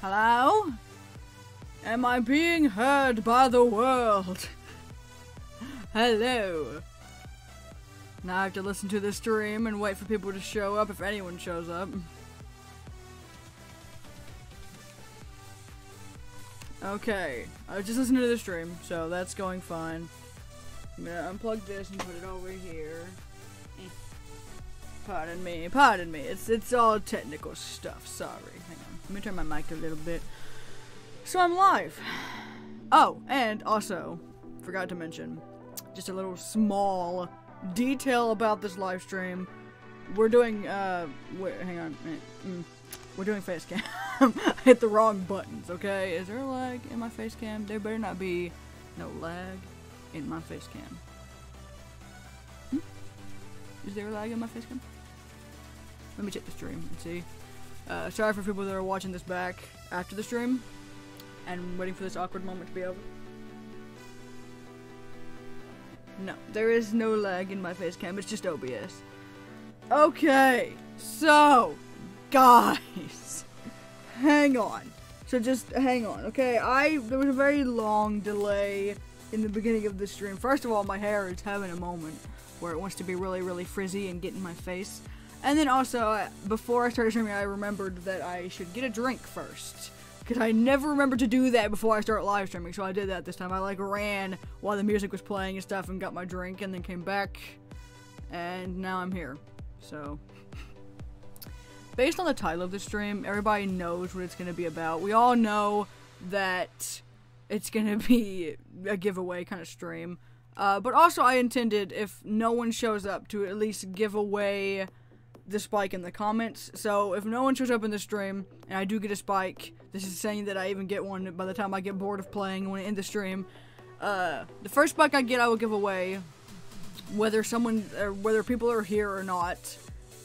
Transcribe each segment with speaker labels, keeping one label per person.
Speaker 1: Hello? Am I being heard by the world? Hello. Now I have to listen to the stream and wait for people to show up if anyone shows up. Okay, I was just listening to the stream, so that's going fine. I'm gonna unplug this and put it over here. Pardon me. It's all technical stuff. Sorry. Hang on. Let me turn my mic a little bit. So I'm live. Oh, and also, forgot to mention, just a little small detail about this live stream. We're doing, hang on. We're doing face cam. I hit the wrong buttons, okay? Is there a lag in my face cam? There better not be no lag in my face cam. Is there a lag in my face cam? Let me check the stream and see. Sorry for people that are watching this back after the stream and waiting for this awkward moment to be over. No, there is no lag in my face cam, it's just OBS. Okay, so, guys, hang on. So just hang on, okay? There was a very long delay in the beginning of the stream. First of all, my hair is having a moment where it wants to be really, really frizzy and get in my face. And then also, before I started streaming, I remembered that I should get a drink first. Because I never remembered to do that before I start live streaming, so I did that this time. I like ran while the music was playing and stuff and got my drink and then came back. And now I'm here. So, based on the title of the stream, everybody knows what it's going to be about. We all know that it's going to be a giveaway kind of stream. But also I intended, if no one shows up, to at least give away the spike in the comments. So if no one shows up in the stream and I do get a spike, this is saying that I even get one by the time I get bored of playing when I end the stream. The first spike I get, I will give away, whether people are here or not,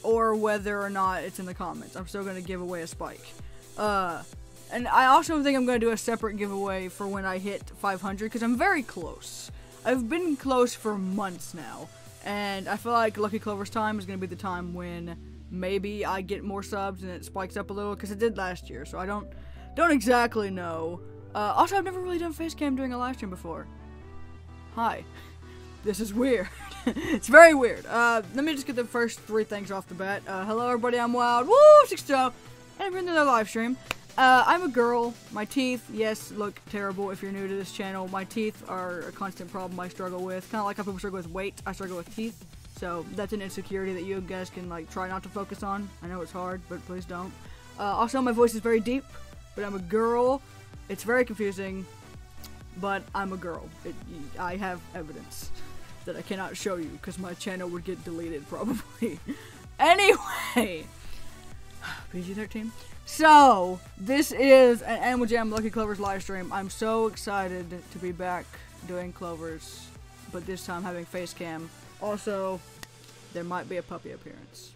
Speaker 1: or whether or not it's in the comments. I'm still gonna give away a spike. And I also think I'm gonna do a separate giveaway for when I hit 500, because I'm very close. I've been close for months now. And I feel like Lucky Clover's time is going to be the time when maybe I get more subs and it spikes up a little, because it did last year, so I don't exactly know. Also, I've never really done face cam during a live stream before. Hi. This is weird. It's very weird. Let me just get the first 3 things off the bat. Hello everybody, I'm Wild. Woo! 6 and we're in another live stream. I'm a girl. My teeth, yes, look terrible if you're new to this channel. My teeth are a constant problem I struggle with. Kind of like how people struggle with weight, I struggle with teeth. So that's an insecurity that you guys can like try not to focus on. I know it's hard, but please don't. Also, my voice is very deep, but I'm a girl. It's very confusing, but I'm a girl. I have evidence that I cannot show you because my channel would get deleted probably. Anyway, PG-13. So, this is an Animal Jam Lucky Clovers live stream. I'm so excited to be back doing Clovers, but this time having face cam. Also, there might be a puppy appearance.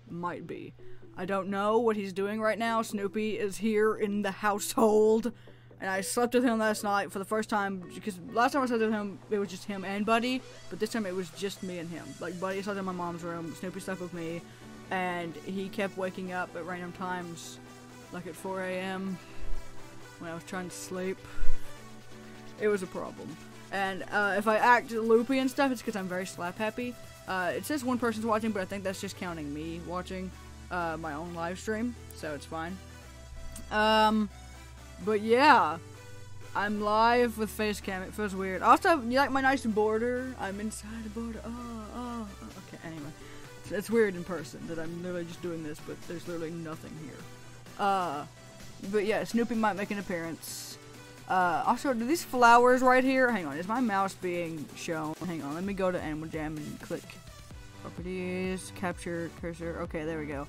Speaker 1: Might be. I don't know what he's doing right now. Snoopy is here in the household, and I slept with him last night for the first time, because last time I slept with him, it was just him and Buddy, but this time it was just me and him. Like, Buddy slept in my mom's room, Snoopy slept with me, and he kept waking up at random times. Like at 4 a.m. when I was trying to sleep. It was a problem. And if I act loopy and stuff, it's because I'm very slap happy. It says one person's watching, but I think that's just counting me watching my own live stream, so it's fine. But yeah, I'm live with face cam. It feels weird. Also, you like my nice border? I'm inside a border. Oh. Okay, anyway. It's weird in person that I'm literally just doing this, but there's literally nothing here. But yeah, Snoopy might make an appearance. Also, do these flowers right here, hang on, is my mouse being shown? Hang on, let me go to Animal Jam and click properties, capture cursor, okay, there we go.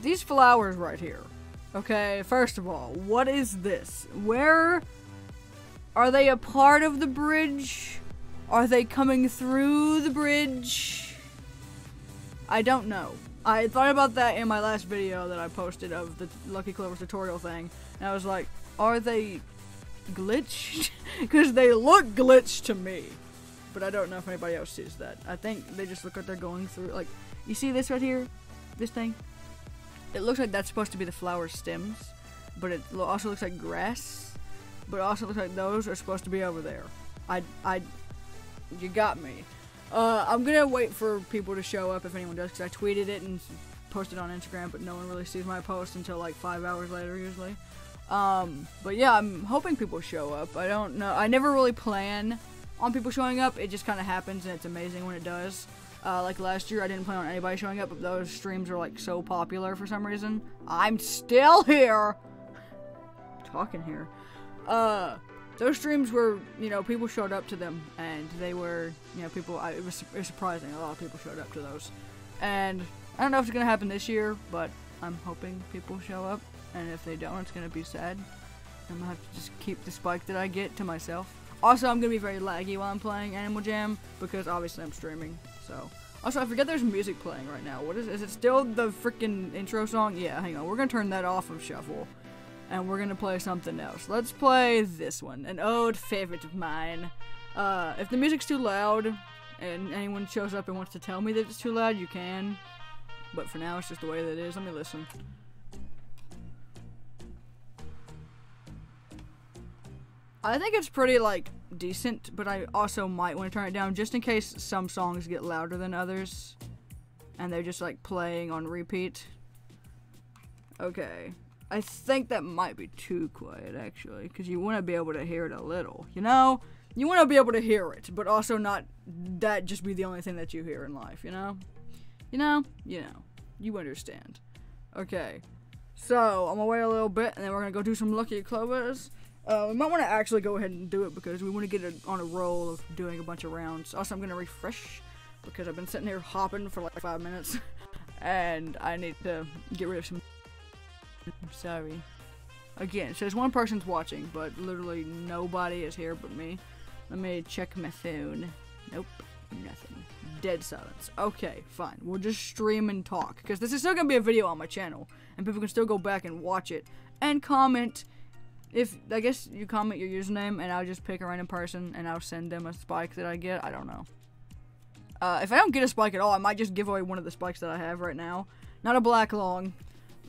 Speaker 1: These flowers right here, okay, first of all, what is this? Where, are they a part of the bridge? Are they coming through the bridge? I don't know. I thought about that in my last video that I posted of the Lucky Clovers tutorial thing, and I was like, are they glitched? Because they look glitched to me, but I don't know if anybody else sees that. I think they just look like they're going through, like, you see this right here? This thing? It looks like that's supposed to be the flower stems, but it also looks like grass, but it also looks like those are supposed to be over there. You got me. I'm gonna wait for people to show up if anyone does, because I tweeted it and posted it on Instagram, but no one really sees my post until like 5 hours later usually. But yeah, I'm hoping people show up. I don't know. I never really plan on people showing up. It just kind of happens, and it's amazing when it does. Like last year, I didn't plan on anybody showing up, but those streams are like so popular for some reason. I'm still here! Talking here. Those streams were, you know, people showed up to them, and they were, you know, it was surprising. A lot of people showed up to those. And I don't know if it's going to happen this year, but I'm hoping people show up, and if they don't, it's going to be sad. I'm going to have to just keep the spike that I get to myself. Also, I'm going to be very laggy while I'm playing Animal Jam, because obviously I'm streaming, so. Also, I forget there's music playing right now. What is it still the freaking intro song? Yeah, hang on, we're going to turn that off of shuffle. And we're gonna play something else. Let's play this one, an old favorite of mine. If the music's too loud, and anyone shows up and wants to tell me that it's too loud, you can. But for now, it's just the way that it is. Let me listen. I think it's pretty, like, decent, but I also might want to turn it down just in case some songs get louder than others and they're just like playing on repeat. Okay, I think that might be too quiet actually, because you want to be able to hear it a little, you know? You want to be able to hear it, but also not that just be the only thing that you hear in life, you know? You understand. Okay, so I'm gonna wait a little bit and then we're gonna go do some Lucky Clovers. We might want to actually go ahead and do it because we want to get on a roll of doing a bunch of rounds. Also, I'm going to refresh because I've been sitting here hopping for like 5 minutes and I need to get rid of some. Sorry. Again, it says one person's watching, but literally nobody is here but me. Let me check my phone. Nope, nothing. Dead silence. Okay, fine. We'll just stream and talk because this is still going to be a video on my channel and people can still go back and watch it and comment. If, I guess you comment your username and I'll just pick a random person and I'll send them a spike that I get. I don't know. If I don't get a spike at all, I might just give away one of the spikes that I have right now. Not a black long.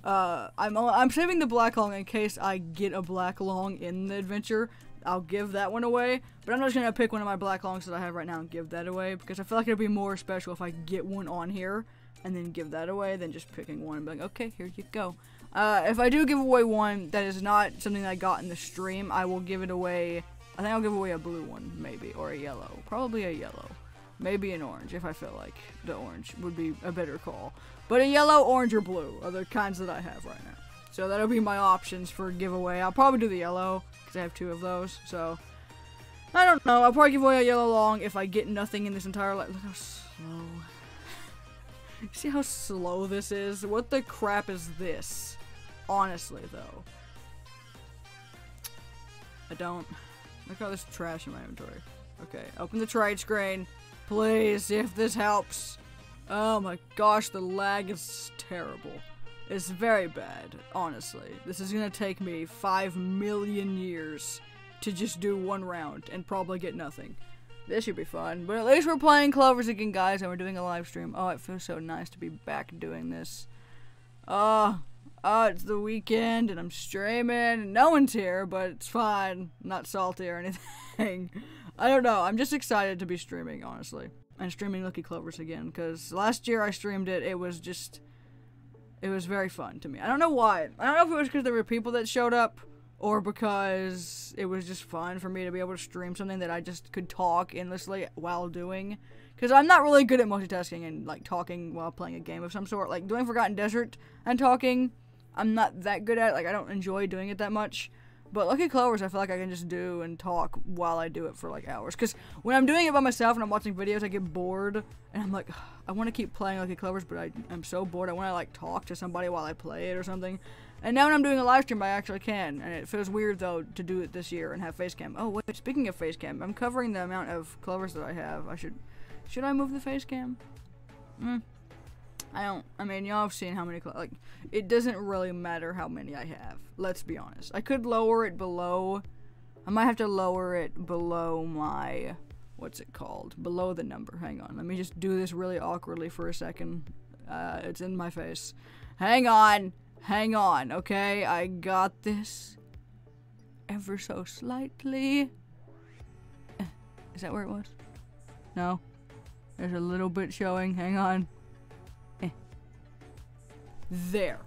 Speaker 1: I'm saving the black long in case I get a black long in the adventure. I'll give that one away. But I'm just going to pick one of my black longs that I have right now and give that away. Because I feel like it'd be more special if I get one on here and then give that away than just picking one and be like, okay, here you go. If I do give away one that is not something that I got in the stream, I will give it away. I think I'll give away a blue one, maybe, or a yellow. Probably a yellow. Maybe an orange, if I feel like the orange would be a better call. But a yellow, orange, or blue are the kinds that I have right now. So that'll be my options for giveaway. I'll probably do the yellow, because I have 2 of those, so. I don't know, I'll probably give away a yellow long if I get nothing in this entire life. Look how slow. See how slow this is? What the crap is this? Honestly, though. I don't. Look at all this trash in my inventory. Okay, open the trade screen. Please, see if this helps. Oh my gosh, the lag is terrible. It's very bad, honestly. This is gonna take me 5 million years to just do 1 round and probably get nothing. This should be fun, but at least we're playing Clovers again, guys, and we're doing a live stream. Oh, it feels so nice to be back doing this. It's the weekend, and I'm streaming, and no one's here, but it's fine. I'm not salty or anything. I don't know, I'm just excited to be streaming, honestly. And streaming Lucky Clovers again, because last year I streamed it, it was very fun to me. I don't know why. I don't know if it was because there were people that showed up, or because it was just fun for me to be able to stream something that I just could talk endlessly while doing. Because I'm not really good at multitasking and, like, talking while playing a game of some sort. Like, doing Forgotten Desert and talking, I'm not that good at it. Like, I don't enjoy doing it that much. But Lucky Clovers, I feel like I can just do and talk while I do it for, like, hours. Because when I'm doing it by myself and I'm watching videos, I get bored. And I'm like, I want to keep playing Lucky Clovers, but I'm so bored. I want to, like, talk to somebody while I play it or something. And now when I'm doing a live stream, I actually can. And it feels weird, though, to do it this year and have face cam. Oh, wait, speaking of face cam, I'm covering the amount of Clovers that I have. Should I move the face cam? I mean, y'all have seen how many, like, it doesn't really matter how many I have. Let's be honest. I could lower it below, I might have to lower it below my, what's it called? Below the number. Hang on. Let me just do this really awkwardly for a second. It's in my face. Hang on. Hang on, okay? I got this. Ever so slightly. Is that where it was? No? There's a little bit showing. Hang on. There.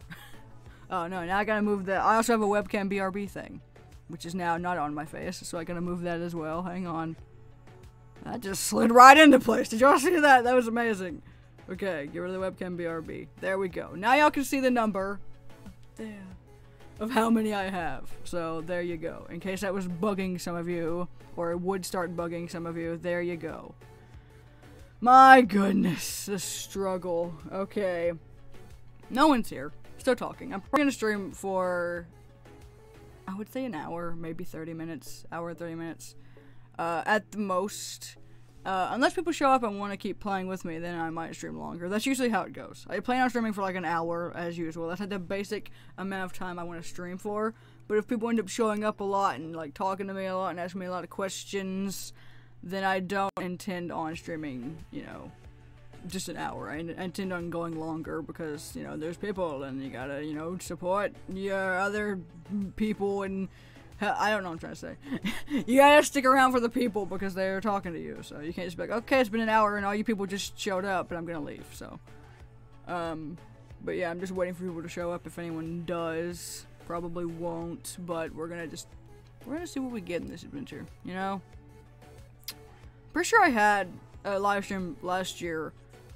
Speaker 1: Oh no, now I gotta move that. I also have a webcam BRB thing, which is now not on my face, so I gotta move that as well. Hang on. That just slid right into place. Did y'all see that? That was amazing. Okay, get rid of the webcam BRB. There we go. Now y'all can see the number. There. Of how many I have. So there you go. In case that was bugging some of you, or it would start bugging some of you, there you go. My goodness, the struggle. Okay. No one's here. Still talking. I'm probably gonna stream for, I would say an hour, maybe 30 minutes. Hour and 30 minutes. At the most. Unless people show up and want to keep playing with me, then I might stream longer. That's usually how it goes. I plan on streaming for like an hour, as usual. That's like the basic amount of time I want to stream for. But if people end up showing up a lot and like talking to me a lot and asking me a lot of questions, then I don't intend on streaming, you know, just an hour. I intend on going longer because, you know, there's people and you gotta, you know, support your other people and I don't know what I'm trying to say. You gotta stick around for the people because they're talking to you. So you can't just be like, okay, it's been an hour and all you people just showed up and I'm gonna leave. So, but yeah, I'm just waiting for people to show up if anyone does. Probably won't, but we're gonna see what we get in this adventure, you know? Pretty sure I had a live stream last year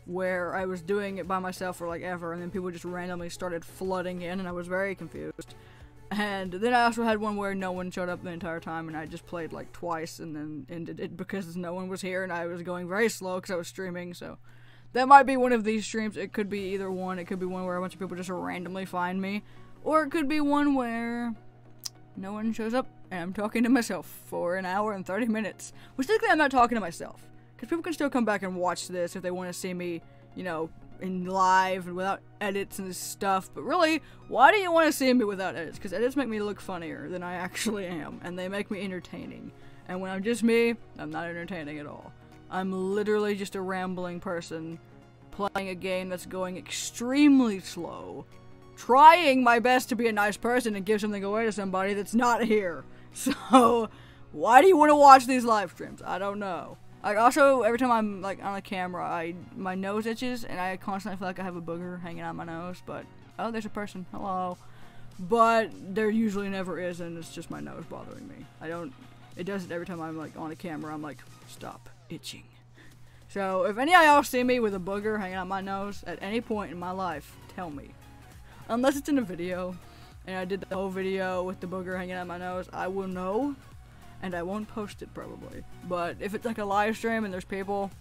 Speaker 1: where I was doing it by myself for like ever, and then people just randomly started flooding in, and I was very confused. And then I also had one where no one showed up the entire time, and I just played like twice and then ended it because no one was here, and I was going very slow because I was streaming, so that might be one of these streams. It could be either one. It could be one where a bunch of people just randomly find me, or it could be one where no one shows up, and I'm talking to myself for an hour and 30 minutes. Which technically I'm not talking to myself. Because people can still come back and watch this if they want to see me, you know, in live and without edits and stuff. But really, why do you want to see me without edits? Because edits make me look funnier than I actually am. And they make me entertaining. And when I'm just me, I'm not entertaining at all. I'm literally just a rambling person playing a game that's going extremely slow. Trying my best to be a nice person and give something away to somebody that's not here. So, why do you want to watch these live streams? I don't know. Like, also, every time I'm, like, on a camera, my nose itches, and I constantly feel like I have a booger hanging out my nose, but, oh, there's a person, hello. But, there usually never is, and it's just my nose bothering me. It does it every time I'm, like, on a camera, I'm like, stop itching. So, if any of y'all see me with a booger hanging out my nose, at any point in my life, tell me. Unless it's in a video, and I did the whole video with the booger hanging out my nose, I will know. And I won't post it probably. But if it's like a live stream and there's people,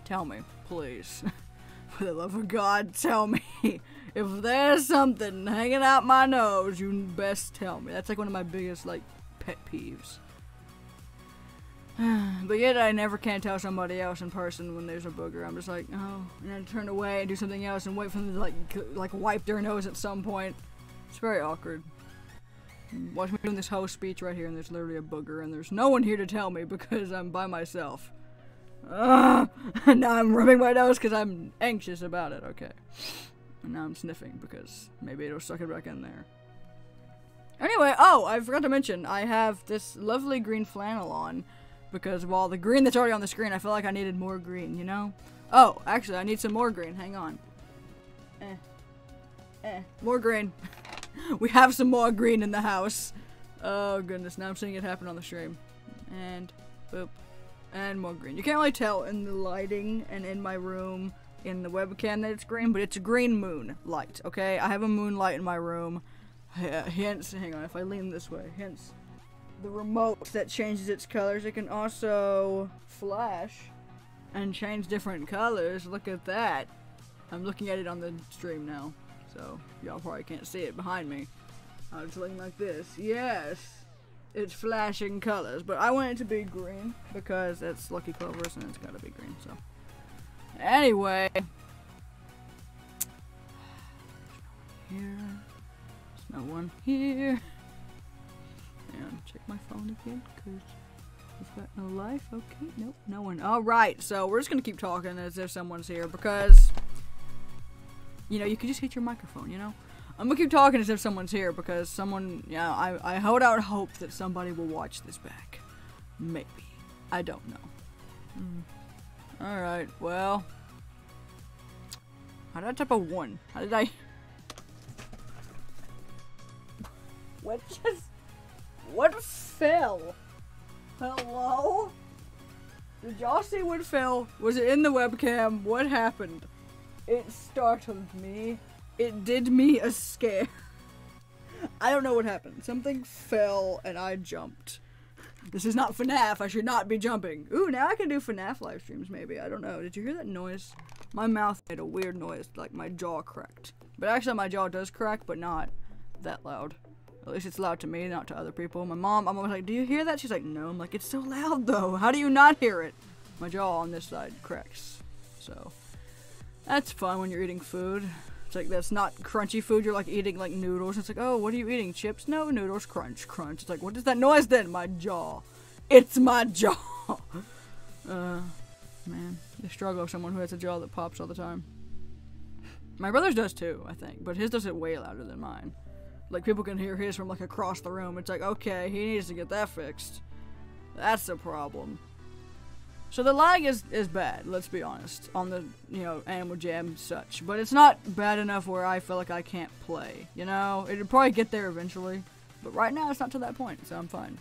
Speaker 1: tell me, please. For the love of God, tell me. If there's something hanging out my nose, you best tell me. That's like one of my biggest, like, pet peeves. But yet I never can tell somebody else in person when there's a booger. I'm just like, oh, and then turn away and do something else and wait for them to like wipe their nose at some point. It's very awkward. Watch me doing this whole speech right here, and there's literally a booger, and there's no one here to tell me because I'm by myself. Now I'm rubbing my nose because I'm anxious about it, okay. And now I'm sniffing because maybe it'll suck it back in there. Anyway, oh, I forgot to mention, I have this lovely green flannel on because of all the green that's already on the screen. I feel like I needed more green, you know? Oh, actually, I need some more green. Hang on. More green. We have some more green in the house. Oh goodness, now I'm seeing it happen on the stream. And, boop. And more green. You can't really tell in the lighting and in my room, in the webcam that it's green, but it's a green moon light, okay? I have a moonlight in my room. Hence, hang on, if I lean this way, hence the remote that changes its colors. It can also flash and change different colors. Look at that. I'm looking at it on the stream now. So, y'all probably can't see it behind me. I'm just looking like this. Yes! It's flashing colors, but I want it to be green because it's Lucky Clovers and it's gotta be green, so. Anyway. Here. There's no one here. And check my phone again because it's got no life. Okay, nope, no one. Alright, so we're just gonna keep talking as if someone's here because, you know, you can just hit your microphone, you know? I'm gonna keep talking as if someone's here because someone, yeah, I hold out hope that somebody will watch this back. Maybe. I don't know. Alright, well. How did I type a 1? How did I? What fell? Hello? Did y'all see what fell? Was it in the webcam? What happened? It startled me. It did me a scare. I don't know what happened. Something fell and I jumped. This is not FNAF. I should not be jumping. Ooh, now I can do FNAF live streams maybe. I don't know. Did you hear that noise? My mouth made a weird noise, like my jaw cracked. But actually my jaw does crack, but not that loud. At least it's loud to me, not to other people. My mom, I'm always like, do you hear that? She's like, no. I'm like, it's so loud though. How do you not hear it? My jaw on this side cracks. So, that's fun when you're eating food. It's like, that's not crunchy food. You're like eating like noodles. It's like, oh, what are you eating? Chips? No, noodles. Crunch, crunch. It's like, what is that noise then? My jaw. It's my jaw. Man, the struggle of someone who has a jaw that pops all the time. My brother's does too, I think, but his does it way louder than mine. Like, people can hear his from, like, across the room. It's like, okay, he needs to get that fixed. That's the problem. So the lag is bad, let's be honest, on the, you know, Animal Jam and such. But it's not bad enough where I feel like I can't play, you know? It'll probably get there eventually. But right now, it's not to that point, so I'm fine.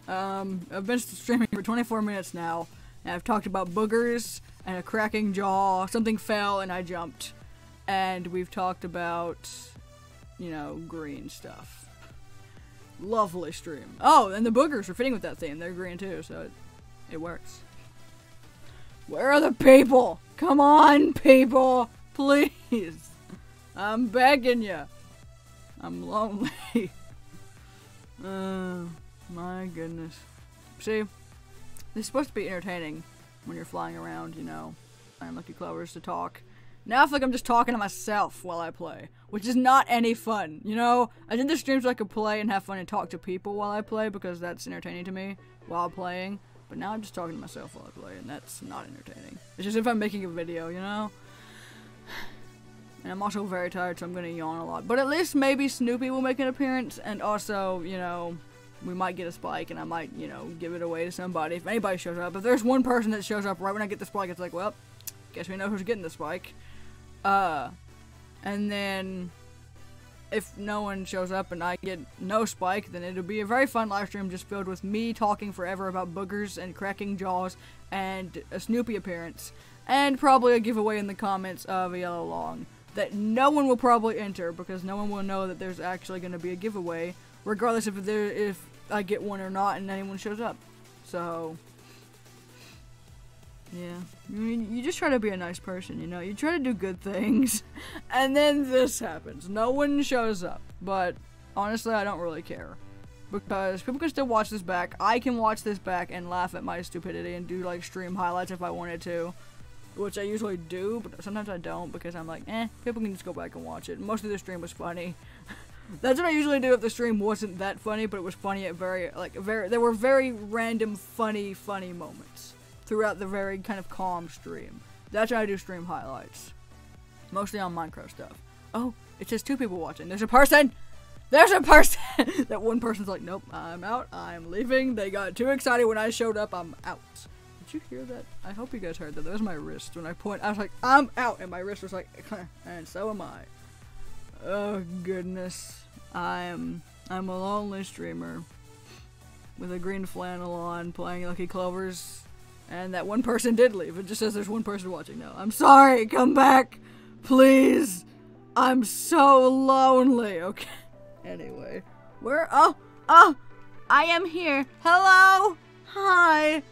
Speaker 1: I've been streaming for 24 minutes now, and I've talked about boogers, and a cracking jaw, something fell and I jumped. And we've talked about, you know, green stuff. Lovely stream. Oh, and the boogers are fitting with that theme. They're green too, so it works. Where are the people? Come on, people! Please! I'm begging you. I'm lonely. My goodness. See, this is supposed to be entertaining when you're flying around, you know. I'm Lucky Clovers to talk. Now I feel like I'm just talking to myself while I play, which is not any fun, you know? I did the stream so I could play and have fun and talk to people while I play because that's entertaining to me while playing. But now I'm just talking to myself while I play, and that's not entertaining. It's just if I'm making a video, you know? And I'm also very tired, so I'm gonna yawn a lot. But at least maybe Snoopy will make an appearance, and also, you know, we might get a spike, and I might, you know, give it away to somebody. If anybody shows up. If there's one person that shows up right when I get the spike, it's like, well, guess we know who's getting the spike. And then if no one shows up and I get no spike, then it'll be a very fun live stream just filled with me talking forever about boogers and cracking jaws and a Snoopy appearance. And probably a giveaway in the comments of a yellow long that no one will probably enter because no one will know that there's actually going to be a giveaway, regardless if I get one or not and anyone shows up. So, yeah. I mean, you just try to be a nice person, you know? You try to do good things, and then this happens. No one shows up. But, honestly, I don't really care. Because people can still watch this back. I can watch this back and laugh at my stupidity and do, like, stream highlights if I wanted to. Which I usually do, but sometimes I don't because I'm like, people can just go back and watch it. Most of the stream was funny. That's what I usually do if the stream wasn't that funny, but it was funny at there were very random funny moments throughout the very kind of calm stream. That's how I do stream highlights. Mostly on Minecraft stuff. Oh, it says 2 people watching. There's a person! There's a person! That one person's like, nope, I'm out, I'm leaving. They got too excited when I showed up, I'm out. Did you hear that? I hope you guys heard that. That was my wrist. When I point, I was like, I'm out! And my wrist was like, and so am I. Oh, goodness. I'm a lonely streamer. With a green flannel on, playing Lucky Clovers. And that one person did leave. It just says there's one person watching now. I'm sorry, come back! Please! I'm so lonely, okay? Anyway. Oh, I am here. Hello! Hi!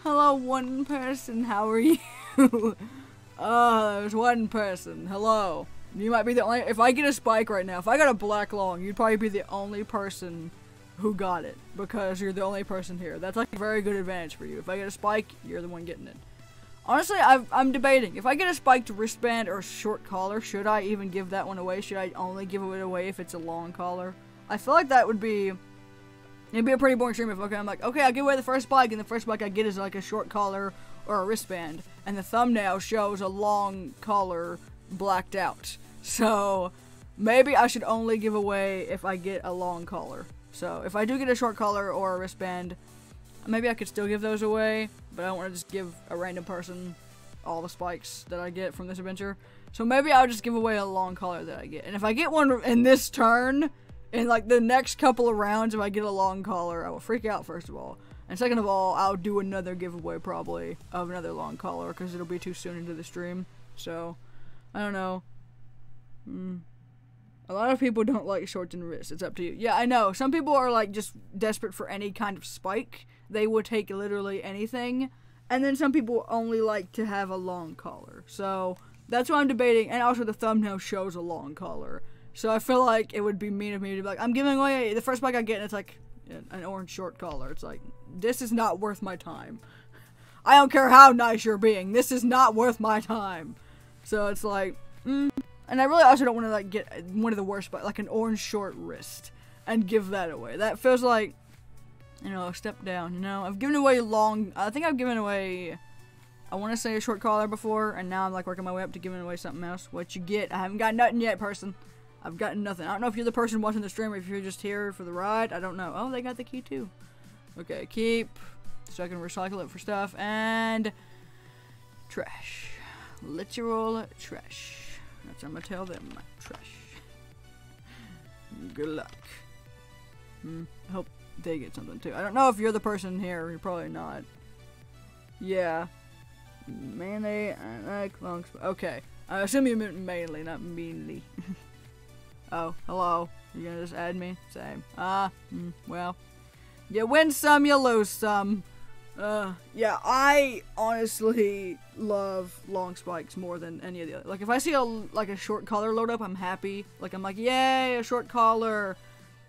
Speaker 1: Hello, one person, how are you? Oh, there's one person. Hello. You might be the only- if I get a spike right now, if I got a black long, you'd probably be the only person who got it. Because you're the only person here. That's like a very good advantage for you. If I get a spike, you're the one getting it. Honestly, I'm debating. If I get a spiked wristband or short collar, should I even give that one away? Should I only give it away if it's a long collar? I feel like that would be... It'd be a pretty boring stream if I'm like, okay, I'll give away the first spike, and the first spike I get is like a short collar or a wristband, and the thumbnail shows a long collar blacked out. So, maybe I should only give away if I get a long collar. So, if I do get a short collar or a wristband, maybe I could still give those away, but I don't want to just give a random person all the spikes that I get from this adventure. So maybe I'll just give away a long collar that I get. And if I get one in this turn, in like the next couple of rounds, if I get a long collar, I will freak out first of all. And second of all, I'll do another giveaway probably of another long collar because it'll be too soon into the stream. So, I don't know. A lot of people don't like shorts and wrists. It's up to you. Yeah, I know. Some people are like just desperate for any kind of spike. They would take literally anything. And then some people only like to have a long collar. So, that's what I'm debating. And also the thumbnail shows a long collar. So I feel like it would be mean of me to be like, I'm giving away the first spike I get, and it's like an orange short collar. It's like, this is not worth my time. I don't care how nice you're being. This is not worth my time. So it's like, and I really also don't want to like get one of the worst, but like an orange short wrist and give that away. That feels like, you know, a step down, you know? I've given away I think I've given away, I want to say a short collar before, and now I'm like working my way up to giving away something else. What you get? I haven't got nothing yet, person. I've gotten nothing. I don't know if you're the person watching the stream or if you're just here for the ride. I don't know. Oh, they got the key too. Okay, keep. So I can recycle it for stuff. And trash. Literal trash. That's what I'm gonna tell them. Trash. Good luck. I hope they get something too. I don't know if you're the person here. You're probably not. Yeah. Mainly, I like long. Okay. I assume you meant mainly, not meanly. Oh, hello. You gonna just add me? Same. Well. You win some, you lose some. Yeah, I honestly love long spikes more than any of the other. Like, if I see a short collar load up, I'm happy. Like, I'm like, yay, a short collar.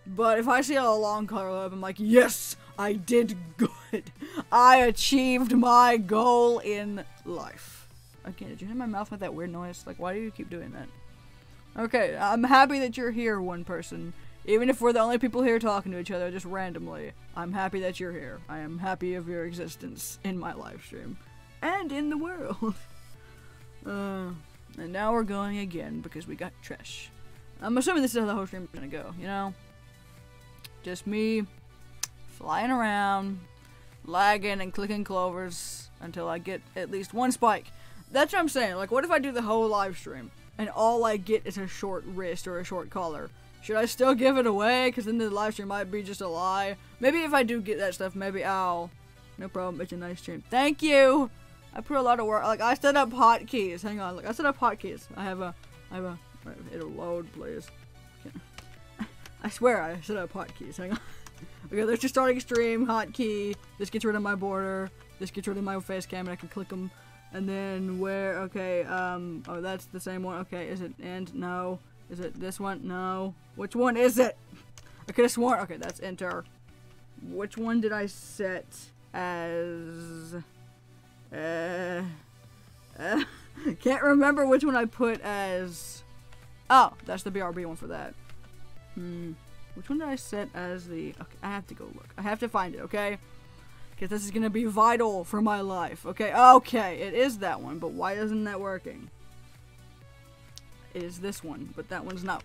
Speaker 1: But if I see a long collar load up, I'm like, yes, I did good. I achieved my goal in life. Okay, did you hear my mouth make that weird noise? Like, why do you keep doing that? Okay, I'm happy that you're here, one person. Even if we're the only people here talking to each other, just randomly. I'm happy that you're here. I am happy of your existence in my live stream. And in the world. And now we're going again, because we got trash. I'm assuming this is how the whole stream is gonna go, you know? Just me flying around, lagging and clicking clovers until I get at least one spike. That's what I'm saying. Like, what if I do the whole live stream and all I get is a short wrist or a short collar? Should I still give it away? Because then the live stream might be just a lie. Maybe if I do get that stuff, maybe I'll... No problem, it's a nice stream. Thank you! I put a lot of work. Like, I set up hotkeys. Hang on, look, I set up hotkeys. I have a... It'll load, please. I swear I set up hotkeys. Hang on. Okay, there's your starting stream, hotkey. This gets rid of my border. This gets rid of my face cam and I can click them. And then where... Okay, oh, that's the same one. Okay, is it end? No. Is it this one? No. Which one is it? I could have sworn. Okay, that's enter. Which one did I set as... Can't remember which one I put as... Oh, that's the BRB one for that. Which one did I set as the... Okay, I have to go look. I have to find it, okay? Because this is going to be vital for my life, okay? Okay, it is that one, but why isn't that working? It is this one, but that one's not.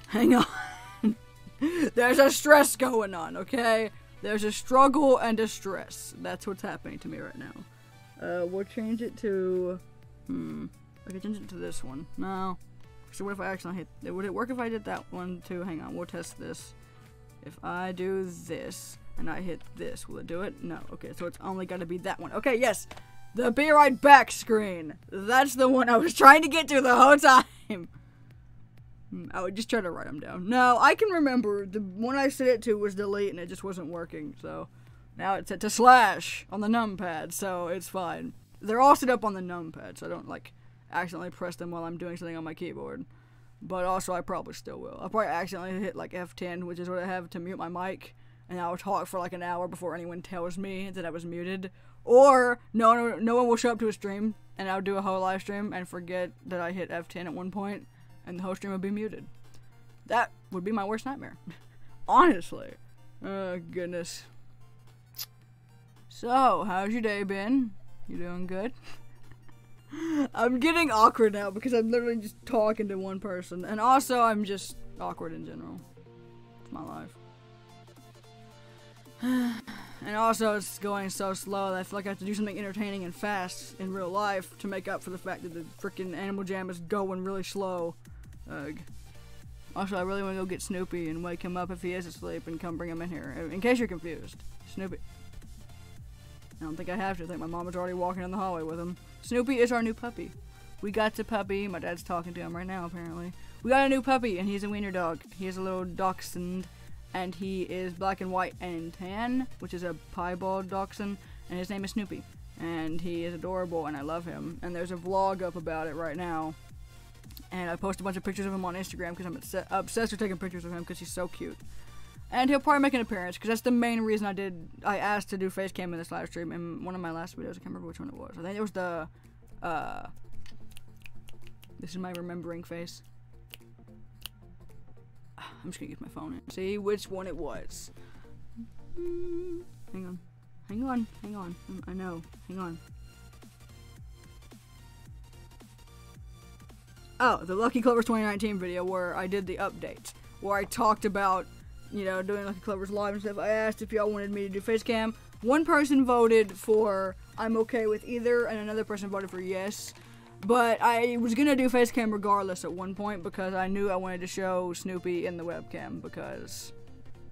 Speaker 1: Hang on. There's a stress going on, okay? There's a struggle and a stress. That's what's happening to me right now. We'll change it to... I can change it to this one. No. So what if I actually hit... Would it work if I did that one too? Hang on, we'll test this. If I do this, and I hit this, will it do it? No. Okay, so it's only got to be that one. Okay, yes! The Be Right Back screen! That's the one I was trying to get to the whole time! I would just try to write them down. No, I can remember. The one I set it to was delete, and it just wasn't working, so... Now it's set to slash on the numpad, so it's fine. They're all set up on the numpad, so I don't, like, accidentally press them while I'm doing something on my keyboard. But also, I probably still will. I'll probably accidentally hit, like, F10, which is what I have to mute my mic, and I'll talk for, like, an hour before anyone tells me that I was muted. Or, no one will show up to a stream, and I'll do a whole live stream and forget that I hit F10 at one point, and the whole stream will be muted. That would be my worst nightmare. Honestly. Oh, goodness. So, how's your day been? You doing good? I'm getting awkward now because I'm literally just talking to one person. And also, I'm just awkward in general. It's my life. And also, it's going so slow that I feel like I have to do something entertaining and fast in real life to make up for the fact that the freaking Animal Jam is going really slow. Ugh. Also, I really want to go get Snoopy and wake him up if he is asleep and come bring him in here. In case you're confused. Snoopy. I don't think I have to. I think my mom is already walking in the hallway with him. Snoopy is our new puppy. We got the puppy. My dad's talking to him right now, apparently. We got a new puppy, and he's a wiener dog. He is a little dachshund, and he is black and white and tan, which is a piebald dachshund, and his name is Snoopy. And he is adorable, and I love him. And there's a vlog up about it right now. And I post a bunch of pictures of him on Instagram because I'm obsessed with taking pictures of him because he's so cute. And he'll probably make an appearance, because that's the main reason I asked to do face cam in this live stream in one of my last videos. I can't remember which one it was. I think it was the, this is my remembering face. I'm just gonna use my phone and see which one it was. Hang on. Hang on. Hang on. I know. Hang on. Oh, the Lucky Clovers 2019 video where I did the update, where I talked about, you know, doing Lucky Clovers live and stuff. I asked if y'all wanted me to do face cam. One person voted for I'm okay with either, and another person voted for yes. But I was gonna do face cam regardless at one point because I knew I wanted to show Snoopy in the webcam because,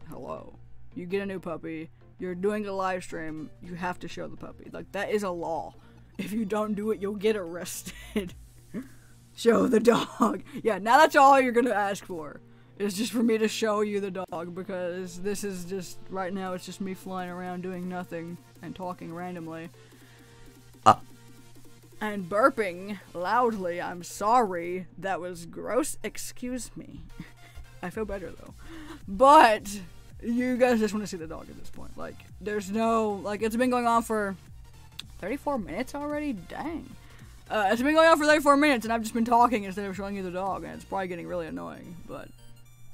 Speaker 1: hello, you get a new puppy, you're doing a live stream, you have to show the puppy. Like, that is a law. If you don't do it, you'll get arrested. Show the dog. Yeah, now that's all you're gonna ask for. It's just for me to show you the dog because this is just, right now it's just me flying around doing nothing and talking randomly. And burping loudly. I'm sorry. That was gross. Excuse me. I feel better though. But you guys just want to see the dog at this point. Like, there's no, like, it's been going on for 34 minutes already? Dang. It's been going on for 34 minutes and I've just been talking instead of showing you the dog, and it's probably getting really annoying, but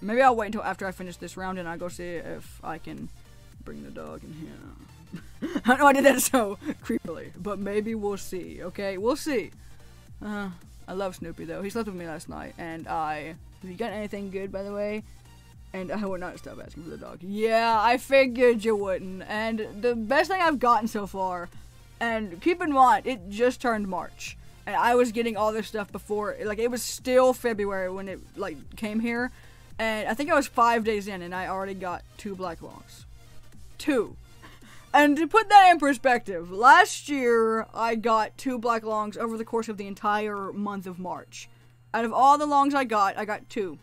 Speaker 1: maybe I'll wait until after I finish this round and I'll go see if I can bring the dog in here. I know I did that so creepily, but maybe we'll see, okay? We'll see. I love Snoopy though. He slept with me last night, and have you got anything good, by the way? And I would not stop asking for the dog. Yeah, I figured you wouldn't. And the best thing I've gotten so far, and keep in mind, it just turned March. And I was getting all this stuff before, like, it was still February when it, like, came here. And I think I was 5 days in, and I already got 2 black longs. 2. And to put that in perspective, last year, I got 2 black longs over the course of the entire month of March. Out of all the longs I got 2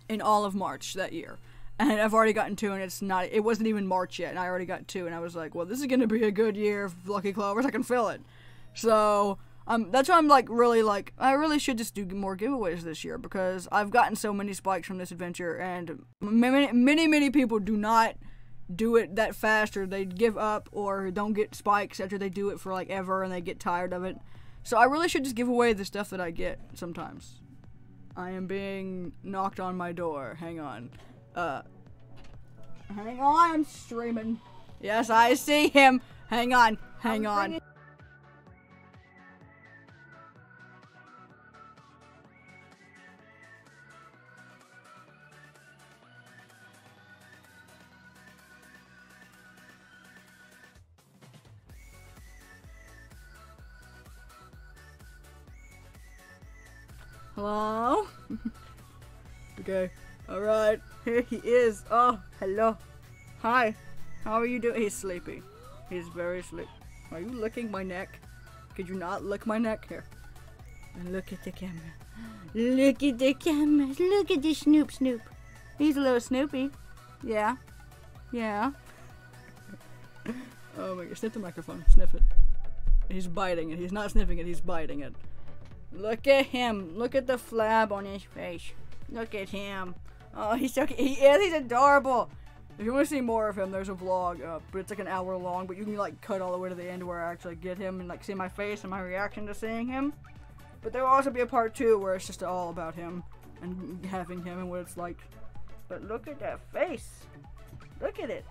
Speaker 1: in all of March that year. And I've already gotten 2, and it wasn't even March yet, and I already got 2, and I was like, well, this is gonna be a good year of Lucky Clovers, I can feel it. So, that's why I'm I really should just do more giveaways this year, because I've gotten so many spikes from this adventure, and many people do not do it that fast, or they give up, or don't get spikes after they do it for, like, ever, and they get tired of it. So I really should just give away the stuff that I get sometimes. I am being knocked on my door. Hang on. Hang on, I'm streaming. Yes, I see him. Hang on. Hello? Okay. Alright. Here he is. Oh, hello. Hi. How are you doing? He's sleepy. He's very sleepy. Are you licking my neck? Could you not lick my neck? Here. And look at the camera. Look at the camera. Look at the Snoop. He's a little Snoopy. Yeah. Yeah. Oh my god. Sniff the microphone. Sniff it. He's biting it. He's not sniffing it. He's biting it. Look at him. Look at the flab on his face. Look at him. Oh, he's so cute. He's adorable. If you want to see more of him, there's a vlog up, but it's like an hour long, but you can like cut all the way to the end where I actually get him and like see my face and my reaction to seeing him. But there will also be a part 2 where it's just all about him and having him and what it's like. But look at that face. Look at it.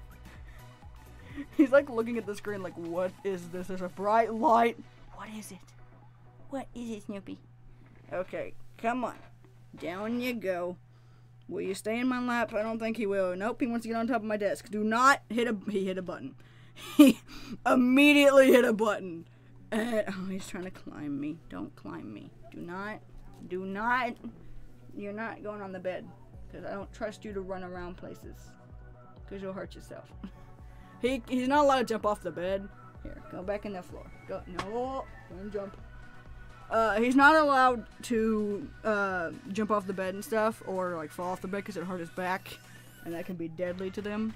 Speaker 1: He's like looking at the screen like, what is this? There's a bright light. What is it? What is it, Snoopy? Okay, come on. Down you go. Will you stay in my lap? I don't think he will. Nope, he wants to get on top of my desk. Do not hit he hit a button. He immediately hit a button. Oh, he's trying to climb me. Don't climb me. Do not. You're not going on the bed. Because I don't trust you to run around places. Because you'll hurt yourself. He's not allowed to jump off the bed. Here, go back in the floor. Go. No, don't jump. He's not allowed to jump off the bed and stuff, or like fall off the bed because it hurt his back, and that can be deadly to them,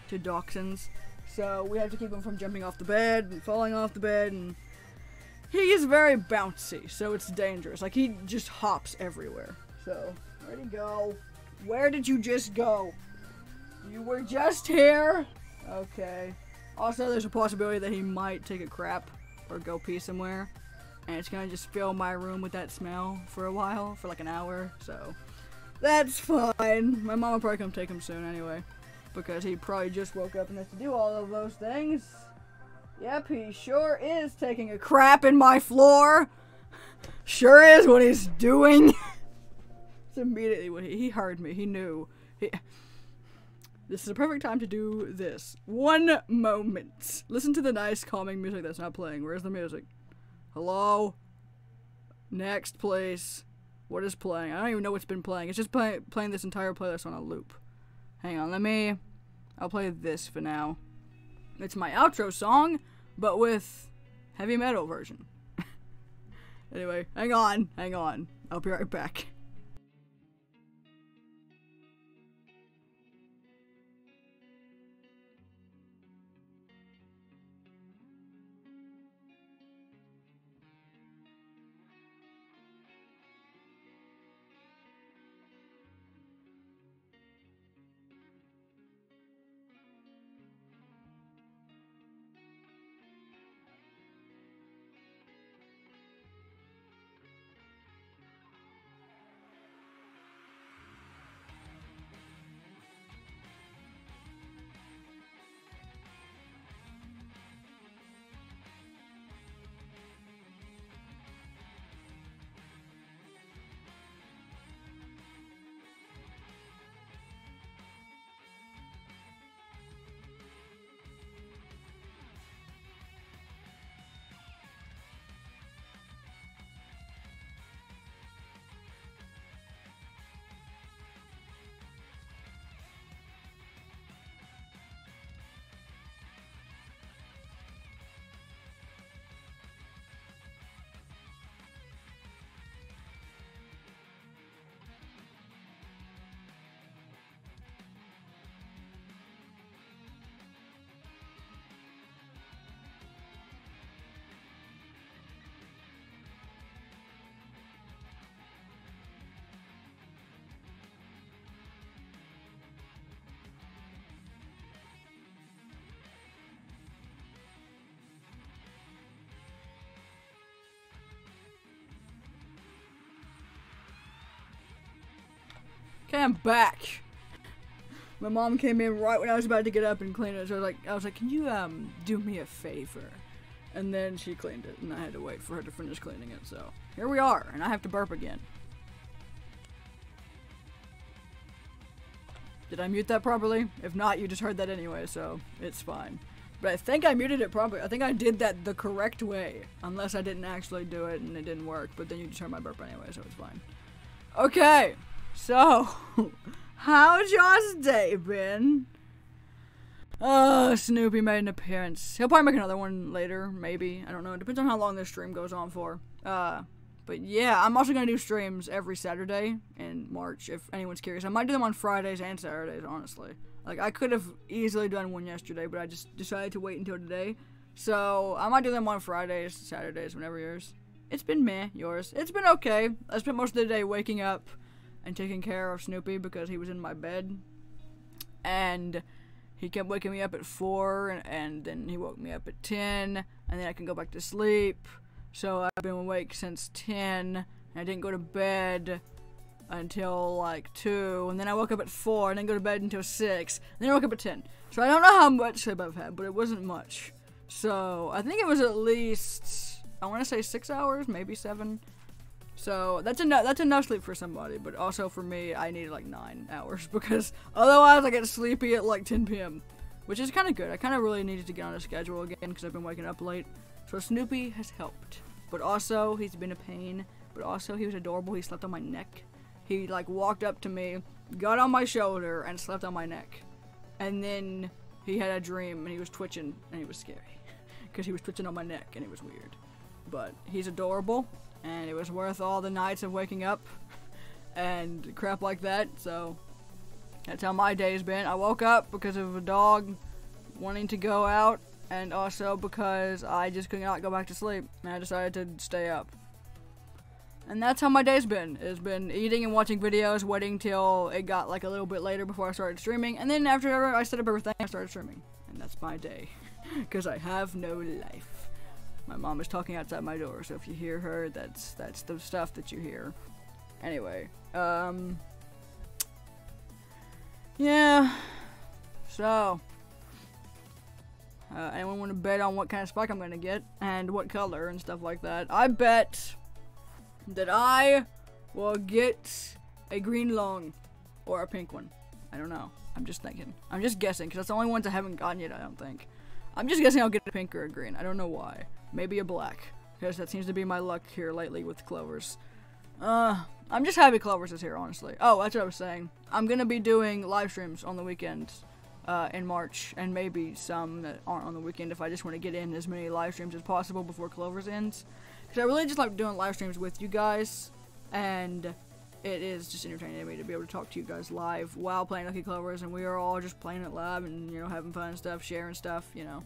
Speaker 1: to dachshunds. So we have to keep him from jumping off the bed and falling off the bed, and he is very bouncy, so it's dangerous. Like, he just hops everywhere. So, where'd he go? Where did you just go? You were just here? Okay. Also, there's a possibility that he might take a crap or go pee somewhere. And it's gonna just fill my room with that smell for a while, for like an hour, so that's fine. My mom will probably come take him soon anyway, because he probably just woke up and has to do all of those things. Yep, he sure is taking a crap in my floor. Sure is what he's doing. It's immediately what he heard me. He knew. This is a perfect time to do this. One moment. Listen to the nice, calming music that's not playing. Where's the music? Hello? Next, please. What is playing? I don't even know what's been playing. It's just playing this entire playlist on a loop. Hang on, I'll play this for now. It's my outro song, but with heavy metal version. Anyway, hang on. I'll be right back. Okay, I'm back. My mom came in right when I was about to get up and clean it, so I was like, can you do me a favor? And then she cleaned it, and I had to wait for her to finish cleaning it, so here we are, and I have to burp again. Did I mute that properly? If not, you just heard that anyway, so it's fine. But I think I muted it properly. I think I did that the correct way, unless I didn't actually do it and it didn't work, but then you just heard my burp anyway, so it's fine. Okay. So, how's y'all's day been? Oh, Snoopy made an appearance. He'll probably make another one later, maybe. I don't know. It depends on how long this stream goes on for. But yeah, I'm also going to do streams every Saturday in March, if anyone's curious. I might do them on Fridays and Saturdays, honestly. Like, I could have easily done one yesterday, but I just decided to wait until today. So, I might do them on Fridays, Saturdays, whenever yours. It's been meh, yours. It's been okay. I spent most of the day waking up and taking care of Snoopy because he was in my bed, and he kept waking me up at 4, and then he woke me up at 10, and then I can go back to sleep. So I've been awake since 10, and I didn't go to bed until like 2, and then I woke up at 4, and then go to bed until 6, and then I woke up at 10. So I don't know how much sleep I've had, but it wasn't much. So I think it was at least, I want to say 6 hours, maybe 7. So that's enough sleep for somebody, but also for me, I needed like 9 hours because otherwise I get sleepy at like 10 p.m., which is kind of good. I kind of really needed to get on a schedule again because I've been waking up late. So Snoopy has helped, but also he's been a pain, but also he was adorable. He slept on my neck. He like walked up to me, got on my shoulder, and slept on my neck. And then he had a dream and he was twitching and he was scary because he was twitching on my neck and it was weird. But he's adorable. And it was worth all the nights of waking up and crap like that, so that's how my day's been. I woke up because of a dog wanting to go out, and also because I just could not go back to sleep, and I decided to stay up. And that's how my day's been. It's been eating and watching videos, waiting till it got like a little bit later before I started streaming, and then after I set up everything, I started streaming. And that's my day, because I have no life. My mom is talking outside my door, so if you hear her, that's the stuff that you hear. Anyway, yeah, so, anyone want to bet on what kind of spike I'm going to get, and what color, and stuff like that? I bet that I will get a green long or a pink one. I don't know. I'm just thinking. I'm just guessing, because that's the only ones I haven't gotten yet, I don't think. I'm just guessing I'll get a pink or a green. I don't know why. Maybe a black, because that seems to be my luck here lately with Clovers. I'm just happy Clovers is here, honestly. Oh, that's what I was saying. I'm gonna be doing live streams on the weekends in March, and maybe some that aren't on the weekend if I just want to get in as many live streams as possible before Clovers ends. Because I really just like doing live streams with you guys, and it is just entertaining to me to be able to talk to you guys live while playing Lucky Clovers, and we are all just playing it live and, you know, having fun and stuff, sharing stuff, you know.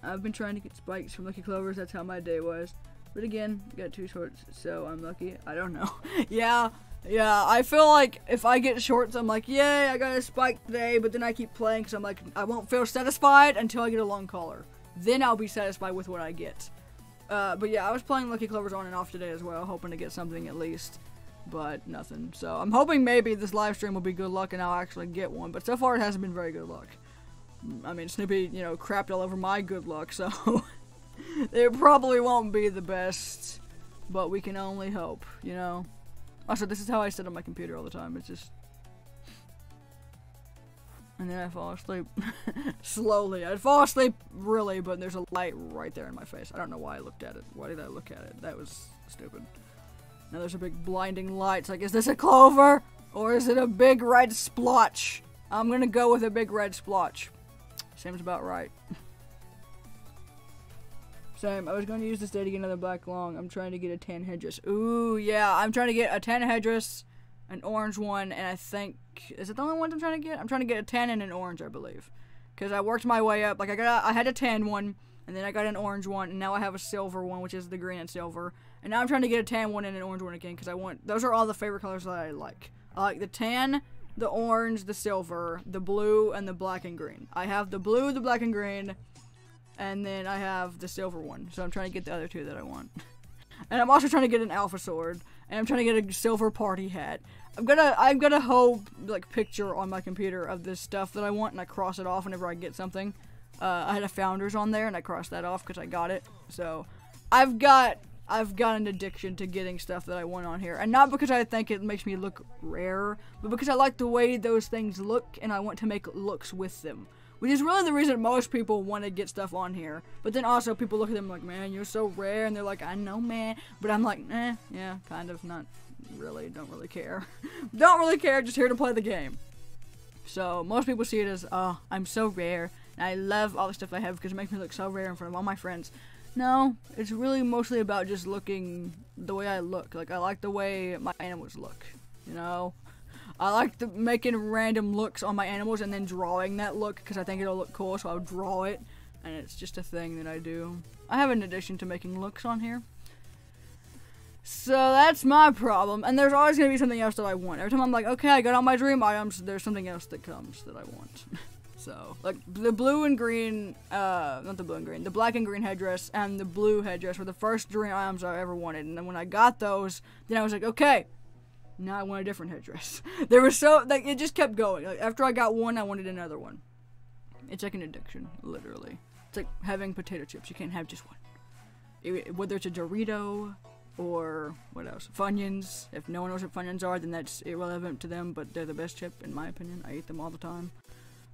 Speaker 1: I've been trying to get spikes from Lucky Clovers, that's how my day was. But again, got 2 shorts, so I'm lucky. I don't know. Yeah, I feel like if I get shorts, I'm like, yay, I got a spike today, but then I keep playing because I'm like, I won't feel satisfied until I get a long collar. Then I'll be satisfied with what I get. But yeah, I was playing Lucky Clovers on and off today as well, hoping to get something at least, but nothing. So I'm hoping maybe this live stream will be good luck and I'll actually get one, but so far it hasn't been very good luck. I mean, Snoopy, you know, crapped all over my good luck, so it probably won't be the best, but we can only hope, you know. Also, this is how I sit on my computer all the time. It's just... And then I fall asleep. Slowly. I'd fall asleep, really, but there's a light right there in my face. I don't know why I looked at it. Why did I look at it? That was stupid. Now there's a big blinding light. It's like, is this a clover? Or is it a big red splotch? I'm gonna go with a big red splotch. Seems about right. Same. I was going to use this day to get another black long. I'm trying to get a tan headdress. Ooh, yeah. I'm trying to get a tan headdress, an orange one, and I think... Is it the only ones I'm trying to get? I'm trying to get a tan and an orange, I believe. Because I worked my way up. Like, I had a tan one, and then I got an orange one, and now I have a silver one, which is the green and silver. And now I'm trying to get a tan one and an orange one again, because I want... Those are all the favorite colors that I like. I like the tan, the orange, the silver, the blue, and the black and green. I have the blue, the black and green, and then I have the silver one. So I'm trying to get the other 2 that I want. And I'm also trying to get an alpha sword, and I'm trying to get a silver party hat. I've got a whole, like, picture on my computer of this stuff that I want, and I cross it off whenever I get something. I had a Founders on there, and I crossed that off because I got it. So, I've got an addiction to getting stuff that I want on here. And not because I think it makes me look rare, but because I like the way those things look, and I want to make looks with them. Which is really the reason most people want to get stuff on here. But then also people look at them like, man, you're so rare, and they're like, I know, man. But I'm like, yeah, kind of, not really, don't really care. Don't really care, just here to play the game. So, most people see it as, oh, I'm so rare, and I love all the stuff I have because it makes me look so rare in front of all my friends. No, it's really mostly about just looking the way I look. Like, I like the way my animals look, you know? I like making random looks on my animals and then drawing that look because I think it'll look cool, so I'll draw it. And it's just a thing that I do. I have an addiction to making looks on here. So that's my problem. And there's always going to be something else that I want. Every time I'm like, okay, I got all my dream items, there's something else that comes that I want. So, like, the blue and green, not the blue and green, the black and green headdress and the blue headdress were the first dream items I ever wanted. And then when I got those, then I was like, okay, now I want a different headdress. There was so, like, it just kept going. Like, after I got one, I wanted another one. It's like an addiction, literally. It's like having potato chips. You can't have just one. Whether it's a Dorito or, what else? Funyuns. If no one knows what Funyuns are, then that's irrelevant to them, but they're the best chip, in my opinion. I eat them all the time.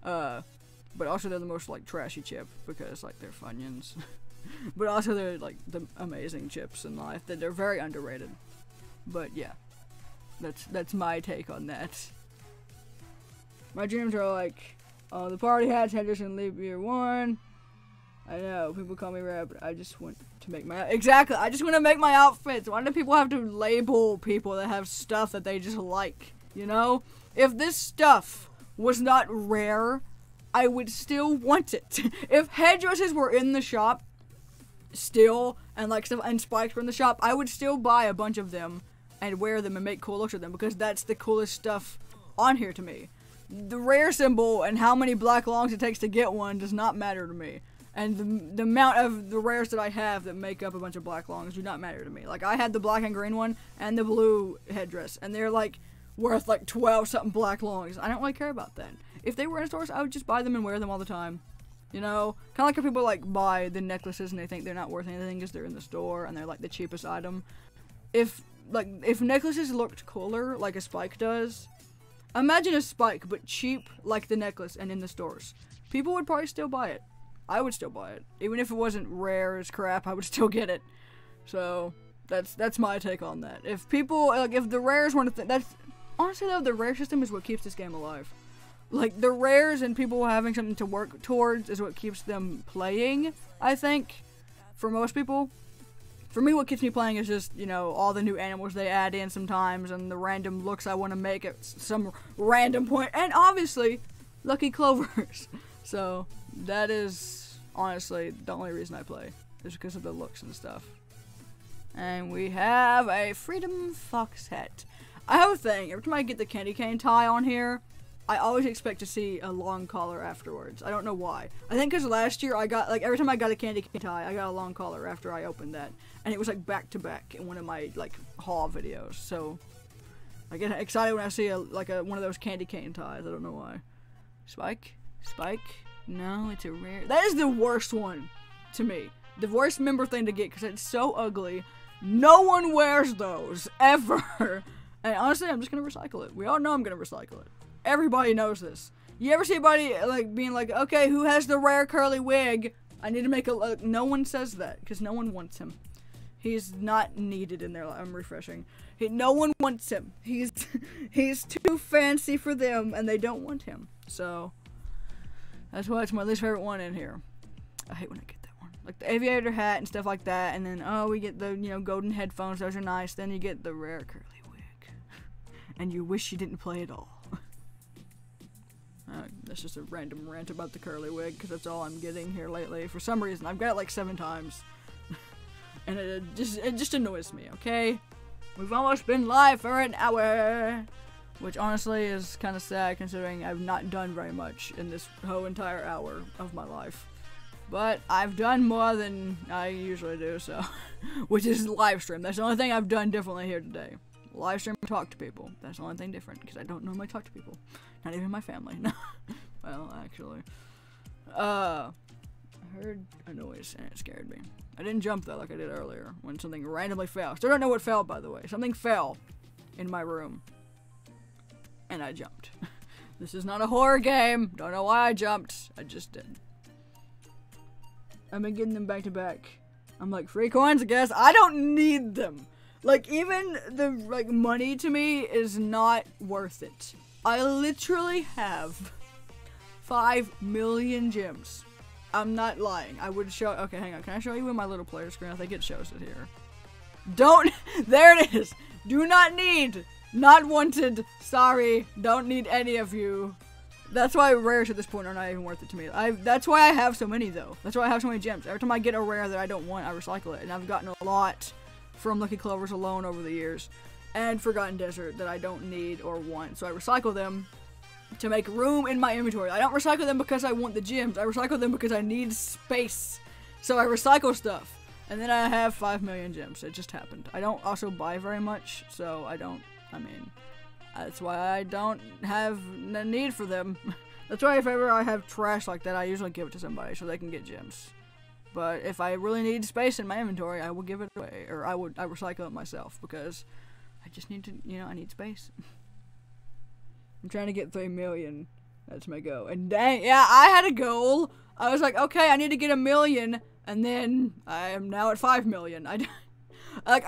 Speaker 1: But also they're the most, like, trashy chip, because, like, they're Funyuns. But also they're, like, the amazing chips in life, that they're very underrated. But, yeah. That's my take on that. My dreams are like, the party hats, headdress, and leap year 1. I know, people call me rare, but I just want to make my... Exactly, I just want to make my outfits. Why do people have to label people that have stuff that they just like, you know? If this stuff was not rare, I would still want it. If headdresses were in the shop, still, and like stuff, and spikes were in the shop, I would still buy a bunch of them and wear them and make cool looks with them, because that's the coolest stuff on here to me. The rare symbol and how many black longs it takes to get one does not matter to me. And the amount of the rares that I have that make up a bunch of black longs do not matter to me. Like, I had the black and green one and the blue headdress, and they're like worth like 12 something black longs. I don't really care about that. If they were in stores, I would just buy them and wear them all the time. You know, kind of like how people like buy the necklaces and they think they're not worth anything because they're in the store and they're like the cheapest item. If necklaces looked cooler like a spike does, imagine a spike but cheap like the necklace and in the stores. People would probably still buy it. I would still buy it. Even if it wasn't rare as crap, I would still get it. So, that's my take on that. If people, like, if the rares weren't a thing, that's, honestly though, the rare system is what keeps this game alive. Like, the rares and people having something to work towards is what keeps them playing, I think, for most people. For me, what keeps me playing is just, you know, all the new animals they add in sometimes, and the random looks I want to make at some random point, and obviously, lucky clovers. So, that is, honestly, the only reason I play, is because of the looks and stuff. And we have a Freedom Fox hat. I have a thing, every time I get the candy cane tie on here, I always expect to see a long collar afterwards. I don't know why. I think because last year I got, like, every time I got a candy cane tie, I got a long collar after I opened that. And it was, like, back to back in one of my, like, haul videos. So, I get excited when I see, one of those candy cane ties. I don't know why. Spike? Spike? No, it's a rare. That is the worst one to me. The worst member thing to get because it's so ugly. No one wears those, ever. And honestly, I'm just going to recycle it. We all know I'm going to recycle it. Everybody knows this. You ever see anybody like being like, okay, who has the rare curly wig? I need to make a. No one says that because no one wants him. He's not needed in their life. I'm refreshing. No one wants him. He's too fancy for them, and they don't want him. So that's why it's my least favorite one in here. I hate when I get that one, like the aviator hat and stuff like that. And then we get the golden headphones. Those are nice. Then you get the rare curly wig, and you wish you didn't play at all. That's just a random rant about the curly wig, because that's all I'm getting here lately. For some reason, I've got it like 7 times. And it just annoys me, okay? We've almost been live for an hour! Which honestly is kind of sad, considering I've not done very much in this whole entire hour of my life. But I've done more than I usually do, so... Which is live stream. That's the only thing I've done differently here today. Live stream and talk to people. That's the only thing different, because I don't normally talk to people. Not even my family. Well, actually. I heard a noise and it scared me. I didn't jump though like I did earlier when something randomly fell. Still don't know what fell, by the way. Something fell in my room. And I jumped. This is not a horror game. Don't know why I jumped. I just did. I've been getting them back to back. I'm like, free coins, I guess. I don't need them. Like, even the, money to me is not worth it. I literally have 5 million gems. I'm not lying. I would show, okay, hang on. Can I show you in my little player screen? I think it shows it here. Don't, there it is. Do not need, not wanted, sorry, don't need any of you. That's why rares at this point are not even worth it to me. That's why I have so many though. That's why I have so many gems. Every time I get a rare that I don't want, I recycle it. And I've gotten a lot from Lucky Clovers alone over the years, and Forgotten Desert that I don't need or want, so I recycle them to make room in my inventory. I don't recycle them because I want the gems, I recycle them because I need space, so I recycle stuff, and then I have 5 million gems. It just happened. I don't also buy very much, so that's why I don't have the need for them. That's why if ever I have trash like that, I usually give it to somebody so they can get gems. But if I really need space in my inventory, I will give it away, or I recycle it myself, because I just need to, I need space. I'm trying to get 3 million. That's my goal. And dang, yeah, I had a goal. I was like, okay, I need to get 1 million, and then I am now at 5 million. I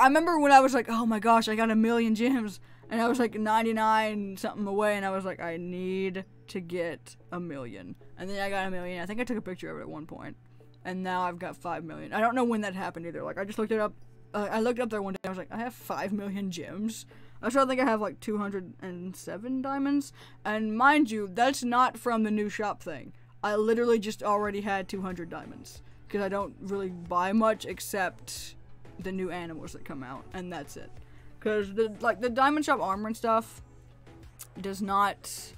Speaker 1: remember when I was like, oh my gosh, I got 1 million gems, and I was like 99 something away, and I was like, I need to get 1 million. And then I got 1 million. I think I took a picture of it at one point. And now I've got 5 million. I don't know when that happened either. Like, I just looked it up. I looked up there one day. I was like, I have 5 million gems. I still think I have like 207 diamonds. And mind you, that's not from the new shop thing. I literally just already had 200 diamonds. Because I don't really buy much except the new animals that come out. And that's it. Because the diamond shop armor and stuff does not...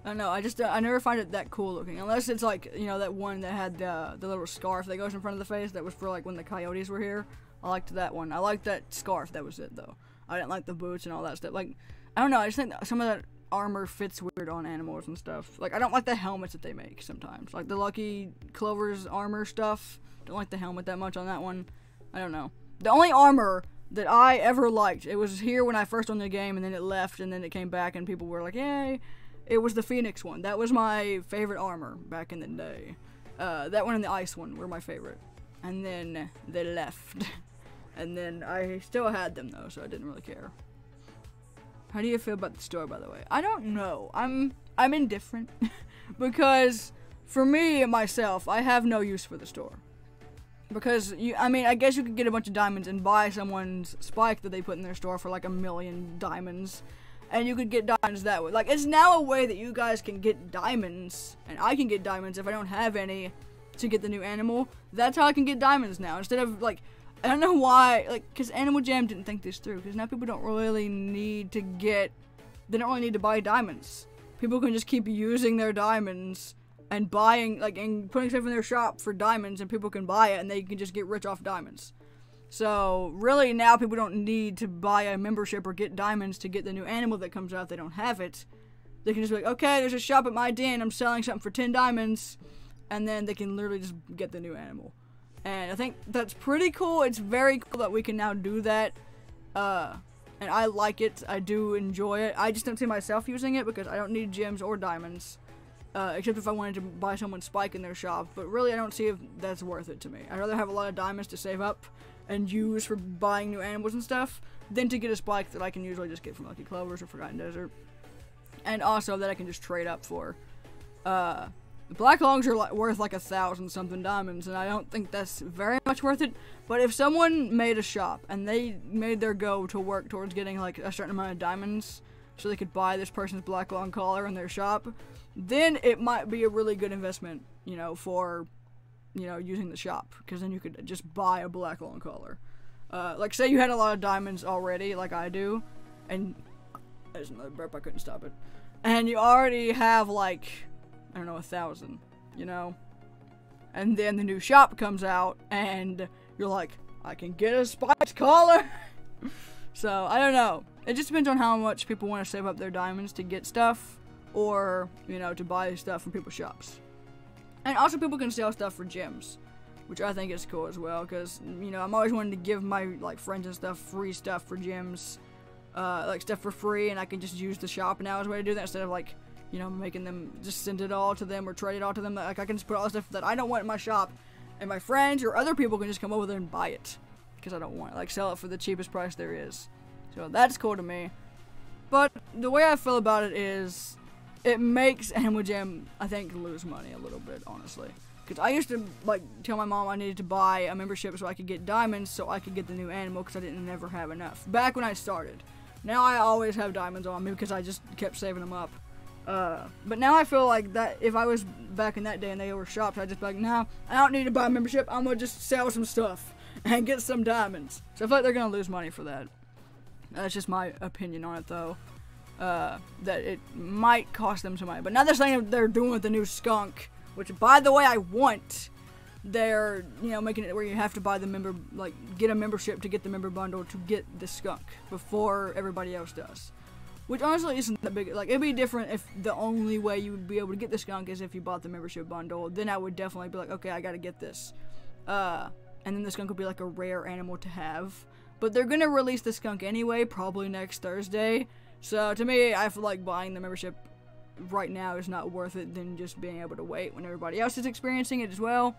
Speaker 1: I don't know, I never find it that cool looking. Unless it's like, that one that had the little scarf that goes in front of the face. That was for like when the coyotes were here. I liked that one. I liked that scarf. That was it though. I didn't like the boots and all that stuff. Like, I don't know, I just think some of that armor fits weird on animals and stuff. Like, I don't like the helmets that they make sometimes. Like, the Lucky Clovers armor stuff. Don't like the helmet that much on that one. I don't know. The only armor that I ever liked, it was here when I first owned the game, and then it left, and then it came back, and people were like, yay. It was the Phoenix one. That was my favorite armor back in the day. That one and the ice one were my favorite. And then they left. And then I still had them, though, so I didn't really care. How do you feel about the store, by the way? I don't know. I'm indifferent. Because for me, myself, I have no use for the store. Because, I guess you could get a bunch of diamonds and buy someone's spike that they put in their store for like 1,000,000 diamonds. And you could get diamonds that way. Like, it's now a way that you guys can get diamonds. And I can get diamonds if I don't have any to get the new animal. That's how I can get diamonds now. Instead of, like, I don't know why, like, because Animal Jam didn't think this through. Because now people don't really need to they don't really need to buy diamonds. People can just keep using their diamonds and buying, like, and putting stuff in their shop for diamonds, and people can buy it, and they can just get rich off diamonds. So, really, now people don't need to buy a membership or get diamonds to get the new animal that comes out if they don't have it. They can just be like, okay, there's a shop at my den, I'm selling something for 10 diamonds, and then they can literally just get the new animal. And I think that's pretty cool. It's very cool that we can now do that. And I like it. I do enjoy it. I just don't see myself using it because I don't need gems or diamonds. Except if I wanted to buy someone's spike in their shop. But really, I don't see if that's worth it to me. I'd rather have a lot of diamonds to save up and use for buying new animals and stuff than to get a spike that I can usually just get from Lucky Clovers or Forgotten Desert. And also that I can just trade up for. The Black Longs are worth like 1,000 something diamonds, and I don't think that's very much worth it. But if someone made a shop and they made their go to work towards getting like a certain amount of diamonds so they could buy this person's Black Long collar in their shop, then it might be a really good investment, for, using the shop. Because then you could just buy a Black Long collar. Like, say you had a lot of diamonds already, like I do, and there's another burp, I couldn't stop it. And you already have, like, I don't know, 1,000, and then the new shop comes out, and you're like, I can get a spiked collar. So, I don't know. It just depends on how much people want to save up their diamonds to get stuff, or, to buy stuff from people's shops. And also, people can sell stuff for gems, which I think is cool as well, because, I'm always wanting to give my, like, friends and stuff free stuff for gems, like, stuff for free, and I can just use the shop now as a way to do that, instead of, like, making them just send it all to them or trade it all to them. Like, I can just put all the stuff that I don't want in my shop, and my friends or other people can just come over there and buy it. Because I don't want it. Like, sell it for the cheapest price there is. So, that's cool to me. But, the way I feel about it is, it makes Animal Jam, I think, lose money a little bit, honestly. Because I used to, like, tell my mom I needed to buy a membership so I could get diamonds so I could get the new animal because I didn't never have enough. Back when I started. Now I always have diamonds on me because I just kept saving them up. But now I feel like that if I was back in that day and they were shops, I'd just be like, nah, I don't need to buy a membership. I'm gonna just sell some stuff and get some diamonds. So I feel like they're gonna lose money for that. That's just my opinion on it, though. That it might cost them some money. But now they're saying they're doing with the new skunk, which, by the way, I want. They're, making it where you have to buy the get a membership to get the member bundle to get the skunk before everybody else does. Which honestly isn't that big. Like, it'd be different if the only way you would be able to get the skunk is if you bought the membership bundle. Then I would definitely be like, okay, I gotta get this. And then the skunk would be like a rare animal to have. But they're gonna release the skunk anyway, probably next Thursday. So to me, I feel like buying the membership right now is not worth it than just being able to wait when everybody else is experiencing it as well.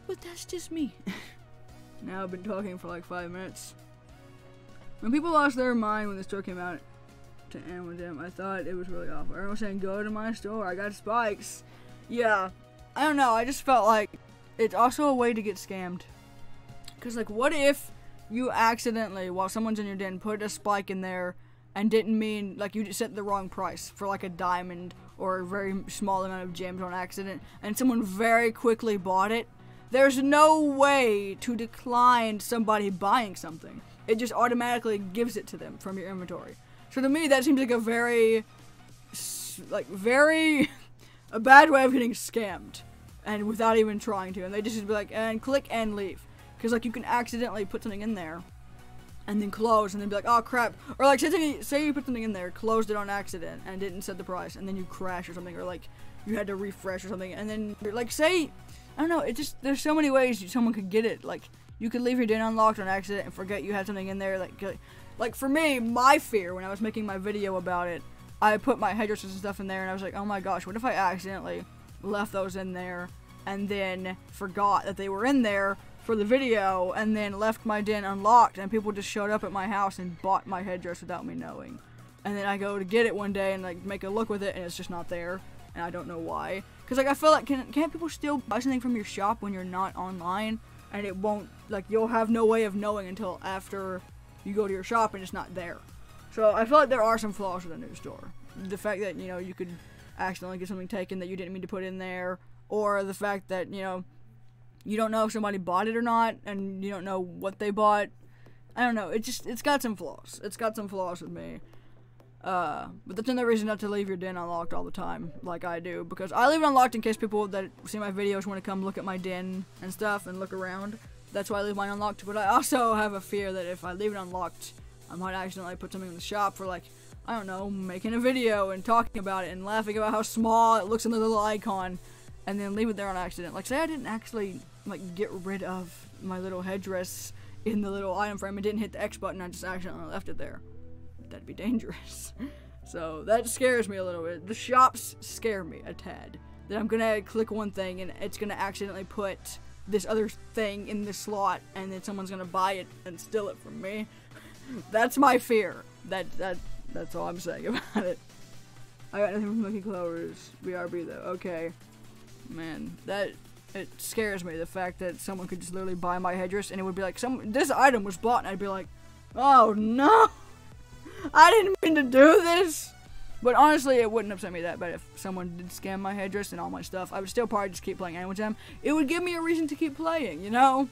Speaker 1: But that's just me. Now I've been talking for like 5 minutes. When people lost their mind when the store came out to Animal Jam, I thought it was really awful. Everyone was saying, go to my store, I got spikes. Yeah, I don't know, I just felt like it's also a way to get scammed. Because, like, what if you accidentally, while someone's in your den, put a spike in there and didn't mean, like, you just set the wrong price for, like, a diamond or a very small amount of gems on accident, and someone very quickly bought it? There's no way to decline somebody buying something. It just automatically gives it to them from your inventory. So to me, that seems like a very, a bad way of getting scammed. And without even trying to. And they just be like, and click and leave. Because, like, you can accidentally put something in there. and then close, and then be like, oh crap, or like say you put something in there, closed it on accident, and didn't set the price, and then you crash or something, or like you had to refresh or something, and then like say, I don't know, it just, there's so many ways someone could get it. Like you could leave your DIN unlocked on accident and forget you had something in there. Like for me, my fear when I was making my video about it, I put my headdresses and stuff in there, and I was like, oh my gosh, what if I accidentally left those in there and then forgot that they were in there for the video, and then left my DIN unlocked, and people just showed up at my house and bought my headdress without me knowing. And then I go to get it one day and like make a look with it, and it's just not there, and I don't know why. Cause like I feel like can't people still buy something from your shop when you're not online, and it won't, like you'll have no way of knowing until after you go to your shop and it's not there. So I feel like there are some flaws with the new store. The fact that, you know, you could accidentally get something taken that you didn't mean to put in there, or the fact that, you know, you don't know if somebody bought it or not, and you don't know what they bought. I don't know, it's got some flaws. It's got some flaws with me. But that's another reason not to leave your DIN unlocked all the time, like I do, because I leave it unlocked in case people that see my videos want to come look at my DIN and stuff and look around. That's why I leave mine unlocked, but I also have a fear that if I leave it unlocked, I might accidentally put something in the shop for, like, I don't know, making a video and talking about it and laughing about how small it looks in the little icon, and then leave it there on accident. Like, say I didn't actually, like, get rid of my little headdress in the little item frame and didn't hit the X button, I just accidentally left it there. That'd be dangerous. So, that scares me a little bit. The shops scare me a tad. That I'm gonna click one thing and it's gonna accidentally put this other thing in the slot, and then someone's gonna buy it and steal it from me. That's my fear. That's all I'm saying about it. I got nothing from Lucky Clovers. BRB though. Okay. Man, it scares me, the fact that someone could just literally buy my headdress and it would be like, this item was bought, and I'd be like, oh no! I didn't mean to do this! But honestly, it wouldn't upset me that bad if someone did scam my headdress and all my stuff. I would still probably just keep playing Animal Jam. It would give me a reason to keep playing, you know?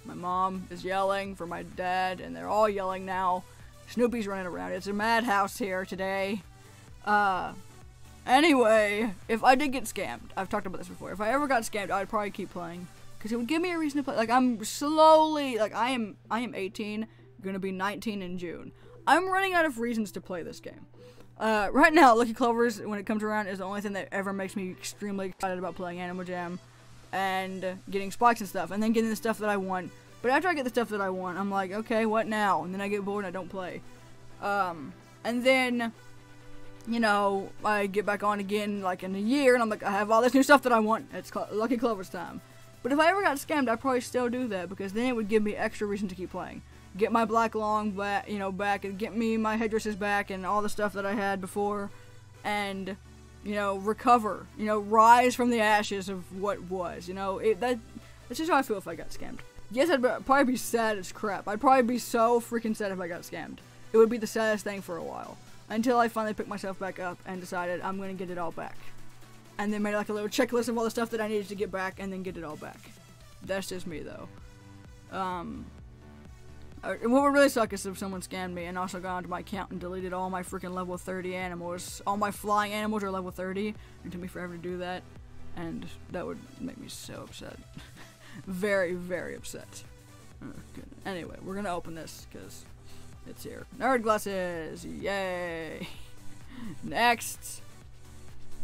Speaker 1: My mom is yelling for my dad, and they're all yelling now. Snoopy's running around. It's a madhouse here today. Anyway, if I did get scammed, I've talked about this before. If I ever got scammed, I'd probably keep playing, because it would give me a reason to play. Like, I'm slowly, like, I am 18, gonna be 19 in June. I'm running out of reasons to play this game. Right now, Lucky Clovers, when it comes around, is the only thing that ever makes me extremely excited about playing Animal Jam and getting spikes and stuff, and then getting the stuff that I want. But after I get the stuff that I want, I'm like, okay, what now? And then I get bored and I don't play. And then, you know, I get back on again, like, in a year, and I'm like, I have all this new stuff that I want. It's Lucky Clovers time. But if I ever got scammed, I'd probably still do that, because then it would give me extra reason to keep playing. Get my black long back, you know, back, and get me my headdresses back, and all the stuff that I had before, and, you know, recover, you know, rise from the ashes of what was, you know, that's just how I feel if I got scammed. Yes, I'd probably be sad as crap. I'd probably be so freaking sad if I got scammed. It would be the saddest thing for a while, until I finally picked myself back up and decided I'm gonna get it all back. And then made like a little checklist of all the stuff that I needed to get back, and then get it all back. That's just me, though. What would really suck is if someone scammed me and also got onto my account and deleted all my freaking level 30 animals. All my flying animals are level 30. It took me forever to do that, and that would make me so upset. Very, very upset. Oh, anyway, we're gonna open this, because it's here. Nerd glasses! Yay! Next!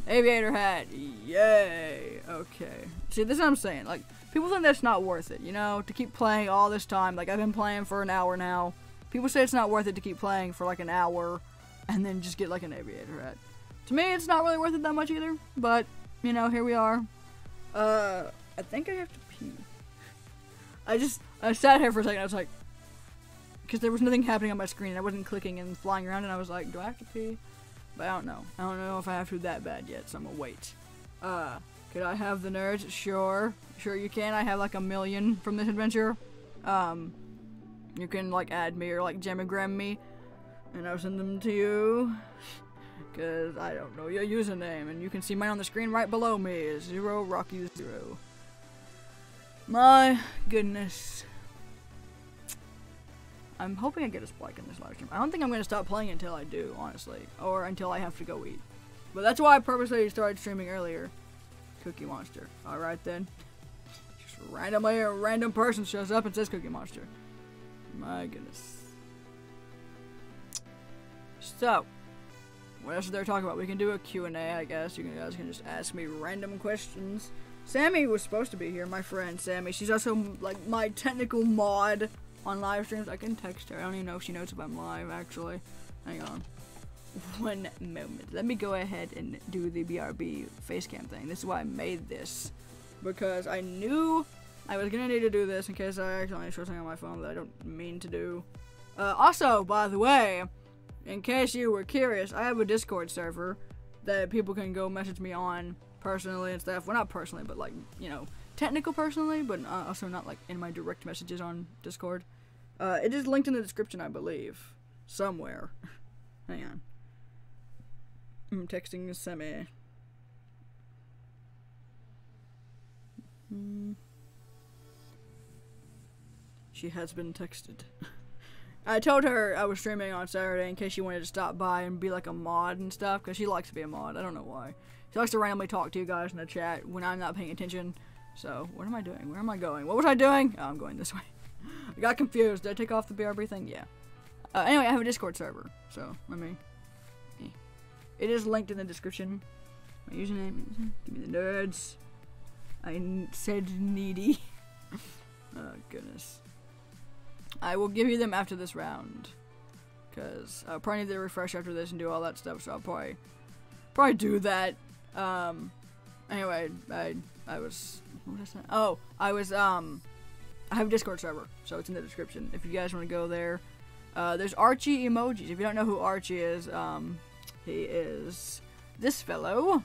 Speaker 1: Aviator hat! Yay! Okay. See, this is what I'm saying. Like, people think that's not worth it, you know? To keep playing all this time. Like, I've been playing for an hour now. People say it's not worth it to keep playing for like an hour and then just get like an aviator hat. To me, it's not really worth it that much either. But, you know, here we are. I think I have to pee. I sat here for a second, I was like, because there was nothing happening on my screen, I wasn't clicking and flying around, and I was like, do I have to pee? But I don't know. I don't know if I have to that bad yet, so I'm gonna wait. Could I have the nerds? Sure. Sure you can. I have like 1 million from this adventure. You can like add me or like Jamagram me, and I'll send them to you. Cause I don't know your username, and you can see mine on the screen right below me is ZeroRocky0. My goodness. I'm hoping I get a spike in this live stream. I don't think I'm going to stop playing until I do, honestly. Or until I have to go eat. But that's why I purposely started streaming earlier. Cookie Monster. Alright then. Just randomly a random person shows up and says Cookie Monster. My goodness. So, what else is there to talk about? We can do a Q&A, I guess. You guys can just ask me random questions. Sammy was supposed to be here, my friend Sammy. She's also, like, my technical mod on live streams. I can text her. I don't even know if she knows if I'm live, actually. Hang on. One moment. Let me go ahead and do the BRB facecam thing. This is why I made this. Because I knew I was gonna need to do this in case I accidentally show something on my phone that I don't mean to do. Also, by the way, in case you were curious, I have a Discord server that people can go message me on personally and stuff. Well, not personally, but like, you know, technical personally, but also not like in my direct messages on Discord. It is linked in the description, I believe. Somewhere. Hang on. I'm texting Semi. She has been texted. I told her I was streaming on Saturday in case she wanted to stop by and be like a mod and stuff, because she likes to be a mod. I don't know why. She likes to randomly talk to you guys in the chat when I'm not paying attention. So, what am I doing? Where am I going? What was I doing? Oh, I'm going this way. I got confused. Did I take off the BRB thing? Yeah. Anyway, I have a Discord server. So, let me... It is linked in the description. My username is... Give me the nerds. I said needy. Oh, goodness. I will give you them after this round. Because I'll probably need to refresh after this and do all that stuff, so I'll probably do that. Anyway, I was... What was I saying? Oh, I have a Discord server, so it's in the description. If you guys want to go there. There's Archie emojis. If you don't know who Archie is, he is this fellow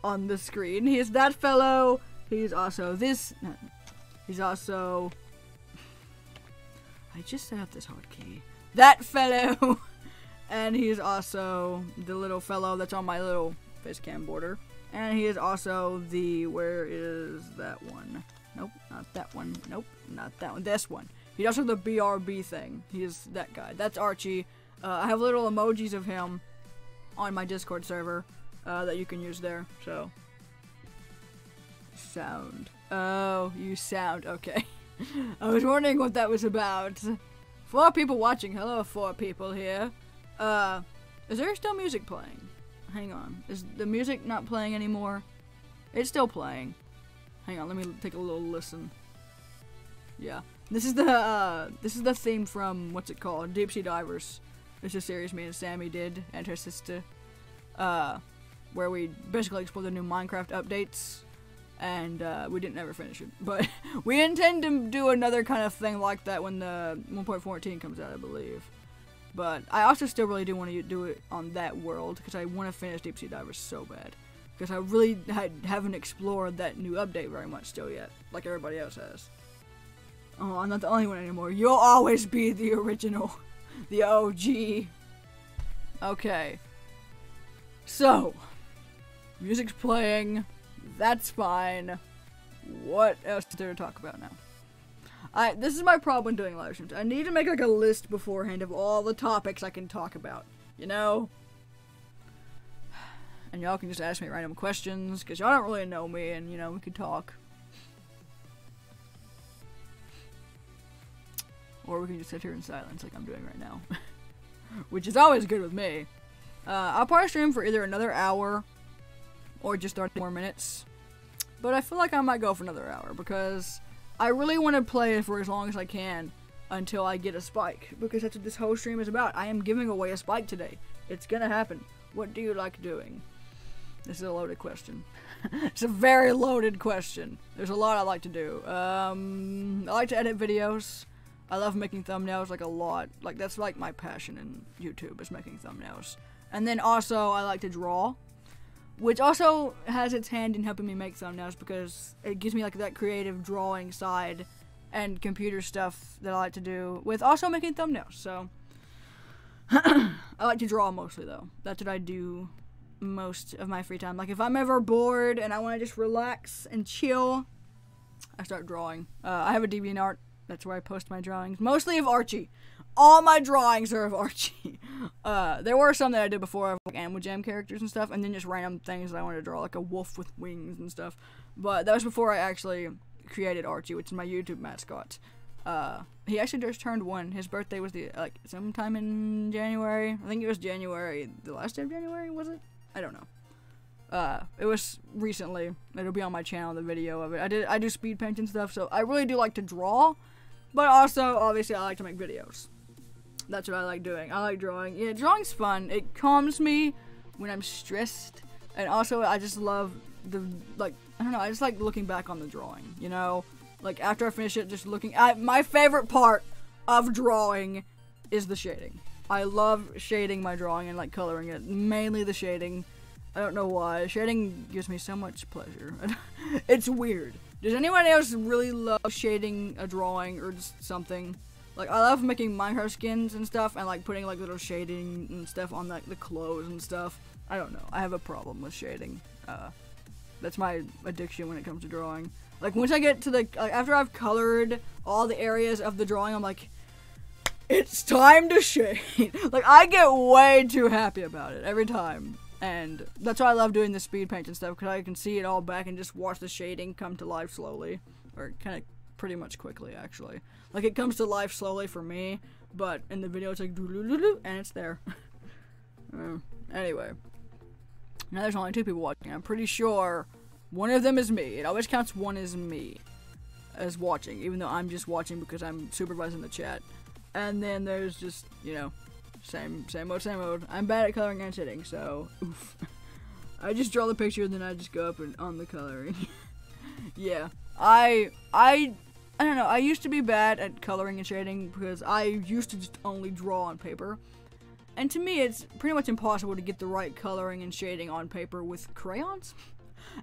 Speaker 1: on the screen. He is that fellow. He's also this. He's also... I just set up this hotkey. That fellow! And he's also the little fellow that's on my little facecam border. And he is also the... Where is that one? Nope, not that one. Nope, not that one. This one. He's also the BRB thing. He is that guy. That's Archie. I have little emojis of him on my Discord server that you can use there. So... Sound. Oh, you sound. Okay. I was wondering what that was about. 4 people watching. Hello, 4 people here. Is there still music playing? Hang on. Is the music not playing anymore? It's still playing. Hang on, let me take a little listen. Yeah. This is the theme from, what's it called? Deep Sea Divers. It's a series me and Sammy did, and her sister. Where we basically explored the new Minecraft updates. And we didn't ever finish it, but we intend to do another kind of thing like that when the 1.14 comes out, I believe. But I also still really do want to do it on that world, because I want to finish Deep Sea Divers so bad. Because I really haven't explored that new update very much still yet, like everybody else has. Oh, I'm not the only one anymore. You'll always be the original, the OG. Okay. So, music's playing. That's fine. What else is there to talk about now? This is my problem when doing live streams. I need to make like a list beforehand of all the topics I can talk about. You know? And y'all can just ask me random questions, because y'all don't really know me, and you know, we could talk. Or we can just sit here in silence like I'm doing right now. Which is always good with me. I'll probably stream for either another hour or just 30 more minutes. But I feel like I might go for another hour, because I really want to play for as long as I can until I get a spike, because that's what this whole stream is about. I am giving away a spike today. It's gonna happen. What do you like doing? This is a loaded question. It's a very loaded question. There's a lot I like to do. I like to edit videos. I love making thumbnails, like, a lot. Like, that's like my passion in YouTube, is making thumbnails. And then also I like to draw, which also has its hand in helping me make thumbnails, because it gives me like that creative drawing side and computer stuff that I like to do with also making thumbnails. So I like to draw mostly, though. That's what I do most of my free time. Like, if I'm ever bored and I want to just relax and chill, I start drawing. I have a DeviantArt. That's where I post my drawings, mostly of Archie. All my drawings are of Archie. There were some that I did before of like Animal Jam characters and stuff, and then just random things that I wanted to draw, like a wolf with wings and stuff. But that was before I actually created Archie, which is my YouTube mascot. He actually just turned 1. His birthday was like sometime in January. I think it was January, the last day of January, was it? I don't know. It was recently. It'll be on my channel, the video of it. I do speed paint and stuff, so I really do like to draw, but also, obviously, I like to make videos. That's what I like doing. I like drawing. Yeah, drawing's fun. It calms me when I'm stressed, and also, I just love I don't know, I just like looking back on the drawing, you know? Like, after I finish it, just looking at my favorite part of drawing is the shading. I love shading my drawing and, like, coloring it. Mainly the shading. I don't know why. Shading gives me so much pleasure. It's weird. Does anyone else really love shading a drawing or just something? Like, I love making Minecraft skins and stuff and, like, putting, like, little shading and stuff on, like, the clothes and stuff. I don't know. I have a problem with shading. That's my addiction when it comes to drawing. Like, once I get to the, like, after I've colored all the areas of the drawing, I'm like, it's time to shade. Like, I get way too happy about it every time. And that's why I love doing the speed paint and stuff, because I can see it all back and just watch the shading come to life slowly. Or kind of pretty much quickly, actually. Like, it comes to life slowly for me, but in the video it's like, doo-doo-doo-doo, and it's there. Anyway. Now there's only 2 people watching. I'm pretty sure one of them is me. It always counts one as me as watching, even though I'm just watching because I'm supervising the chat. And then there's just, you know, same mode. I'm bad at coloring and shading, so oof. I just draw the picture and then I just go up and on the coloring. Yeah. I don't know, I used to be bad at coloring and shading because I used to just only draw on paper. And to me, it's pretty much impossible to get the right coloring and shading on paper with crayons.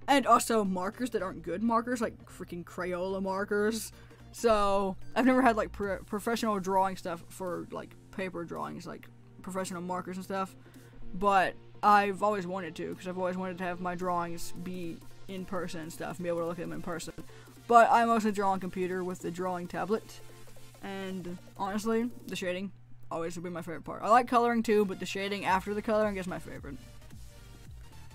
Speaker 1: And also markers that aren't good markers, like freaking Crayola markers. So, I've never had, like, professional drawing stuff for, like, paper drawings, like professional markers and stuff. But I've always wanted to, because I've always wanted to have my drawings be in person and stuff, and be able to look at them in person. But I mostly draw on computer with the drawing tablet. And, honestly, the shading always will be my favorite part. I like coloring too, but the shading after the coloring is my favorite.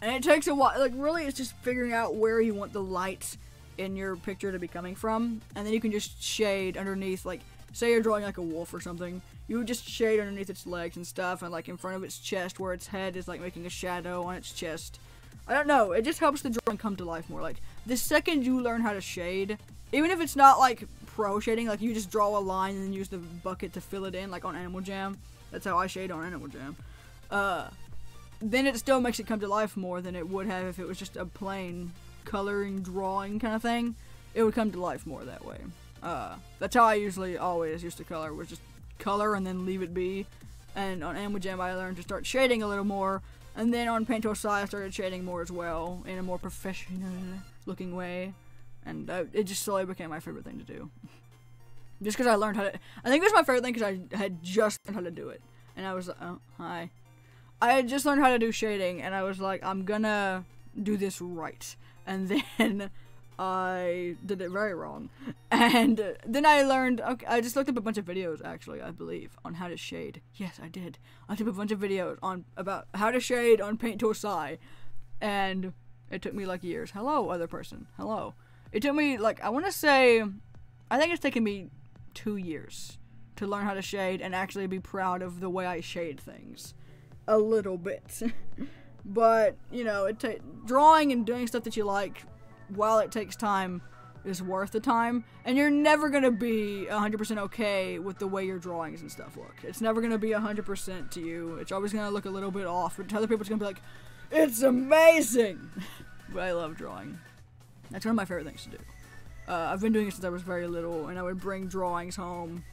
Speaker 1: And it takes a while, like, really it's just figuring out where you want the light in your picture to be coming from, and then you can just shade underneath, like, say you're drawing like a wolf or something, you would just shade underneath its legs and stuff, and like in front of its chest where its head is like making a shadow on its chest. I don't know, it just helps the drawing come to life more. Like, the second you learn how to shade, even if it's not like pro shading, like you just draw a line and then use the bucket to fill it in, like on Animal Jam. That's how I shade on Animal Jam. Then it still makes it come to life more than it would have if it was just a plain coloring drawing kind of thing. It would come to life more that way. That's how I always used to color, was just color and then leave it be. And on Animal Jam I learned to start shading a little more, and then on Paint Tool Sai I started shading more as well, in a more professional looking way. And it just slowly became my favorite thing to do. Just because I learned how to, I think it was my favorite thing because I had just learned how to do it. And I was like, oh, hi. I had just learned how to do shading, and I was like, I'm gonna do this right. And then I did it very wrong. And then I learned, okay, I just looked up a bunch of videos, actually, I believe, on how to shade. Yes, I did. I looked up a bunch of videos about how to shade on Paint Tool Sai. And it took me like years. Hello, other person. Hello. It took me, like, I want to say, I think it's taken me 2 years to learn how to shade and actually be proud of the way I shade things. A little bit. But, you know, drawing and doing stuff that you like, while it takes time, is worth the time. And you're never going to be 100% okay with the way your drawings and stuff look. It's never going to be 100% to you. It's always going to look a little bit off. But to other people, it's going to be like, it's amazing! But I love drawing. That's one of my favorite things to do. I've been doing it since I was very little, and I would bring drawings home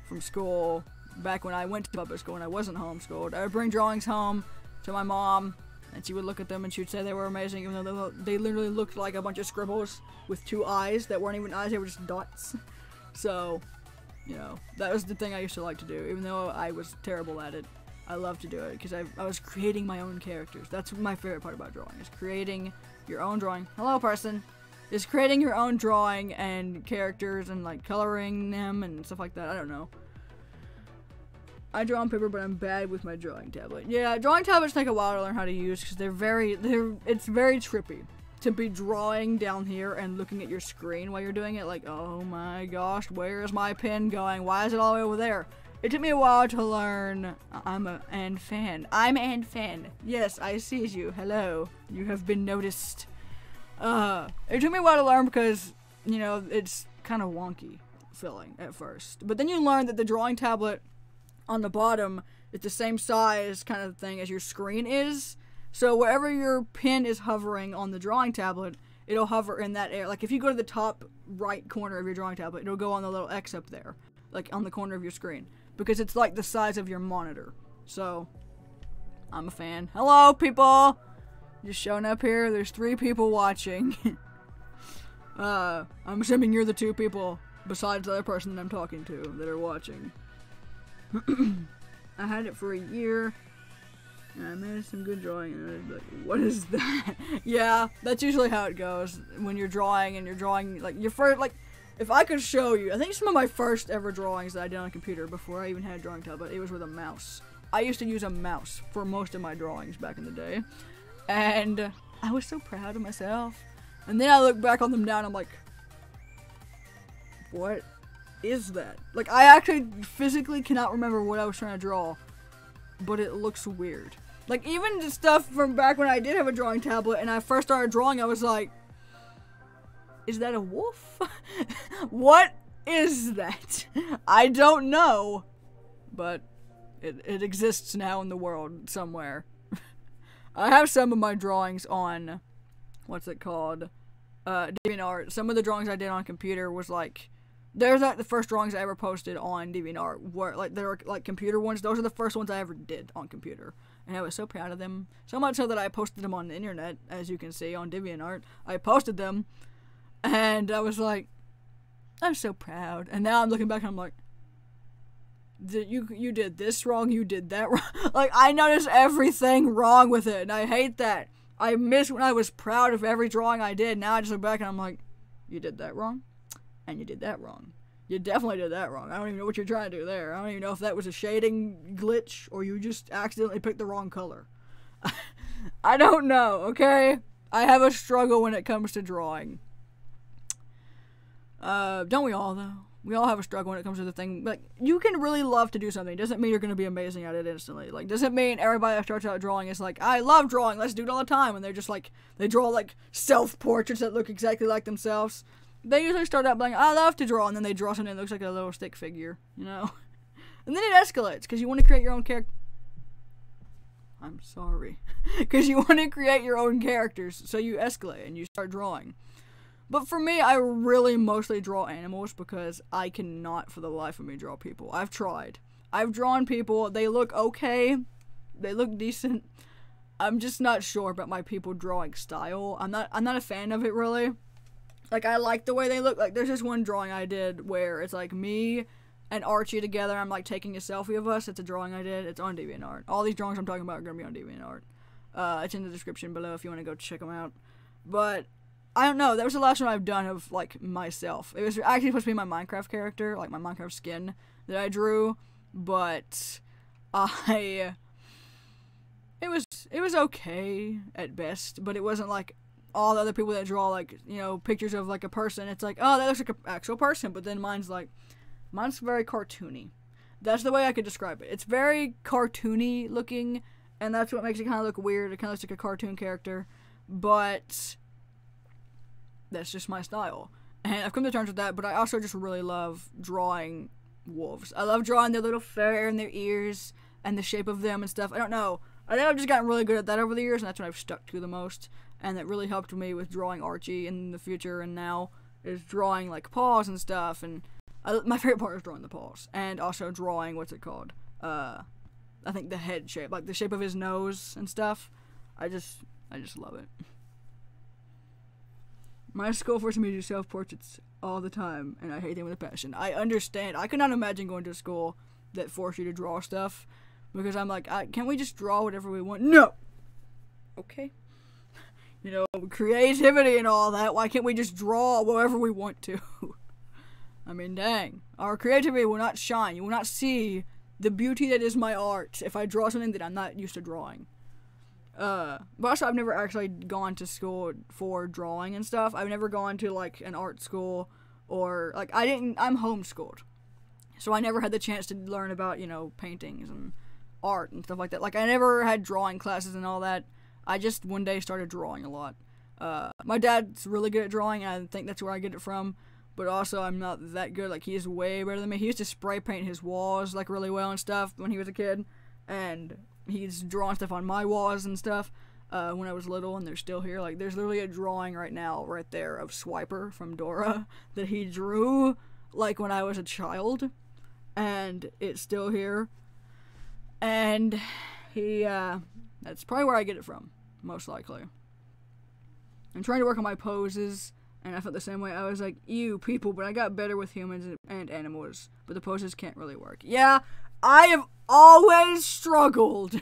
Speaker 1: from school. Back when I went to public school and I wasn't homeschooled, I would bring drawings home to my mom, and she would look at them and she would say they were amazing, even though they literally looked like a bunch of scribbles with 2 eyes that weren't even eyes, they were just dots. So, you know, that was the thing I used to like to do, even though I was terrible at it. I loved to do it because I was creating my own characters. That's my favorite part about drawing, is creating your own drawing. Hello, person. Is creating your own drawing and characters and like coloring them and stuff like that. I don't know. I draw on paper, but I'm bad with my drawing tablet. Yeah, drawing tablets take a while to learn how to use because it's very trippy to be drawing down here and looking at your screen while you're doing it. Like, oh my gosh, where is my pen going? Why is it all the way over there? It took me a while to learn. I'm Ann Fan. I'm Ann Fan. Yes, I see you. Hello. You have been noticed. It took me a while to learn because, you know, it's kind of wonky feeling at first. But then you learn that the drawing tablet on the bottom is the same size kind of thing as your screen is. So wherever your pen is hovering on the drawing tablet, it'll hover in that area. Like if you go to the top right corner of your drawing tablet, it'll go on the little X up there, like on the corner of your screen, because it's like the size of your monitor. So I'm a fan. Hello, people! Just showing up here. There's 3 people watching. I'm assuming you're the 2 people besides the other person that I'm talking to that are watching. I had it for a year. And I made some good drawing, and I was like, what is that? Yeah, that's usually how it goes when you're drawing, and you're drawing, like, your first, like, if I could show you, I think some of my first ever drawings that I did on a computer before I even had a drawing tablet, it was with a mouse. I used to use a mouse for most of my drawings back in the day, and I was so proud of myself. And then I look back on them now, and I'm like, what is that? Like, I actually physically cannot remember what I was trying to draw, but it looks weird. Like, even the stuff from back when I did have a drawing tablet and I first started drawing, I was like, is that a wolf? What is that? I don't know, but it exists now in the world somewhere. I have some of my drawings on, what's it called, DeviantArt. Some of the drawings I did on computer was like, there's like the first drawings I ever posted on DeviantArt were like, they were like computer ones. Those are the first ones I ever did on computer. And I was so proud of them. So much so that I posted them on the internet, as you can see on DeviantArt. I posted them, and I was like, I'm so proud. And now I'm looking back and I'm like, you did this wrong, you did that wrong. Like, I noticed everything wrong with it, and I hate that. I miss when I was proud of every drawing I did. Now I just look back and I'm like, you did that wrong, and you did that wrong. You definitely did that wrong. I don't even know what you're trying to do there. I don't even know if that was a shading glitch or you just accidentally picked the wrong color. I don't know, okay? I have a struggle when it comes to drawing. Don't we all, though? We all have a struggle when it comes to the thing. Like, you can really love to do something. Doesn't mean you're going to be amazing at it instantly. Like, doesn't mean everybody that starts out drawing is like, I love drawing, let's do it all the time. And they're just like, they draw like self-portraits that look exactly like themselves. They usually start out like, I love to draw, and then they draw something that looks like a little stick figure, you know? And then it escalates, because you want to create your own character. I'm sorry. Because you want to create your own characters, so you escalate, and you start drawing. But for me, I really mostly draw animals, because I cannot for the life of me draw people. I've tried. I've drawn people, they look okay, they look decent. I'm just not sure about my people drawing style. I'm not a fan of it, really. Like, I like the way they look. Like, there's this one drawing I did where it's like me and Archie together. I'm like taking a selfie of us. It's a drawing I did. It's on DeviantArt. All these drawings I'm talking about are going to be on DeviantArt. It's in the description below if you want to go check them out. But I don't know. That was the last one I've done of, like, myself. It was actually supposed to be my Minecraft character, like my Minecraft skin that I drew. But it was okay at best. But it wasn't like all the other people that draw, like, you know, pictures of, like, a person. It's like, oh, that looks like an actual person. But then mine's very cartoony. That's the way I could describe it. It's very cartoony looking, and that's what makes it kind of look weird. It kind of looks like a cartoon character. But that's just my style. And I've come to terms with that, but I also just really love drawing wolves. I love drawing their little fur and their ears and the shape of them and stuff. I don't know. I think I've just gotten really good at that over the years, and that's what I've stuck to the most. And that really helped me with drawing Archie in the future, and now is drawing, like, paws and stuff. And my favorite part is drawing the paws, and also drawing, what's it called? I think the head shape, like the shape of his nose and stuff. I just love it. My school forced me to do self-portraits all the time, and I hate them with a passion. I understand. I could not imagine going to a school that forced you to draw stuff, because I'm like, can't we just draw whatever we want? No! Okay. You know, creativity and all that. Why can't we just draw whatever we want to? I mean, dang. Our creativity will not shine. You will not see the beauty that is my art if I draw something that I'm not used to drawing. But also I've never actually gone to school for drawing and stuff. I've never gone to like an art school or like I'm homeschooled. So I never had the chance to learn about, you know, paintings and art and stuff like that. Like I never had drawing classes and all that. I just one day started drawing a lot. My dad's really good at drawing, and I think that's where I get it from. But also, I'm not that good. Like, he's way better than me. He used to spray paint his walls, like, really well and stuff when he was a kid. And he's drawing stuff on my walls and stuff when I was little, and they're still here. Like, there's literally a drawing right now, right there, of Swiper from Dora that he drew, like, when I was a child. And it's still here. And that's probably where I get it from, most likely. I'm trying to work on my poses, and I felt the same way. I was like, ew, people, but I got better with humans and animals, but the poses can't really work. Yeah, I have always struggled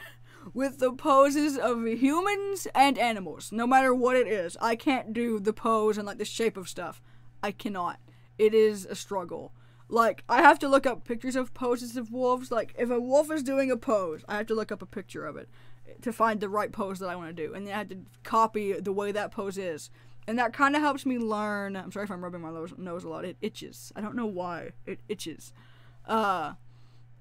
Speaker 1: with the poses of humans and animals, no matter what it is. I can't do the pose and, like, the shape of stuff. I cannot. It is a struggle. Like, I have to look up pictures of poses of wolves. Like, if a wolf is doing a pose, I have to look up a picture of it to find the right pose that I want to do. And then I have to copy the way that pose is. And that kind of helps me learn. I'm sorry if I'm rubbing my nose a lot. It itches. I don't know why. It itches. I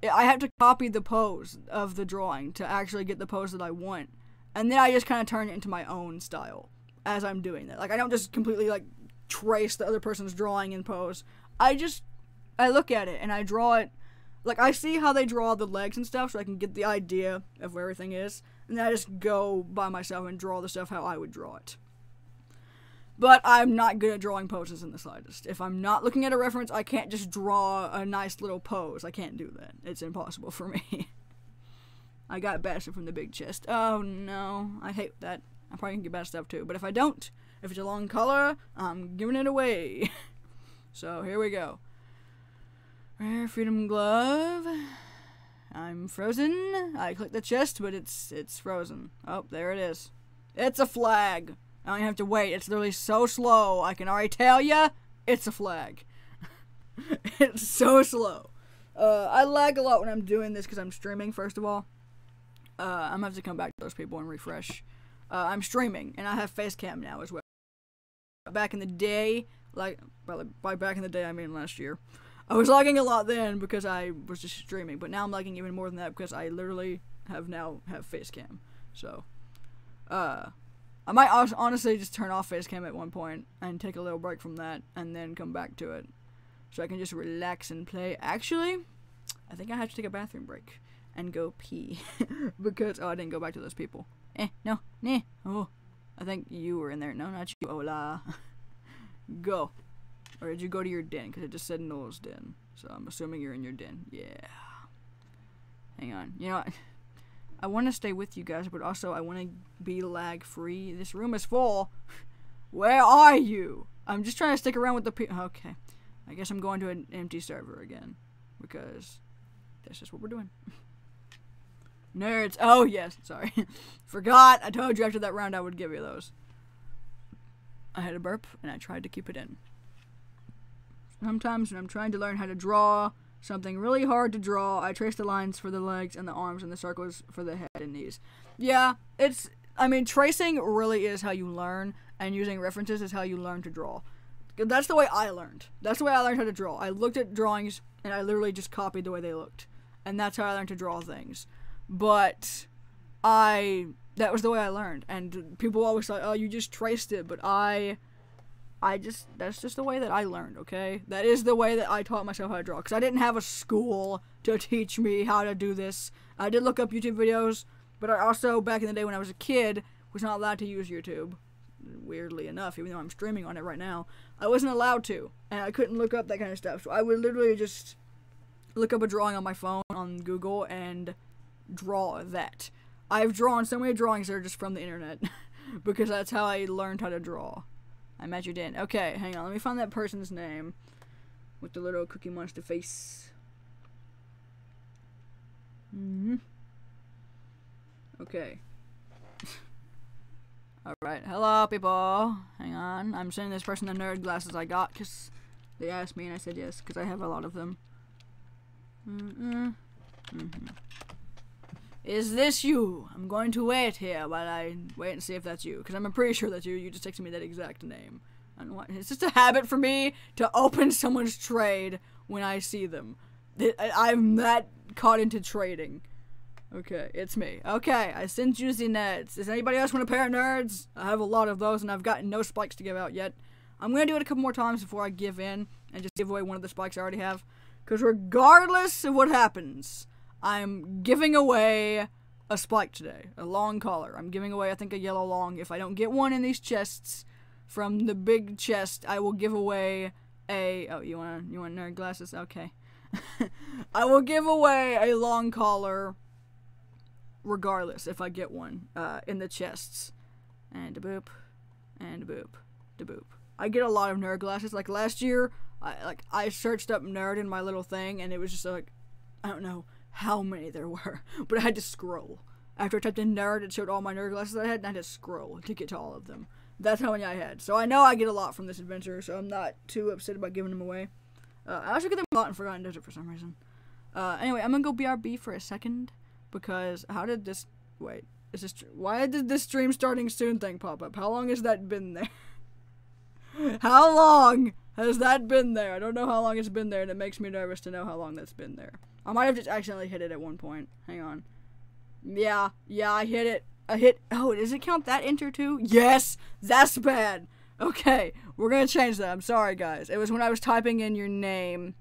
Speaker 1: have to copy the pose of the drawing to actually get the pose that I want. And then I just kind of turn it into my own style as I'm doing that. Like, I don't just completely, like, trace the other person's drawing and pose. I look at it and I draw it. Like, I see how they draw the legs and stuff so I can get the idea of where everything is. And then I just go by myself and draw the stuff how I would draw it. But I'm not good at drawing poses in the slightest. If I'm not looking at a reference, I can't just draw a nice little pose. I can't do that. It's impossible for me. I got bastard from the big chest. Oh no, I hate that. I probably can get bad stuff too. But if I don't, if it's a long color, I'm giving it away. So here we go. Rare Freedom Glove. I'm frozen. I clicked the chest, but it's frozen. Oh, there it is. It's a flag. I don't even have to wait. It's literally so slow. I can already tell ya, it's a flag. It's so slow. I lag a lot when I'm doing this because I'm streaming, first of all. I'm gonna have to come back to those people and refresh. I'm streaming, and I have face cam now as well. Back in the day, like, by back in the day, I mean last year. I was lagging a lot then because I was just streaming, but now I'm lagging even more than that because I literally have face cam. So, I might honestly just turn off face cam at one point and take a little break from that and then come back to it so I can just relax and play. Actually, I think I have to take a bathroom break and go pee because, oh, I didn't go back to those people. No, nah, oh, I think you were in there. No, not you. Hola. Go. Or did you go to your den? Because it just said Noel's den. So I'm assuming you're in your den. Yeah. Hang on. You know what? I want to stay with you guys, but also I want to be lag-free. This room is full. Where are you? I'm just trying to stick around with the people. Okay. I guess I'm going to an empty server again. Because that's just what we're doing. Nerds. Oh, yes. Sorry. Forgot. I told you after that round I would give you those. I had a burp, and I tried to keep it in. Sometimes when I'm trying to learn how to draw something really hard to draw, I trace the lines for the legs and the arms and the circles for the head and knees. Yeah, I mean, tracing really is how you learn, and using references is how you learn to draw. That's the way I learned. That's the way I learned how to draw. I looked at drawings, and I literally just copied the way they looked. And that's how I learned to draw things. But that was the way I learned. And people always thought, oh, you just traced it, but that's just the way that I learned, okay? That is the way that I taught myself how to draw. Because I didn't have a school to teach me how to do this. I did look up YouTube videos, but I also, back in the day when I was a kid, was not allowed to use YouTube. Weirdly enough, even though I'm streaming on it right now, I wasn't allowed to. And I couldn't look up that kind of stuff. So I would literally just look up a drawing on my phone on Google and draw that. I've drawn so many drawings that are just from the internet. Because that's how I learned how to draw. I'm at your den. Okay, hang on. Let me find that person's name with the little Cookie Monster face. Okay. Alright. Hello, people. Hang on. I'm sending this person the nerd glasses I got because they asked me and I said yes because I have a lot of them. Is this you? I'm going to wait here while I wait and see if that's you. Because I'm pretty sure that's you. You just texted me that exact name. I don't know why. It's just a habit for me to open someone's trade when I see them. I'm that caught into trading. Okay, it's me. Okay, I sent you the nerds. Does anybody else want a pair of nerds? I have a lot of those, and I've gotten no spikes to give out yet. I'm going to do it a couple more times before I give in and just give away one of the spikes I already have. Because regardless of what happens, I'm giving away a spike today. A long collar. I'm giving away, I think, a yellow long. If I don't get one in these chests from the big chest, I will give away a... Oh, you want nerd glasses? Okay. I will give away a long collar regardless if I get one in the chests. And a boop. And a boop. Da boop. I get a lot of nerd glasses. Like last year, I searched up nerd in my little thing, and it was just like, I don't know how many there were, but I had to scroll. After I typed in nerd, it showed all my nerd glasses I had, and I had to scroll to get to all of them. That's how many I had. So I know I get a lot from this adventure, so I'm not too upset about giving them away. I also get them a lot in Forgotten Desert for some reason. Anyway, I'm gonna go BRB for a second, because how did this... Wait, is this... Why did this stream starting soon thing pop up? How long has that been there? How long has that been there? I don't know how long it's been there, and it makes me nervous to know how long that's been there. I might have just accidentally hit it at one point. Hang on. Yeah, I hit it. Oh, does it count that enter too? Yes! That's bad! Okay, we're gonna change that. I'm sorry, guys. It was when I was typing in your name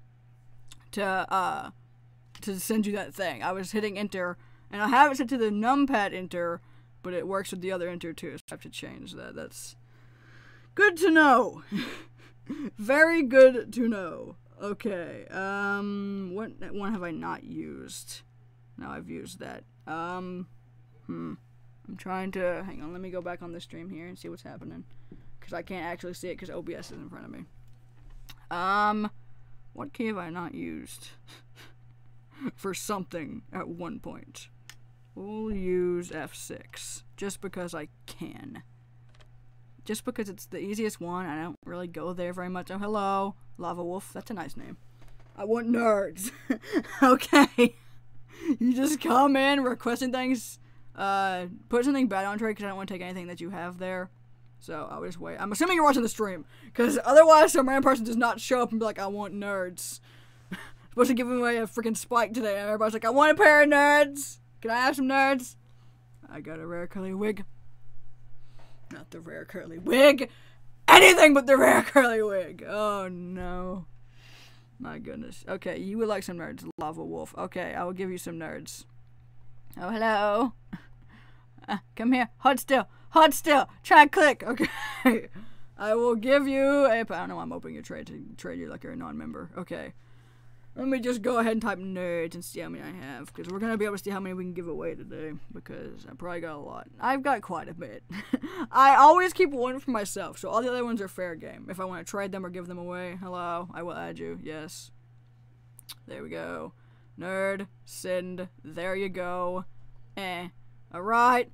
Speaker 1: to send you that thing. I was hitting enter, and I have it set to the numpad enter, but it works with the other enter too, so I have to change that. That's good to know. Very good to know. Okay, what one have I not used? No, I've used that. I'm trying to, hang on, let me go back on the stream here and see what's happening. Because I can't actually see it because OBS is in front of me. What key have I not used? For something at one point. We'll use F6. Just because I can. Just because it's the easiest one, I don't really go there very much. Oh, hello, Lava Wolf. That's a nice name. I want nerds. Okay. You just come in requesting things. Put something bad on trade because I don't want to take anything that you have there. So I'll just wait. I'm assuming you're watching the stream, because otherwise some random person does not show up and be like, I want nerds. Supposed to give away a freaking spike today, and everybody's like, I want a pair of nerds. Can I have some nerds? I got a rare curly wig. Not the rare curly wig. Anything but the rare curly wig. Oh no. My goodness. Okay, you would like some nerds, Lava Wolf. Okay, I will give you some nerds. Oh, hello. Come here. Hold still. Hold still. Try and click. Okay. I will give you a... I don't know why I'm opening your trade to trade you like you're a non-member. Okay. Let me just go ahead and type nerds and see how many I have. Because we're going to be able to see how many we can give away today. Because I probably got a lot. I've got quite a bit. I always keep one for myself. So all the other ones are fair game. If I want to trade them or give them away. Hello. I will add you. Yes. There we go. Nerd. Send. There you go. Alright.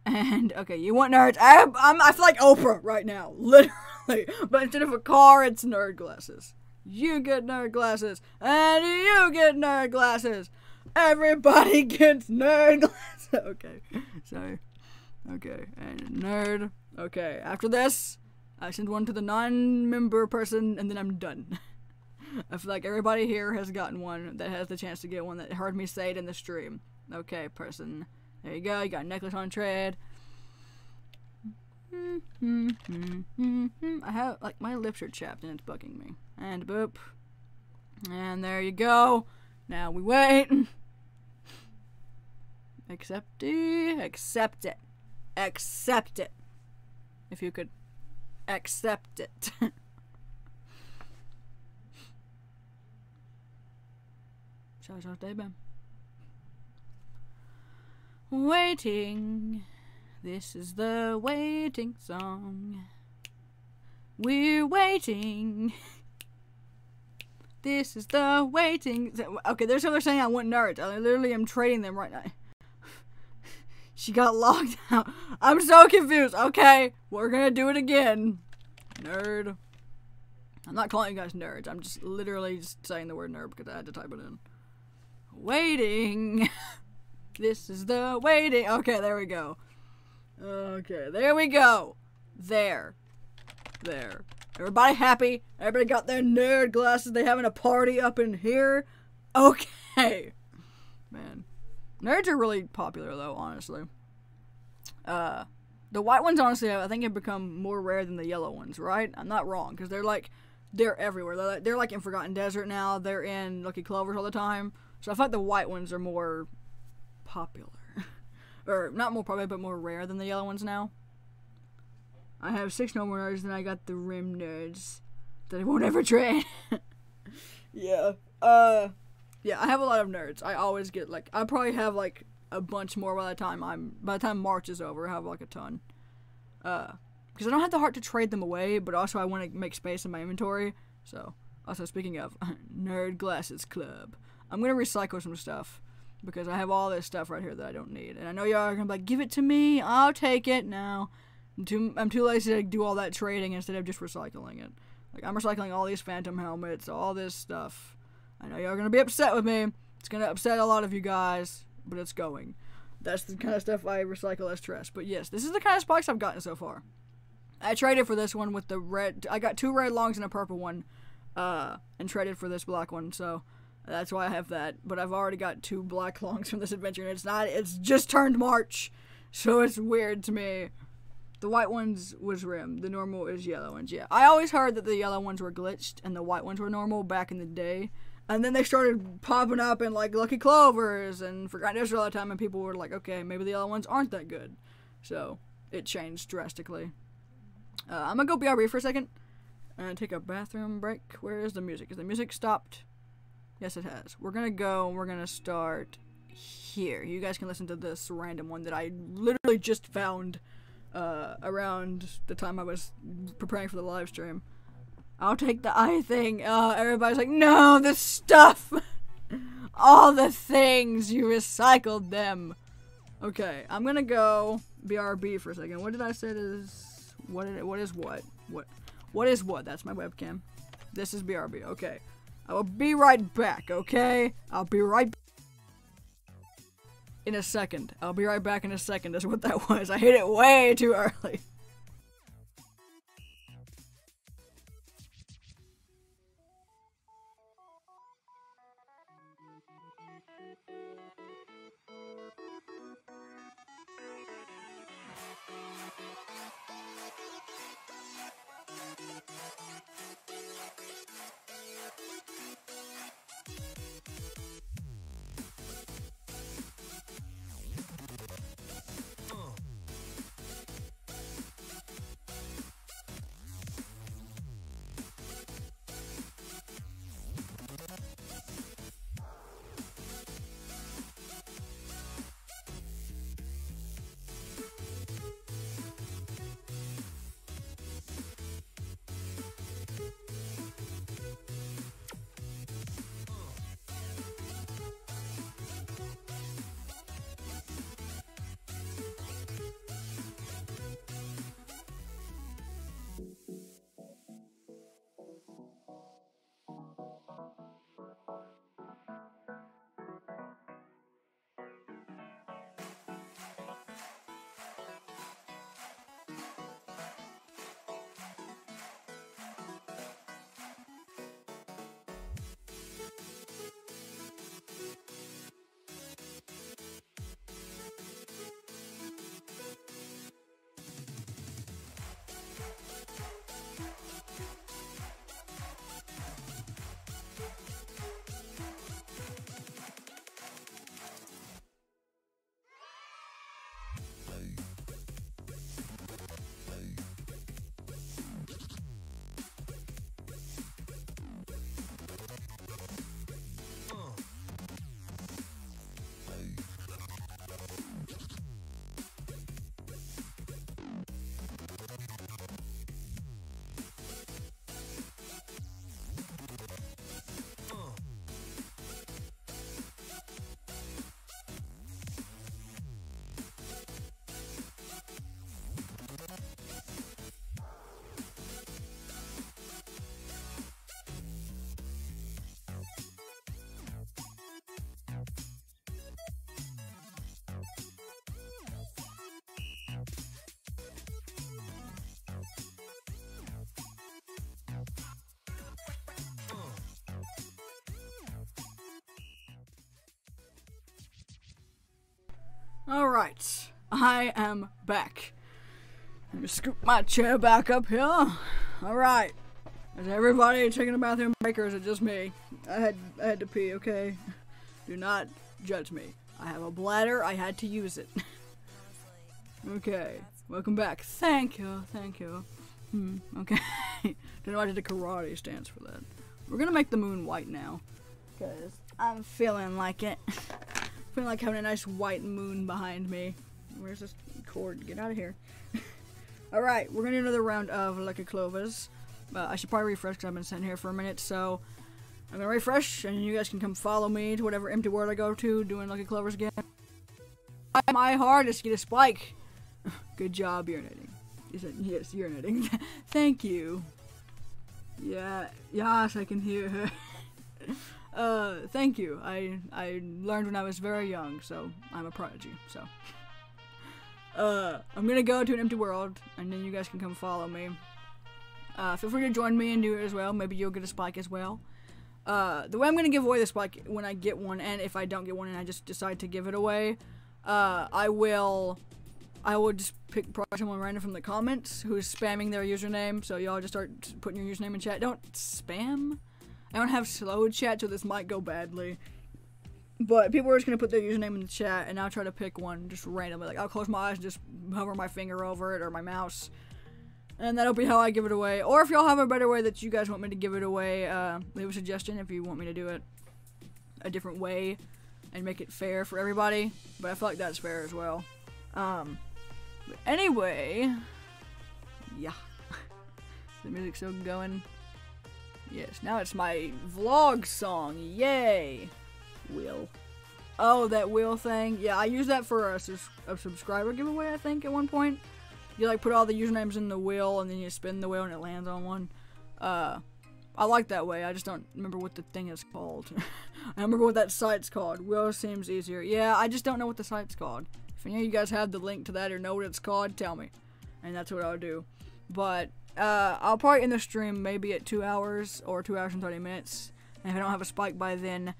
Speaker 1: And, okay, you want nerds? I feel like Oprah right now. Literally. But instead of a car, it's nerd glasses. You get nerd glasses. And you get nerd glasses. Everybody gets nerd glasses. Okay. Sorry. Okay. And nerd. Okay. After this, I send one to the non-member person, and then I'm done. I feel like everybody here has gotten one that has the chance to get one that heard me say it in the stream. Okay, person. There you go. You got a necklace on trade. I have, like, my lips are chapped and it's bugging me. And boop. And there you go. Now we wait. Accept it. Accept it. Accept it. If you could accept it. Shall stay bam. Waiting. This is the waiting song. We're waiting. This is the waiting. Okay, there's someone saying I want nerds. I literally am trading them right now. She got logged out. I'm so confused. Okay, we're gonna do it again. Nerd. I'm not calling you guys nerds. I'm just literally just saying the word nerd because I had to type it in. Waiting. This is the waiting. Okay, there we go. Okay, there we go. There. Everybody happy? Everybody got their nerd glasses? They having a party up in here? Okay. Man. Nerds are really popular, though, honestly. The white ones, honestly, I think have become more rare than the yellow ones, right? I'm not wrong, because they're everywhere. They're like in Forgotten Desert now. They're in Lucky Clovers all the time. So I thought the white ones are more popular. Or, not more popular, but more rare than the yellow ones now. I have 6 normal nerds, and I got the rim nerds that I won't ever trade. Yeah. Yeah, I have a lot of nerds. I always get, like, I probably have, like, a bunch more by the time March is over. I have, like, a ton. Because I don't have the heart to trade them away, but also I want to make space in my inventory. So, also speaking of, Nerd Glasses Club. I'm going to recycle some stuff. Because I have all this stuff right here that I don't need. And I know y'all are going to be like, give it to me, I'll take it. No. I'm too lazy to do all that trading instead of just recycling it. Like, I'm recycling all these phantom helmets, all this stuff. I know y'all are going to be upset with me. It's going to upset a lot of you guys, but it's going. That's the kind of stuff I recycle as trash. But yes, this is the kind of spikes I've gotten so far. I traded for this one with the red. I got 2 red longs and a purple one. And traded for this black one, so that's why I have that. But I've already got 2 black longs from this adventure, and it's just turned March. So it's weird to me. The white ones was rim. The normal is yellow ones, yeah. I always heard that the yellow ones were glitched and the white ones were normal back in the day. And then they started popping up in, like, Lucky Clovers and Forgotten Desert all the time, and people were like, okay, maybe the yellow ones aren't that good. So, it changed drastically. I'm gonna go BRB for a second and take a bathroom break. Where is the music? Is the music stopped? Yes, it has. We're gonna go and we're gonna start here. You guys can listen to this random one that I literally just found around the time I was preparing for the live stream. I'll take the eye thing. Everybody's like, no, the stuff! All the things, you recycled them. Okay, I'm gonna go BRB for a second. What did I say is... What is what? What is what? That's my webcam. This is BRB. Okay. I will be right back, okay? I'll be right in a second. I'll be right back in a second. That's what that was. I hit it way too early. Alright, I am back. Let me scoop my chair back up here. Alright. Is everybody taking a bathroom break, or is it just me? I had to pee, okay? Do not judge me. I have a bladder, I had to use it. Okay, welcome back. Thank you. Okay. Don't know I did a karate stance for that. We're gonna make the moon white now, because I'm feeling like it. Feeling like having a nice white moon behind me. Where's this cord? Get out of here. Alright, we're gonna do another round of Lucky Clovers. I should probably refresh because I've been sitting here for a minute, so I'm gonna refresh, and you guys can come follow me to whatever empty world I go to, doing Lucky Clovers again. Try my hardest to get a spike. Good job, urinating. Yes, urinating. Thank you. Yeah, yes, I can hear her. Thank you. I learned when I was very young, so I'm a prodigy, so. I'm gonna go to an empty world, and then you guys can come follow me. Feel free to join me and do it as well. Maybe you'll get a spike as well. The way I'm gonna give away the spike when I get one, and if I don't get one and I just decide to give it away, I will just pick probably someone random from the comments who's spamming their username, so y'all just start putting your username in chat. Don't spam. I don't have slow chat, so this might go badly. But people are just gonna put their username in the chat, and I'll try to pick one just randomly. Like, I'll close my eyes and just hover my finger over it, or my mouse. And that'll be how I give it away. Or if y'all have a better way that you guys want me to give it away, leave a suggestion if you want me to do it a different way and make it fair for everybody. But I feel like that's fair as well. But anyway, yeah. The music's still going. Yes, now it's my vlog song. Yay! Will. Oh, that will thing. Yeah, I used that for a subscriber giveaway, I think, at one point. You, like, put all the usernames in the wheel, and then you spin the wheel, and it lands on one. I like that way. I just don't remember what the thing is called. I remember what that site's called. Wheel seems easier. Yeah, I just don't know what the site's called. If any of you guys have the link to that or know what it's called, tell me. And that's what I'll do. But, I'll probably end the stream maybe at 2 hours, or 2 hours and 30 minutes. And if I don't have a spike by then,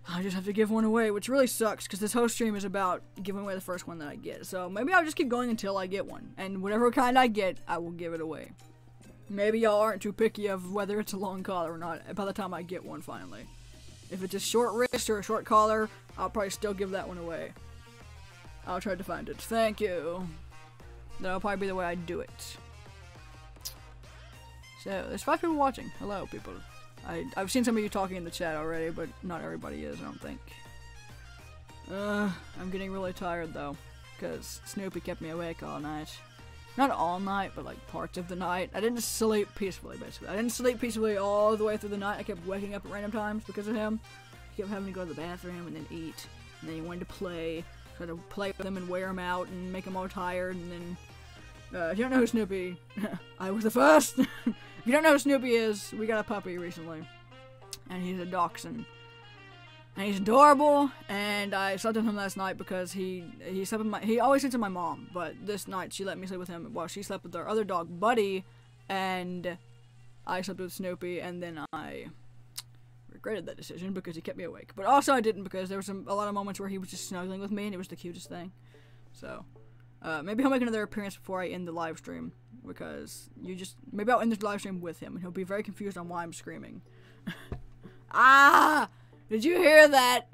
Speaker 1: I just have to give one away, which really sucks, because this whole stream is about giving away the first one that I get. So maybe I'll just keep going until I get one. And whatever kind I get, I will give it away. Maybe y'all aren't too picky of whether it's a long collar or not by the time I get one finally. If it's a short wrist or a short collar, I'll probably still give that one away. I'll try to find it. Thank you. That'll probably be the way I do it. So, there's 5 people watching. Hello, people. I've seen some of you talking in the chat already, but not everybody is, I don't think. I'm getting really tired, though, because Snoopy kept me awake all night. Not all night, but, like, parts of the night. I didn't sleep peacefully, basically. I didn't sleep peacefully all the way through the night. I kept waking up at random times because of him. He kept having to go to the bathroom and then eat, and then he wanted to play. Try to play with him and wear him out and make him all tired, and then... if you don't know who Snoopy... I was the first! If you don't know who Snoopy is, we got a puppy recently. And he's a dachshund. And he's adorable, and I slept with him last night because he slept with he always sleeps with my mom, but this night she let me sleep with him while she slept with our other dog, Buddy, and I slept with Snoopy, and then I regretted that decision because he kept me awake. But also I didn't, because there was a lot of moments where he was just snuggling with me, and it was the cutest thing. So... maybe he'll make another appearance before I end the live stream, because maybe I'll end this live stream with him, and he'll be very confused on why I'm screaming. Ah! Did you hear that?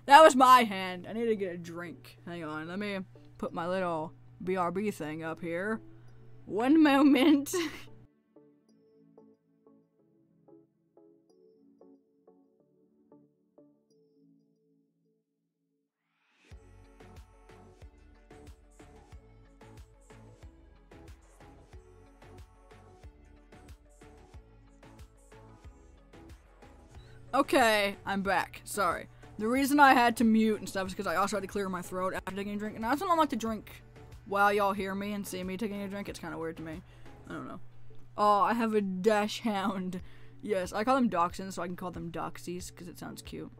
Speaker 1: That was my hand. I need to get a drink. Hang on, let me put my little BRB thing up here. One moment. Okay, I'm back. Sorry. The reason I had to mute and stuff is because I also had to clear my throat after taking a drink. And I also don't like to drink while y'all hear me and see me taking a drink. It's kind of weird to me. I don't know. Oh, I have a dash hound. Yes, I call them dachshunds, so I can call them doxies because it sounds cute.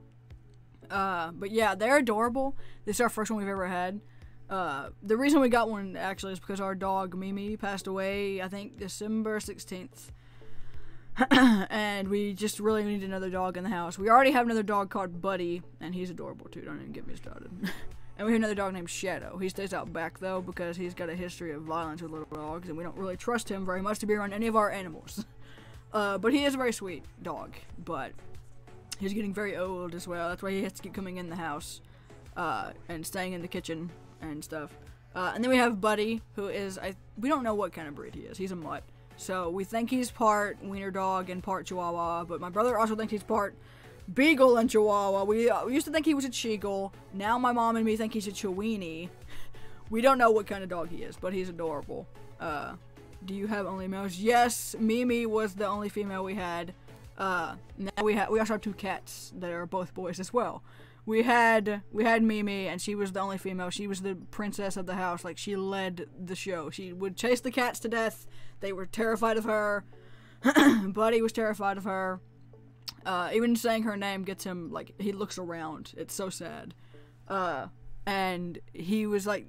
Speaker 1: But yeah, they're adorable. This is our first one we've ever had. The reason we got one, actually, is because our dog, Mimi, passed away, I think, December 16th. And we just really needed another dog in the house. We already have another dog called Buddy, and he's adorable too. Don't even get me started. And we have another dog named Shadow. He stays out back, though, because he's got a history of violence with little dogs, and we don't really trust him very much to be around any of our animals. But he is a very sweet dog, but he's getting very old as well. That's why he has to keep coming in the house, and staying in the kitchen and stuff. And then we have Buddy, who is, we don't know what kind of breed he is. He's a mutt. So we think he's part wiener dog and part Chihuahua, but my brother also thinks he's part Beagle and Chihuahua. We used to think he was a Cheagle. Now my mom and me think he's a Chiweenie. We don't know what kind of dog he is, but he's adorable. Do you have only males? Yes, Mimi was the only female we had. Now we also have 2 cats that are both boys as well. We had Mimi, and she was the only female. She was the princess of the house. Like, she led the show. She would chase the cats to death. They were terrified of her. Buddy was terrified of her. Even saying her name gets him, like, he looks around. It's so sad. And she was like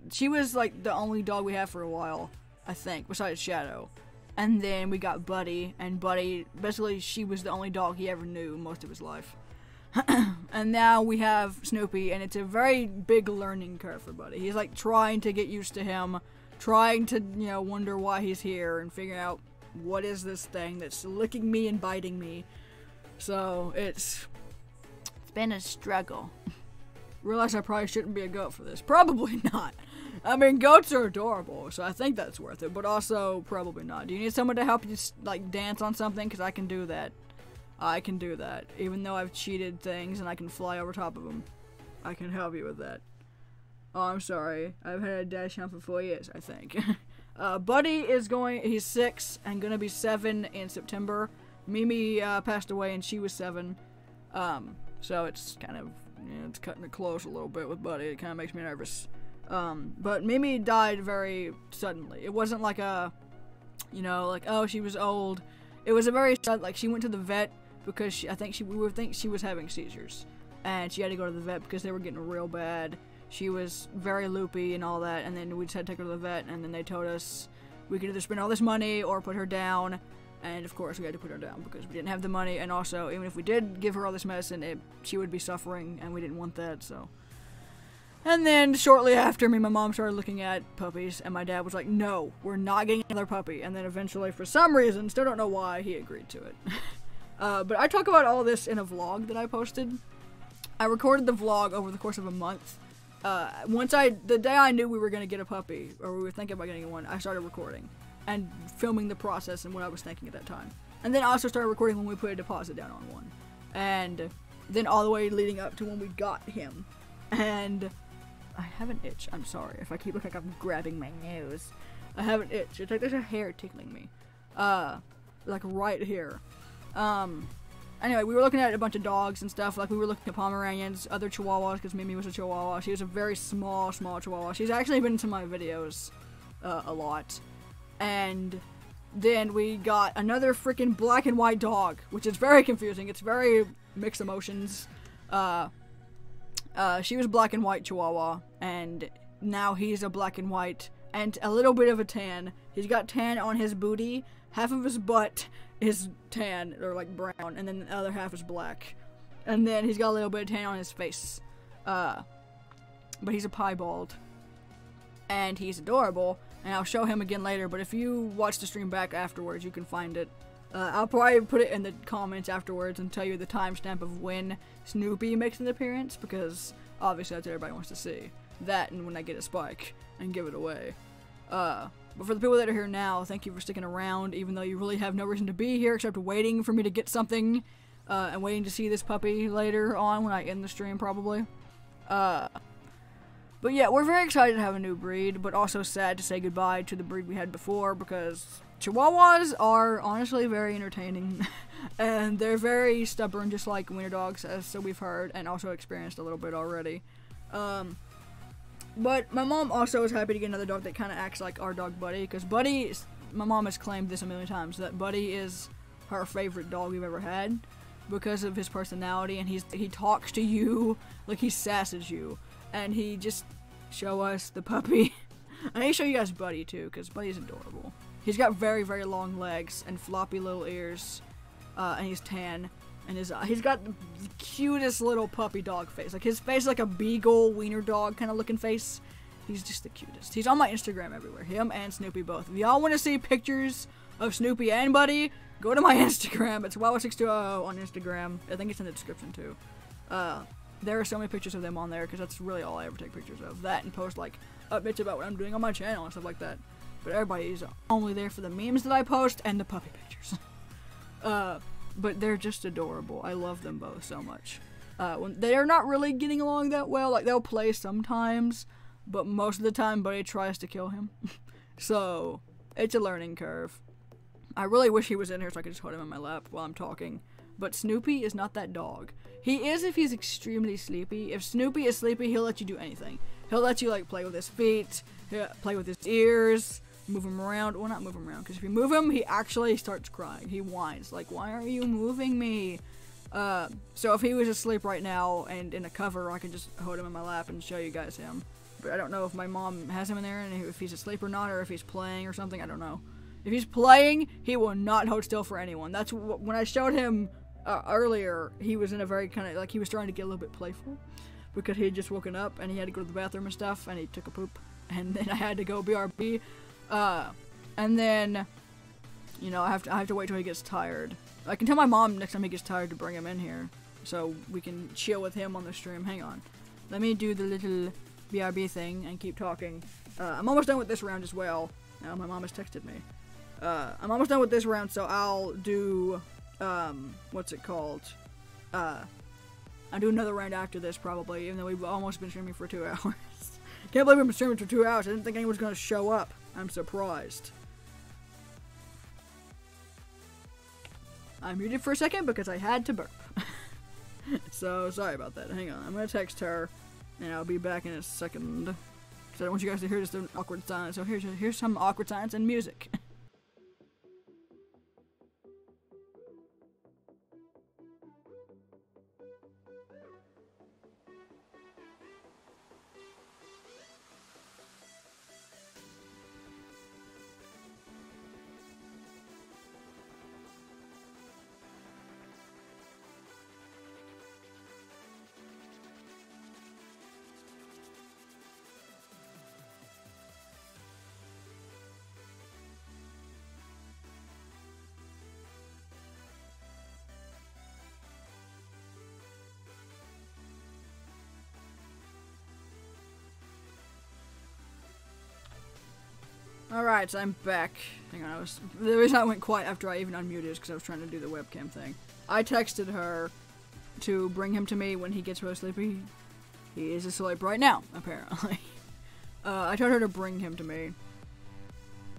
Speaker 1: the only dog we had for a while, I think, besides Shadow. And then we got Buddy, and Buddy, basically, she was the only dog he ever knew most of his life. And now we have Snoopy, and it's a very big learning curve for Buddy. He's like trying to get used to him, trying to, wonder why he's here and figure out what is this thing that's licking me and biting me. So it's been a struggle. Realize I probably shouldn't be a goat for this. Probably not. I mean, goats are adorable, so I think that's worth it, but also probably not. Do you need someone to help you, like, dance on something? Because I can do that. I can do that. Even though I've cheated things and I can fly over top of them. I can help you with that. Oh, I'm sorry. I've had a dash hound for 4 years, I think. Buddy is he's 6 and gonna be 7 in September. Mimi passed away and she was 7. So it's kind of, it's cutting it close a little bit with Buddy. It kind of makes me nervous. But Mimi died very suddenly. It wasn't like a, like, oh, she was old. It was a very sudden, like, she went to the vet because we would think she was having seizures. And she had to go to the vet because they were getting real bad. She was very loopy and all that, and then we just had to take her to the vet, and then they told us we could either spend all this money or put her down. And of course we had to put her down because we didn't have the money, and also, even if we did give her all this medicine, she would be suffering, and we didn't want that, so. And then, shortly after, me and my mom started looking at puppies, and my dad was like, no, we're not getting another puppy. And then eventually, for some reason, still don't know why, he agreed to it. But I talk about all this in a vlog that I posted. I recorded the vlog over the course of a month. The day I knew we were going to get a puppy, or we were thinking about getting one, I started recording. And filming the process and what I was thinking at that time. And then I also started recording when we put a deposit down on one. And then all the way leading up to when we got him. And I have an itch. I'm sorry if I keep looking like I'm grabbing my nose. I have an itch. It's like there's a hair tickling me. Like right here. Anyway, we were looking at a bunch of dogs and stuff. Like, we were looking at Pomeranians, other Chihuahuas, because Mimi was a Chihuahua. She was a very small Chihuahua. She's actually been into my videos a lot. And then we got another freaking black and white dog, which is very confusing. It's very mixed emotions. She was black and white Chihuahua, and now he's a black and white, and a little bit of a tan. He's got tan on his booty. Half of his butt is tan, or like brown, and then the other half is black. And then he's got a little bit of tan on his face. But he's a piebald. And he's adorable, and I'll show him again later, but if you watch the stream back afterwards, you can find it. I'll probably put it in the comments afterwards and tell you the timestamp of when Snoopy makes an appearance, because obviously that's what everybody wants to see. That and when I get a spike and give it away. But for the people that are here now, thank you for sticking around, even though you really have no reason to be here except waiting for me to get something, and waiting to see this puppy later on when I end the stream, probably. But yeah, we're very excited to have a new breed, but also sad to say goodbye to the breed we had before, because Chihuahuas are honestly very entertaining, and they're very stubborn, just like wiener dogs, as so we've heard, and also experienced a little bit already. But my mom also is happy to get another dog that kind of acts like our dog Buddy, because Buddy, my mom has claimed this a million times, that Buddy is her favorite dog we've ever had, because of his personality, and he talks to you, like he sasses you. And he just show us the puppy. I need to show you guys Buddy too, because Buddy's adorable. He's got very, very long legs and floppy little ears, and he's tan. And he's got the cutest little puppy dog face. Like, his face is like a beagle wiener dog kind of looking face. He's just the cutest. He's on my Instagram everywhere. Him and Snoopy both. If y'all want to see pictures of Snoopy and Buddy, go to my Instagram. It's Wawa620 on Instagram. I think it's in the description too. There are so many pictures of them on there because that's really all I ever take pictures of. That and post like updates about what I'm doing on my channel and stuff like that. But everybody's only there for the memes that I post and the puppy pictures. But they're just adorable. I love them both so much. When they're not really getting along that well. Like, they'll play sometimes, but most of the time Buddy tries to kill him. So it's a learning curve. I really wish he was in here so I could just hold him in my lap while I'm talking. But Snoopy is not that dog. He is if he's extremely sleepy. If Snoopy is sleepy, he'll let you do anything. He'll let you, like, play with his feet, play with his ears, move him around. Well, not move him around, because if you move him, he actually starts crying. He whines, like, why are you moving me? So if he was asleep right now and in a cover, I could just hold him in my lap and show you guys him. But I don't know if my mom has him in there and if he's asleep or not, or if he's playing or something. I don't know. If he's playing, he will not hold still for anyone. That's when I showed him earlier, he was in a very kind of, like, he was trying to get a little bit playful because he had just woken up and he had to go to the bathroom and stuff, and he took a poop, and then I had to go BRB, and then, you know, I have to wait till he gets tired. I can tell my mom next time he gets tired to bring him in here so we can chill with him on the stream. Hang on, let me do the little BRB thing and keep talking. I'm almost done with this round as well. Now my mom has texted me. I'm almost done with this round, so I'll do, what's it called? I'll do another round after this, probably, even though we've almost been streaming for 2 hours. Can't believe we've been streaming for 2 hours. I didn't think anyone was going to show up. I'm surprised. I muted for a second because I had to burp. So, sorry about that. Hang on. I'm going to text her, and I'll be back in a second. Because I don't want you guys to hear just an awkward silence. So here's some awkward silence and music. Alright, so I'm back. Hang on, the reason I went quiet after I even unmuted is because I was trying to do the webcam thing. I texted her to bring him to me when he gets really sleepy. He is asleep right now, apparently. I told her to bring him to me.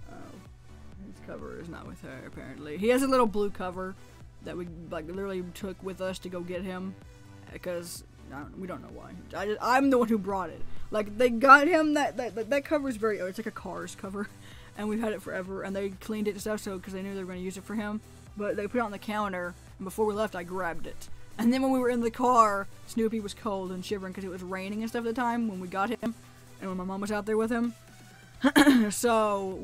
Speaker 1: His cover is not with her, apparently. He has a little blue cover that we, like, literally took with us to go get him. Because, we don't know why. I'm the one who brought it. Like, they got him, that cover is very, it's like a Cars cover. And we've had it forever, and they cleaned it and stuff, so, because they knew they were going to use it for him. But they put it on the counter, and before we left, I grabbed it. And then when we were in the car, Snoopy was cold and shivering because it was raining and stuff at the time when we got him. And when my mom was out there with him. So,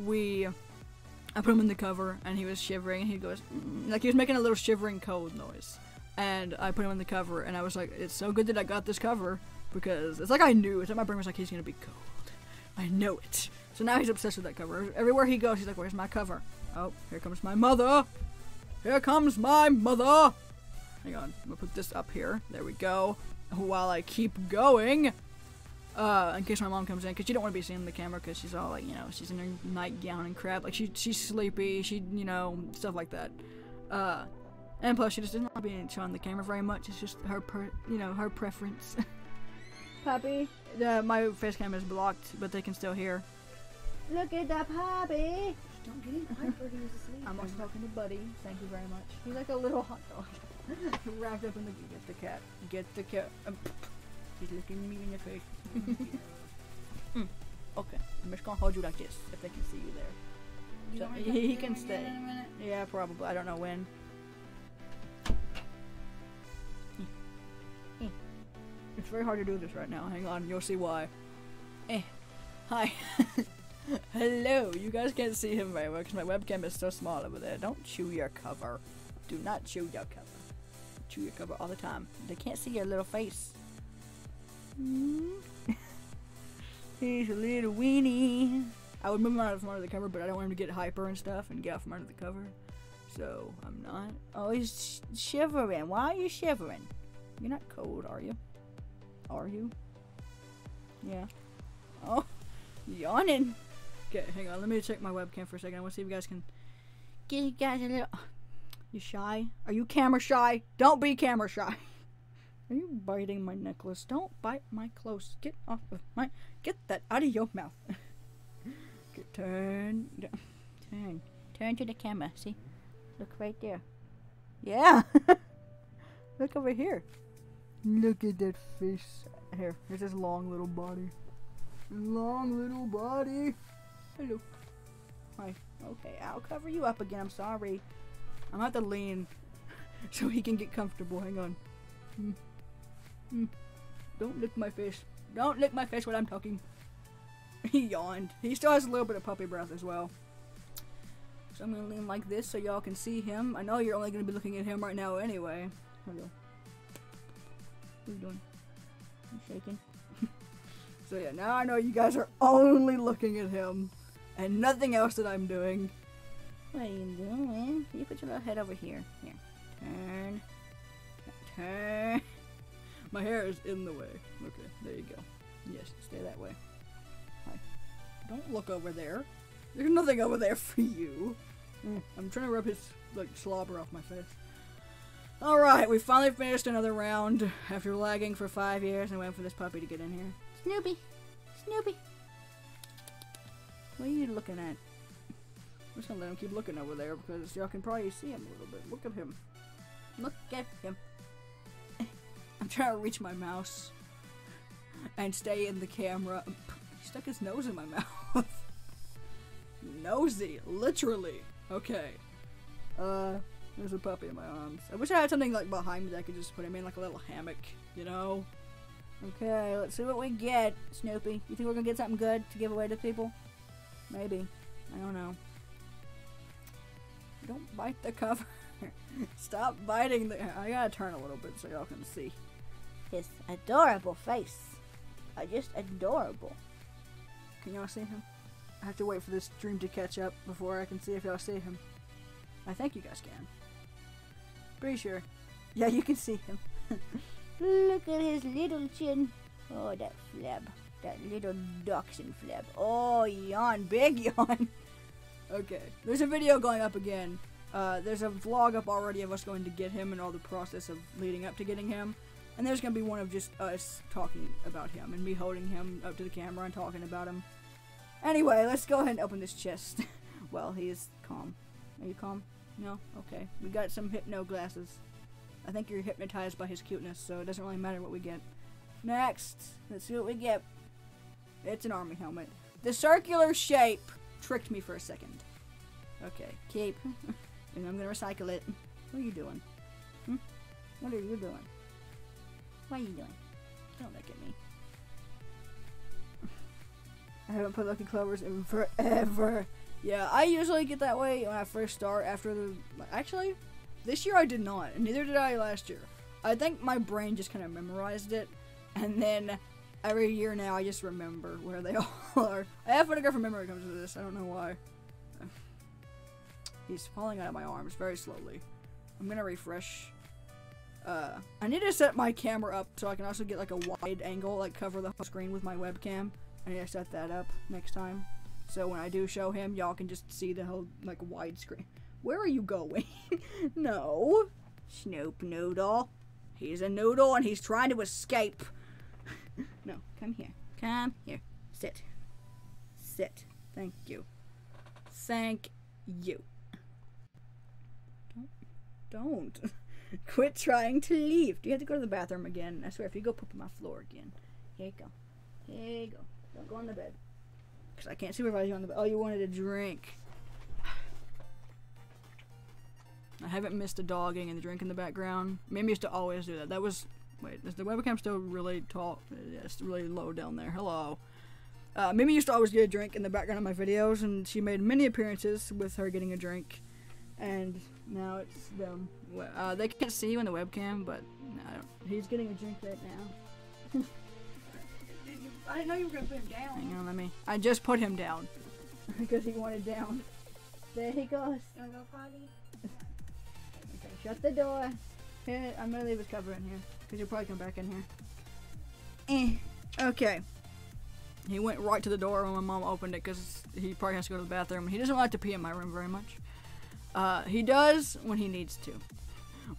Speaker 1: I put him in the cover, and he was shivering, and he goes, like, he was making a little shivering cold noise. And I put him in the cover, and I was like, it's so good that I got this cover, because it's like I knew. It's like my brain was like, he's gonna be cold. I know it. So now he's obsessed with that cover. Everywhere he goes, he's like, where's my cover? Oh, here comes my mother. Here comes my mother. Hang on, I'm gonna put this up here. There we go. While I keep going, in case my mom comes in, because you don't want to be seeing the camera, because she's all like, you know, she's in her nightgown and crap. Like, she's sleepy. She, you know, stuff like that. And plus, she just doesn't like being shown on the camera very much. It's just her, her preference. Puppy, my face cam is blocked, but they can still hear. Look at the puppy.
Speaker 2: Don't get him hyper, he was asleep.
Speaker 1: I'm also talking to Buddy. Thank you very much. He's like a little hot dog. Wrapped up in the. Get the cat. Get the cat. He's looking me in the face. Okay, I'm just gonna hold you like this if they can see you there. So, he can stay. In a minute? Yeah, probably. I don't know when. It's very hard to do this right now. Hang on, you'll see why. Hi. Hello. You guys can't see him very well because my webcam is so small over there. Don't chew your cover. Do not chew your cover. chew your cover all the time. They can't see your little face. He's a little weenie. I would move him out from under the cover, but I don't want him to get hyper and stuff and get out from under the cover. So, I'm not. Oh, he's shivering. Why are you shivering? You're not cold, are you? Are you? Yeah. Oh, yawning. Okay, hang on. Let me check my webcam for a second. I want to see if you guys can get you guys a little... You shy? Are you camera shy? Don't be camera shy. Are you biting my necklace? Don't bite my clothes. Get off of my... Get that out of your mouth. Okay, turn to the camera. See? Look right there. Yeah. Look over here. Look at that face. Here, here's his long little body. Long little body. Hello. Hi. Okay, I'll cover you up again. I'm sorry. I'm gonna have to lean so he can get comfortable. Hang on. Don't lick my face. Don't lick my face when I'm talking. He yawned. He still has a little bit of puppy breath as well. So I'm gonna lean like this so y'all can see him. I know you're only gonna be looking at him right now anyway. Hello. What are you doing? You shaking? So yeah, now I know you guys are only looking at him and nothing else that I'm doing. What are you doing? You put your little head over here. Here. Turn. Turn. My hair is in the way. Okay, there you go. Yes, stay that way. Hi. Don't look over there. There's nothing over there for you. I'm trying to rub his like slobber off my face. Alright, we finally finished another round after lagging for 5 years and waiting for this puppy to get in here. Snoopy! Snoopy! What are you looking at? I'm just gonna let him keep looking over there because y'all can probably see him a little bit. Look at him. Look at him. I'm trying to reach my mouse and stay in the camera. He stuck his nose in my mouth. Nosy, literally. Okay. There's a puppy in my arms. I wish I had something like behind me that I could just put him in like a little hammock, you know? Okay, let's see what we get, Snoopy. You think we're gonna get something good to give away to people? Maybe. I don't know. Don't bite the cover. Stop biting the... I gotta turn a little bit so y'all can see his adorable face. Just adorable. Can y'all see him? I have to wait for this stream to catch up before I can see if y'all see him. I think you guys can. Pretty sure. Yeah, you can see him. Look at his little chin. Oh, that flab. That little dachshund flab. Oh, yawn. Big yawn. Okay. There's a video going up again. There's a vlog up already of us going to get him and all the process of leading up to getting him. And there's going to be one of just us talking about him and me holding him up to the camera and talking about him. Anyway, let's go ahead and open this chest. Well, he is calm. Are you calm? No? Okay. We got some hypno glasses. I think you're hypnotized by his cuteness, so it doesn't really matter what we get. Next, let's see what we get. It's an army helmet. The circular shape tricked me for a second. Okay, keep. And I'm gonna recycle it. What are you doing? What are you doing? What are you doing? Don't look at me. I haven't put Lucky Clovers in forever. Yeah, I usually get that way when I first start after the... Actually, this year I did not, and neither did I last year. I think my brain just kind of memorized it, and then every year now I just remember where they all are. I have photographic memory when it comes to this, I don't know why. He's falling out of my arms very slowly. I'm gonna refresh. I need to set my camera up so I can also get like a wide angle, like cover the whole screen with my webcam. I need to set that up next time. So when I do show him, y'all can just see the whole, like, wide screen. Where are you going? No. Snoop Noodle. He's a noodle and he's trying to escape. No, come here. Come here. Sit. Sit. Thank you. Thank you. Don't. Quit trying to leave. Do you have to go to the bathroom again? I swear, if you go poop on my floor again. Here you go. Here you go. Don't go on the bed. Because I can't supervise you on the bed. Oh, you wanted a drink. I haven't missed a dogging and the drink in the background. Mimi used to always do that. That was... Wait, is the webcam still really tall? Yeah, it's really low down there. Hello. Mimi used to always get a drink in the background of my videos, and she made many appearances with her getting a drink. And now it's them. They can't see you in the webcam, but no, he's getting a drink right now. I didn't know you were gonna put him down. Hang on, I just put him down. Because he wanted down. There he goes.
Speaker 2: Wanna go potty?
Speaker 1: Okay, shut the door. Here, I'm gonna leave his cover in here. Because he'll probably come back in here. Okay. He went right to the door when my mom opened it because he probably has to go to the bathroom. He doesn't like to pee in my room very much. He does when he needs to.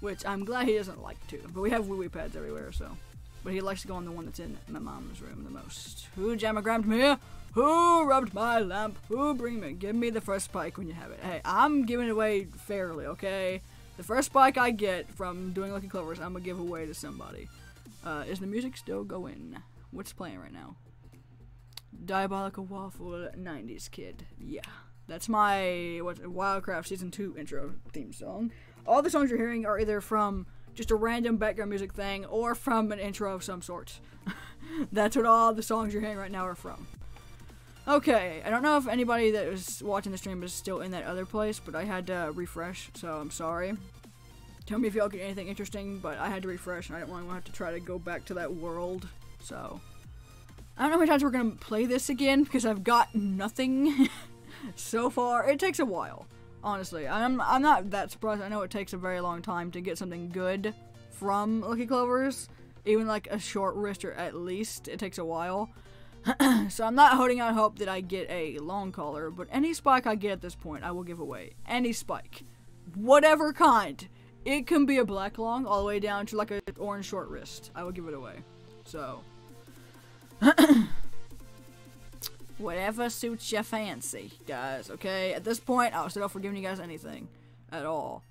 Speaker 1: Which I'm glad he doesn't like to. But we have wee-wee pads everywhere, so. But he likes to go on the one that's in my mom's room the most. Who jammer-grabbed me? Who rubbed my lamp? Who give me the first spike when you have it? Hey, I'm giving it away fairly, okay? The first spike I get from doing Lucky Clovers, I'm gonna give away to somebody. Is the music still going? What's playing right now? Diabolical Waffle 90s Kid. Yeah. That's my Wildcraft Season 2 intro theme song. All the songs you're hearing are either from just a random background music thing or from an intro of some sort. That's what all the songs you're hearing right now are from. Okay, I don't know if anybody that was watching the stream is still in that other place, but I had to refresh, so I'm sorry. Tell me if y'all get anything interesting, but I had to refresh and I didn't want to have to try to go back to that world, so. I don't know how many times we're gonna play this again because I've got nothing so far. It takes a while, honestly. I'm not that surprised. I know it takes a very long time to get something good from Lucky Clovers, even like a short wrister at least. It takes a while. So I'm not holding out hope that I get a long collar, but any spike I get at this point, I will give away. Any spike, whatever kind. It can be a black long all the way down to like an orange short wrist. I will give it away. So. Whatever suits your fancy, guys, okay? At this point, I'll settle for giving you guys anything. At all.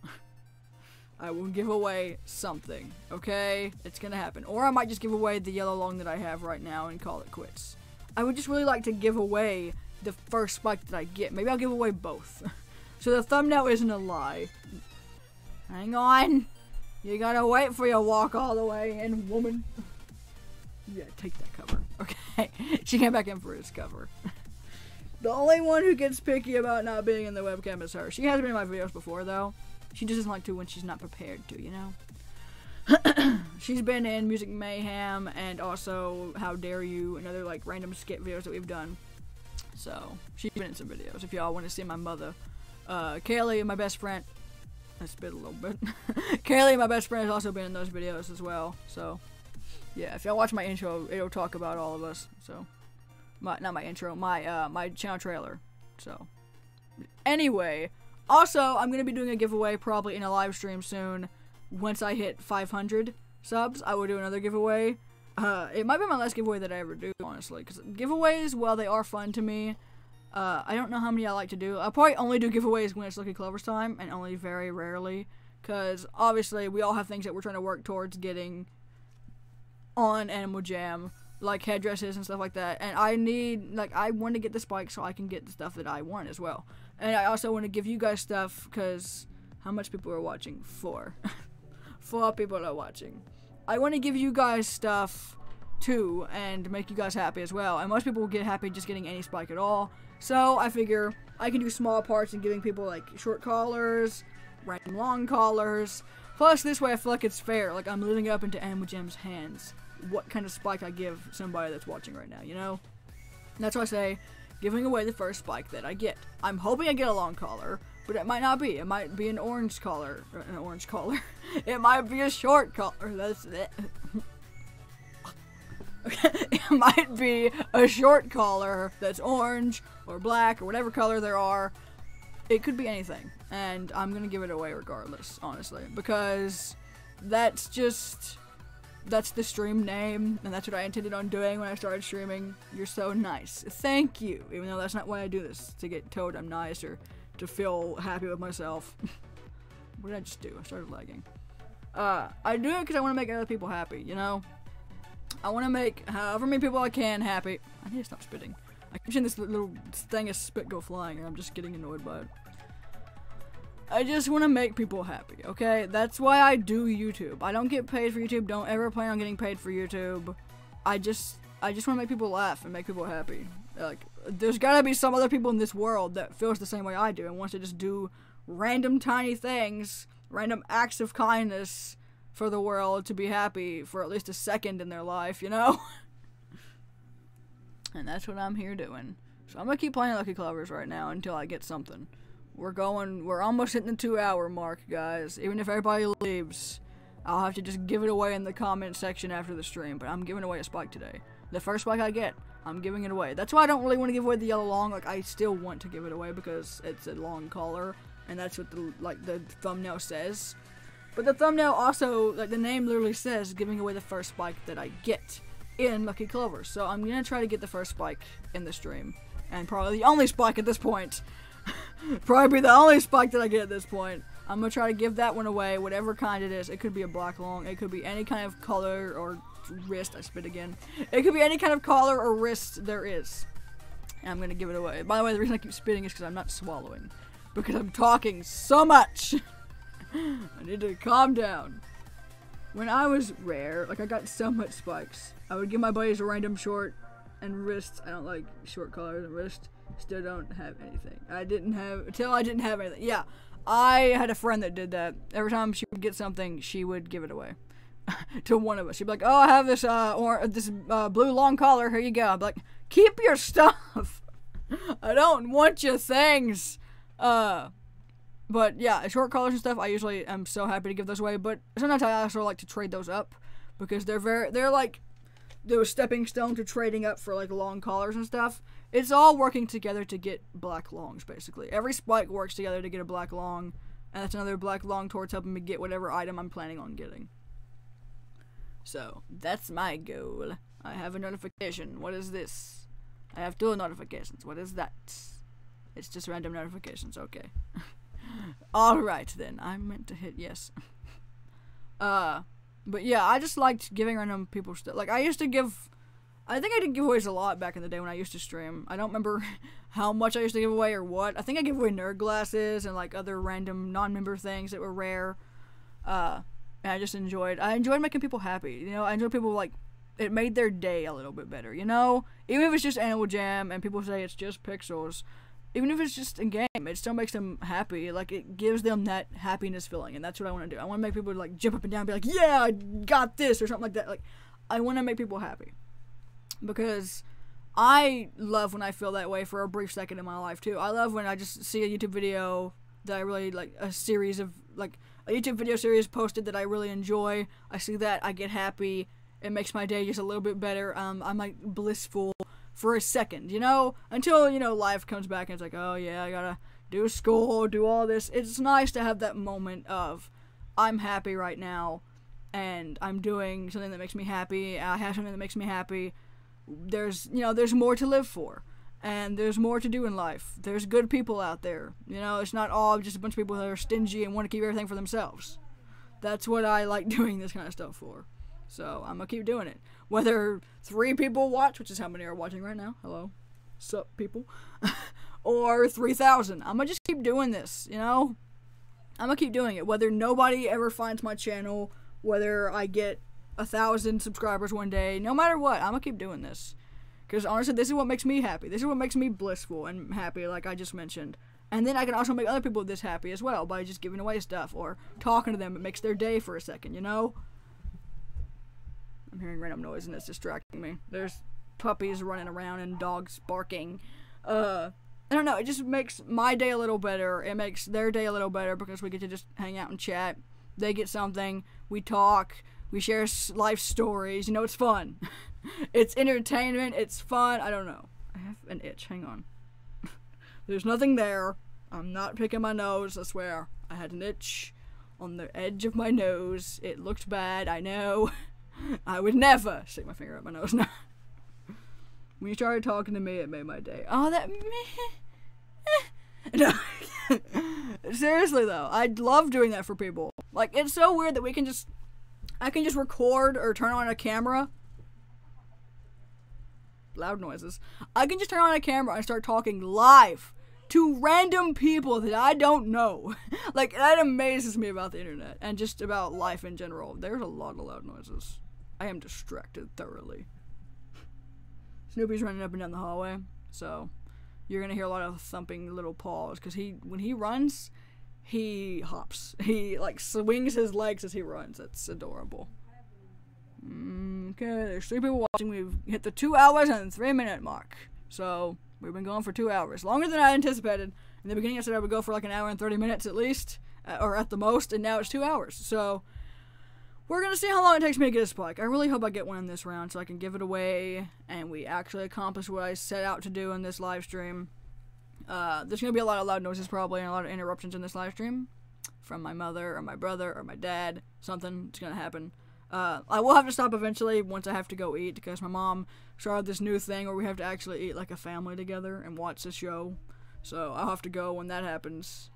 Speaker 1: I will give away something, okay? It's gonna happen. Or I might just give away the yellow long that I have right now and call it quits. I would just really like to give away the first spike that I get. Maybe I'll give away both. So the thumbnail isn't a lie. Hang on. You gotta wait for your walk all the way in, woman. Yeah, take that cover. Okay. She came back in for his cover. The only one who gets picky about not being in the webcam is her. She has been in my videos before, though. She just doesn't like to when she's not prepared to, you know? She's been in Music Mayhem and also How Dare You and other, like, random skit videos that we've done. So, she's been in some videos if y'all want to see my mother. Kaylee, my best friend. I spit a little bit. Kaylee, my best friend, has also been in those videos as well, so. Yeah, if y'all watch my intro, it'll talk about all of us, so. Not my intro, my channel trailer, so. Anyway, also, I'm gonna be doing a giveaway probably in a live stream soon. Once I hit 500 subs, I will do another giveaway. It might be my last giveaway that I ever do, honestly, because giveaways, while they are fun to me, I don't know how many I like to do. I'll probably only do giveaways when it's Lucky Clovers time, and only very rarely, because obviously we all have things that we're trying to work towards getting on Animal Jam, like headdresses and stuff like that, and I want to get the spikes so I can get the stuff that I want as well. And I also want to give you guys stuff, because how much people are watching? 4. 4 people are watching. I want to give you guys stuff too, and make you guys happy as well, and most people will get happy just getting any spike at all, so I figure I can do small parts and giving people like short collars, random long collars. Plus, this way I feel like it's fair, like I'm living up into Animal Jam's hands. What kind of spike I give somebody that's watching right now, you know? And that's why I say, giving away the first spike that I get. I'm hoping I get a long collar, but it might not be. It might be an orange collar. An orange collar. It might be a short collar. That's it. It might be a short collar that's orange or black or whatever color there are. It could be anything. And I'm gonna give it away regardless, honestly. Because that's the stream name, and that's what I intended on doing when I started streaming. You're so nice. Thank you. Even though that's not why I do this, to get told I'm nice or to feel happy with myself. What did I just do? I started lagging. I do it because I want to make other people happy, you know? I want to make however many people I can happy. I need to stop spitting. I keep seeing this little thing of spit go flying, and I'm just getting annoyed by it. I just want to make people happy, okay? That's why I do YouTube. I don't get paid for YouTube. Don't ever plan on getting paid for YouTube. I just want to make people laugh and make people happy. Like, there's gotta be some other people in this world that feels the same way I do and wants to just do random tiny things, random acts of kindness for the world to be happy for at least a second in their life, you know? And that's what I'm here doing. So I'm gonna keep playing Lucky Clovers right now until I get something. We're almost hitting the 2-hour mark, guys. Even if everybody leaves, I'll have to just give it away in the comment section after the stream. But I'm giving away a spike today. The first spike I get, I'm giving it away. That's why I don't really want to give away the yellow long. Like, I still want to give it away because it's a long collar, and that's what the thumbnail says. But the thumbnail also, like, the name literally says giving away the first spike that I get in Lucky Clovers. So I'm gonna try to get the first spike in the stream, and probably the only spike at this point. Probably be the only spike that I get at this point. I'm gonna try to give that one away, whatever kind it is. It could be a black long, it could be any kind of color or wrist. I spit again. It could be any kind of collar or wrist there is. And I'm gonna give it away. By the way, the reason I keep spitting is because I'm not swallowing. Because I'm talking so much. I need to calm down. When I was rare, like, I got so much spikes. I would give my buddies a random short and wrist. I don't like short collars and wrist. Still don't have anything. Until I didn't have anything. Yeah, I had a friend that did that. Every time she would get something, she would give it away to one of us. She'd be like, "Oh, I have this blue long collar. Here you go." I'd be like, "Keep your stuff. I don't want your things." But yeah, short collars and stuff, I usually am so happy to give those away. But sometimes I also like to trade those up because they're like the stepping stone to trading up for like long collars and stuff. It's all working together to get black longs, basically. Every spike works together to get a black long, and that's another black long towards helping me get whatever item I'm planning on getting. So, that's my goal. I have a notification. What is this? I have 2 notifications. What is that? It's just random notifications. Okay. Alright, then. I meant to hit yes. But yeah, I just liked giving random people stuff. Like, I think I did giveaways a lot back in the day when I used to stream. I don't remember how much I used to give away or what. I think I gave away nerd glasses and like other random non-member things that were rare. And I enjoyed making people happy. You know, I enjoyed people, like, it made their day a little bit better, you know? Even if it's just Animal Jam and people say it's just pixels, even if it's just in game, it still makes them happy. Like, it gives them that happiness feeling, and that's what I want to do. I want to make people, like, jump up and down and be like, yeah, I got this, or something like that. Like, I want to make people happy. Because I love when I feel that way for a brief second in my life, too. I love when I just see a YouTube video that I really, like, a YouTube video series posted that I really enjoy. I see that, I get happy. It makes my day just a little bit better. I'm, like, blissful for a second, you know? Until, you know, life comes back and it's like, oh, yeah, I gotta do school, do all this. It's nice to have that moment of, I'm happy right now, and I'm doing something that makes me happy. I have something that makes me happy. There's more to live for, and there's more to do in life. There's good people out there, you know. It's not all just a bunch of people that are stingy and want to keep everything for themselves. That's what I like doing this kind of stuff for. So I'm gonna keep doing it. Whether 3 people watch, which is how many are watching right now, hello, sup people, or 3,000, I'm gonna just keep doing this, you know. I'm gonna keep doing it, whether nobody ever finds my channel, whether I get 1,000 subscribers one day, no matter what, I'm gonna keep doing this. Because honestly, this is what makes me happy. This is what makes me blissful and happy, like I just mentioned. And then I can also make other people this happy as well by just giving away stuff or talking to them. It makes their day for a second, you know? I'm hearing random noise and it's distracting me. There's puppies running around and dogs barking. I don't know, it just makes my day a little better. It makes their day a little better because we get to just hang out and chat. They get something, we talk, we share life stories, you know, it's fun. It's entertainment, it's fun, I don't know. I have an itch, hang on. There's nothing there. I'm not picking my nose, I swear. I had an itch on the edge of my nose. It looked bad, I know. I would never stick my finger up my nose now. When you started talking to me, it made my day. Oh, that no. Seriously though, I love doing that for people. Like, it's so weird that I can just record or turn on a camera. Loud noises. I can just turn on a camera and start talking live to random people that I don't know. Like, that amazes me about the internet and just about life in general. There's a lot of loud noises. I am distracted thoroughly. Snoopy's running up and down the hallway, so you're gonna hear a lot of thumping little paws, because when he runs, he hops. He, like, swings his legs as he runs. It's adorable. Okay, there's 3 people watching. We've hit the 2 hours and 3-minute mark. So, we've been going for 2 hours. Longer than I anticipated. In the beginning, I said I would go for like an hour and 30 minutes at least. Or at the most, and now it's 2 hours. So, we're gonna see how long it takes me to get a spike. I really hope I get one in this round so I can give it away and we actually accomplish what I set out to do in this live stream. There's gonna be a lot of loud noises probably and a lot of interruptions in this live stream from my mother or my brother or my dad. Something's gonna happen. I will have to stop eventually once I have to go eat because my mom started this new thing where we have to actually eat like a family together and watch the show. So I'll have to go when that happens.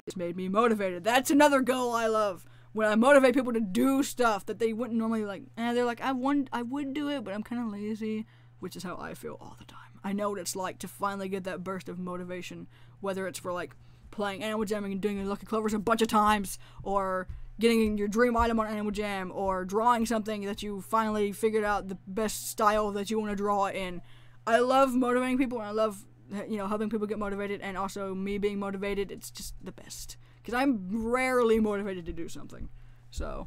Speaker 1: This made me motivated. That's another goal I love. When I motivate people to do stuff that they wouldn't normally like, they're like, I would do it, but I'm kind of lazy, which is how I feel all the time. I know what it's like to finally get that burst of motivation, whether it's for like playing Animal Jam and doing Lucky Clovers a bunch of times, or getting your dream item on Animal Jam, or drawing something that you finally figured out the best style that you want to draw in. I love motivating people, and I love, helping people get motivated, and also me being motivated. It's just the best. Because I'm rarely motivated to do something. So,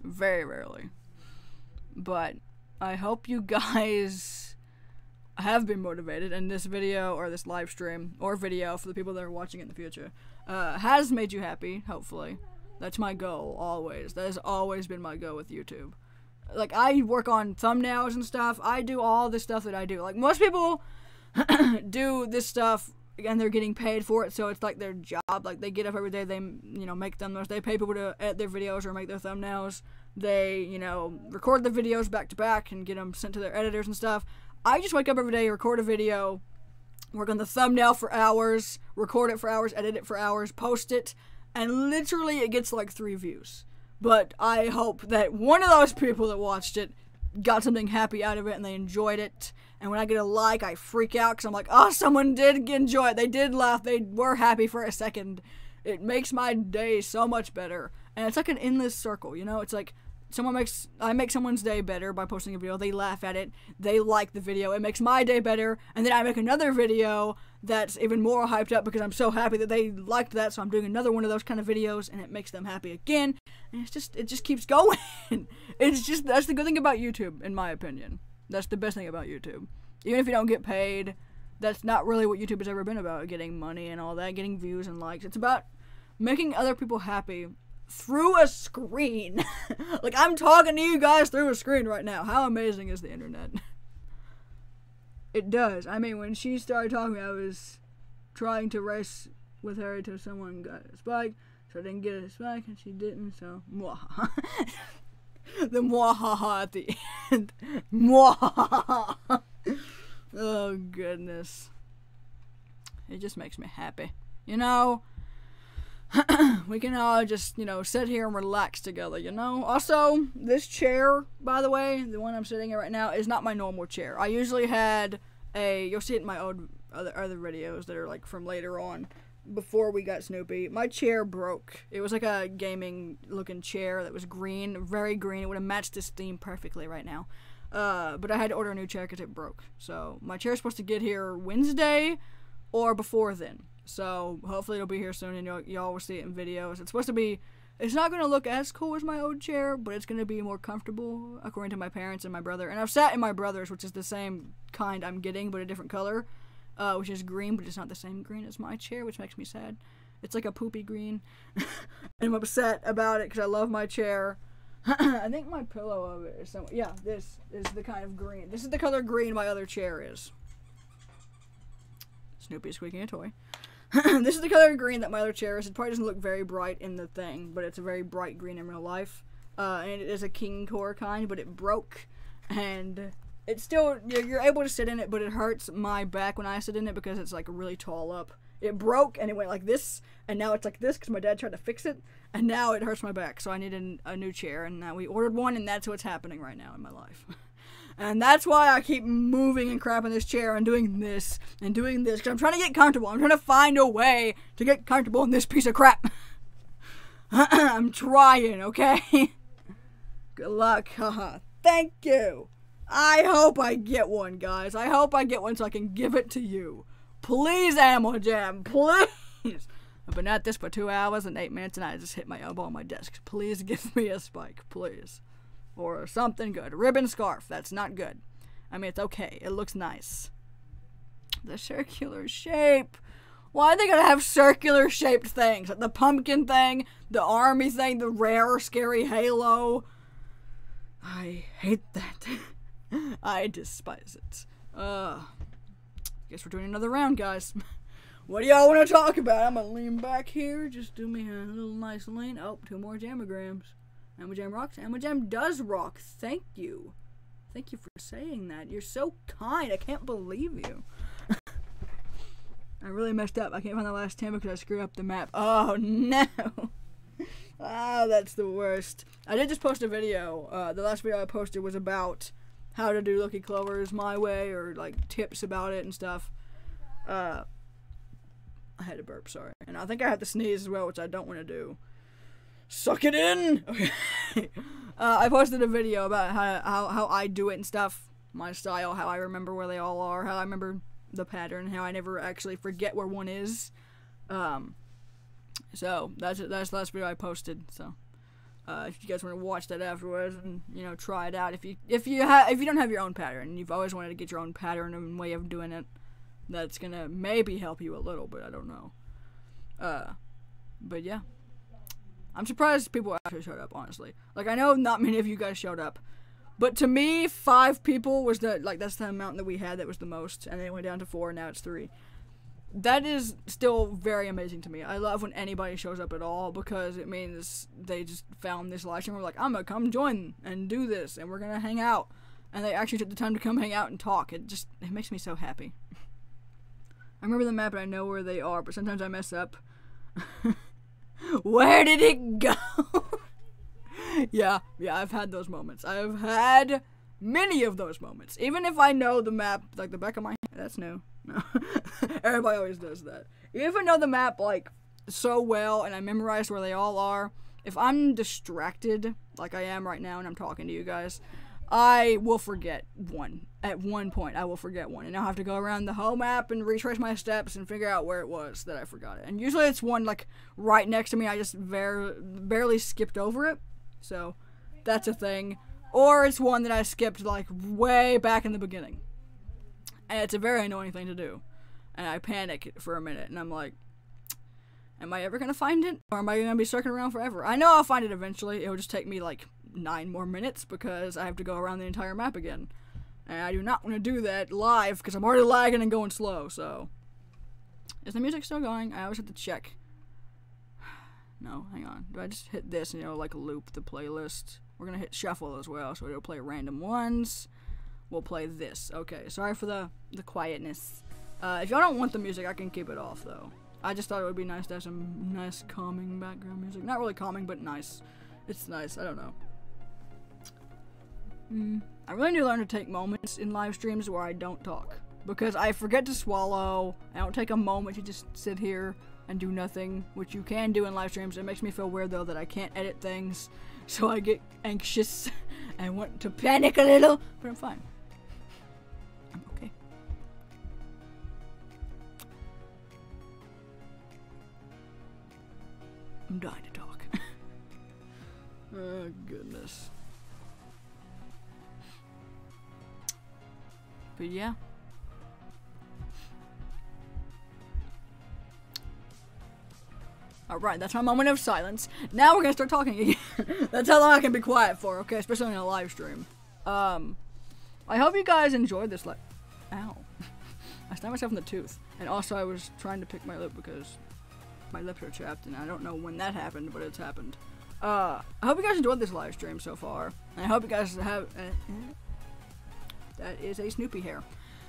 Speaker 1: very rarely. But, I hope you guys have been motivated, and this video, or this live stream, or video for the people that are watching it in the future, has made you happy, hopefully. That's my goal, always. That has always been my goal with YouTube. Like, I work on thumbnails and stuff. I do all the stuff that I do. Like, most people do this stuff and they're getting paid for it, so it's like their job. Like, they get up every day, they, make thumbnails. They pay people to edit their videos or make their thumbnails. They, record the videos back to back and get them sent to their editors and stuff. I just wake up every day, record a video, work on the thumbnail for hours, record it for hours, edit it for hours, post it, and literally it gets like 3 views. But I hope that one of those people that watched it got something happy out of it and they enjoyed it. And when I get a like, I freak out because I'm like, oh, someone did enjoy it. They did laugh. They were happy for a second. It makes my day so much better. And it's like an endless circle, It's like I make someone's day better by posting a video. They laugh at it. They like the video. It makes my day better. And then I make another video that's even more hyped up because I'm so happy that they liked that. So I'm doing another one of those kind of videos and it makes them happy again. And it just keeps going. That's the good thing about YouTube, in my opinion. That's the best thing about YouTube. Even if you don't get paid, that's not really what YouTube has ever been about, getting money and all that, getting views and likes. It's about making other people happy through a screen. Like, I'm talking to you guys through a screen right now. How amazing is the internet? It does. I mean, when she started talking, I was trying to race with her until someone got a spike, so I didn't get a spike, and she didn't, so mwahaha. The mwahaha at the end. Mwahaha. Oh, goodness. It just makes me happy. We can all just, sit here and relax together, Also, this chair, by the way, the one I'm sitting in right now, is not my normal chair. I usually had you'll see it in my other videos that are, like, from later on, before we got Snoopy. My chair broke. It was like a gaming-looking chair that was green, very green. It would have matched this theme perfectly right now. But I had to order a new chair because it broke. So, my chair's supposed to get here Wednesday or before then. So, hopefully it'll be here soon and y'all will see it in videos. It's not going to look as cool as my old chair, but it's going to be more comfortable, according to my parents and my brother. And I've sat in my brother's, which is the same kind I'm getting, but a different color, which is green, but it's not the same green as my chair, which makes me sad. It's like a poopy green. And I'm upset about it because I love my chair. I think my pillow of it is somewhere. Yeah, this is the kind of green. This is the color green my other chair is. Snoopy squeaking a toy. This is the color green that my other chair is. It probably doesn't look very bright in the thing, but it's a very bright green in real life. And it is a king core kind, but it broke. And it's still, you're able to sit in it, but it hurts my back when I sit in it because it's like really tall up. It broke and it went like this, and now it's like this because my dad tried to fix it, and now it hurts my back. So I need a new chair, and now we ordered one, and that's what's happening right now in my life. And that's why I keep moving and crapping this chair and doing this, because I'm trying to get comfortable. I'm trying to find a way to get comfortable in this piece of crap. I'm trying, okay? Good luck, haha. Thank you. I hope I get one, guys. I hope I get one so I can give it to you. Please, Animal Jam, please. I've been at this for 2 hours and 8 minutes, and I just hit my elbow on my desk. Please give me a spike, please. Or something good. A ribbon scarf. That's not good. I mean, it's okay. It looks nice. The circular shape. Why are they gonna have circular shaped things? Like the pumpkin thing, the army thing, the rare, scary halo. I hate that. I despise it. Guess we're doing another round, guys. What do y'all want to talk about? I'm gonna lean back here. Just do me a little nice lean. Oh, 2 more jamograms. Amajam rocks. Amajam does rock. Thank you. Thank you for saying that. You're so kind. I can't believe you. I really messed up. I can't find the last 10 because I screwed up the map. Oh, no. Oh, that's the worst. I did just post a video. The last video I posted was about how to do Lucky Clovers my way, or like tips about it and stuff. I had to burp, sorry. And I think I had to sneeze as well, which I don't want to do. Suck it in! Okay. I posted a video about how I do it and stuff. My style, how I remember where they all are, how I remember the pattern, how I never actually forget where one is. So that's the last video I posted. So if you guys want to watch that afterwards and try it out, if you don't have your own pattern and you've always wanted to get your own pattern and way of doing it, that's gonna maybe help you a little bit. I don't know. But yeah, I'm surprised people actually showed up. Honestly, like I know not many of you guys showed up. But to me, 5 people was that's the amount that we had that was the most, and then it went down to 4, and now it's 3. That is still very amazing to me. I love when anybody shows up at all, because it means they just found this live stream. We're like, I'm gonna come join and do this, and we're gonna hang out, and they actually took the time to come hang out and talk. It makes me so happy. I remember the map and I know where they are, but sometimes I mess up. Where did it go? Yeah, I've had those moments. I've had many of those moments. Even if I know the map, like the back of my hand, that's new. No. Everybody always does that. Even if I know the map, like, so well, and I memorize where they all are, if I'm distracted, like I am right now and I'm talking to you guys, I will forget one. At one point, I will forget one. And I'll have to go around the whole map and retrace my steps and figure out where it was that I forgot it. And usually it's one, like, right next to me. I just barely skipped over it. So, that's a thing. Or it's one that I skipped, like, way back in the beginning. And it's a very annoying thing to do. And I panic for a minute, and I'm like, am I ever going to find it? Or am I going to be circling around forever? I know I'll find it eventually. It will just take me, like, 9 more minutes, because I have to go around the entire map again. And I do not want to do that live, because I'm already lagging and going slow, so. Is the music still going? I always have to check. No, hang on. Do I just hit this and like loop the playlist? We're gonna hit shuffle as well, so it'll play random ones. We'll play this. Okay, sorry for the quietness. If y'all don't want the music, I can keep it off though. I just thought it would be nice to have some nice calming background music. Not really calming, but nice. It's nice. I don't know. I really need to learn to take moments in live streams where I don't talk, because I forget to swallow. I don't take a moment to just sit here and do nothing, which you can do in live streams. It makes me feel weird though that I can't edit things, so I get anxious and want to panic a little, but I'm fine. I'm okay. I'm dying to talk. Oh goodness. But yeah. Alright, that's my moment of silence. Now we're gonna start talking again. That's how long I can be quiet for, okay? Especially in a live stream. I hope you guys enjoyed this Ow. I stabbed myself in the tooth. And also I was trying to pick my lip because my lips are chapped, and I don't know when that happened, but it's happened. I hope you guys enjoyed this live stream so far. And I hope you guys have... that is a Snoopy hair.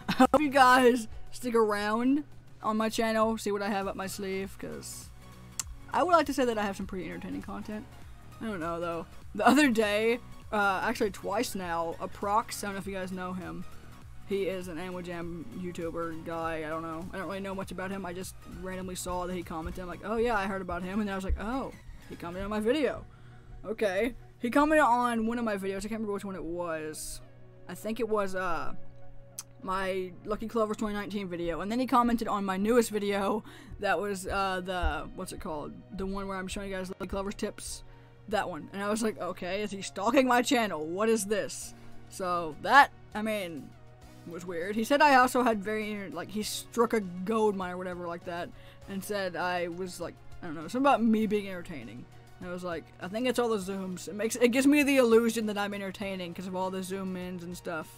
Speaker 1: I hope you guys stick around on my channel, see what I have up my sleeve, because... I would like to say that I have some pretty entertaining content. I don't know, though. The other day, actually twice now, Aprox, I don't know if you guys know him. He is an Animal Jam YouTuber guy, I don't know. I don't really know much about him. I just randomly saw that he commented. I'm like, oh yeah, I heard about him. And then I was like, oh, he commented on my video. Okay. He commented on one of my videos. I can't remember which one it was. I think it was, my Lucky Clovers 2019 video, and then he commented on my newest video that was the, what's it called? The one where I'm showing you guys Lucky Clovers tips. That one. And I was like, okay, is he stalking my channel? What is this? So that, I mean, was weird. He said I also had very, like, he struck a gold mine or whatever like that, and said I was like, I don't know, something about me being entertaining. And I was like, I think it's all the zooms. It gives me the illusion that I'm entertaining because of all the zoom ins and stuff.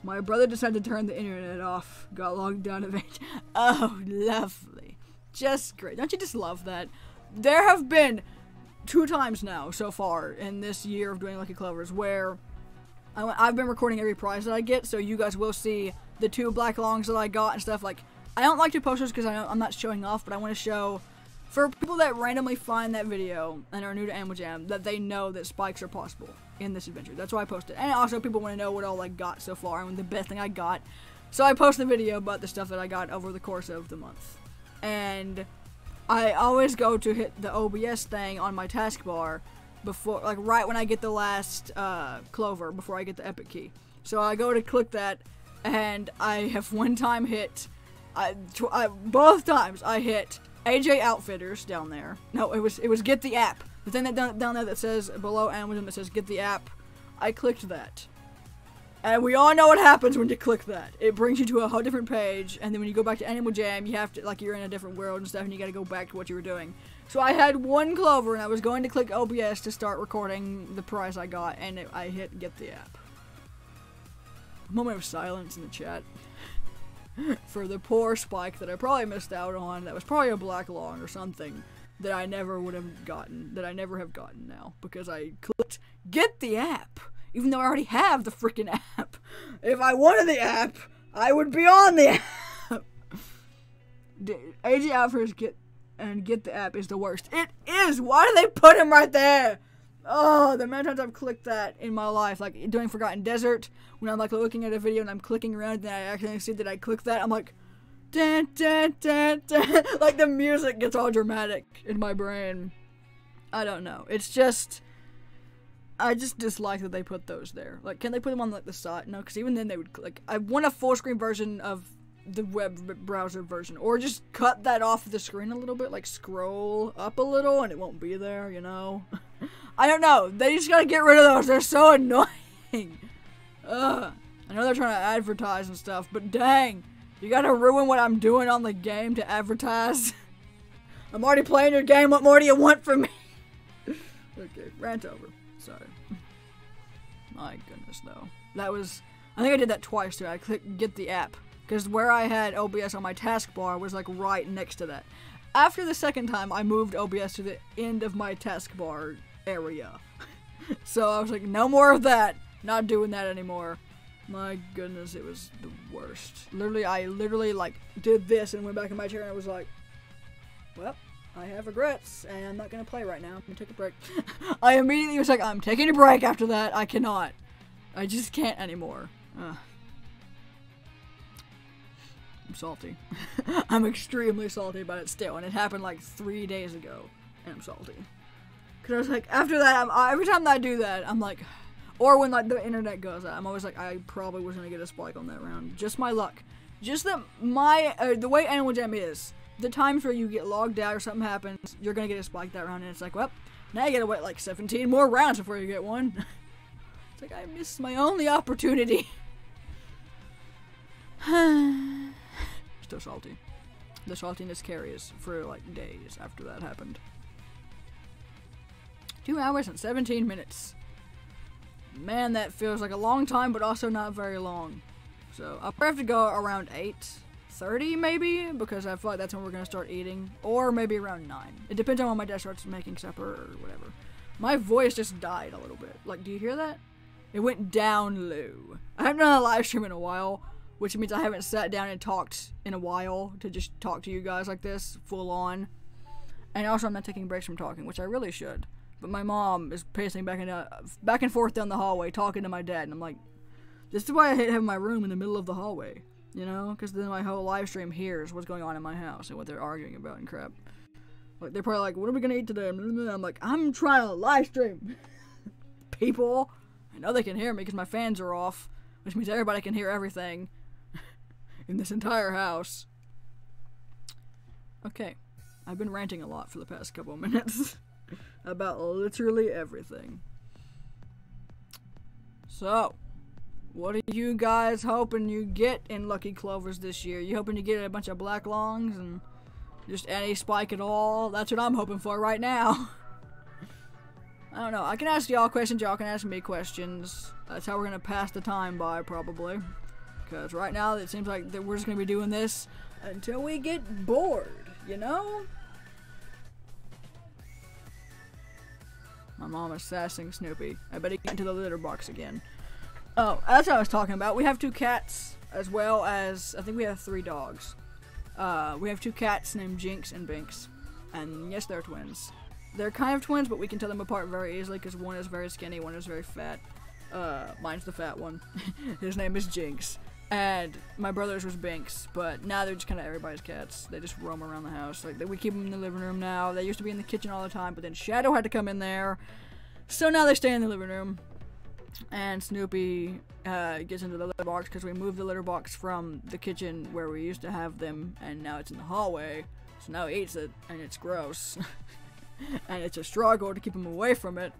Speaker 1: My brother decided to turn the internet off. Got logged down eventually. Oh, lovely. Just great. Don't you just love that? There have been 2 times now so far in this year of doing Lucky Clovers where I've been recording every prize that I get, so you guys will see the 2 black longs that I got and stuff. Like, I don't like to post those because I'm not showing off, but I want to show for people that randomly find that video and are new to Animal Jam that they know that spikes are possible in this adventure. That's why I posted. And also people want to know what all I got so far and the best thing I got. So I posted a video about the stuff that I got over the course of the month. And I always go to hit the OBS thing on my taskbar before, like right when I get the last clover, before I get the epic key. So I go to click that, and I have one time hit, both times I hit AJ Outfitters down there. No, it was get the app. The thing that down there that says below Amazon that says get the app. I clicked that. And we all know what happens when you click that. It brings you to a whole different page, and then when you go back to Animal Jam, you have to, like, you're in a different world and stuff, and you gotta go back to what you were doing. So I had 1 clover, and I was going to click OBS to start recording the prize I got, and I hit get the app. Moment of silence in the chat. For the poor spike that I probably missed out on, that was probably a black long or something, that I never would have gotten, that I never have gotten now, because I clicked get the app. Even though I already have the freaking app. If I wanted the app, I would be on the app. AJ Alfred's get the app is the worst. It is! Why do they put him right there? Oh, the amount of times I've clicked that in my life. Like, doing Forgotten Desert, when I'm, like, looking at a video and I'm clicking around and then I accidentally see that I clicked that, I'm like, dun, dun, dun, dun. Like, the music gets all dramatic in my brain. I don't know. It's just, I just dislike that they put those there. Like, can they put them on, like, the side? No, because even then they would, like, I want a full screen version of the web browser version. Or just cut that off the screen a little bit, like, scroll up a little and it won't be there, you know? I don't know. They just gotta get rid of those. They're so annoying. Ugh. I know they're trying to advertise and stuff, but dang. You gotta ruin what I'm doing on the game to advertise? I'm already playing your game. What more do you want from me? Okay, rant over. Sorry. My goodness, though. That was, I think I did that twice too. I clicked get the app, because where I had OBS on my taskbar was like right next to that. After the second time, I moved OBS to the end of my taskbar area. So I was like, no more of that. Not doing that anymore. My goodness, it was the worst. I literally like did this and went back in my chair and I was like, well, I have regrets, and I'm not gonna play right now. I'm gonna take a break. I immediately was like, I'm taking a break after that. I cannot. I just can't anymore. I'm salty. I'm extremely salty about it still, and it happened like 3 days ago, and I'm salty. Cause I was like, after that, every time I do that, I'm like, or when like the internet goes out, I'm always like, I probably was gonna get a spike on that round. Just my luck. Just that the way Animal Jam is, the times where you get logged out or something happens, you're gonna get a spike that round, and it's like, well, now you gotta wait like 17 more rounds before you get one. It's like, I missed my only opportunity. Still salty. The saltiness carries for like days after that happened. 2 hours and 17 minutes. Man, that feels like a long time, but also not very long. So I'll probably have to go around 8:30 maybe, because I feel like that's when we're gonna start eating, or maybe around 9. It depends on when my dad starts making supper or whatever. My voice just died a little bit. Like, do you hear that? It went down low. I haven't done a live stream in a while, which means I haven't sat down and talked in a while to just talk to you guys like this, full on. And also I'm not taking breaks from talking, which I really should. But my mom is pacing back and forth down the hallway talking to my dad, and I'm like, this is why I hate having my room in the middle of the hallway, you know? Because then my whole live stream hears what's going on in my house and what they're arguing about and crap. Like, they're probably like, what are we gonna eat today? I'm like, I'm trying to live stream. People, I know they can hear me because my fans are off. which means everybody can hear everything in this entire house. Okay, I've been ranting a lot for the past couple of minutes about literally everything. So, what are you guys hoping you get in Lucky Clovers this year? You hoping you get a bunch of black longs and just any spike at all? That's what I'm hoping for right now. I don't know. I can ask y'all questions. Y'all can ask me questions. That's how we're going to pass the time by, probably. Because right now, it seems like that we're just going to be doing this until we get bored, you know? My mom is sassing Snoopy. I bet he got into the litter box again. Oh, that's what I was talking about. We have 2 cats, as well as, I think we have 3 dogs. We have 2 cats named Jinx and Binks. And yes, they're twins. They're kind of twins, but we can tell them apart very easily because one is very skinny, one is very fat. Mine's the fat one. His name is Jinx. And my brother's was Binks, but now they're just kind of everybody's cats. They just roam around the house. Like, we keep them in the living room now. They used to be in the kitchen all the time, but then Shadow had to come in there. So now they stay in the living room. And Snoopy gets into the litter box because we moved the litter box from the kitchen where we used to have them, and now it's in the hallway. So now he eats it, and it's gross. And it's a struggle to keep him away from it,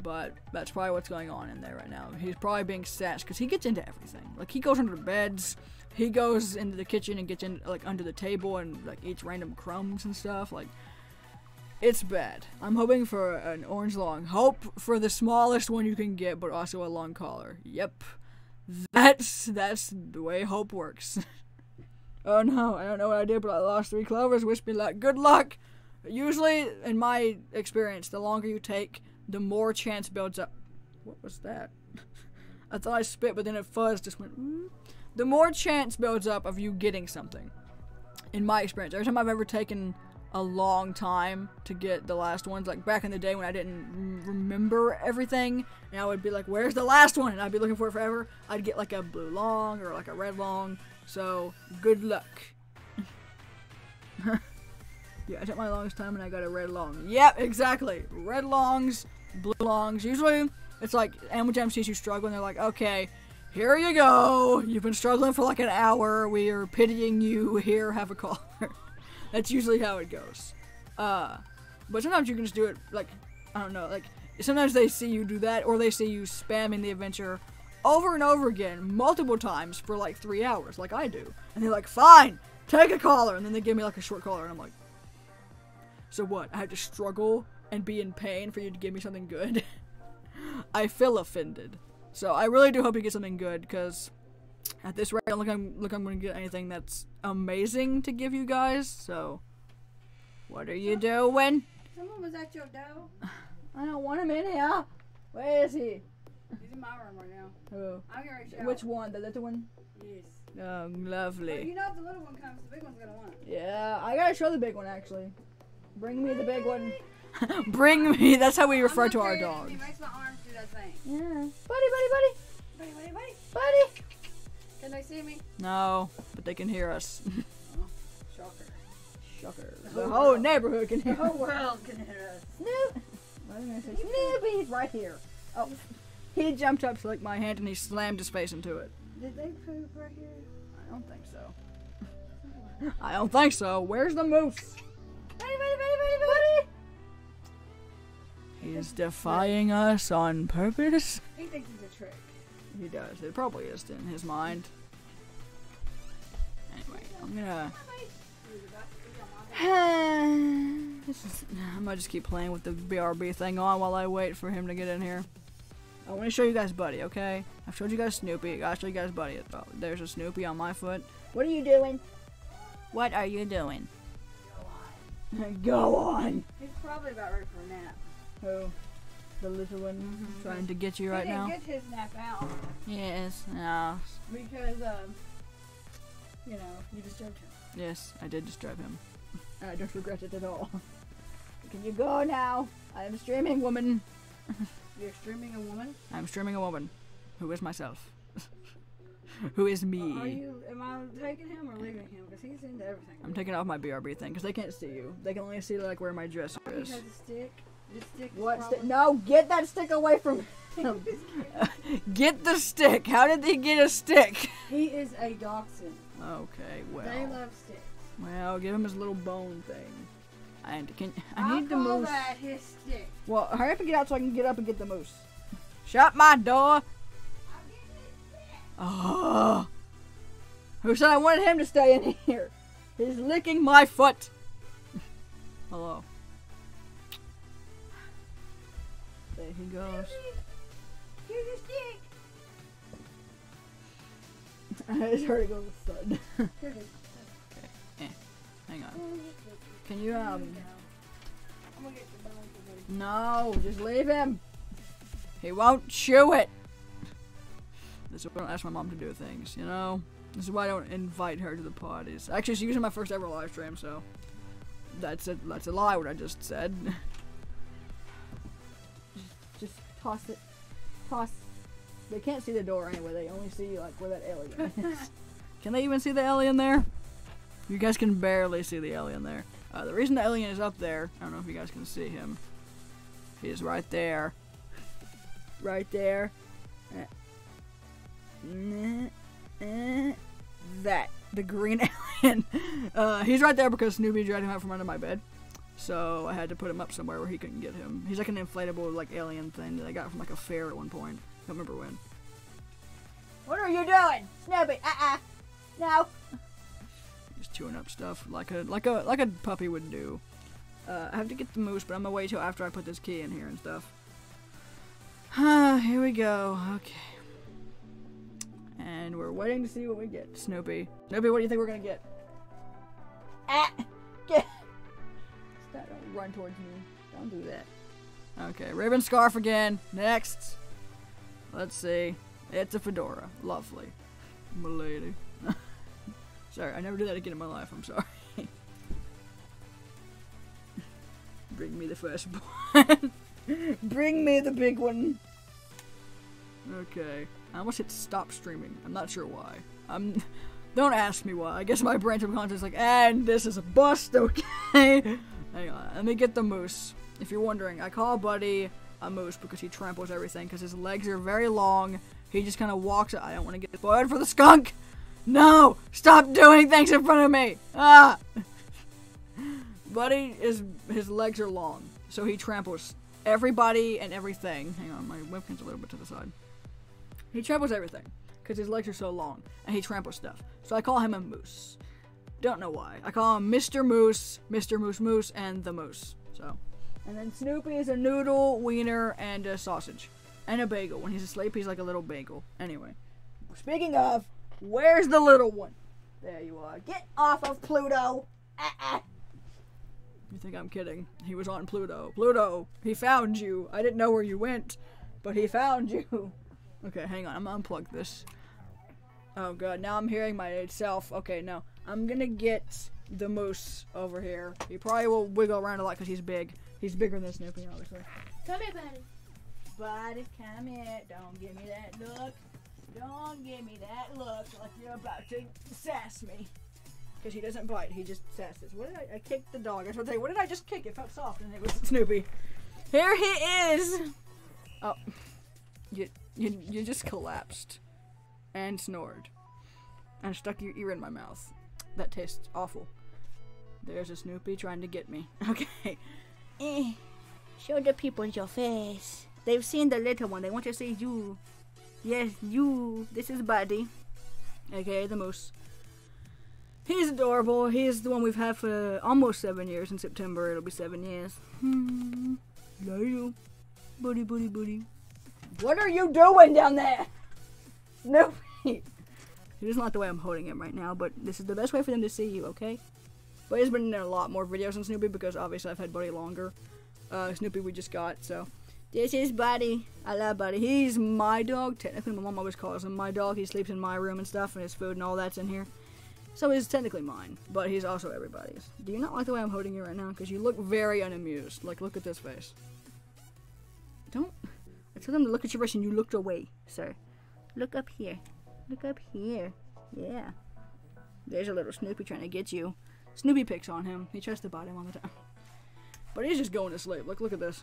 Speaker 1: but that's probably what's going on in there right now. He's probably being sassed because he gets into everything. Like, he goes under the beds, he goes into the kitchen and gets in, like, under the table and, like, eats random crumbs and stuff. Like, it's bad. I'm hoping for an orange long. Hope for the smallest one you can get, but also a long collar. Yep. That's the way hope works. Oh no, I don't know what I did, but I lost 3 clovers. Wish me luck. Good luck! Usually, in my experience, the longer you take, the more chance builds up. What was that? I thought I spit, but then a fuzz just went, The more chance builds up of you getting something. In my experience. Every time I've ever taken a long time to get the last ones, like back in the day when I didn't remember everything, and I would be like, where's the last one? And I'd be looking for it forever. I'd get like a blue long or like a red long. So, good luck. Yeah, I took my longest time and I got a red long. Yep, exactly. Red longs, blue longs. Usually, it's like Animal Jam sees you struggle and they're like, okay, here you go. You've been struggling for like an hour. We are pitying you. Here, have a collar. That's usually how it goes. But sometimes you can just do it, like, I don't know, like, sometimes they see you do that, or they see you spamming the adventure over and over again, multiple times for like 3 hours, like I do. And they're like, fine, take a collar. And then they give me like a short collar, and I'm like, so what? I have to struggle and be in pain for you to give me something good? I feel offended. So I really do hope you get something good, because at this rate, I don't look I'm going to get anything that's amazing to give you guys. So, what are you doing?
Speaker 2: Someone was at your door.
Speaker 1: I don't want him in here. Where is he?
Speaker 2: He's in my room right now.
Speaker 1: Who?
Speaker 2: I'm going to shower.
Speaker 1: Which one? The little one?
Speaker 2: Yes.
Speaker 1: Oh, lovely.
Speaker 2: But you know if the little one comes, the big one's going to want it.
Speaker 1: Yeah, I gotta show the big one, actually. Bring me the big one. Bring me. That's how we refer to our dogs.
Speaker 2: He makes my arms do that thing.
Speaker 1: Yeah. Buddy, buddy, buddy.
Speaker 2: Buddy, buddy, buddy.
Speaker 1: Buddy.
Speaker 2: Can they see me?
Speaker 1: No, but they can hear us.
Speaker 2: Oh, shocker.
Speaker 1: Shocker. The whole neighborhood can
Speaker 2: The
Speaker 1: hear
Speaker 2: whole
Speaker 1: us.
Speaker 2: world can hear us.
Speaker 1: Snoop. What am I gonna say? Snoopy's right here. Oh, he jumped up to lick my hand and he slammed his face into it.
Speaker 2: Did they poop right here?
Speaker 1: I don't think so. I don't think so. Where's the moose?
Speaker 2: Buddy, buddy, buddy, buddy, buddy.
Speaker 1: He's defying us on purpose.
Speaker 2: He thinks it's a trick.
Speaker 1: He does. It probably is in his mind. Anyway, I'm gonna. I might just keep playing with the BRB thing on while I wait for him to get in here. I want to show you guys Buddy, okay? I've showed you guys Snoopy. I gotta show you guys Buddy. Oh, there's a Snoopy on my foot. What are you doing? What are you doing? Go on.
Speaker 2: He's probably about ready for a nap.
Speaker 1: Who? The little one trying to get you right now?
Speaker 2: He didn't get his nap out.
Speaker 1: Yes. No.
Speaker 2: Because, you know, you disturbed him.
Speaker 1: Yes, I did disturb him. I don't regret it at all. Can you go now? I am streaming woman.
Speaker 2: You're streaming a woman?
Speaker 1: I'm streaming a woman. Who is myself. Who is me.
Speaker 2: Am I taking him or leaving him? Because he's into everything.
Speaker 1: I'm taking off my BRB thing because they can't see you. They can only see like where my dress
Speaker 2: He
Speaker 1: is.
Speaker 2: has a stick. The stick is
Speaker 1: What
Speaker 2: probably-
Speaker 1: stick? No, get that stick away from him. Get the stick. How did he get a stick?
Speaker 2: He is a dachshund.
Speaker 1: Okay,
Speaker 2: They
Speaker 1: well.
Speaker 2: love sticks.
Speaker 1: Well, give him his little bone thing. I need to
Speaker 2: I'll call
Speaker 1: moose.
Speaker 2: that his stick.
Speaker 1: Well, hurry up and get out so I can get up and get the moose. Shut my door. Oh. Who said I wanted him to stay in here? He's licking my foot. Hello. There he goes.
Speaker 2: Here's your stick.
Speaker 1: I just heard it go with thud.
Speaker 2: Here it is.
Speaker 1: Hang on. Can you,
Speaker 2: I'm gonna get the bone for him.
Speaker 1: No, just leave him. He won't chew it. This is why I don't ask my mom to do things, you know? This is why I don't invite her to the parties. Actually, she's using my first ever live stream, so that's a lie what I just said. Just toss it. Toss. They can't see the door anyway, they only see like where that alien is. Can they even see the alien there? You guys can barely see the alien there. The reason the alien is up there, I don't know if you guys can see him. He's right there. Right there. That. The green alien. He's right there because Snoopy dragged him out from under my bed. So I had to put him up somewhere where he couldn't get him. He's like an inflatable like alien thing that I got from like a fair at one point. Don't remember when. What are you doing? Snoopy, no. He's chewing up stuff like a puppy would do. I have to get the moose, but I'm gonna wait till after I put this key in here and stuff. Here we go. Okay. And we're waiting to see what we get. Snoopy. Snoopy, what do you think we're gonna get? Get. Stop, don't run towards me. Don't do that. Okay, ribbon scarf again. Next. Let's see. It's a fedora. Lovely. Milady. Sorry, I never do that again in my life. I'm sorry. Bring me the first one. Bring me the big one. Okay. I almost hit stop streaming. I'm not sure why. Don't ask me why. I guess my brain subconscious is like, and this is a bust, okay? Hang on. Let me get the moose. If you're wondering, I call Buddy a moose because he tramples everything because his legs are very long. He just kind of walks. I don't want to get spoiled for the skunk. No! Stop doing things in front of me! Ah! Buddy his legs are long, so he tramples everybody and everything. Hang on, my webcam's a little bit to the side. He tramples everything, because his legs are so long, and he tramples stuff. So I call him a moose. Don't know why. I call him Mr. Moose, Mr. Moose Moose, and the Moose. So, and then Snoopy is a noodle, wiener, and a sausage. And a bagel. When he's asleep, he's like a little bagel. Anyway, speaking of, where's the little one? There you are. Get off of Pluto! You think I'm kidding? He was on Pluto. Pluto! He found you! I didn't know where you went, but he found you! Okay, hang on. I'm gonna unplug this. Oh god, now I'm hearing myself. Okay, no. I'm gonna get the moose over here. He probably will wiggle around a lot because he's big. He's bigger than Snoopy, obviously.
Speaker 2: Come here, buddy.
Speaker 1: Buddy, come here. Don't give me that look. Don't give me that look like you're about to sass me. Because he doesn't bite, he just sasses. What did I kicked the dog. I was going to say, what did I just kick? It felt soft and it was Snoopy. Here he is! Oh. You just collapsed. And snored. And stuck your ear in my mouth. That tastes awful. There's a Snoopy trying to get me. Okay. Show the people your face. They've seen the little one. They want to see you. Yes, you. This is Buddy. AKA the moose. He's adorable. He's the one we've had for almost 7 years. In September, it'll be 7 years. Love you. Buddy, buddy, buddy. What are you doing down there? Snoopy. He doesn't like the way I'm holding him right now, but this is the best way for them to see you, okay? Buddy's been in a lot more videos than Snoopy because obviously I've had Buddy longer. Snoopy we just got, so. This is Buddy. I love Buddy. He's my dog. Technically, my mom always calls him my dog. He sleeps in my room and stuff, and his food and all that's in here. So he's technically mine, but he's also everybody's. Do you not like the way I'm holding you right now? Because you look very unamused. Like, look at this face. Don't. I told them to look at your face and you looked away, sir. Look up here. Look up here. Yeah. There's a little Snoopy trying to get you. Snoopy picks on him. He tries to bite him all the time. But he's just going to sleep. Look at this.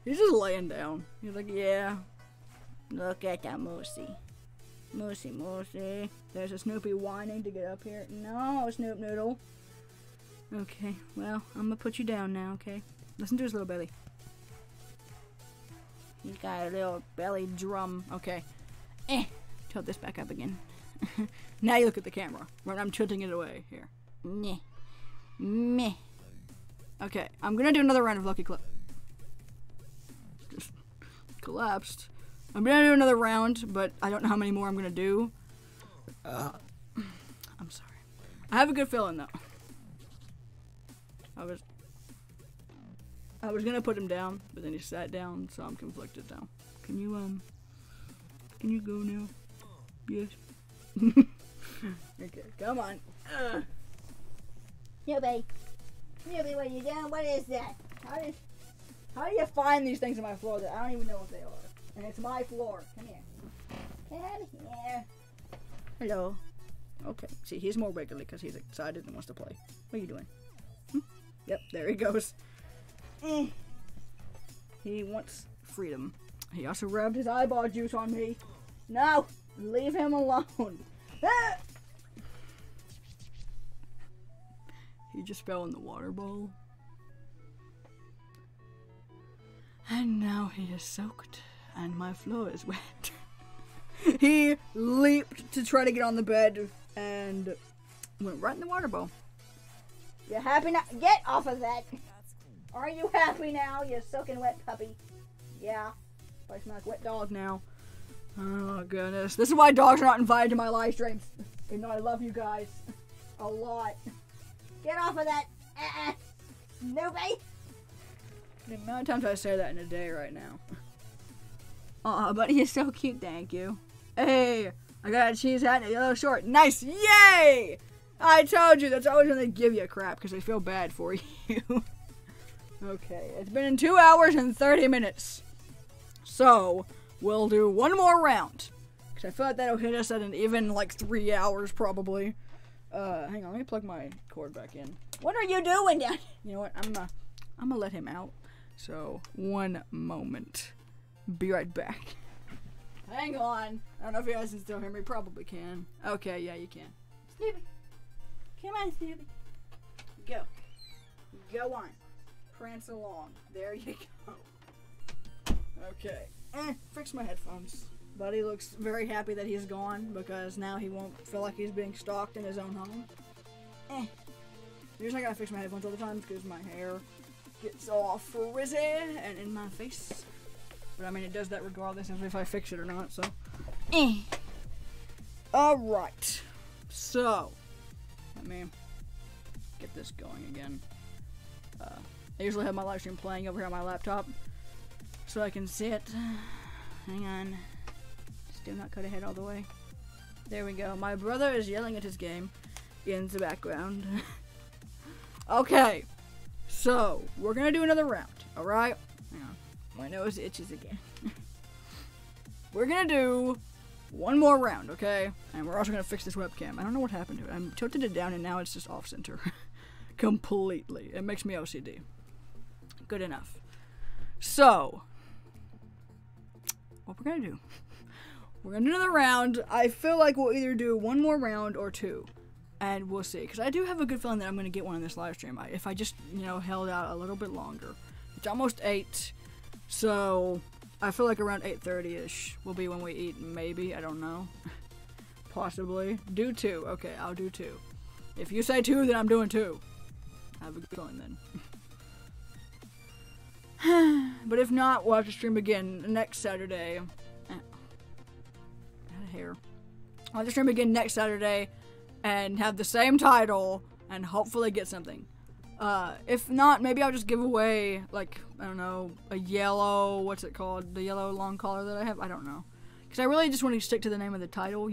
Speaker 1: He's just laying down. He's like, yeah. Look at that Moosey. Moosey, Moosey. There's a Snoopy whining to get up here. No, Snoop Noodle. Okay, well, I'm gonna put you down now, okay? Listen to his little belly. He's got a little belly drum. Okay. Tilt this back up again. Now you look at the camera. Right, I'm tilting it away. Here. Meh. Meh. Okay, I'm gonna do another round of Lucky Clip. Just collapsed. I'm gonna do another round, but I don't know how many more I'm gonna do. I'm sorry. I have a good feeling though. I was gonna put him down, but then he sat down, so I'm conflicted now. Can you go now? Yes. Okay, come on.
Speaker 2: Snoopy. Snoopy, what are you doing? What is that?
Speaker 1: How do you find these things on my floor that I don't even know what they are? And it's my floor. Come here.
Speaker 2: Come here.
Speaker 1: Hello. Okay. See, he's more wiggly because he's excited and wants to play. What are you doing? Yep, there he goes. He wants freedom. He also rubbed his eyeball juice on me. No! Leave him alone. Ah! He just fell in the water bowl. And now he is soaked, and my floor is wet. He leaped to try to get on the bed, and went right in the water bowl.
Speaker 2: You happy now? Get off of that. Are you happy now, you soaking wet puppy?
Speaker 1: Yeah. I smell like wet dog now. Oh, goodness. This is why dogs are not invited to my live streams. Even though I love you guys a lot.
Speaker 2: Get off of that. Snoopy.
Speaker 1: The amount of times I say that in a day right now. Aw, but he's so cute, thank you. Hey, I got a cheese hat and a yellow short. Nice, yay! I told you, that's always when they give you crap, because they feel bad for you. Okay, it's been 2 hours and 30 minutes. So, we'll do one more round. Because I feel like that'll hit us at an even, like, 3 hours, probably. Hang on, let me plug my cord back in.
Speaker 2: What are you doing down?
Speaker 1: You know what, I'm gonna let him out. So, one moment. Be right back. Hang on. I don't know if you guys can still hear me. Probably can. Okay, yeah, you can.
Speaker 2: Snoopy. Come on, Snoopy.
Speaker 1: Go. Go on. Prance along. There you go. Okay. Fix my headphones. Buddy looks very happy that he's gone because now he won't feel like he's being stalked in his own home. Usually I gotta fix my headphones all the time because my hair gets all frizzy and in my face. But I mean, it does that regardless of if I fix it or not, so. Alright. So, let me get this going again. I usually have my live stream playing over here on my laptop so I can see it. Hang on. Still not cut ahead all the way. There we go. My brother is yelling at his game in the background. Okay. So, we're gonna do another round, alright? Hang on. My nose itches again. We're gonna do one more round, okay? And we're also gonna fix this webcam. I don't know what happened to it. I tilted it down and now it's just off center. Completely. It makes me OCD. Good enough. So, what we're gonna do? We're gonna do another round. I feel like we'll either do one more round or two. And we'll see. Because I do have a good feeling that I'm gonna get one in this live stream. If I just, held out a little bit longer. It's almost 8. So, I feel like around 8:30ish will be when we eat, maybe. I don't know. Possibly. Do 2. Okay, I'll do 2. If you say 2, then I'm doing 2. I have a good feeling then. But if not, we'll have to stream again next Saturday. Hair. I'll have to stream again next Saturday and have the same title and hopefully get something. If not, maybe I'll just give away, like, I don't know, a yellow, what's it called? The yellow long collar that I have? I don't know. Because I really just want to stick to the name of the title,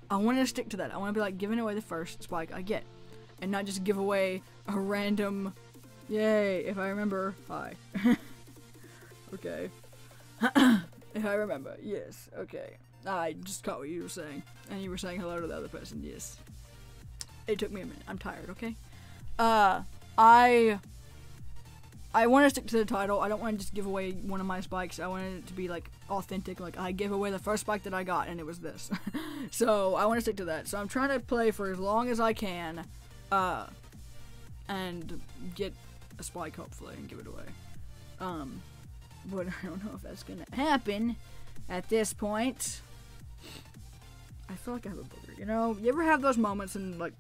Speaker 1: I want to stick to that. I want to be, like, giving away the first spike I get. And not just give away a random, yay, if I remember, hi. Okay. If I remember, yes, okay. I just caught what you were saying. And you were saying hello to the other person, yes. It took me a minute. I'm tired, okay? I I want to stick to the title. I don't want to just give away one of my spikes. I wanted it to be like authentic. Like I gave away the first spike that I got, and it was this. So I want to stick to that. So I'm trying to play for as long as I can, and get a spike hopefully and give it away. But I don't know if that's gonna happen at this point. I feel like I have a booger. You know, you ever have those moments in like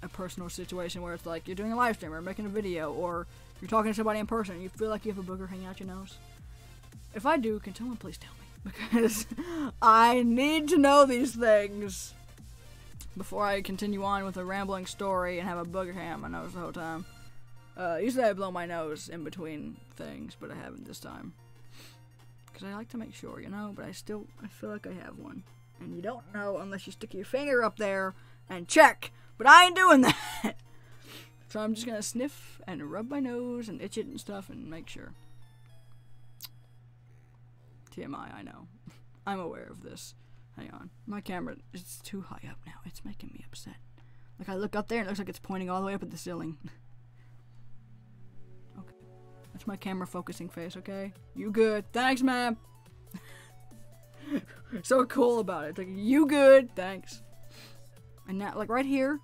Speaker 1: a personal situation where it's like you're doing a live stream or making a video, or you're talking to somebody in person and you feel like you have a booger hanging out your nose? If I do, can someone please tell me? Because I need to know these things before I continue on with a rambling story and have a booger hang out my nose the whole time. Usually I blow my nose in between things, but I haven't this time. Because I like to make sure, you know, but I feel like I have one. And you don't know unless you stick your finger up there and check. But I ain't doing that. So I'm just gonna sniff and rub my nose and itch it and stuff and make sure. TMI, I know. I'm aware of this. Hang on. My camera is too high up now. It's making me upset. Like I look up there and it looks like it's pointing all the way up at the ceiling. Okay. That's my camera focusing face, okay? You good? Thanks, ma'am. So cool about it. It's like, you good? Thanks. And now, like right here,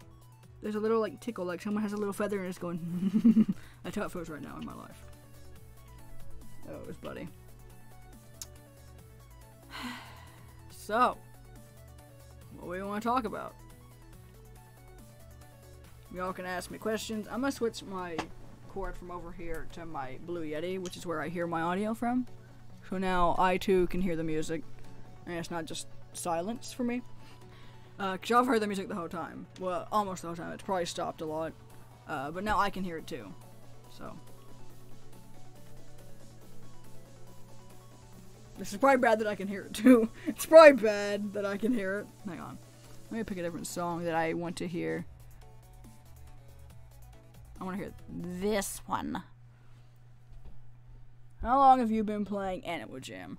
Speaker 1: there's a little like tickle, like someone has a little feather and it's going. That's how it feels right now in my life. Oh, it was bloody. So, what do we want to talk about? Y'all can ask me questions. I'm gonna switch my cord from over here to my Blue Yeti, which is where I hear my audio from. So now I too can hear the music, and it's not just silence for me. Cause I've heard the music the whole time. Well, almost the whole time. It's probably stopped a lot. But now I can hear it too. So. This is probably bad that I can hear it too. It's probably bad that I can hear it. Hang on. Let me pick a different song that I want to hear. I want to hear this one. How long have you been playing Animal Jam?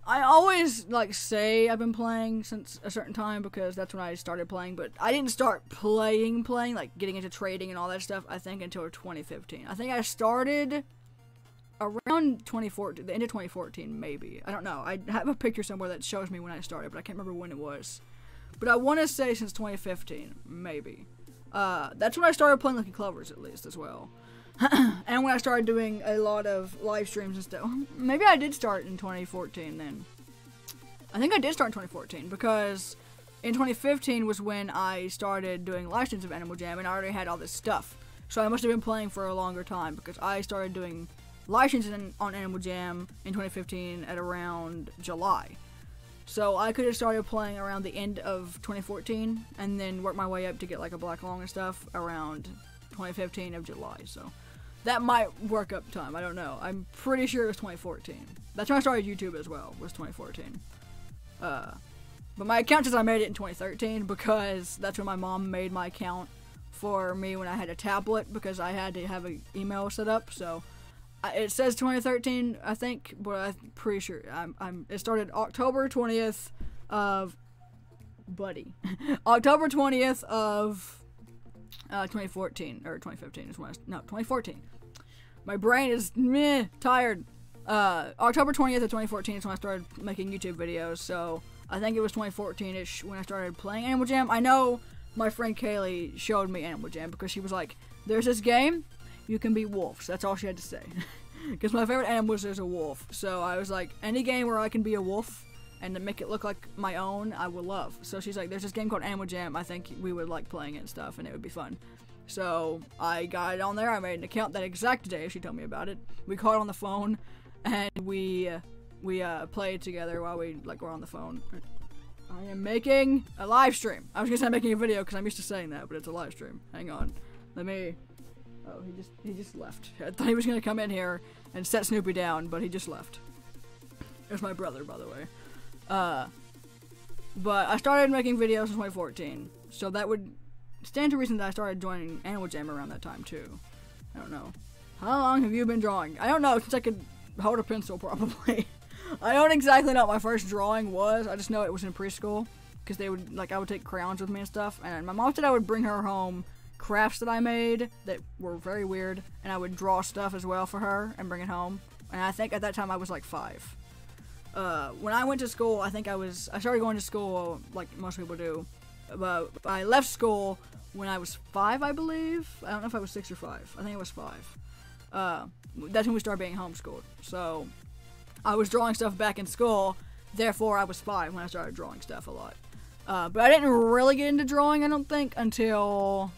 Speaker 1: I always like say I've been playing since a certain time because that's when I started playing, but I didn't start playing, like getting into trading and all that stuff, I think until 2015. I think I started around 2014, the end of 2014 maybe. I don't know. I have a picture somewhere that shows me when I started, but I can't remember when it was. But I want to say since 2015, maybe. That's when I started playing Lucky Clovers at least as well. And when I started doing a lot of live streams and stuff. Maybe I did start in 2014 then. I think I did start in 2014 because in 2015 was when I started doing live streams of Animal Jam and I already had all this stuff. So I must have been playing for a longer time because I started doing live streams on Animal Jam in 2015 at around July. So I could have started playing around the end of 2014 and then worked my way up to get like a Black Long and stuff around 2015 of July. So that might work up time. I don't know. I'm pretty sure it was 2014. That's when I started YouTube as well, was 2014. But my account says I made it in 2013 because that's when my mom made my account for me when I had a tablet because I had to have an email set up. So it says 2013, I think, but I'm pretty sure. It started October 20th of... October 20th of... 2014, or 2015 is when no, 2014. My brain is tired. October 20th of 2014 is when I started making YouTube videos, so I think it was 2014-ish when I started playing Animal Jam. I know my friend Kaylee showed me Animal Jam because she was like, there's this game, you can be wolves. That's all she had to say. Because my favorite animal is a wolf, so I was like, any game where I can be a wolf and to make it look like my own, I would love. So she's like, there's this game called Animal Jam, I think we would like playing it and stuff, and it would be fun. So I got it on there, I made an account that exact day she told me about it. We called on the phone, and we played together while we were on the phone. I am making a live stream. I was gonna say I'm making a video because I'm used to saying that, but it's a live stream. Hang on. Let me... Oh, he just left. I thought he was gonna come in here and set Snoopy down, but he just left. It was my brother, by the way. But I started making videos in 2014, so that would stand to reason that I started joining Animal Jam around that time too. I don't know. How long have you been drawing? I don't know, since I could hold a pencil probably. I don't exactly know what my first drawing was. I just know it was in preschool, because they would, I would take crayons with me and stuff, and my mom said I would bring her home crafts that I made that were very weird, and I would draw stuff as well for her and bring it home. And I think at that time I was like 5. When I went to school, I started going to school like most people do. But I left school when I was 5, I believe. I don't know if I was 6 or 5. I think it was 5. That's when we started being homeschooled. So I was drawing stuff back in school. Therefore, I was 5 when I started drawing stuff a lot. But I didn't really get into drawing, I don't think, until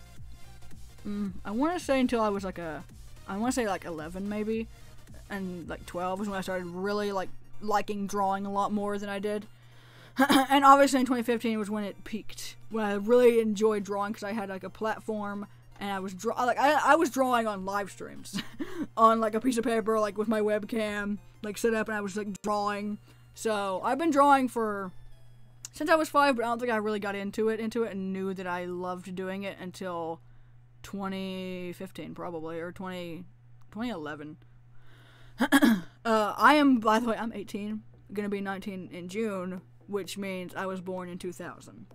Speaker 1: I want to say until I was like 11 maybe, and like 12 was when I started really like liking drawing a lot more than I did. And obviously in 2015 was when it peaked, when I really enjoyed drawing because I had like a platform and I was I was drawing on live streams on like a piece of paper, like with my webcam like set up, and I was like drawing. So I've been drawing since I was 5, but I don't think I really got into it and knew that I loved doing it until 2015 probably, or 2011. By the way, I'm 18, gonna be 19 in June, which means I was born in 2000.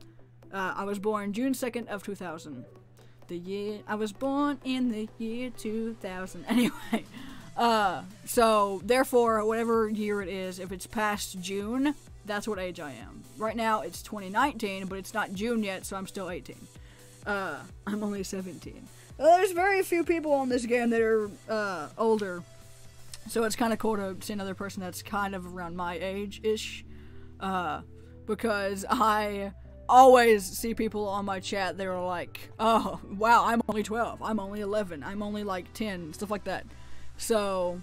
Speaker 1: I was born June 2nd of 2000. I was born in the year 2000. Anyway, so therefore, whatever year it is, if it's past June, that's what age I am. Right now, it's 2019, but it's not June yet, so I'm still 18. I'm only 17. There's very few people on this game that are, older. So it's kind of cool to see another person that's kind of around my age-ish. Because I always see people on my chat that are like, oh, wow, I'm only 12, I'm only 11, I'm only like 10, stuff like that. So,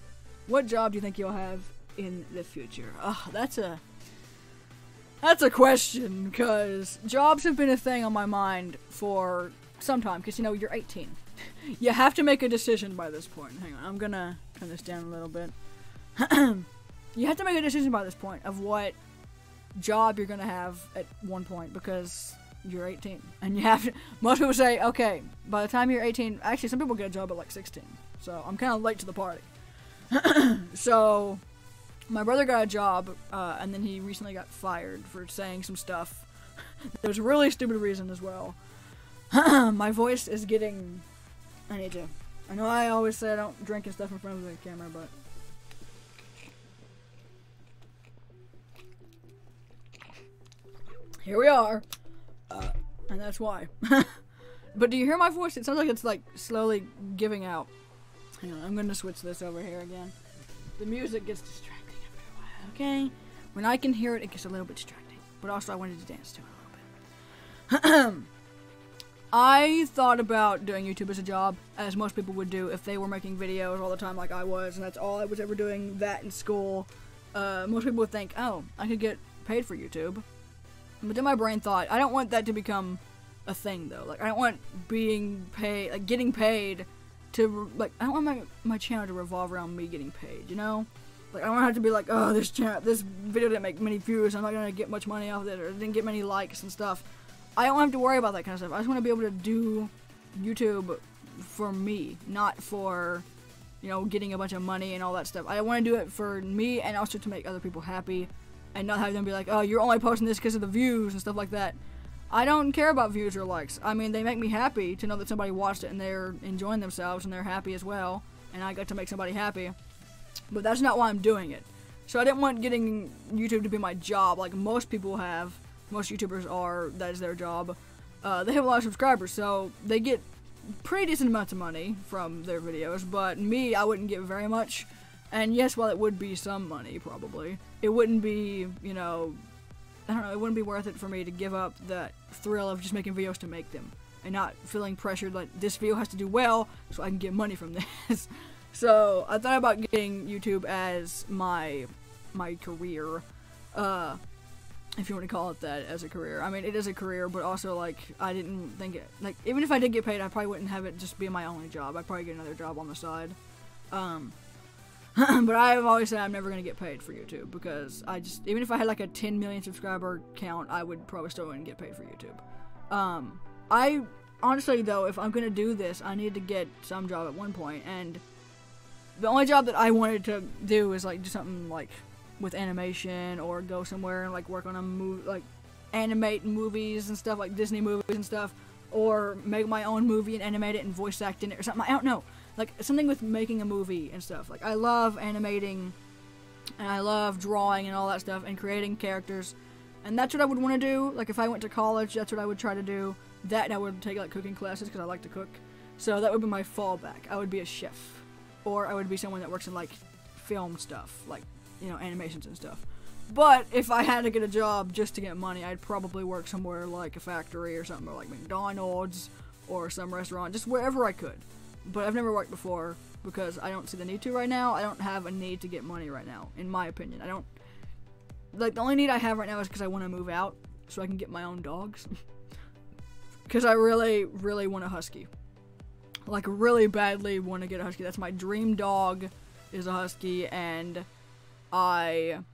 Speaker 1: what job do you think you'll have in the future? That's a question, because jobs have been a thing on my mind for some time, because, you know, you're 18. You have to make a decision by this point. Hang on, I'm gonna turn this down a little bit. You have to make a decision by this point of what job you're gonna have at one point, because you're 18 and you have to. Most people say, okay, by the time you're 18, actually some people get a job at like 16, so I'm kind of late to the party. So my brother got a job, and then he recently got fired for saying some stuff. There's a really stupid reason as well. My voice is getting, I know I always say I don't drink and stuff in front of the camera, but here we are, and that's why. But do you hear my voice? It sounds like it's like slowly giving out. Hang on, I'm gonna switch this over here again. The music gets distracting after a while, okay? When I can hear it, it gets a little bit distracting. But also I wanted to dance to it a little bit. I thought about doing YouTube as a job, as most people would do if they were making videos all the time like I was, and that's all I was ever doing, that in school. Most people would think, oh, I could get paid for YouTube. But then my brain thought, I don't want that to become a thing, though. Like, I don't want being paid, like, getting paid to, like, I don't want my channel to revolve around me getting paid, you know? Like, I don't want to have to be like, oh, this video didn't make many views, I'm not gonna get much money off of it, or it didn't get many likes and stuff. I don't have to worry about that kind of stuff. I just want to be able to do YouTube for me, not for, you know, getting a bunch of money and all that stuff. I want to do it for me and also to make other people happy, and not have them be like, oh, you're only posting this because of the views and stuff like that. I don't care about views or likes. I mean, they make me happy to know that somebody watched it and they're enjoying themselves and they're happy as well, and I got to make somebody happy. But that's not why I'm doing it. So I didn't want getting YouTube to be my job like most people have. Most YouTubers are, that is their job. They have a lot of subscribers, so they get pretty decent amounts of money from their videos, but me, I wouldn't get very much. And yes, while it would be some money, probably, it wouldn't be, you know, I don't know, it wouldn't be worth it for me to give up that thrill of just making videos to make them, and not feeling pressured like, this video has to do well, so I can get money from this. So, I thought about getting YouTube as my career, if you want to call it that, as a career. I mean, it is a career, but also, like, I didn't think it, like, even if I did get paid, I probably wouldn't have it just be my only job. I'd probably get another job on the side. But I've always said I'm never going to get paid for YouTube, because even if I had, like, a 10 million subscriber count, I would probably still wouldn't get paid for YouTube. I, honestly, though, if I'm going to do this, I need to get some job at one point, and the only job that I wanted to do is, like, do something, like, with animation, or go somewhere and like work on a movie, like animate movies and stuff, like Disney movies and stuff, or make my own movie and animate it and voice act in it or something. I don't know. Like, something with making a movie and stuff. Like, I love animating, and I love drawing and all that stuff, and creating characters. And that's what I would want to do. Like, if I went to college, that's what I would try to do. That, and I would take, like, cooking classes, because I like to cook. So that would be my fallback. I would be a chef. Or I would be someone that works in, like, film stuff. Like, you know, animations and stuff. But if I had to get a job just to get money, I'd probably work somewhere like a factory or something, or like McDonald's or some restaurant, just wherever I could. But I've never worked before because I don't see the need to right now. I don't have a need to get money right now, in my opinion. I don't, like, the only need I have right now is because I want to move out so I can get my own dogs. Because I really, really want a husky. Like, really badly want to get a husky. That's my dream dog, is a husky, and I've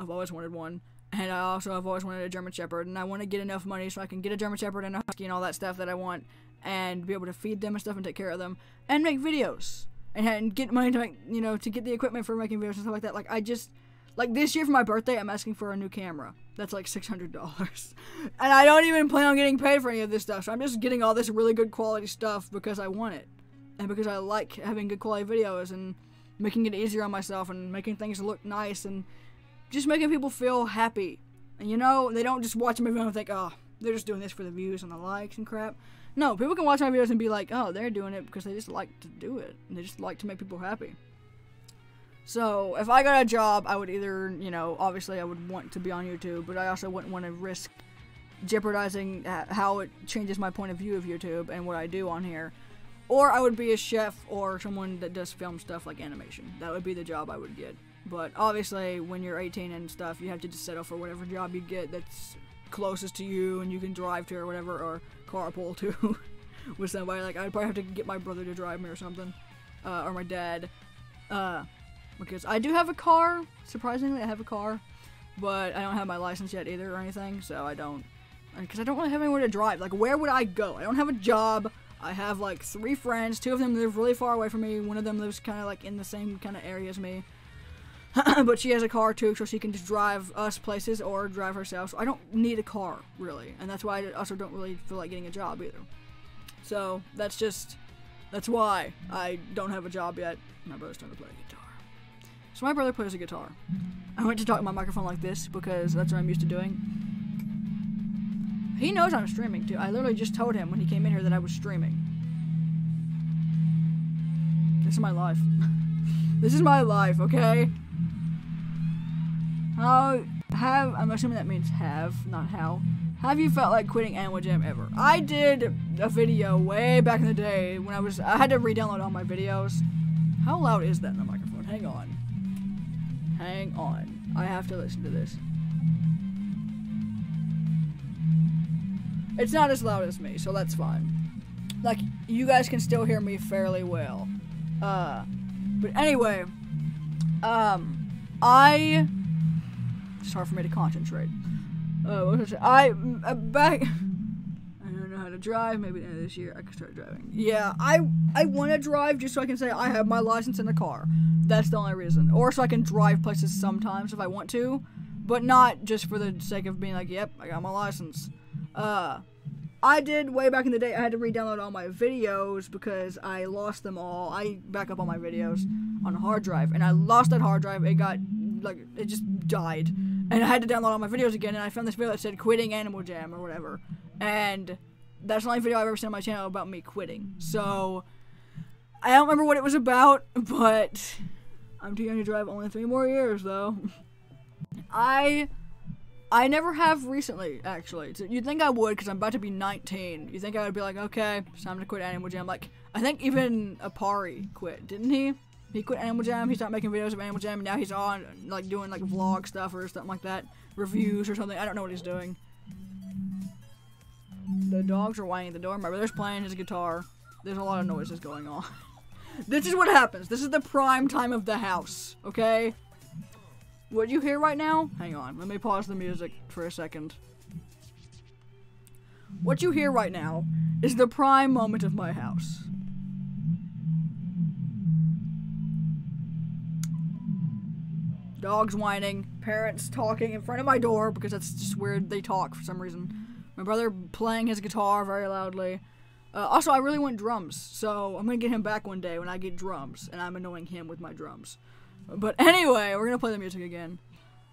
Speaker 1: always wanted one. And I also have always wanted a German Shepherd, and I want to get enough money so I can get a German Shepherd and a husky and all that stuff that I want, and be able to feed them and stuff and take care of them, and make videos, and get money to make, you know, to get the equipment for making videos and stuff like that. Like, I just, like, this year for my birthday, I'm asking for a new camera. That's like $600. And I don't even plan on getting paid for any of this stuff, so I'm just getting all this really good quality stuff because I want it. And because I like having good quality videos, and making it easier on myself, and making things look nice, and just making people feel happy. And, you know, they don't just watch a movie and think, oh, they're just doing this for the views and the likes and crap. No, people can watch my videos and be like, oh, they're doing it because they just like to do it. And they just like to make people happy. So, if I got a job, I would either, you know, obviously I would want to be on YouTube, but I also wouldn't want to risk jeopardizing how it changes my point of view of YouTube and what I do on here. Or I would be a chef or someone that does film stuff like animation. That would be the job I would get. But obviously, when you're 18 and stuff, you have to just settle for whatever job you get that's closest to you and you can drive to or whatever, or carpool to with somebody. Like, I'd probably have to get my brother to drive me or something, or my dad, because I do have a car. Surprisingly, I have a car, but I don't have my license yet either or anything, so I don't, because I don't really have anywhere to drive. Like, where would I go? I don't have a job. I have, like, 3 friends. 2 of them live really far away from me. One of them lives kind of, like, in the same kind of area as me. But she has a car too, so she can just drive us places or drive herself. So I don't need a car, really. And that's why I also don't really feel like getting a job either. So that's why I don't have a job yet. My brother's starting to play a guitar. So my brother plays a guitar. I went to talk to my microphone like this because that's what I'm used to doing. He knows I'm streaming too. I literally just told him when he came in here that I was streaming. This is my life. This is my life, okay? I'm assuming that means have, not how. Have you felt like quitting Animal Jam ever? I did a video way back in the day when I had to re-download all my videos. How loud is that in the microphone? Hang on. Hang on. I have to listen to this. It's not as loud as me, so that's fine. Like, you guys can still hear me fairly well. But anyway, it's hard for me to concentrate. What was I saying? I don't know how to drive. Maybe at the end of this year I can start driving. Yeah, I want to drive just so I can say I have my license in the car. That's the only reason. Or so I can drive places sometimes if I want to, but not just for the sake of being like, yep, I got my license. I did way back in the day. I had to re-download all my videos because I lost them all. I back up all my videos on a hard drive, and I lost that hard drive. It got, like, it just died. And I had to download all my videos again, and I found this video that said quitting Animal Jam or whatever. And that's the only video I've ever seen on my channel about me quitting. So, I don't remember what it was about, but I'm too young to drive. Only 3 more years, though. I never have recently, actually. So you'd think I would, because I'm about to be 19. You'd think I would be like, okay, it's time to quit Animal Jam. Like, I think even Apari quit, didn't he? He quit Animal Jam, he stopped making videos of Animal Jam, and now he's on, like, doing, like, vlog stuff or something like that. Reviews or something. I don't know what he's doing. The dogs are whining at the door. My brother's playing his guitar. There's a lot of noises going on. This is what happens. This is the prime time of the house, okay? What you hear right now? Hang on, let me pause the music for a second. What you hear right now is the prime moment of my house. Dogs whining, parents talking in front of my door because that's just where they talk for some reason. My brother playing his guitar very loudly. Also, I really want drums, so I'm gonna get him back one day when I get drums, and I'm annoying him with my drums. But anyway, we're gonna play the music again.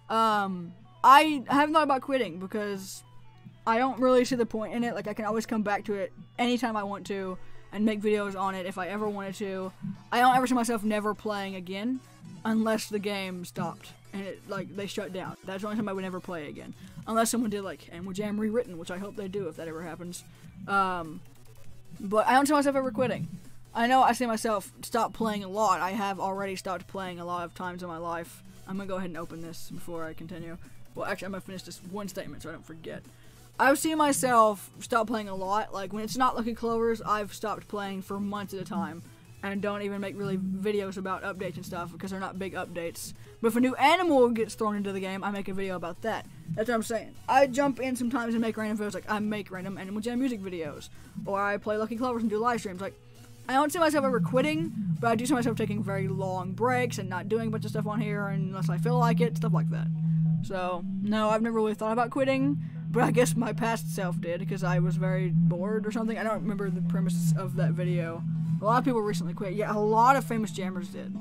Speaker 1: I haven't thought about quitting because I don't really see the point in it. Like, I can always come back to it anytime I want to and make videos on it if I ever wanted to. I don't ever see myself never playing again unless the game stopped and they shut down. That's the only time I would never play again. Unless someone did like Animal Jam Rewritten, which I hope they do if that ever happens. But I don't see myself ever quitting. I know I see myself stop playing a lot. I have already stopped playing a lot of times in my life. I'm gonna go ahead and open this before I continue. Well, actually, I'm gonna finish this one statement so I don't forget. I've seen myself stop playing a lot. Like, when it's not Lucky Clovers, I've stopped playing for months at a time. And don't even make really videos about updates and stuff because they're not big updates. But if a new animal gets thrown into the game, I make a video about that. That's what I'm saying. I jump in sometimes and make random videos. Like, I make random Animal Jam music videos. Or I play Lucky Clovers and do live streams. Like, I don't see myself ever quitting, but I do see myself taking very long breaks and not doing a bunch of stuff on here unless I feel like it, stuff like that. So, no, I've never really thought about quitting, but I guess my past self did because I was very bored or something. I don't remember the premise of that video. A lot of people recently quit. Yeah, a lot of famous jammers did,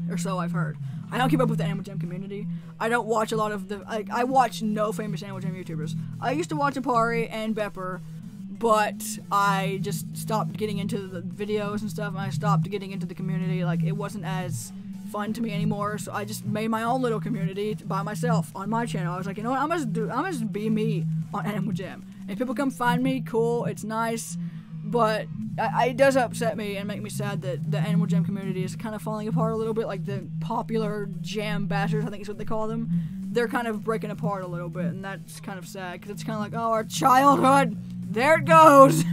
Speaker 1: or so I've heard. I don't keep up with the Animal Jam community. I don't watch a lot of the... I watch no famous Animal Jam YouTubers. I used to watch Apari and Bepper, but I just stopped getting into the videos and stuff, and I stopped getting into the community. Like, it wasn't as fun to me anymore, so I just made my own little community by myself on my channel. I was like, you know what, I'm gonna just be me on Animal Jam. If people come find me, cool, it's nice, but it does upset me and make me sad that the Animal Jam community is kind of falling apart a little bit. Like, the popular jam bashers, I think is what they call them, they're kind of breaking apart a little bit, and that's kind of sad, because it's kind of like, oh, our childhood, there it goes.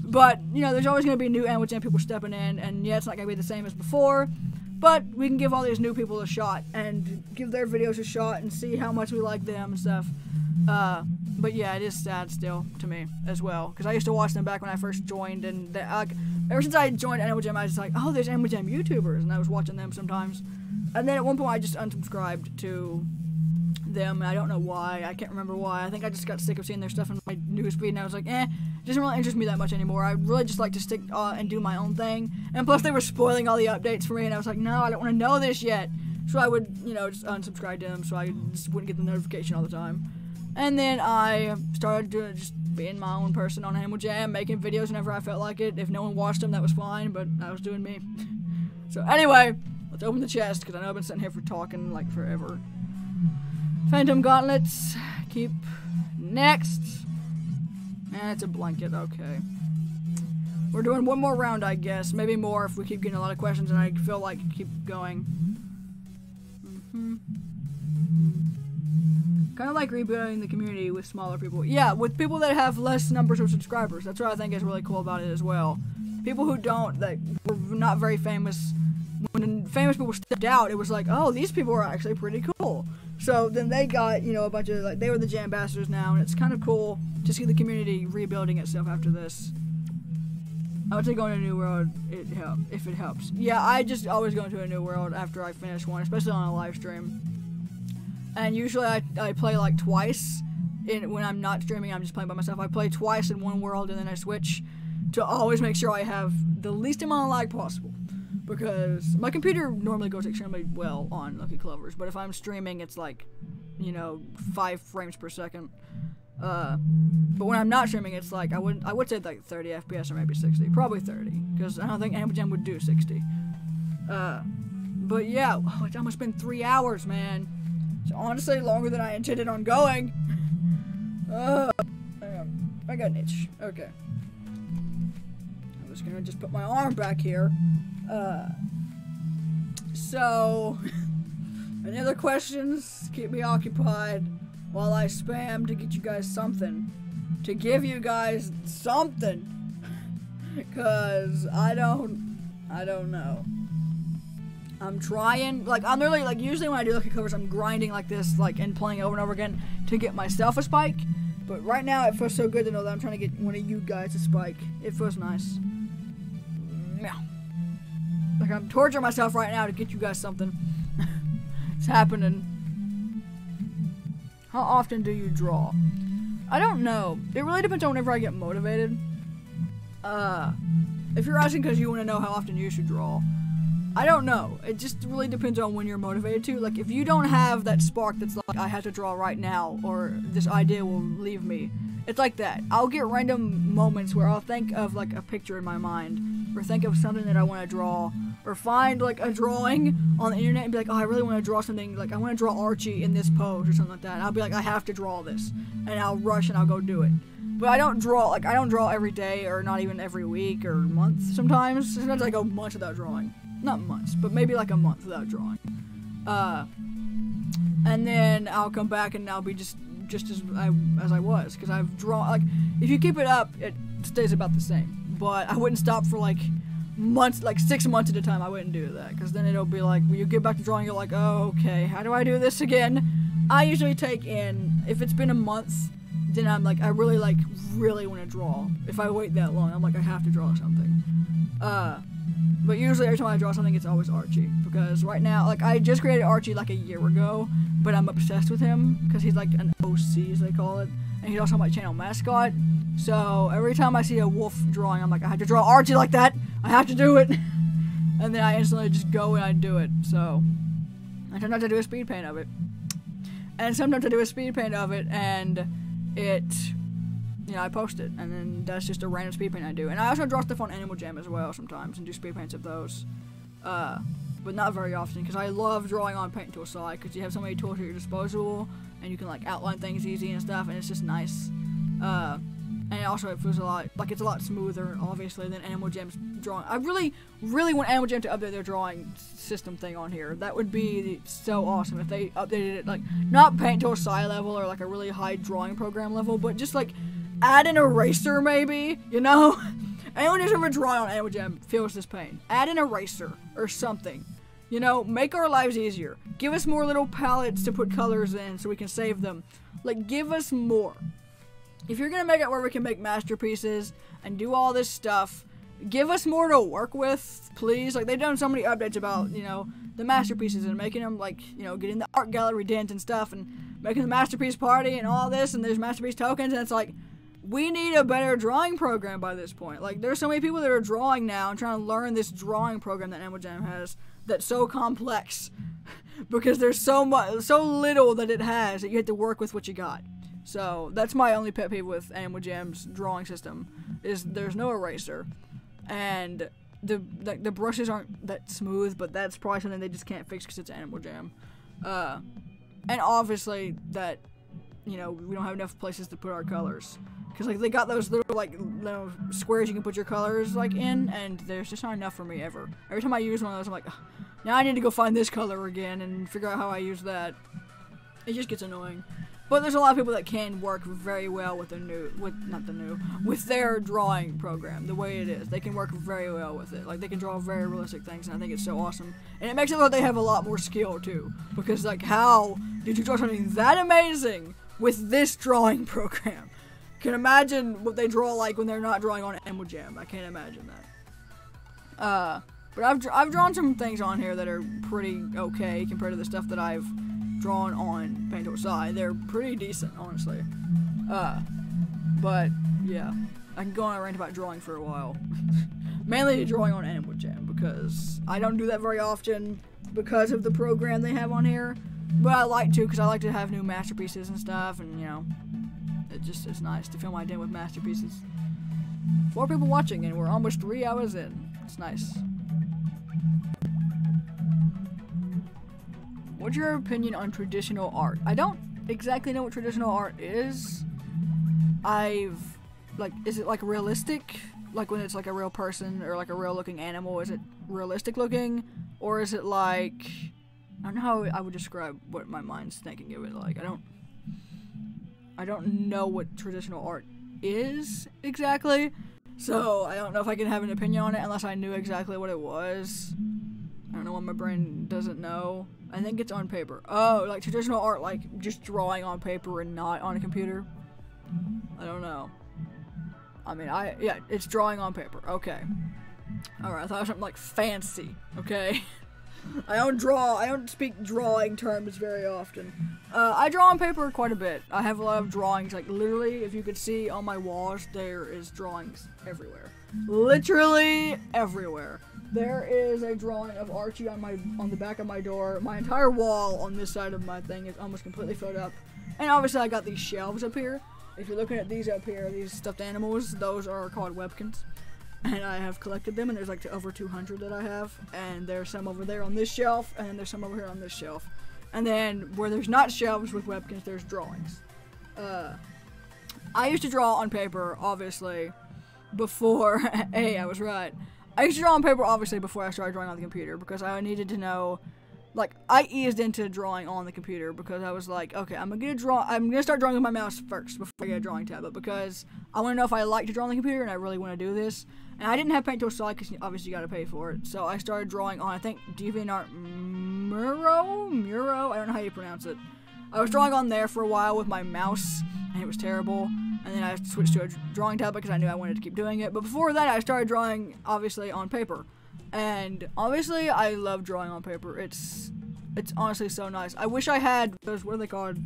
Speaker 1: But, you know, there's always going to be new Animal Jam people stepping in, and yeah, it's not going to be the same as before, but we can give all these new people a shot, and give their videos a shot, and see how much we like them and stuff. But yeah, it is sad still to me as well, because I used to watch them back when I first joined, and ever since I joined Animal Jam, I was just like, oh, there's Animal Jam YouTubers, and I was watching them sometimes. And then at one point, I just unsubscribed to them, and I don't know why. I can't remember why. I think I just got sick of seeing their stuff in my newsfeed, and I was like, it doesn't really interest me that much anymore. I really just like to stick and do my own thing. And plus, they were spoiling all the updates for me, and I was like, no, I don't want to know this yet. So I would, you know, just unsubscribe to them so I just wouldn't get the notification all the time. And then I started doing just being my own person on Animal Jam, making videos whenever I felt like it. If no one watched them, that was fine, but I was doing me. So anyway, let's open the chest, because I know I've been sitting here for talking like forever. Phantom Gauntlets. Keep. Next. And it's a blanket, okay. We're doing one more round, I guess. Maybe more if we keep getting a lot of questions and I feel like keep going. Kind of like rebuilding the community with smaller people. Yeah, with people that have less numbers of subscribers. That's what I think is really cool about it as well. People who don't, that were not very famous, when famous people stepped out, it was like, oh, these people are actually pretty cool. So then they got, you know, a bunch of, like, they were the jam ambassadors now, and it's kind of cool to see the community rebuilding itself after this. I would say going to a new world, if it helps. Yeah, I just always go into a new world after I finish one, especially on a live stream. And usually I play like twice. When I'm not streaming, I'm just playing by myself. I play twice in one world and then I switch to always make sure I have the least amount of lag possible. Because my computer normally goes extremely well on Lucky Clovers, but if I'm streaming, it's like, you know, 5 frames per second. But when I'm not streaming, it's like, I would say like 30 FPS or maybe 60. Probably 30, because I don't think Animal Jam would do 60. But yeah, oh, it's almost been 3 hours, man. It's honestly longer than I intended on going. I got an itch. Okay. I'm just gonna put my arm back here. So, any other questions? Keep me occupied while I spam to get you guys something. To give you guys something. Cause I don't know. I'm trying, like, I'm literally, like, usually when I do Lucky Clovers, I'm grinding like this, like, and playing over and over again to get myself a spike. But right now, it feels so good to know that I'm trying to get one of you guys a spike. It feels nice. Yeah. Like, I'm torturing myself right now to get you guys something. It's happening. How often do you draw? I don't know. It really depends on whenever I get motivated. If you're asking because you want to know how often you should draw, I don't know. It just really depends on when you're motivated to. Like, if you don't have that spark that's like, I have to draw right now, or this idea will leave me, it's like that. I'll get random moments where I'll think of, like, a picture in my mind, or think of something that I want to draw, or find, like, a drawing on the internet and be like, oh, I really want to draw something, like, I want to draw Archie in this pose, or something like that. And I'll be like, I have to draw this. And I'll rush and I'll go do it. But I don't draw every day, or not even every week, or month sometimes. Sometimes I go months without drawing. Not months, but maybe like a month without drawing. And then I'll come back and I'll be just as I was, because I've drawn, like, if you keep it up, it stays about the same. But I wouldn't stop for like months, like 6 months at a time. I wouldn't do that, because then it'll be like, when you get back to drawing, you're like, oh, okay, how do I do this again? I usually take in, if it's been a month, then I'm like, I really want to draw. If I wait that long, I'm like, I have to draw something. But usually every time I draw something, it's always Archie. Because right now, like, I just created Archie like a year ago, but I'm obsessed with him because he's like an OC, as they call it. And he's also my channel mascot. So every time I see a wolf drawing, I'm like, I have to draw Archie like that. I have to do it. And then I instantly just go and I do it. So I sometimes I do a speed paint of it. And sometimes I do a speed paint of it, and it, you know, I post it, and then that's just a random speed paint I do. And I also draw stuff on Animal Jam as well sometimes, and do speed paints of those. But not very often, because I love drawing on Paint Tool Side, because you have so many tools at your disposal, and you can, like, outline things easy and stuff, and it's just nice. And also it feels a lot, like, it's a lot smoother, obviously, than Animal Jam's drawing. I really, really want Animal Jam to update their drawing system thing on here. That would be so awesome if they updated it, like, not Paint Tool Side level, or, like, a really high drawing program level, but just, like, add an eraser, maybe, you know? Anyone who's ever drawn on Animal Jam feels this pain. Add an eraser, or something. You know, make our lives easier. Give us more little palettes to put colors in so we can save them. Like, give us more. If you're gonna make it where we can make masterpieces and do all this stuff, give us more to work with, please. Like, they've done so many updates about, you know, the masterpieces and making them, like, you know, getting the art gallery dent and stuff, and making the masterpiece party and all this, and there's masterpiece tokens, and it's like, we need a better drawing program by this point. Like, there's so many people that are drawing now and trying to learn this drawing program that Animal Jam has that's so complex because there's so little that it has that you have to work with what you got. So that's my only pet peeve with Animal Jam's drawing system, is there's no eraser, and the brushes aren't that smooth, but that's probably something they just can't fix because it's Animal Jam. And obviously that, you know, we don't have enough places to put our colors. Because, like, they got those little, like, little squares you can put your colors, like, in, and there's just not enough for me ever. Every time I use one of those, I'm like, now I need to go find this color again and figure out how I use that. It just gets annoying. But there's a lot of people that can work very well with with their drawing program, the way it is. They can work very well with it. Like, they can draw very realistic things, and I think it's so awesome. And it makes it look like they have a lot more skill, too. Because, like, how did you draw something that amazing with this drawing program? Can imagine what they draw like when they're not drawing on Animal Jam. I can't imagine that. But I've drawn some things on here that are pretty okay compared to the stuff that I've drawn on Paint Tool Side. They're pretty decent, honestly. But yeah, I can go on a rant about drawing for a while. Mainly drawing on Animal Jam, because I don't do that very often because of the program they have on here. But I like to, because I like to have new masterpieces and stuff, and, you know, it's nice to fill my day with masterpieces. 4 people watching, and we're almost 3 hours in. It's nice. What's your opinion on traditional art? I don't exactly know what traditional art is. Is it like realistic? Like when it's like a real person or like a real looking animal, is it realistic looking? Or is it like, I don't know how I would describe what my mind's thinking of it like. I don't know what traditional art is exactly, so I don't know if I can have an opinion on it unless I knew exactly what it was. I don't know what my brain doesn't know. I think it's on paper. Oh, like traditional art, like just drawing on paper and not on a computer? I don't know. I mean, yeah, it's drawing on paper. Okay. Alright, I thought it was something like fancy. Okay. I don't speak drawing terms very often. I draw on paper quite a bit. I have a lot of drawings, like literally, if you could see on my walls, there is drawings everywhere. Literally everywhere. There is a drawing of Archie on the back of my door. My entire wall on this side of my thing is almost completely filled up. And obviously I got these shelves up here. If you're looking at these up here, these stuffed animals, those are called Webkins. And I have collected them, and there's like over 200 that I have. And there's some over there on this shelf, and then there's some over here on this shelf. And then where there's not shelves with Webkins, there's drawings. I used to draw on paper, obviously, before, hey, I was right. I used to draw on paper, obviously, before I started drawing on the computer, because I needed to know, like, I eased into drawing on the computer, because I was like, okay, I'm gonna start drawing with my mouse first, before I get a drawing tablet, because I want to know if I like to draw on the computer, and I really want to do this. And I didn't have Paint Tool Solid, because obviously you gotta pay for it, so I started drawing on, I think, DeviantArt Muro? I don't know how you pronounce it. I was drawing on there for a while with my mouse, and it was terrible. And then I switched to a drawing tablet because I knew I wanted to keep doing it. But before that, I started drawing, obviously, on paper. And obviously, I love drawing on paper. It's honestly so nice. I wish I had those, what are they called?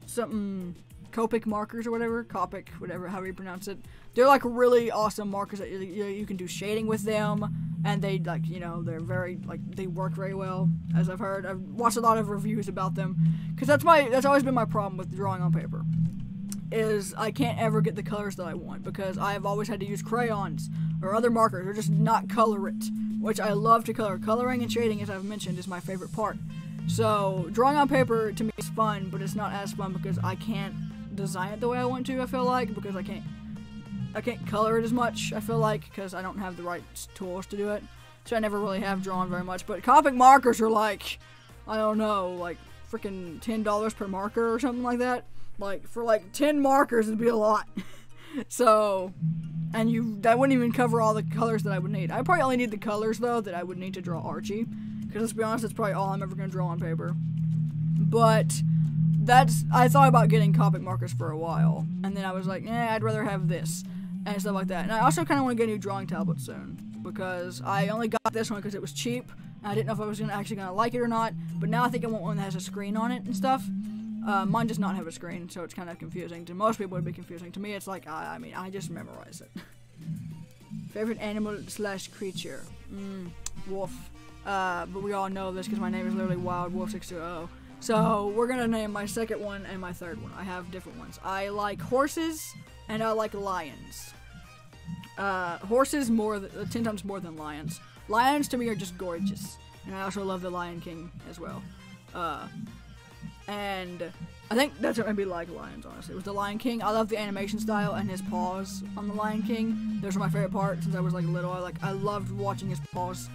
Speaker 1: Something, Copic markers or whatever? Copic, whatever, however you pronounce it. They're like really awesome markers that you can do shading with them. And they, like, you know, they're very, like, they work very well, as I've heard. I've watched a lot of reviews about them. Because that's always been my problem with drawing on paper. Is I can't ever get the colors that I want because I've always had to use crayons or other markers or just not color it, which I love to color. Coloring and shading, as I've mentioned, is my favorite part. So drawing on paper to me is fun, but it's not as fun because I can't design it the way I want to, I feel like, because I can't color it as much, I feel like, because I don't have the right tools to do it. So I never really have drawn very much, but Copic markers are like, I don't know, like freaking $10 per marker or something like that. Like, for like 10 markers, it'd be a lot. So, and that wouldn't even cover all the colors that I would need. I probably only need the colors, though, that I would need to draw Archie. Because let's be honest, that's probably all I'm ever going to draw on paper. But, I thought about getting Copic markers for a while. And then I was like, I'd rather have this. And stuff like that. And I also kind of want to get a new drawing tablet soon. Because I only got this one because it was cheap. And I didn't know if I was actually going to like it or not. But now I think I want one that has a screen on it and stuff. Mine does not have a screen, so it's kind of confusing. To most people, it would be confusing. To me, it's like, I just memorize it. Favorite animal / creature? Wolf. But we all know this because my name is literally Wild Wolf 620. So, we're gonna name my second one and my third one. I have different ones. I like horses, and I like lions. Horses 10 times more than lions. Lions, to me, are just gorgeous. And I also love the Lion King as well. And I think that's what made me like lions, honestly. It was the Lion King. I love the animation style and his paws on the Lion King. Those are my favorite part since I was like little. I loved watching his paws.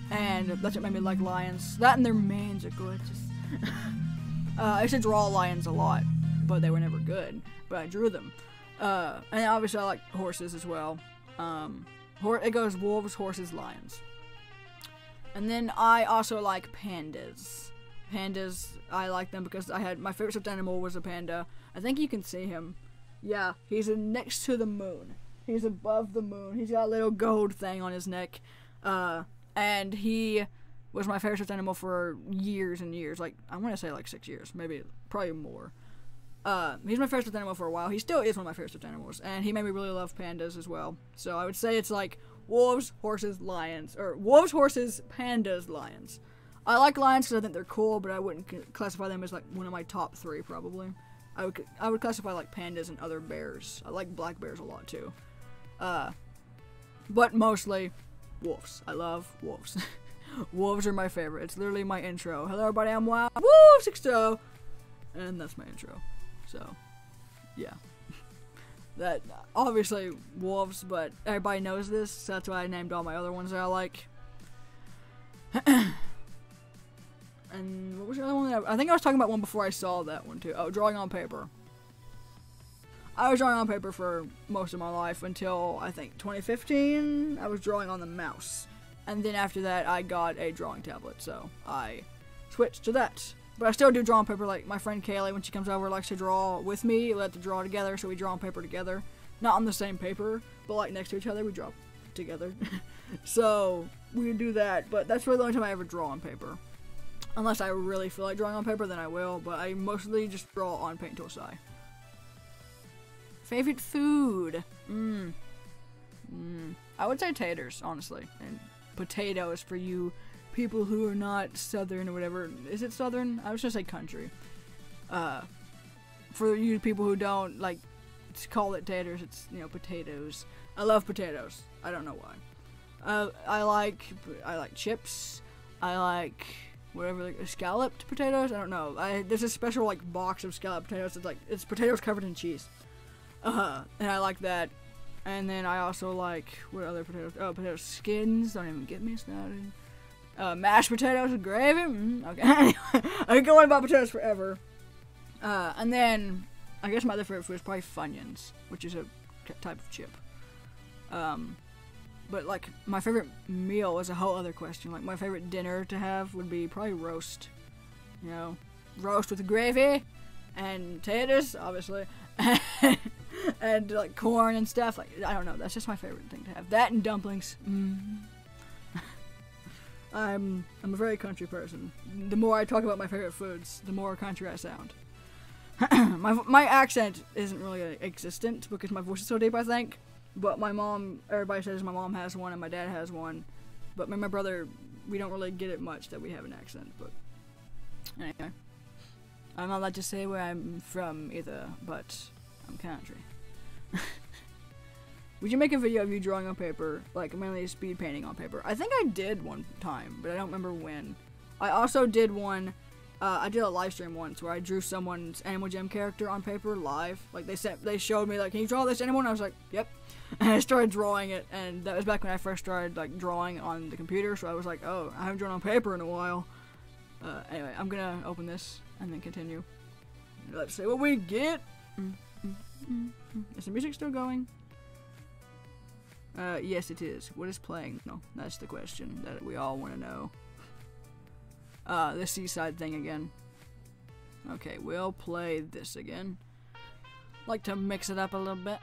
Speaker 1: And that's what made me like lions. That and their manes are gorgeous. I used to draw lions a lot, but they were never good. But I drew them. And obviously I like horses as well. It goes wolves, horses, lions. And then I also like pandas. Pandas, I like them because my favorite stuffed animal was a panda. I think you can see him. Yeah, he's next to the moon. He's above the moon. He's got a little gold thing on his neck. And he was my favorite stuffed animal for years and years. Like, I want to say like 6 years. Maybe, probably more. He's my favorite stuffed animal for a while. He still is one of my favorite stuffed animals. And he made me really love pandas as well. So I would say it's like wolves, horses, lions. Or wolves, horses, pandas, lions. I like lions because I think they're cool, but I wouldn't classify them as like one of my top 3 probably. I would classify like pandas and other bears. I like black bears a lot too. But mostly wolves. I love wolves. Wolves are my favorite. It's literally my intro. Hello everybody, I'm Wild Wolf 620. And that's my intro. So, yeah. That obviously wolves, but everybody knows this, so that's why I named all my other ones that I like. And what was the other one? I think I was talking about one before I saw that one too. Oh, drawing on paper. I was drawing on paper for most of my life until I think 2015. I was drawing on the mouse. And then after that I got a drawing tablet, so I switched to that. But I still do draw on paper. Like my friend Kaylee, when she comes over, likes to draw with me. We like to draw together, so we draw on paper together. Not on the same paper, but like next to each other, we draw together. So we can do that, but that's really the only time I ever draw on paper. Unless I really feel like drawing on paper, then I will, but I mostly just draw on paint tool side. Favorite food? I would say taters, honestly, and potatoes for you people who are not southern or whatever. Is it southern? I was gonna say country. For you people who don't like call it taters, it's, you know, potatoes. I love potatoes. I don't know why. I like chips. I like whatever, like scalloped potatoes. I don't know. There's a special like box of scalloped potatoes. It's potatoes covered in cheese. And I like that. And then I also like, what other potatoes? Oh, potato skins. Don't even get me started. Mashed potatoes with gravy. Okay. I can go on about potatoes forever. And then I guess my other favorite food is probably Funyuns, which is a type of chip. But like my favorite meal is a whole other question. Like my favorite dinner to have would be probably roast. You know, roast with gravy and potatoes, obviously, and like corn and stuff. Like, I don't know. That's just my favorite thing to have. That and dumplings. I'm a very country person. The more I talk about my favorite foods, the more country I sound. my accent isn't really existent because my voice is so deep, I think. But my mom, everybody says my mom has one and my dad has one. But me and my brother, we don't really get it much that we have an accent. But anyway, I'm not allowed to say where I'm from either, but I'm country. Would you make a video of you drawing on paper, like mainly speed painting on paper? I think I did one time, but I don't remember when. I also did one. I did a live stream once where I drew someone's Animal Jam character on paper live. Like they showed me like, can you draw this animal? And I was like, yep. And I started drawing it, and that was back when I first started like drawing on the computer. So I was like, oh, I haven't drawn on paper in a while. Anyway, I'm gonna open this and then continue. Let's see what we get. Is the music still going? Yes, it is. What is playing? No, that's the question that we all want to know. The seaside thing again. Okay, we'll play this again. Like to mix it up a little bit.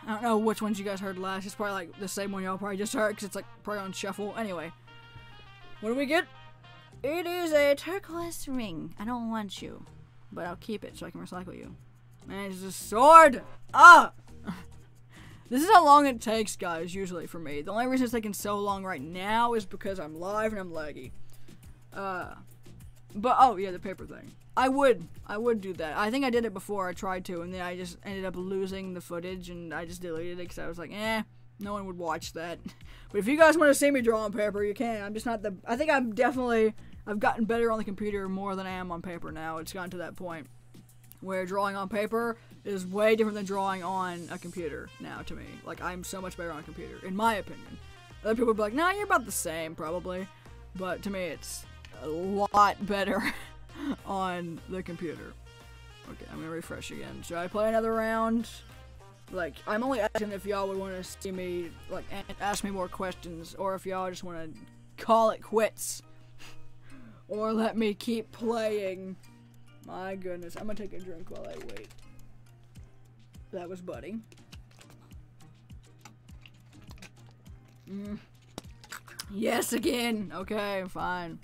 Speaker 1: I don't know which ones you guys heard last. It's probably like the same one y'all probably just heard because it's like probably on shuffle. Anyway, what do we get? It is a turquoise ring. I don't want you, but I'll keep it so I can recycle you. And it's a sword. Ah! This is how long it takes, guys, usually for me. The only reason it's taking so long right now is because I'm live and I'm laggy. But, oh, yeah, the paper thing. I would do that. I think I did it before I tried to, and then I just ended up losing the footage, and I just deleted it because I was like, no one would watch that. But if you guys want to see me draw on paper, you can. I'm just not I think I've gotten better on the computer more than I am on paper now. It's gotten to that point where drawing on paper is way different than drawing on a computer now to me. Like, I'm so much better on a computer, in my opinion. Other people would be like, nah, you're about the same, probably. But to me, it's a lot better on the computer. Okay, I'm gonna refresh again. Should I play another round? Like, I'm only asking if y'all would want to see me, like, ask me more questions, or if y'all just want to call it quits. Or let me keep playing. My goodness, I'm gonna take a drink while I wait. That was Buddy. Yes, again. Okay, fine.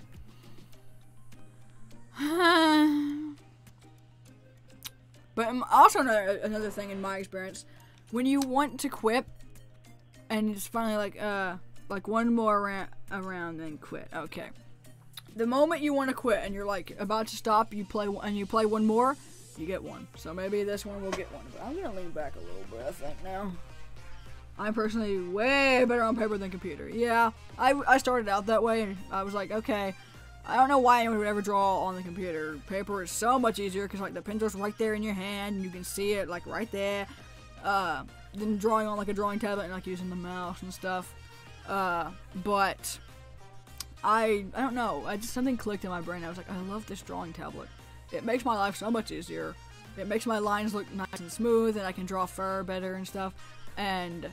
Speaker 1: But also another thing in my experience, when you want to quit, and it's finally like one more around, then quit. Okay. The moment you want to quit and you're like about to stop, you play one more, you get one. So maybe this one will get one. But I'm gonna lean back a little bit, I think now. I'm personally way better on paper than computer. Yeah, I started out that way, and I was like, okay, I don't know why anyone would ever draw on the computer. Paper is so much easier because like the pencil's right there in your hand, and you can see it like right there. Than drawing on like a drawing tablet and like using the mouse and stuff. But I don't know. Something clicked in my brain. I was like, I love this drawing tablet. It makes my life so much easier. It makes my lines look nice and smooth, and I can draw fur better and stuff. And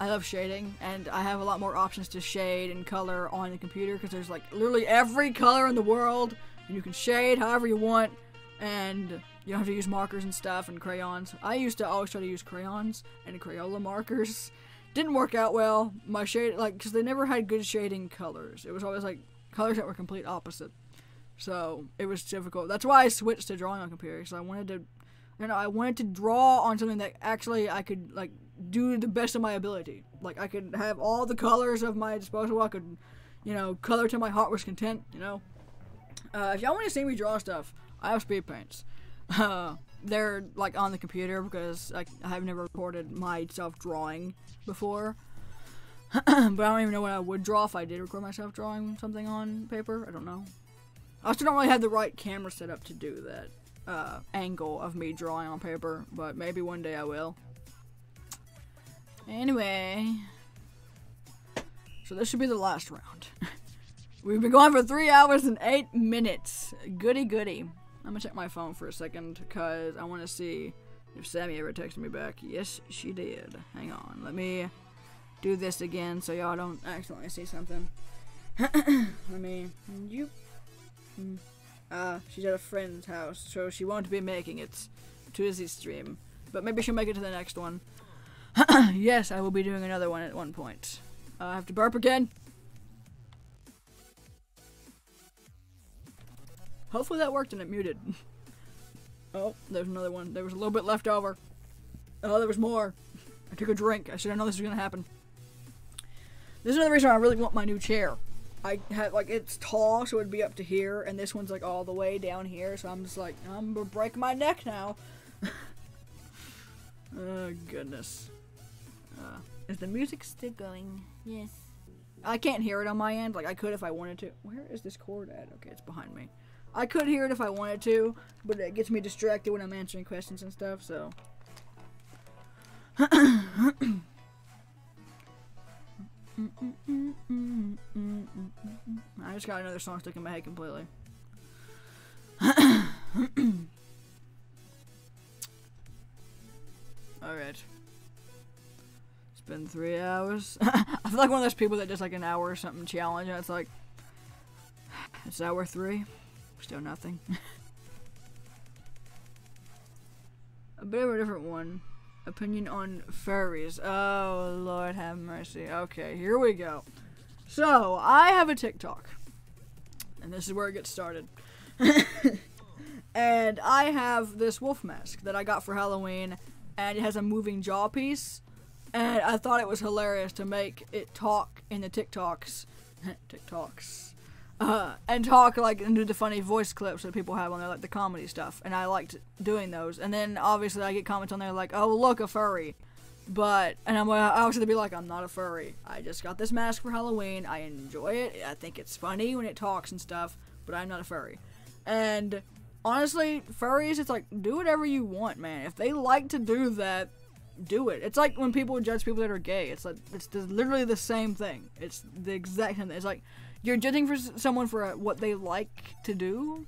Speaker 1: I love shading, and I have a lot more options to shade and color on the computer because there's like literally every color in the world, and you can shade however you want, and you don't have to use markers and stuff and crayons. I used to always try to use crayons and Crayola markers Didn't work out well. My shade, like, because they never had good shading colors. It was always like colors that were complete opposite. So it was difficult. That's why I switched to drawing on computer. Because I wanted to, I wanted to draw on something that actually I could like do the best of my ability. Like I could have all the colors of my disposal. I could, color to my heart was content. If y'all want to see me draw stuff, I have speed paints. They're like on the computer because I have never recorded myself drawing before. But I don't even know what I would draw if I did record myself drawing something on paper. I don't know. I also don't really have the right camera set up to do that angle of me drawing on paper, but maybe one day I will. Anyway, so this should be the last round. We've been going for 3 hours and 8 minutes. Goody goody. I'm gonna check my phone for a second because I want to see if Sammy ever texted me back. Yes, she did. Hang on. Let me do this again so y'all don't accidentally see something. She's at a friend's house, so she won't be making it to the stream. But maybe she'll make it to the next one. Yes, I will be doing another one at one point. I have to burp again. Hopefully that worked and it muted. Oh, there's another one. There was a little bit left over. Oh, there was more. I took a drink. I should have known this was gonna happen. This is another reason I really want my new chair. I have, like, it's tall, so it'd be up to here, and this one's, like, all the way down here, so I'm just like, I'm gonna break my neck now. Oh, goodness. Is the music still going? Yes. I can't hear it on my end. Like, I could if I wanted to. Where is this cord at? Okay, it's behind me. I could hear it if I wanted to, but it gets me distracted when I'm answering questions and stuff, so. I just got another song stuck in my head completely. Alright. It's been 3 hours. I feel like one of those people that does like an hour or something challenge, and it's like, it's hour 3. Still nothing. A bit of a different one. Opinion on furries. Oh, Lord have mercy. Okay, here we go. So, I have a TikTok. And this is where it gets started. And I have this wolf mask that I got for Halloween. And it has a moving jaw piece. And I thought it was hilarious to make it talk in the TikToks. And talk like and do the funny voice clips that people have on there, like the comedy stuff, and I liked doing those. And then obviously I get comments on there like, "Oh, look, a furry," but I always have to be like, "I'm not a furry. I just got this mask for Halloween. I enjoy it. I think it's funny when it talks and stuff, but I'm not a furry." And honestly, furries, it's like, do whatever you want, man. If they like to do that, do it. It's like when people judge people that are gay. It's like it's literally the same thing. It's the exact same thing. It's like, you're judging for someone for what they like to do.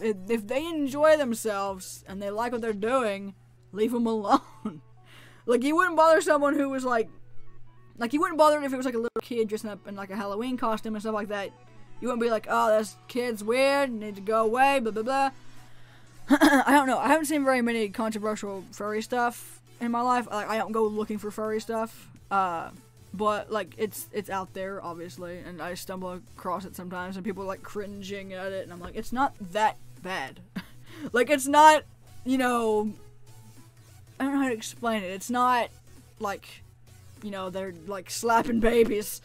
Speaker 1: If they enjoy themselves and they like what they're doing, leave them alone. Like, you wouldn't bother someone who was like you wouldn't bother if it was like a little kid dressing up in like a Halloween costume and stuff like that. You wouldn't be like, "Oh, this kid's weird, need to go away, blah blah blah." I don't know. I haven't seen very many controversial furry stuff in my life. Like, I don't go looking for furry stuff. But, like, it's out there, obviously, and I stumble across it sometimes, and people are, like, cringing at it, and I'm like, it's not that bad. Like, it's not, I don't know how to explain it. It's not, like, they're, like, slapping babies.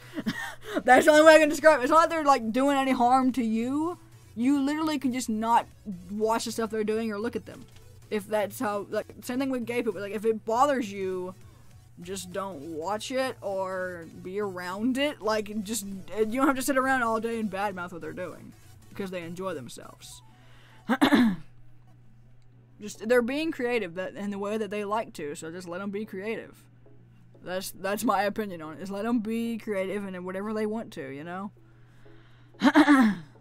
Speaker 1: That's the only way I can describe it. It's not like they're, like, doing any harm to you. You literally can just not watch the stuff they're doing or look at them. If that's how, like, same thing with gay people. Like, if it bothers you, just don't watch it or be around it. Like, you don't have to sit around all day and badmouth what they're doing because they enjoy themselves. They're being creative in the way that they like to, so just let them be creative. That's my opinion on it. Is let them be creative and whatever they want to,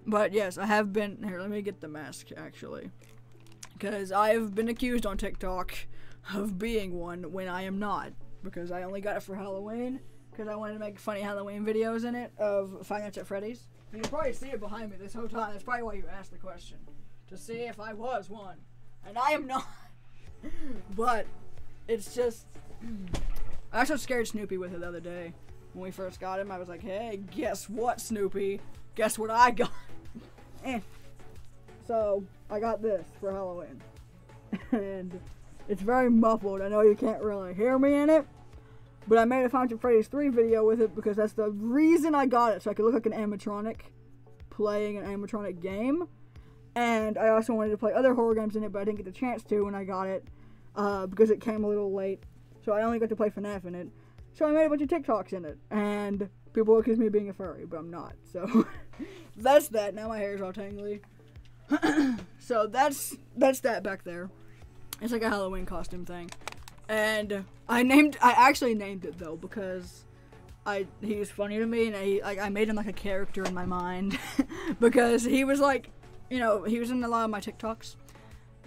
Speaker 1: But yes, I have been here. Let me get the mask actually, because I have been accused on TikTok of being one when I am not. Because I only got it for Halloween, because I wanted to make funny Halloween videos in it of Five Nights at Freddy's. You can probably see it behind me this whole time. That's probably why you asked the question, to see if I was one. And I am not. But, it's just, I also scared Snoopy with it the other day. When we first got him, I was like, hey, guess what, Snoopy? Guess what I got? So, I got this for Halloween. And it's very muffled. I know you can't really hear me in it. But I made a Final Freddy's 3 video with it because that's the reason I got it. So I could look like an animatronic playing an animatronic game. And I also wanted to play other horror games in it, but I didn't get the chance to when I got it. Because it came a little late. So I only got to play FNAF in it. So I made a bunch of TikToks in it. And people accuse me of being a furry, but I'm not. So that's that. Now my hair's all tangly. So that's that back there. It's like a Halloween costume thing. And I actually named it though because he was funny to me, and I made him like a character in my mind because he was like, you know, he was in a lot of my TikToks,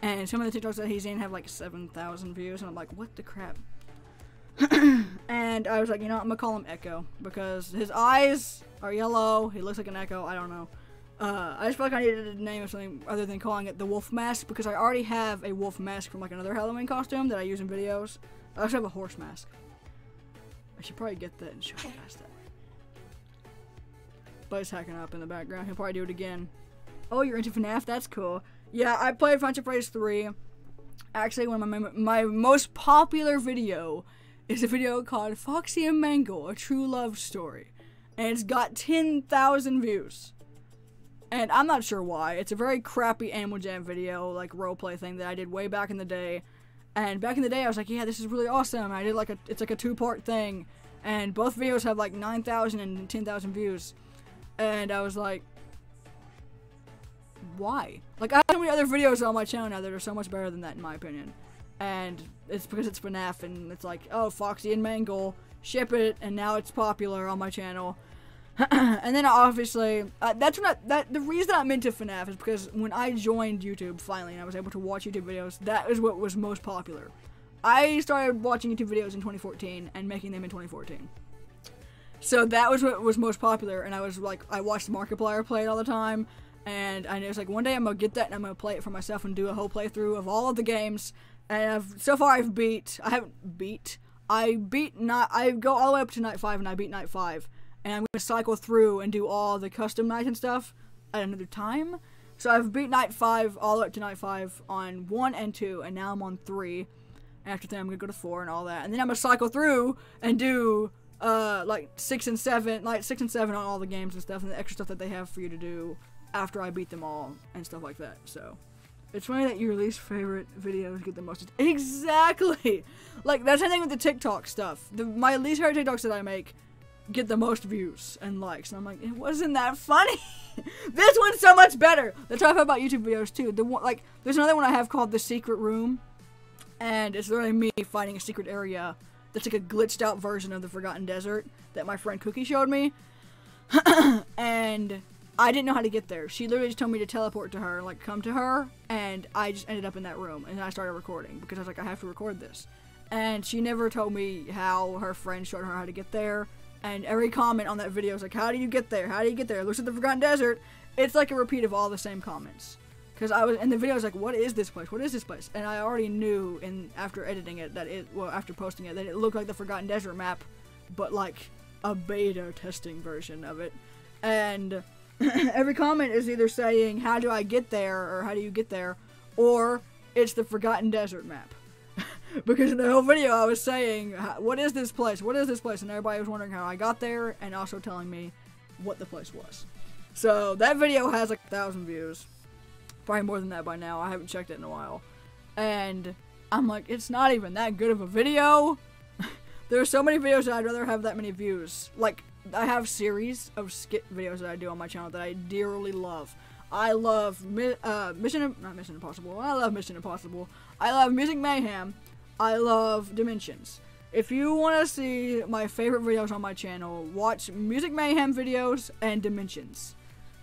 Speaker 1: and some of the TikToks that he's in have like 7,000 views, and I'm like, what the crap? And I was like, you know, I'm gonna call him Echo because his eyes are yellow. He looks like an echo. I don't know. I just felt like I needed to name it something other than calling it the wolf mask because I already have a wolf mask from like another Halloween costume that I use in videos. I also have a horse mask. I should probably get that and show you guys that. But he's hacking up in the background. He'll probably do it again. Oh, you're into FNAF? That's cool. Yeah, I played Final Freddy's 3. Actually, one of my most popular video is a video called Foxy and Mangle, A True Love Story. And it's got 10,000 views. And I'm not sure why. It's a very crappy Animal Jam video, like roleplay thing that I did way back in the day. And back in the day, I was like, yeah, this is really awesome. I did like it's like a 2-part thing. And both videos have like 9,000 and 10,000 views. And I was like, why? Like, I have so many other videos on my channel now that are so much better than that, in my opinion. And it's because it's FNAF, and it's like, oh, Foxy and Mangle, ship it, and now it's popular on my channel. And then obviously, the reason I'm into FNAF is because when I joined YouTube finally and I was able to watch YouTube videos, that is what was most popular. I started watching YouTube videos in 2014 and making them in 2014. So that was what was most popular, and I was like, I watched Markiplier play it all the time, and I was like, one day I'm gonna get that and I'm gonna play it for myself and do a whole playthrough of all of the games. And so far I go all the way up to night 5 and I beat night 5. And I'm going to cycle through and do all the custom nights and stuff at another time. So I've beat night 5 all the way up to night 5 on 1 and 2, and now I'm on 3. After that I'm going to go to 4 and all that. And then I'm going to cycle through and do like 6 and 7 on all the games and stuff, and the extra stuff that they have for you to do after I beat them all and stuff like that. So it's funny that your least favorite videos get the most. Exactly! Like, that's the thing with the TikTok stuff. My least favorite TikToks that I make get the most views and likes, and I'm like, it wasn't that funny. This one's so much better. That's how I feel about YouTube videos too. There's another one I have called The Secret Room, and it's literally me finding a secret area that's like a glitched out version of the Forgotten Desert that my friend Cookie showed me. And I didn't know how to get there. She literally just told me to teleport to her, like come to her, and I just ended up in that room, and then I started recording because I was like, I have to record this. And she never told me how her friend showed her how to get there. And every comment on that video is like, how do you get there? How do you get there? It looks like the Forgotten Desert. It's like a repeat of all the same comments. Because I was in the video, I was like, what is this place? What is this place? And I already knew after editing it after posting it, that it looked like the Forgotten Desert map, but like a beta testing version of it. And every comment is either saying, how do I get there? Or how do you get there? Or it's the Forgotten Desert map. Because in the whole video I was saying, what is this place? What is this place? And everybody was wondering how I got there, and also telling me what the place was. So that video has like 1,000 views. Probably more than that by now. I haven't checked it in a while. And I'm like, it's not even that good of a video. There are so many videos that I'd rather have that many views. Like, I have series of skit videos that I do on my channel that I dearly love. I love not Mission Impossible. I love Mission Impossible. I love Music Mayhem. I love Dimensions. If you want to see my favorite videos on my channel, watch Music Mayhem videos and Dimensions.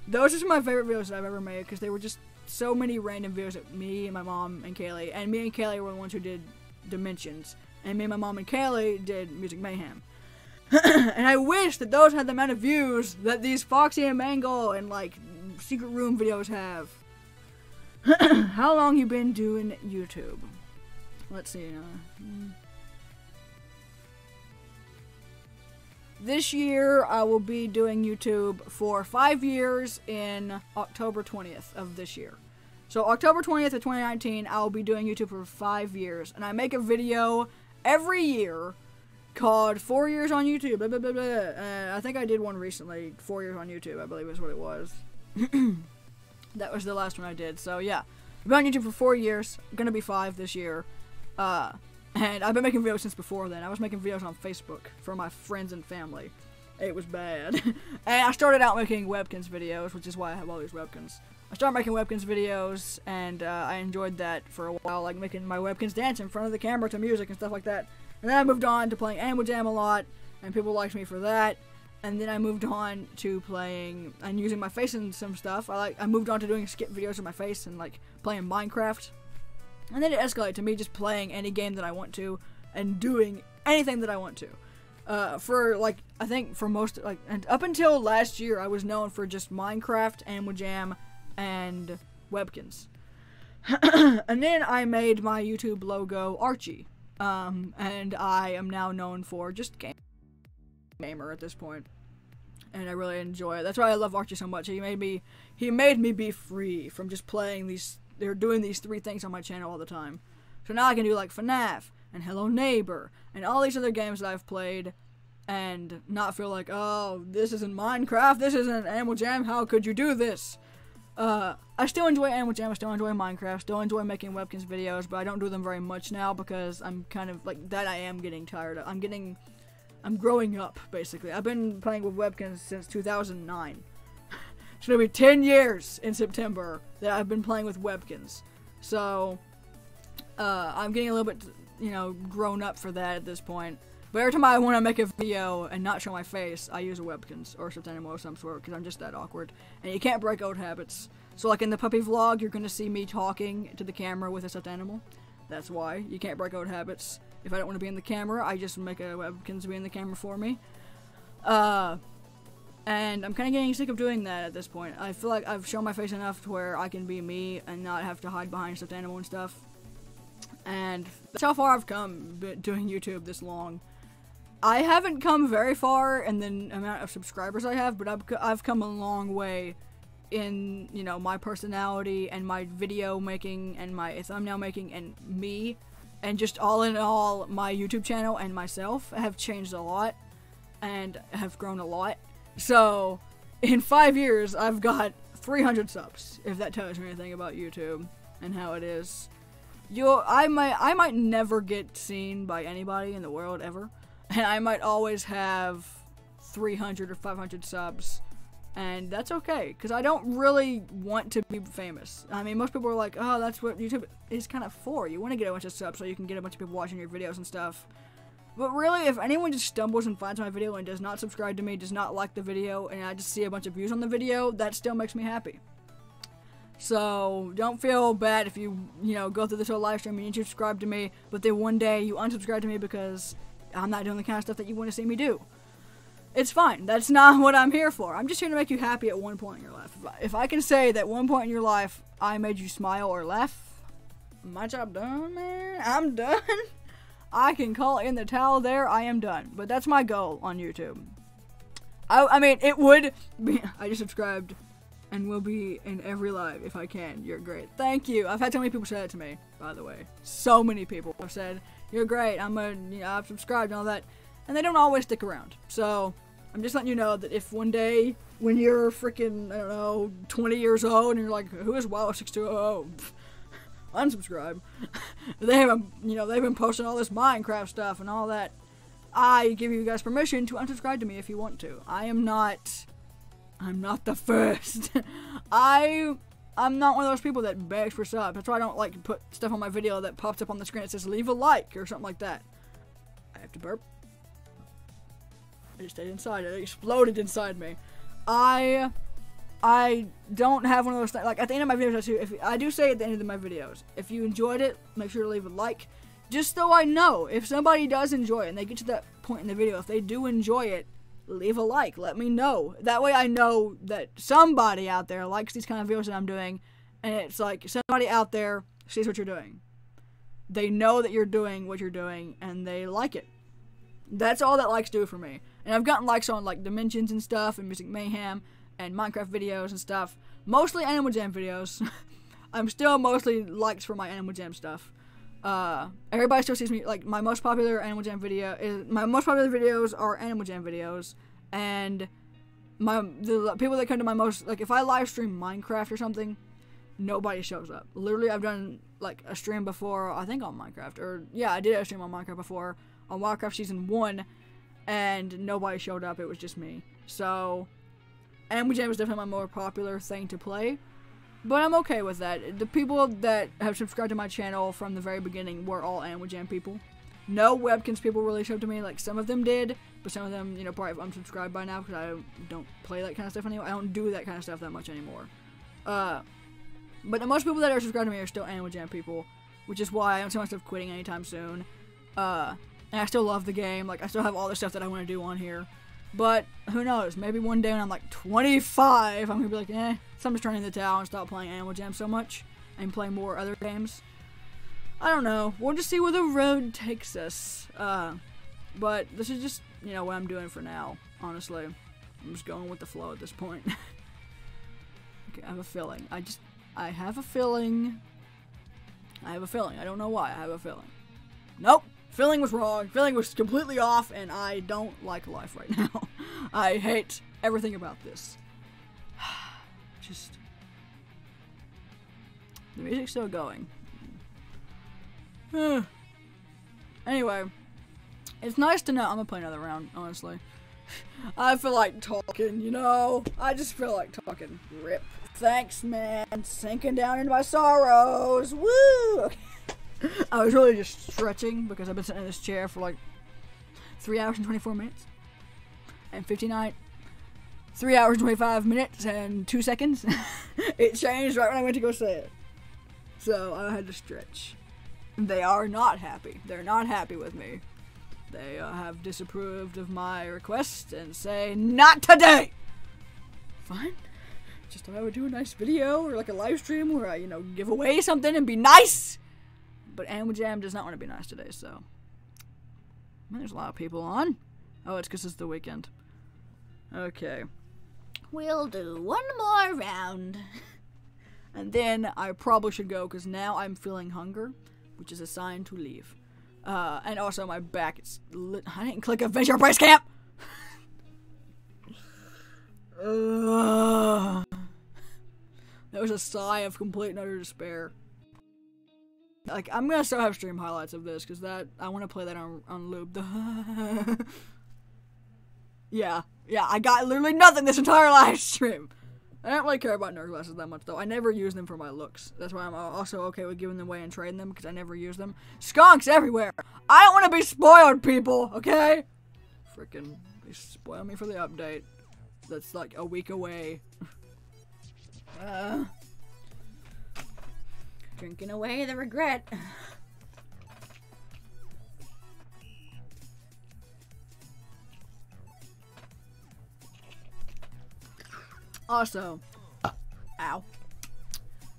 Speaker 1: Those are some of my favorite videos that I've ever made because they were just so many random videos that me and my mom and Kaylee, and me and Kaylee were the ones who did Dimensions, and me and my mom and Kaylee did Music Mayhem. And I wish that those had the amount of views that these Foxy and Mangle and like Secret Room videos have. How long you been doing YouTube? Let's see. This year, I will be doing YouTube for 5 years in October 20th of this year. So October 20th of 2019, I will be doing YouTube for 5 years. And I make a video every year called 4 Years on YouTube. Blah, blah, blah, blah. I think I did one recently, 4 Years on YouTube, I believe is what it was. That was the last one I did. So yeah, I've been on YouTube for 4 years. I'm gonna be 5 this year. And I've been making videos since before then. I was making videos on Facebook for my friends and family. It was bad. And I started out making Webkins videos, which is why I have all these Webkins. I started making Webkins videos, and I enjoyed that for a while, like making my Webkins dance in front of the camera to music and stuff like that. And then I moved on to playing Animal Jam a lot, and people liked me for that. And then I moved on to playing and using my face in some stuff. I moved on to doing skip videos of my face and like playing Minecraft. And then it escalated to me just playing any game that I want to and doing anything that I want to. For like, I think for most, like, and up until last year, I was known for just Minecraft, Animal Jam, and Webkins. And then I made my YouTube logo Archie. And I am now known for just gamer at this point. And I really enjoy it. That's why I love Archie so much. He made me be free from just playing these. They're doing these 3 things on my channel all the time. So now I can do like FNAF and Hello Neighbor and all these other games that I've played and not feel like, oh, this isn't Minecraft, this isn't Animal Jam, how could you do this? I still enjoy Animal Jam, I still enjoy Minecraft, still enjoy making Webkins videos, but I don't do them very much now because I'm kind of like that. I am getting tired of. I'm growing up, basically. I've been playing with Webkins since 2009. It's gonna be 10 years in September that I've been playing with Webkins. So, I'm getting a little bit, grown up for that at this point. But every time I want to make a video and not show my face, I use a Webkins or stuffed animal of some sort because I'm just that awkward. And you can't break old habits. So like in the puppy vlog, you're gonna see me talking to the camera with a stuffed animal. That's why. You can't break old habits. If I don't want to be in the camera, I just make a Webkins be in the camera for me. And I'm kind of getting sick of doing that at this point. I feel like I've shown my face enough to where I can be me and not have to hide behind stuffed animal and stuff. And that's how far I've come doing YouTube this long. I haven't come very far in the amount of subscribers I have, but I've come a long way in, my personality and my video making and my thumbnail making and me. And just all in all, my YouTube channel and myself have changed a lot and have grown a lot. So, in 5 years, I've got 300 subs, if that tells you anything about YouTube and how it is. I might never get seen by anybody in the world ever, and I might always have 300 or 500 subs, and that's okay, because I don't really want to be famous. I mean, most people are like, oh, that's what YouTube is kind of for. You want to get a bunch of subs so you can get a bunch of people watching your videos and stuff. But really, if anyone just stumbles and finds my video and does not subscribe to me, does not like the video, and I just see a bunch of views on the video, that still makes me happy. So, don't feel bad if you, go through this whole live stream and you subscribe to me, but then one day you unsubscribe to me because I'm not doing the kind of stuff that you want to see me do. It's fine. That's not what I'm here for. I'm just here to make you happy at one point in your life. If I can say that one point in your life I made you smile or laugh, my job done, man. I'm done. I can call in the towel there, I am done. But that's my goal on YouTube. I mean, it would be, I just subscribed and will be in every live if I can. You're great. Thank you. I've had so many people say that to me, by the way. So many people have said, you're great, I've subscribed and all that. And they don't always stick around. So, I'm just letting you know that if one day, when you're freaking, 20 years old and you're like, who is WoW6200? Unsubscribe. They've been posting all this Minecraft stuff and all that. I give you guys permission to unsubscribe to me if you want to. I'm not the first. I'm not one of those people that begs for subs. That's why I don't like to put stuff on my video that pops up on the screen that says leave a like or something like that. I have to burp. It stayed inside. It exploded inside me. I don't have one of those things. Like, at the end of my videos, I do say at the end of my videos, if you enjoyed it, make sure to leave a like. Just so I know, if somebody does enjoy it, and they get to that point in the video, if they do enjoy it, leave a like. Let me know. That way I know that somebody out there likes these kind of videos that I'm doing, and it's like, somebody out there sees what you're doing. They know that you're doing what you're doing, and they like it. That's all that likes do for me. And I've gotten likes on, like, Dimensions and stuff, and Music Mayhem, and Minecraft videos and stuff. Mostly Animal Jam videos. I'm still mostly likes for my Animal Jam stuff. Everybody still sees me, like, my most popular videos are Animal Jam videos, and the people that come to my most, like, if I live stream Minecraft or something, nobody shows up. Literally, I've done, like, a stream before, I think on Minecraft, or, yeah, I did a stream on Minecraft before, on Warcraft Season 1, and nobody showed up, it was just me. So, Animal Jam is definitely my more popular thing to play, but I'm okay with that. The people that have subscribed to my channel from the very beginning were all Animal Jam people. No Webkins people really showed to me, like, some of them did, but some of them, you know, probably have unsubscribed by now, because I don't play that kind of stuff anymore. I don't do that kind of stuff that much anymore. But the most people that are subscribed to me are still Animal Jam people, which is why I don't see myself quitting anytime soon. And I still love the game, like, I still have all the stuff that I want to do on here. But, who knows, maybe one day when I'm, like, 25, I'm gonna be like, so I'm just turning the towel and stop playing Animal Jam so much, and play more other games. I don't know, we'll just see where the road takes us. But this is just, you know, what I'm doing for now, honestly. I'm just going with the flow at this point. Okay, I have a feeling. I have a feeling. I don't know why. I have a feeling. Nope. Feeling was wrong. Feeling was completely off, and I don't like life right now. I hate everything about this. Just. The music's still going. Anyway. It's nice to know. I'm gonna play another round, honestly. I feel like talking, you know? I just feel like talking. Rip. Thanks, man. Sinking down into my sorrows. Woo! Okay. I was really just stretching because I've been sitting in this chair for like 3 hours and 24 minutes. And 3 hours and 25 minutes and 2 seconds. It changed right when I went to go say it. So I had to stretch. They are not happy. They're not happy with me. They have disapproved of my request and say, not today! Fine. Just thought I would do a nice video or like a live stream where I, you know, give away something and be nice! But Animal Jam does not want to be nice today, so. There's a lot of people on. Oh, it's because it's the weekend. Okay. We'll do one more round. And then I probably should go because now I'm feeling hunger, which is a sign to leave. And also my back is I didn't click Adventure Base Camp! That was a sigh of complete and utter despair. Like, I'm gonna still have stream highlights of this, because I want to play that on loop. Yeah, I got literally nothing this entire live stream. I don't really care about nerd glasses that much, though. I never use them for my looks. That's why I'm also okay with giving them away and trading them, because I never use them. Skunks everywhere! I don't want to be spoiled, people, okay? Frickin', they spoil me for the update. That's like a week away. Drinking away the regret. Also, ow.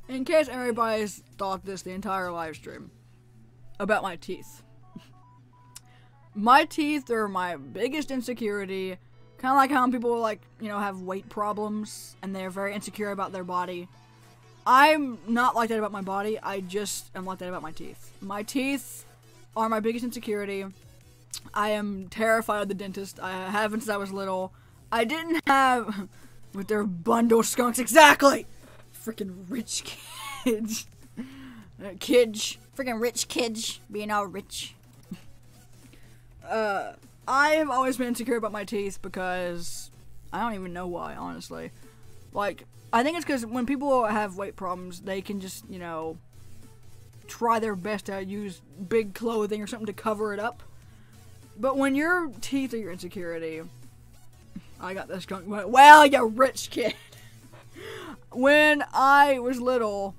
Speaker 1: In case everybody's thought this the entire live stream about my teeth. My teeth are my biggest insecurity. Kind of like how people, like, you know, have weight problems and they're very insecure about their body. I'm not like that about my body. I just am like that about my teeth. My teeth are my biggest insecurity. I am terrified of the dentist. I haven't since I was little. I didn't have with their bundle skunks exactly. Freaking rich kids. Freaking rich kids being all rich. I've always been insecure about my teeth because I don't even know why, honestly. Like, I think it's because when people have weight problems, they can just, you know, try their best to use big clothing or something to cover it up. But when your teeth are your insecurity, I got this skunk. Well, you rich kid. When I was little,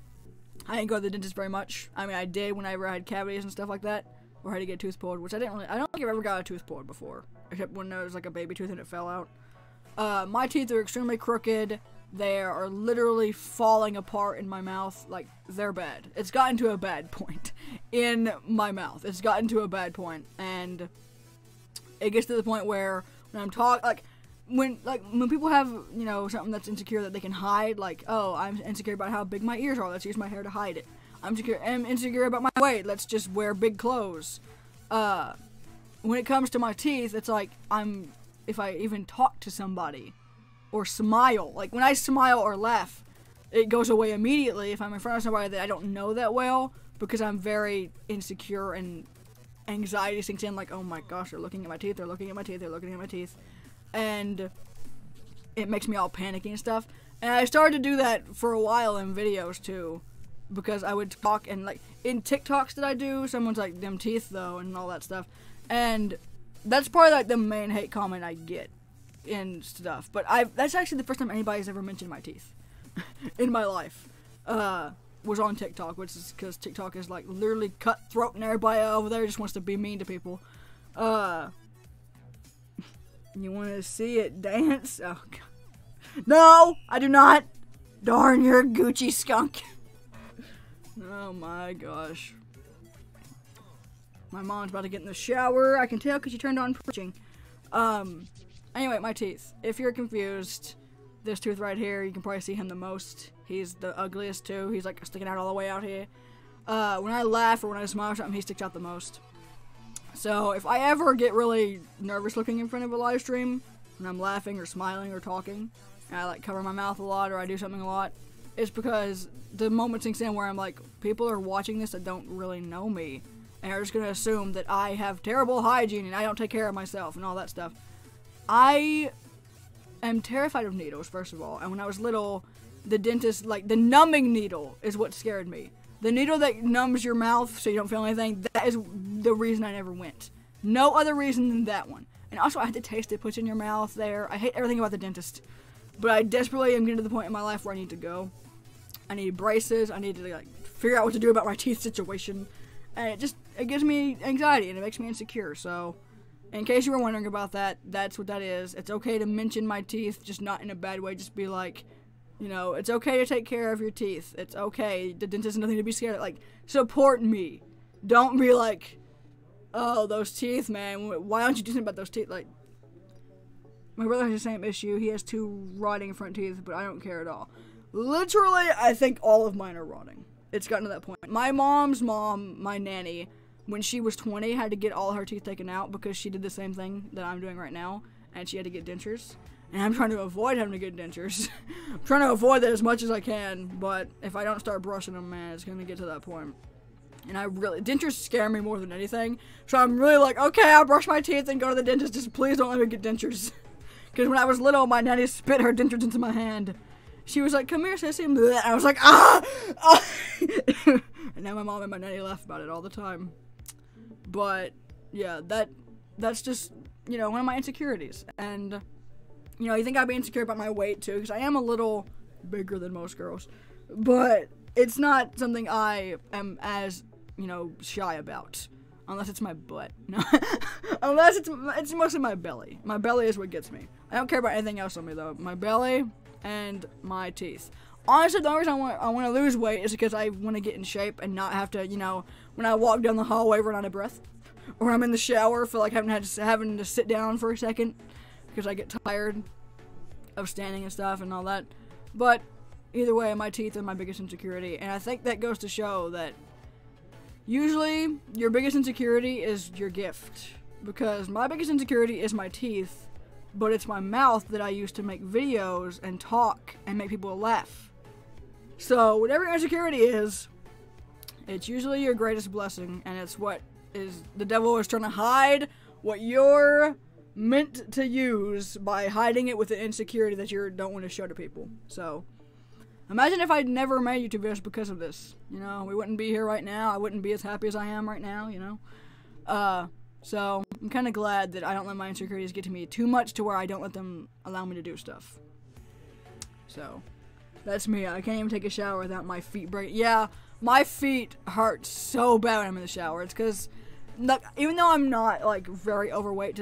Speaker 1: I didn't go to the dentist very much. I mean, I did whenever I had cavities and stuff like that. Or had to get a tooth pulled, which I don't think I've ever got a tooth pulled before. Except when there was like a baby tooth and it fell out. My teeth are extremely crooked. They are literally falling apart in my mouth. Like, they're bad. It's gotten to a bad point in my mouth. It's gotten to a bad point. And it gets to the point where when I'm when people have, you know, something that's insecure that they can hide, like, oh, I'm insecure about how big my ears are, let's use my hair to hide it. I'm insecure about my weight, let's just wear big clothes. When it comes to my teeth, it's like, if I even talk to somebody, or smile, like, when I smile or laugh, it goes away immediately if I'm in front of somebody that I don't know that well, because I'm very insecure and anxiety sinks in, like, oh my gosh, they're looking at my teeth, they're looking at my teeth, they're looking at my teeth. And it makes me all panicky and stuff. And I started to do that for a while in videos too, because I would talk and, like, in TikToks that I do, someone's like, them teeth though, and all that stuff. And that's probably like the main hate comment I get and stuff. But that's actually the first time anybody's ever mentioned my teeth in my life. Was on TikTok, which is because TikTok is like literally cutthroat and everybody over there just wants to be mean to people. You want to see it dance? Oh, God. No, I do not. Darn, you're a Gucci skunk. Oh my gosh. My mom's about to get in the shower. I can tell because she turned on preaching. Anyway, my teeth. If you're confused, this tooth right here, you can probably see him the most. He's the ugliest too. He's like sticking out all the way out here. When I laugh or when I smile or something, he sticks out the most. So if I ever get really nervous looking in front of a live stream, when I'm laughing or smiling or talking, and I like cover my mouth a lot or I do something a lot, it's because the moment sinks in where I'm like, people are watching this that don't really know me, and are just gonna assume that I have terrible hygiene and I don't take care of myself and all that stuff. I am terrified of needles, first of all, and when I was little, the dentist, like, the numbing needle is what scared me. The needle that numbs your mouth so you don't feel anything, that is the reason I never went. No other reason than that one. And also, I had to taste it, put it in your mouth there. I hate everything about the dentist. But I desperately am getting to the point in my life where I need to go. I need braces. I need to, like, figure out what to do about my teeth situation. And it gives me anxiety and it makes me insecure. So, in case you were wondering about that, that's what that is. It's okay to mention my teeth, just not in a bad way. Just be like, you know, it's okay to take care of your teeth. It's okay. The dentist has nothing to be scared of. Like, support me. Don't be like, oh, those teeth, man. Why don't you do something about those teeth? Like, my brother has the same issue. He has 2 rotting front teeth, but I don't care at all. Literally, I think all of mine are rotting. It's gotten to that point. My mom's mom, my nanny, when she was 20, had to get all her teeth taken out because she did the same thing that I'm doing right now, and she had to get dentures. And I'm trying to avoid having to get dentures. I'm trying to avoid that as much as I can, but if I don't start brushing them, man, it's gonna get to that point. And dentures scare me more than anything, so I'm really like, okay, I'll brush my teeth and go to the dentist, just please don't let me get dentures. Because when I was little, my nanny spit her dentures into my hand. She was like, come here, sissy, and I was like, ah! And now my mom and my nanny laugh about it all the time. But, yeah, that's just, you know, one of my insecurities. And, you know, you think I'd be insecure about my weight, too, because I am a little bigger than most girls. But it's not something I am as, you know, shy about. Unless it's my butt. No. Unless it's mostly my belly. My belly is what gets me. I don't care about anything else on me, though. My belly and my teeth. Honestly, the only reason I want to lose weight is because I want to get in shape and not have to, you know, when I walk down the hallway run out of breath. Or I'm in the shower, feel like having to sit down for a second. Because I get tired of standing and stuff and all that. But either way, my teeth are my biggest insecurity. And I think that goes to show that usually your biggest insecurity is your gift. Because my biggest insecurity is my teeth. But it's my mouth that I use to make videos and talk and make people laugh. So whatever your insecurity is, it's usually your greatest blessing. And it's what is the devil is trying to hide what you're meant to use by hiding it with an insecurity that you don't want to show to people. So imagine if I'd never made YouTube videos because of this. You know, we wouldn't be here right now. I wouldn't be as happy as I am right now, you know. So I'm kind of glad that I don't let my insecurities get to me too much to where I don't let them allow me to do stuff. So that's me. I can't even take a shower without my feet breaking. Yeah, my feet hurt so bad when I'm in the shower. It's because, like, even though I'm not, like, very overweight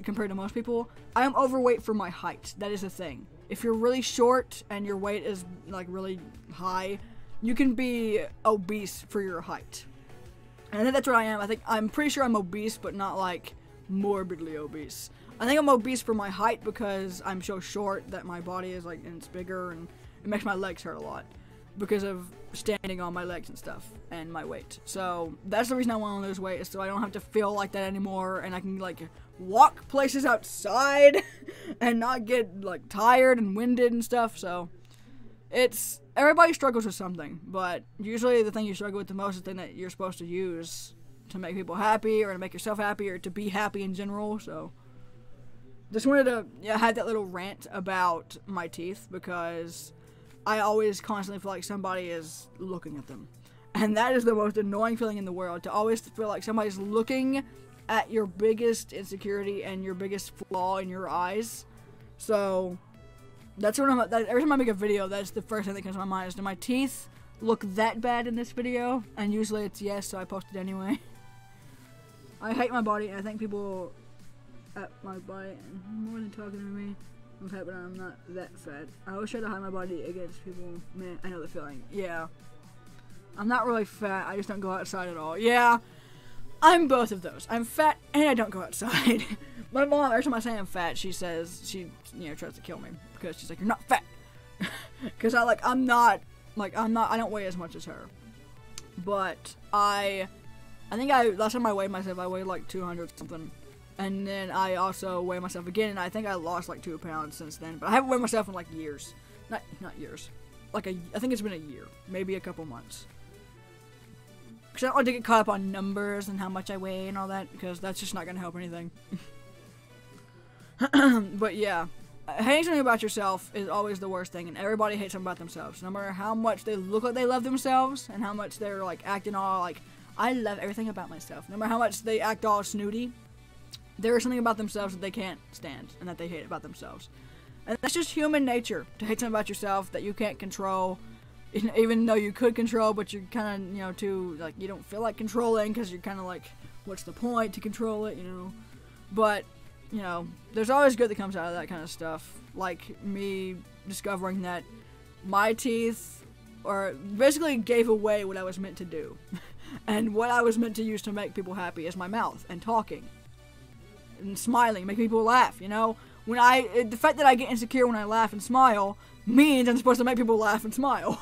Speaker 1: compared to most people, I am overweight for my height. That is the thing. If you're really short and your weight is, like, really high, you can be obese for your height. And I think that's what I am. I'm pretty sure I'm obese, but not, like, morbidly obese. I think I'm obese for my height because I'm so short that my body is like, and it's bigger, and it makes my legs hurt a lot because of standing on my legs and stuff and my weight. So that's the reason I want to lose weight, is so I don't have to feel like that anymore, and I can like walk places outside and not get like tired and winded and stuff. So it's, everybody struggles with something, but usually the thing you struggle with the most is the thing that you're supposed to use to make people happy, or to make yourself happy, or to be happy in general. So just wanted to have that little rant about my teeth, because I always constantly feel like somebody is looking at them. And that is the most annoying feeling in the world, to always feel like somebody's looking at your biggest insecurity and your biggest flaw in your eyes. So that's when every time I make a video, that's the first thing that comes to my mind is, do my teeth look that bad in this video? And usually it's yes, so I post it anyway. I hate my body, and I think people at my body more than talking to me. I'm fat, but I'm not that fat. I always try to hide my body against people. Man, I know the feeling. Yeah. I'm not really fat, I just don't go outside at all. Yeah, I'm both of those. I'm fat and I don't go outside. My mom, every time I say I'm fat, she says, she, tries to kill me, because she's like, you're not fat. Because I don't weigh as much as her. But I think last time I weighed myself, I weighed like 200 something. And then I also weighed myself again, and I think I lost like 2 pounds since then. But I haven't weighed myself in like years. Not years. I think it's been a year. Maybe a couple months. Because I don't like to get caught up on numbers and how much I weigh and all that, because that's just not going to help anything. But yeah. Hating something about yourself is always the worst thing, and everybody hates something about themselves. No matter how much they look like they love themselves, and how much they're like acting all like, I love everything about myself. No matter how much they act all snooty, there is something about themselves that they can't stand, and that they hate about themselves. And that's just human nature, to hate something about yourself that you can't control, even though you could control, but you're kind of, too, like, you don't feel like controlling, because you're kind of like, what's the point to control it, But, there's always good that comes out of that kind of stuff. Like me discovering that my teeth basically gave away what I was meant to do. And what I was meant to use to make people happy is my mouth and talking. And smiling, make people laugh, the fact that I get insecure when I laugh and smile means I'm supposed to make people laugh and smile.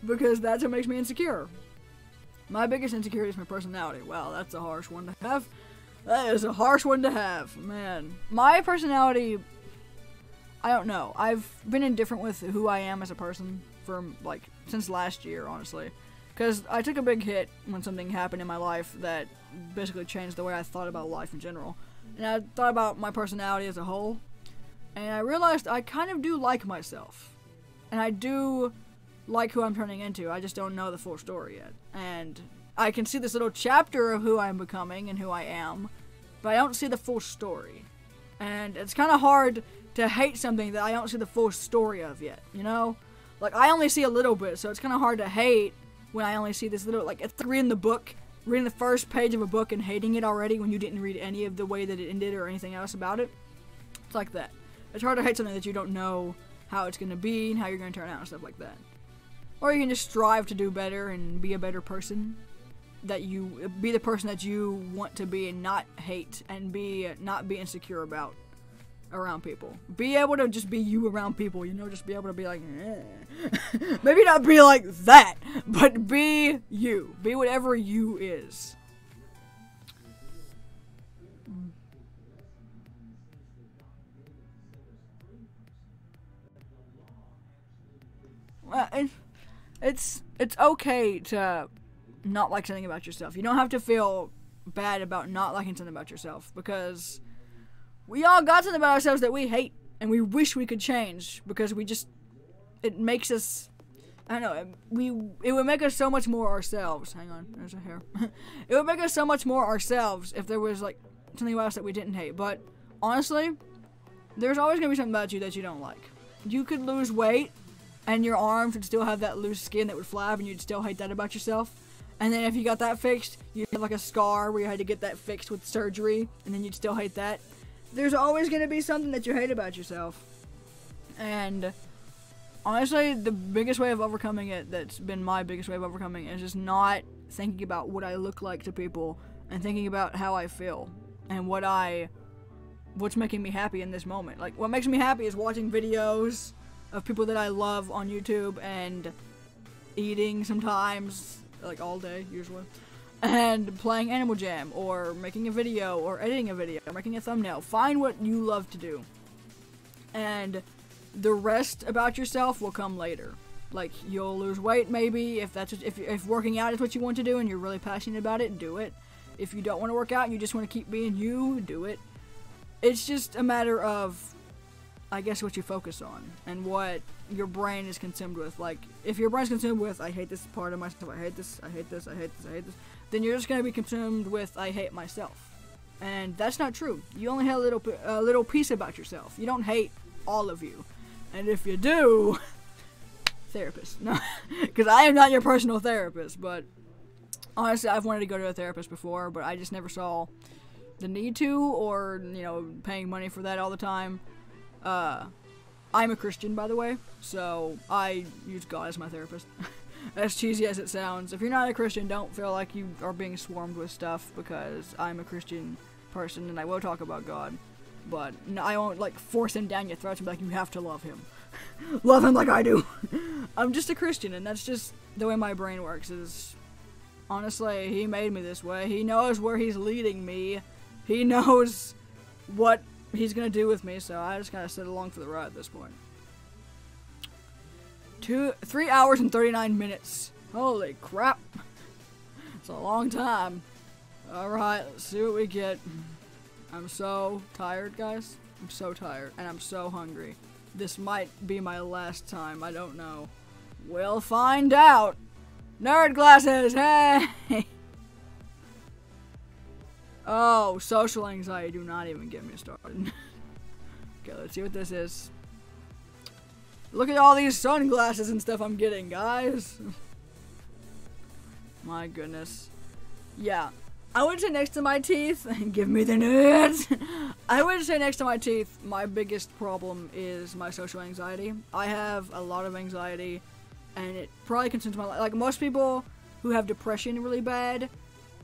Speaker 1: Because that's what makes me insecure. My biggest insecurity is my personality. Wow, that's a harsh one to have. That is a harsh one to have, man. My personality, I don't know. I've been indifferent with who I am as a person since last year, honestly. Because I took a big hit when something happened in my life that basically changed the way I thought about life in general. And I thought about my personality as a whole, and I realized I kind of do like myself. And I do like who I'm turning into, I just don't know the full story yet. And I can see this little chapter of who I'm becoming and who I am, but I don't see the full story. And it's kind of hard to hate something that I don't see the full story of yet, Like, I only see a little bit, so it's kind of hard to hate when I only see this little, like, it's like reading the first page of a book and hating it already when you didn't read any of the way that it ended or anything else about it. It's like that. It's hard to hate something that you don't know how it's going to be and how you're going to turn out and stuff like that. Or you can just strive to do better and be a better person. Be the person that you want to be and not hate and not be insecure about around people. Be able to just be you around people, just be able to be like, eh. Maybe not be like that, but be you. Be whatever you is. Well, it's okay to not like something about yourself. You don't have to feel bad about not liking something about yourself, because we all got something about ourselves that we hate and we wish we could change, because it makes us, I don't know, it would make us so much more ourselves. Hang on, there's a hair. It would make us so much more ourselves if there was like something about us that we didn't hate. But honestly, there's always gonna be something about you that you don't like. You could lose weight and your arms would still have that loose skin that would flab, and you'd still hate that about yourself. And then if you got that fixed, you'd have like a scar where you had to get that fixed with surgery, and then you'd still hate that. There's always going to be something that you hate about yourself. And honestly, the biggest way of overcoming it, that's been my biggest way of overcoming it, is just not thinking about what I look like to people and thinking about how I feel. and what's making me happy in this moment. Like, what makes me happy is watching videos of people that I love on YouTube and eating sometimes, like all day usually, and playing Animal Jam, or making a video, or editing a video, or making a thumbnail. Find what you love to do, and the rest about yourself will come later. Like, you'll lose weight maybe, if working out is what you want to do and you're really passionate about it, do it. If you don't want to work out and you just want to keep being you, do it. It's just a matter of, I guess, what you focus on and what your brain is consumed with. Like, if your brain's consumed with, I hate this part of myself, I hate this, I hate this, I hate this, I hate this, then you're just going to be consumed with, I hate myself. And that's not true. You only hate a little piece about yourself. You don't hate all of you. And if you do, therapist. No, because I am not your personal therapist, but honestly, I've wanted to go to a therapist before, but I just never saw the need to, or, you know, paying money for that all the time. I'm a Christian, by the way, so I use God as my therapist. As cheesy as it sounds, if you're not a Christian, don't feel like you are being swarmed with stuff, because I'm a Christian person and I will talk about God, but I won't, like, force him down your throat and be like, you have to love him. Love him like I do. I'm just a Christian, and that's just the way my brain works. Is, honestly, he made me this way. He knows where he's leading me. He knows what he's gonna do with me, so I just gotta sit along for the ride at this point. 3 hours and 39 minutes. Holy crap. It's a long time. Alright, let's see what we get. I'm so tired, guys. I'm so tired, and I'm so hungry. This might be my last time, I don't know. We'll find out. Nerd glasses, hey! Oh, social anxiety, do not even get me started. Okay, let's see what this is. Look at all these sunglasses and stuff I'm getting, guys. My goodness. Yeah. I would say next to my teeth, give me the nudes. I would say next to my teeth, my biggest problem is my social anxiety. I have a lot of anxiety, and it probably consumes my life. Like most people who have depression really bad,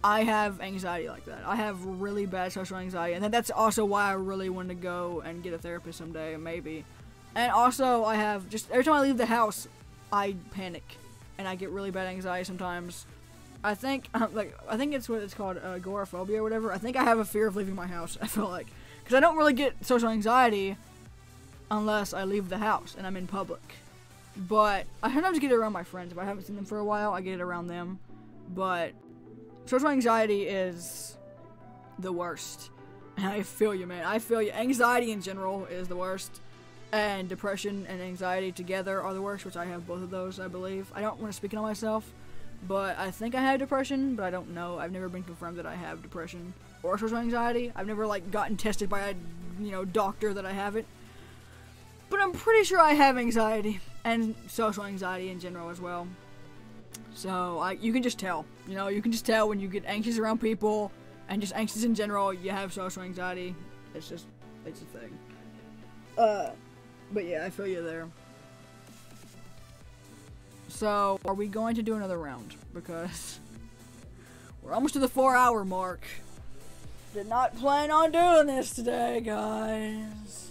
Speaker 1: I have anxiety like that. I have really bad social anxiety, and that's also why I really want to go and get a therapist someday, maybe. And also, I have just, every time I leave the house, I panic, and I get really bad anxiety sometimes. I think it's what it's called, agoraphobia or whatever. I think I have a fear of leaving my house, I feel like. Because I don't really get social anxiety unless I leave the house and I'm in public. But I sometimes get it around my friends. If I haven't seen them for a while, I get it around them. But social anxiety is the worst. And I feel you, man. I feel you. Anxiety in general is the worst. And depression and anxiety together are the worst, which I have both of those, I believe. I don't want to speak on myself, but I think I have depression, but I don't know. I've never been confirmed that I have depression or social anxiety. I've never, like, gotten tested by a, doctor that I have it. But I'm pretty sure I have anxiety and social anxiety in general as well. So, you can just tell. You can just tell when you get anxious around people and just anxious in general, you have social anxiety. It's a thing. But yeah, I feel you there. So, are we going to do another round? Because we're almost to the 4-hour mark. Did not plan on doing this today, guys.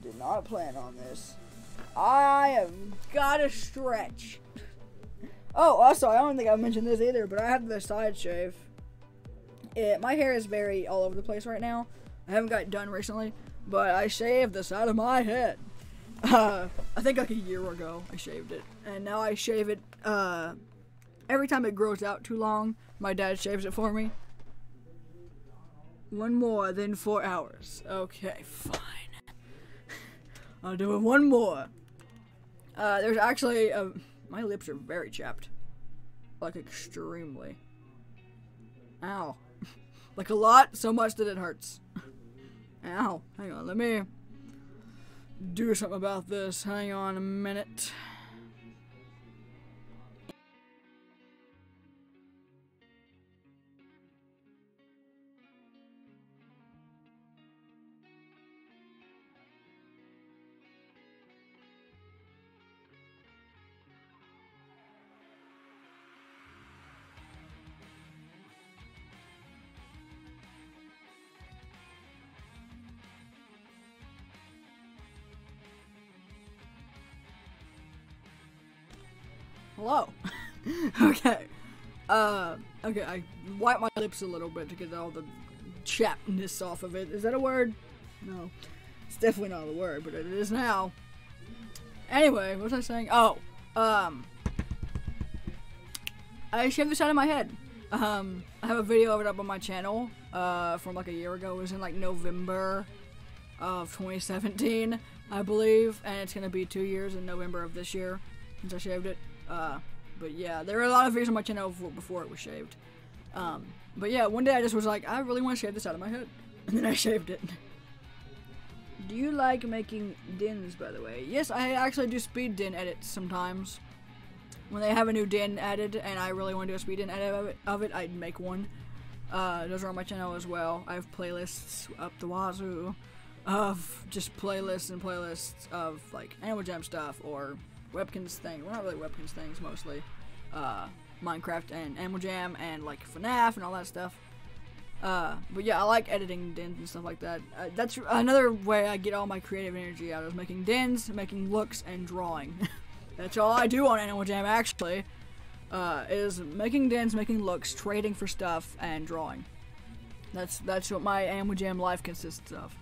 Speaker 1: Did not plan on this. I have gotta stretch. Oh, also, I don't think I mentioned this either, but I have the side shave. My hair is very all over the place right now. I haven't got it done recently, but I shaved the side of my head. I think like a year ago I shaved it, and now I shave it every time it grows out too long. My dad shaves it for me. One more than 4 hours. Okay, fine. I'll do it one more. There's actually my lips are very chapped, like extremely. Ow, like a lot, so much that it hurts. Ow, hang on, let me do something about this. Hang on a minute. Hello. Okay. Okay, I wipe my lips a little bit to get all the chappedness off of it. Is that a word? No. It's definitely not a word, but it is now. Anyway, what was I saying? Oh, I shaved the side of my head. I have a video of it up on my channel, from like a year ago. It was in like November of 2017, I believe, and it's gonna be 2 years in November of this year since I shaved it. But yeah, there were a lot of videos on my channel before it was shaved. But yeah, one day I just was like, I really want to shave this out of my head, and then I shaved it. Do you like making dins, by the way? Yes, I actually do speed din edits sometimes. When they have a new din added, and I really want to do a speed din edit of it, I'd make one. Those are on my channel as well. I have playlists up the wazoo of just playlists and playlists of like Animal Jam stuff or Webkins things. Well, not really Webkins things, mostly Minecraft and Animal Jam and like FNAF and all that stuff. But yeah, I like editing dins and stuff like that. That's another way I get all my creative energy out, is making dins, making looks, and drawing. That's all I do on Animal Jam, actually, is making dins, making looks, trading for stuff, and drawing. That's what my Animal Jam life consists of.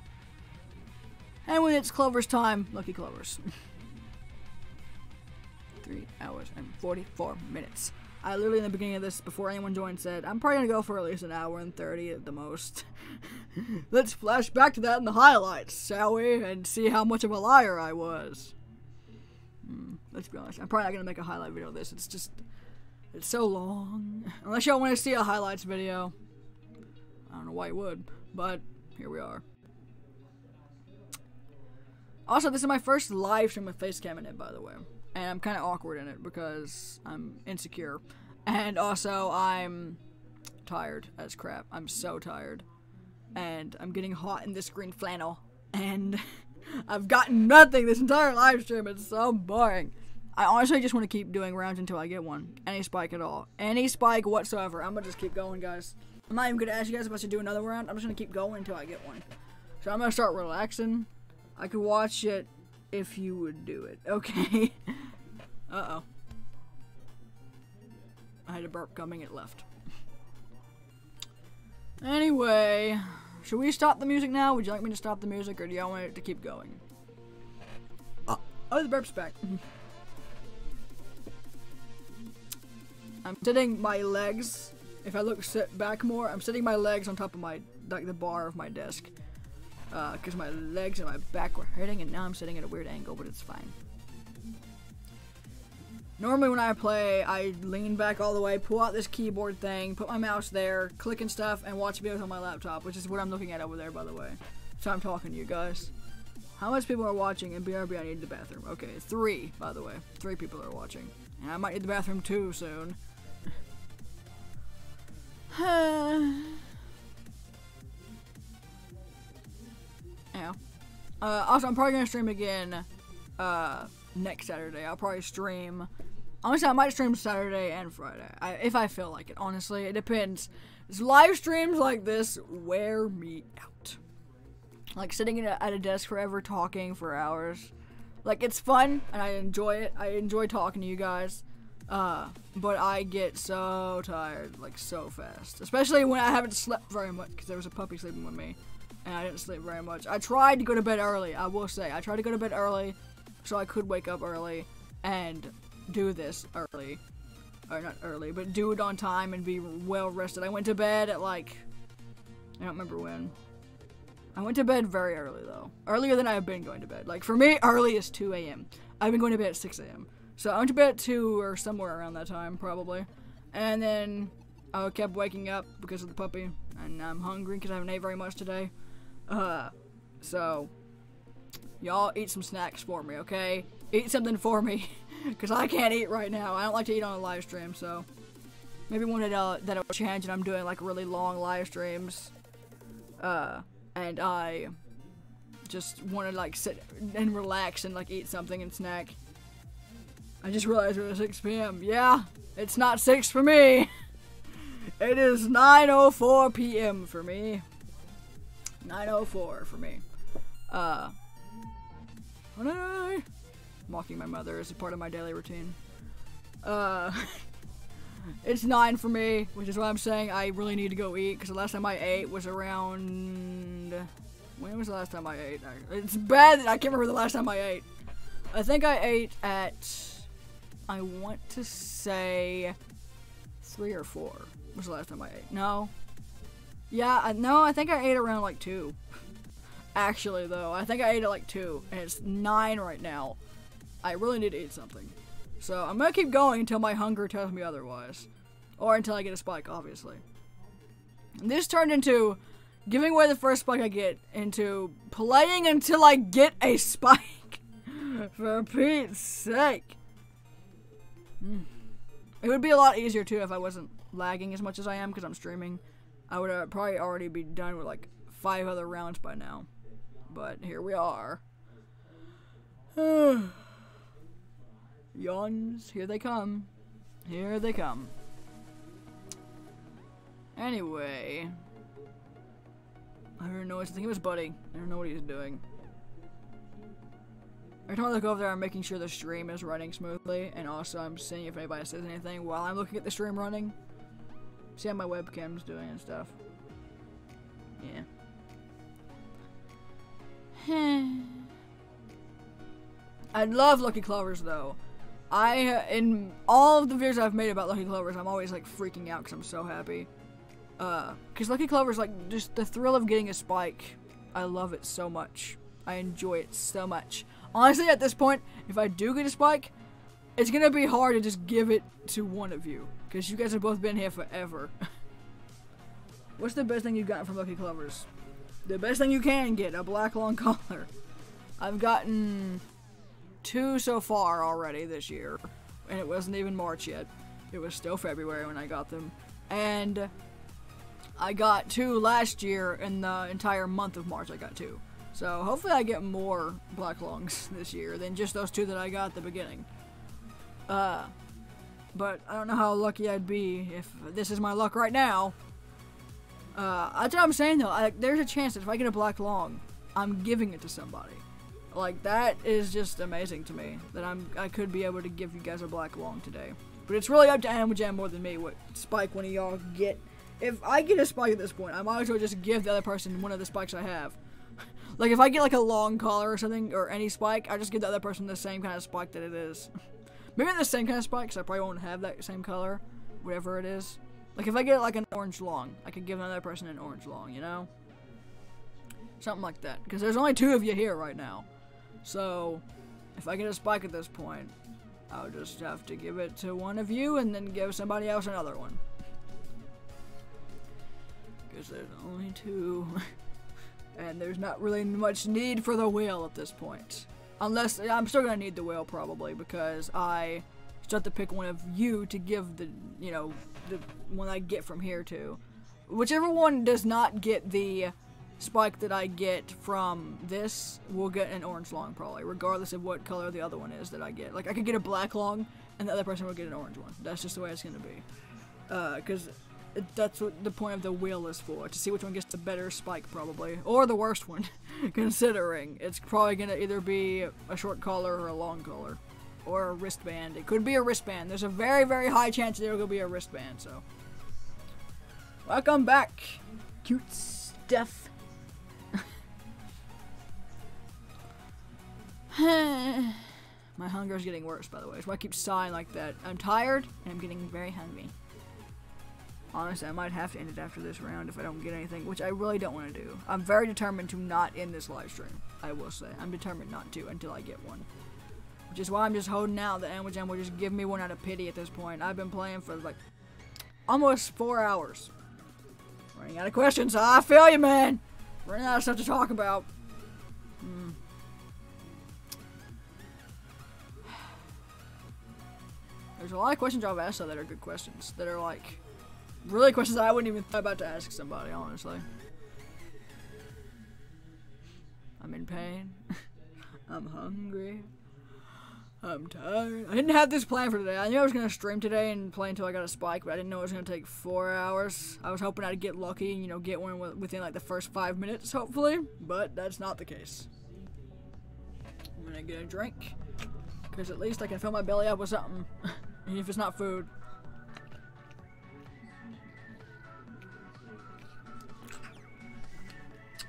Speaker 1: And when it's Clovers time, lucky Clovers. 3 hours and 44 minutes. I literally, in the beginning of this, before anyone joined, said, I'm probably gonna go for at least an hour and 30 at the most. Let's flash back to that in the highlights, shall we? And see how much of a liar I was. Let's be honest, I'm probably not gonna make a highlight video of this. It's so long. Unless y'all want to see a highlights video. I don't know why you would, but here we are. Also, this is my first live stream with Facecam in it, by the way. And I'm kind of awkward in it because I'm insecure. And also, I'm tired as crap. I'm so tired. And I'm getting hot in this green flannel. And I've gotten nothing this entire live stream. It's so boring. I honestly just want to keep doing rounds until I get one. Any spike at all. Any spike whatsoever. I'm going to just keep going, guys. I'm not even going to ask you guys if I should do another round. I'm just going to keep going until I get one. So I'm going to start relaxing. I could watch it if you would do it. Okay. Uh-oh. I had a burp coming, it left. Anyway, should we stop the music now? Would you like me to stop the music, or do y'all want it to keep going? Oh, the burp's back. I'm sitting my legs. If I sit back more, I'm sitting my legs on top of my, like, the bar of my desk. Because my legs and my back were hurting, and now I'm sitting at a weird angle, but it's fine. Normally when I play, I lean back all the way, pull out this keyboard thing, put my mouse there, clicking stuff, and watch videos on my laptop, which is what I'm looking at over there, by the way. So I'm talking to you guys. How much people are watching? And BRB, I need the bathroom. Okay, 3, by the way. 3 people are watching. And I might need the bathroom too soon. Yeah. Also, I'm probably gonna stream again next Saturday. I'll probably stream. Honestly, I might stream Saturday and Friday. If I feel like it. Honestly, it depends. Live streams like this wear me out. Like sitting at a desk forever, talking for hours. Like, it's fun and I enjoy it. I enjoy talking to you guys. But I get so tired, like, so fast. Especially when I haven't slept very much, because there was a puppy sleeping with me. And I didn't sleep very much. I tried to go to bed early, I will say. I tried to go to bed early so I could wake up early and do this early. Or not early, but do it on time and be well rested. I went to bed at, like, I don't remember when. I went to bed very early, though. Earlier than I've been going to bed. Like, for me, early is 2 a.m. I've been going to bed at 6 a.m. So I went to bed at 2 or somewhere around that time, probably. And then I kept waking up because of the puppy. And I'm hungry because I haven't ate very much today. So y'all eat some snacks for me, okay? Eat something for me. Because I can't eat right now. I don't like to eat on a live stream, so maybe one that'll change and I'm doing like really long live streams. And I just want to like sit and relax and like eat something and snack. I just realized it was 6 p.m. Yeah, it's not 6 for me. It is 9:04 p.m. for me. 9:04 for me. Mocking my mother is a part of my daily routine. It's 9 for me, which is why I'm saying I really need to go eat, because the last time I ate was around... When was the last time I ate? It's bad that I can't remember the last time I ate. I think I ate at... I want to say 3 or 4 was the last time I ate. No. Yeah, no, I think I ate around like 2. Actually, though, I think I ate at like 2, and it's 9 right now. I really need to eat something. So I'm gonna keep going until my hunger tells me otherwise. Or until I get a spike, obviously. And this turned into giving away the first spike I get, into playing until I get a spike. For Pete's sake. It would be a lot easier too if I wasn't lagging as much as I am, because I'm streaming. I would probably already be done with like 5 other rounds by now. But here we are. Yawns, here they come. Here they come. Anyway. I don't know what to think of his buddy. I don't know what he's doing. Every time I look over there, I'm making sure the stream is running smoothly, and also I'm seeing if anybody says anything while I'm looking at the stream running. See how my webcam's doing and stuff. Yeah. I love Lucky Clovers though. In all of the videos I've made about Lucky Clovers, I'm always like freaking out because I'm so happy. Cause Lucky Clovers, like, just the thrill of getting a spike, I love it so much. I enjoy it so much. Honestly, at this point, if I do get a spike, it's gonna be hard to just give it to one of you, cause you guys have both been here forever. What's the best thing you've gotten from Lucky Clovers? The best thing you can get, a black long collar. I've gotten 2 so far already this year, and it wasn't even March yet. It was still February when I got them, and I got 2 last year. In the entire month of March I got 2, so hopefully I get more black longs this year than just those 2 that I got at the beginning. But I don't know how lucky I'd be if this is my luck right now. That's what I'm saying though, there's a chance that if I get a black long, I'm giving it to somebody. Like, that is just amazing to me, that I could be able to give you guys a black long today. But it's really up to Animal Jam more than me what spike one of y'all get. If I get a spike at this point, I might as well just give the other person one of the spikes I have. Like, if I get like a long collar or something, or any spike, I just give the other person the same kind of spike that it is. Maybe the same kind of spike, because I probably won't have that same color, whatever it is. Like, if I get like an orange long, I could give another person an orange long, you know? Something like that. Because there's only 2 of you here right now. So, if I get a spike at this point, I'll just have to give it to one of you and then give somebody else another one. Because there's only 2. And there's not really much need for the wheel at this point. Unless, I'm still going to need the wheel probably, because I still have to pick one of you to give the, you know, the one I get from here to. Whichever one does not get the spike that I get from this will get an orange long probably, regardless of what color the other one is that I get. Like, I could get a black long and the other person will get an orange one. That's just the way it's gonna be. Because that's what the point of the wheel is for, to see which one gets the better spike probably, or the worst one, considering it's probably gonna either be a short collar or a long collar, or a wristband. It could be a wristband. There's a very, very high chance that it'll be a wristband, so. Welcome back, cute stuff. My hunger is getting worse, by the way. That's why I keep sighing like that. I'm tired, and I'm getting very hungry. Honestly, I might have to end it after this round if I don't get anything, which I really don't want to do. I'm very determined to not end this live stream, I will say. I'm determined not to until I get one. Which is why I'm just holding out that Animal Jam will just give me one out of pity at this point. I've been playing for, like, almost 4 hours. Running out of questions. I feel you, man! Running out of stuff to talk about. There's a lot of questions I've asked though that are good questions. That are like, really questions I wouldn't even think about to ask somebody, honestly. I'm in pain. I'm hungry. I'm tired. I didn't have this plan for today. I knew I was going to stream today and play until I got a spike, but I didn't know it was going to take 4 hours. I was hoping I'd get lucky and, you know, get one within like the first 5 minutes, hopefully. But that's not the case. I'm going to get a drink. Because at least I can fill my belly up with something. Even if it's not food.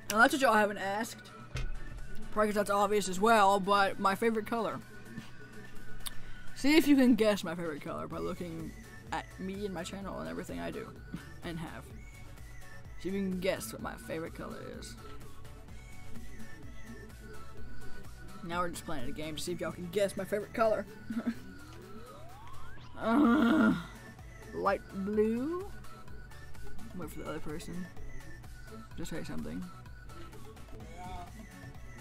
Speaker 1: Now that's what y'all haven't asked. Probably because that's obvious as well, but my favorite color. See if you can guess my favorite color by looking at me and my channel and everything I do and have. See if you can guess what my favorite color is. Now we're just playing a game to see if y'all can guess my favorite color. Light blue. Wait for the other person to say something.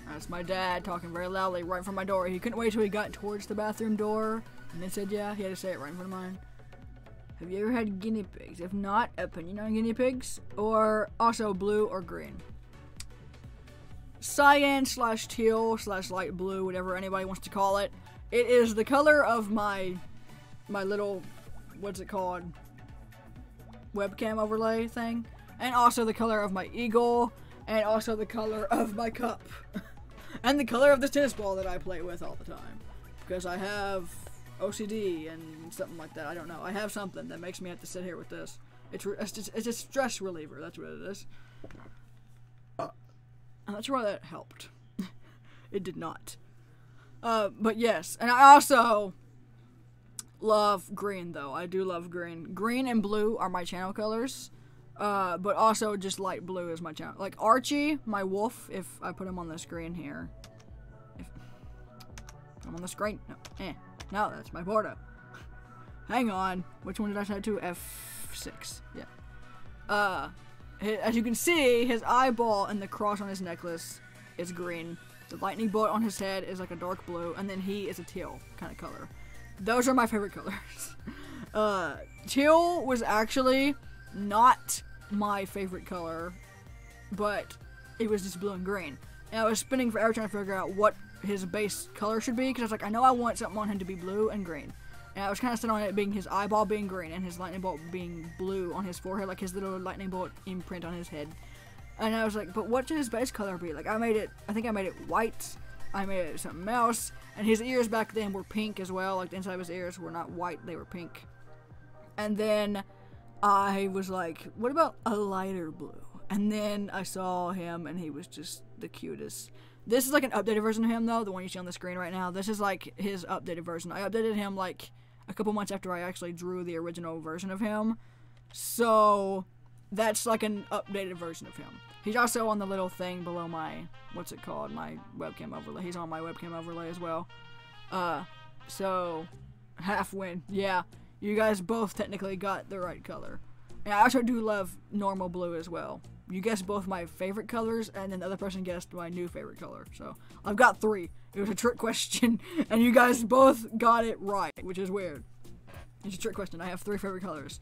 Speaker 1: That's my dad talking very loudly right in front of my door. He couldn't wait till he got towards the bathroom door and then said yeah. He had to say it right in front of mine. Have you ever had guinea pigs? If not, opinion on guinea pigs? Or also blue or green? Cyan / teal / light blue, whatever anybody wants to call it. It is the color of my little, what's it called? Webcam overlay thing. And also the color of my eagle. And also the color of my cup. And the color of the tennis ball that I play with all the time. Because I have OCD and something like that. I don't know. I have something that makes me have to sit here with this. It's a stress reliever. That's what it is. And that's why that helped. It did not. But yes. And I also love green, though. I do love green. Green and blue are my channel colors. But also just light blue is my channel. Like Archie, my wolf, if I put him on the screen here. If I'm on the screen. No, no, that's my Porto. Hang on. Which one did I set to? F6. Yeah. As you can see, his eyeball and the cross on his necklace is green. The lightning bolt on his head is like a dark blue, and then he is a teal kind of color. Those are my favorite colors. Teal was actually not my favorite color, but it was just blue and green. And I was spinning forever trying to figure out what his base color should be, because I was like, I know I want something on him to be blue and green. And I was kind of set on it being his eyeball being green and his lightning bolt being blue on his forehead, like his little lightning bolt imprint on his head. And I was like, but what should his base color be? Like, I think I made it white, I made it something else, and his ears back then were pink as well, like the inside of his ears were not white, they were pink. And then I was like, what about a lighter blue? And then I saw him and he was just the cutest. This is like an updated version of him though, the one you see on the screen right now. This is like his updated version. I updated him like a couple months after I actually drew the original version of him. So that's like an updated version of him. He's also on the little thing below my, what's it called, my webcam overlay. He's on my webcam overlay as well. So half win. Yeah, you guys both technically got the right color. And I also do love normal blue as well. You guessed both my favorite colors, and then the other person guessed my new favorite color. So I've got 3. It was a trick question, and you guys both got it right, which is weird. It's a trick question. I have 3 favorite colors.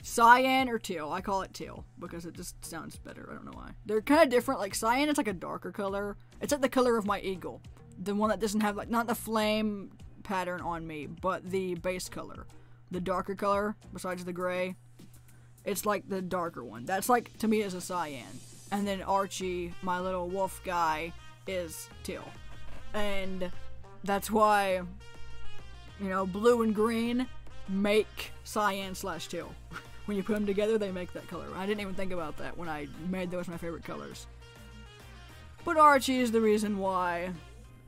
Speaker 1: Cyan or teal. I call it teal because it just sounds better. I don't know why. They're kind of different. Like cyan is like a darker color. It's like the color of my eagle. The one that doesn't have like, not the flame pattern on me, but the base color. The darker color besides the gray. It's like the darker one. That's like, to me, is a cyan. And then Archie, my little wolf guy, is teal. And that's why, you know, blue and green make cyan/teal. When you put them together, they make that color. I didn't even think about that when I made those my favorite colors. But Archie is the reason why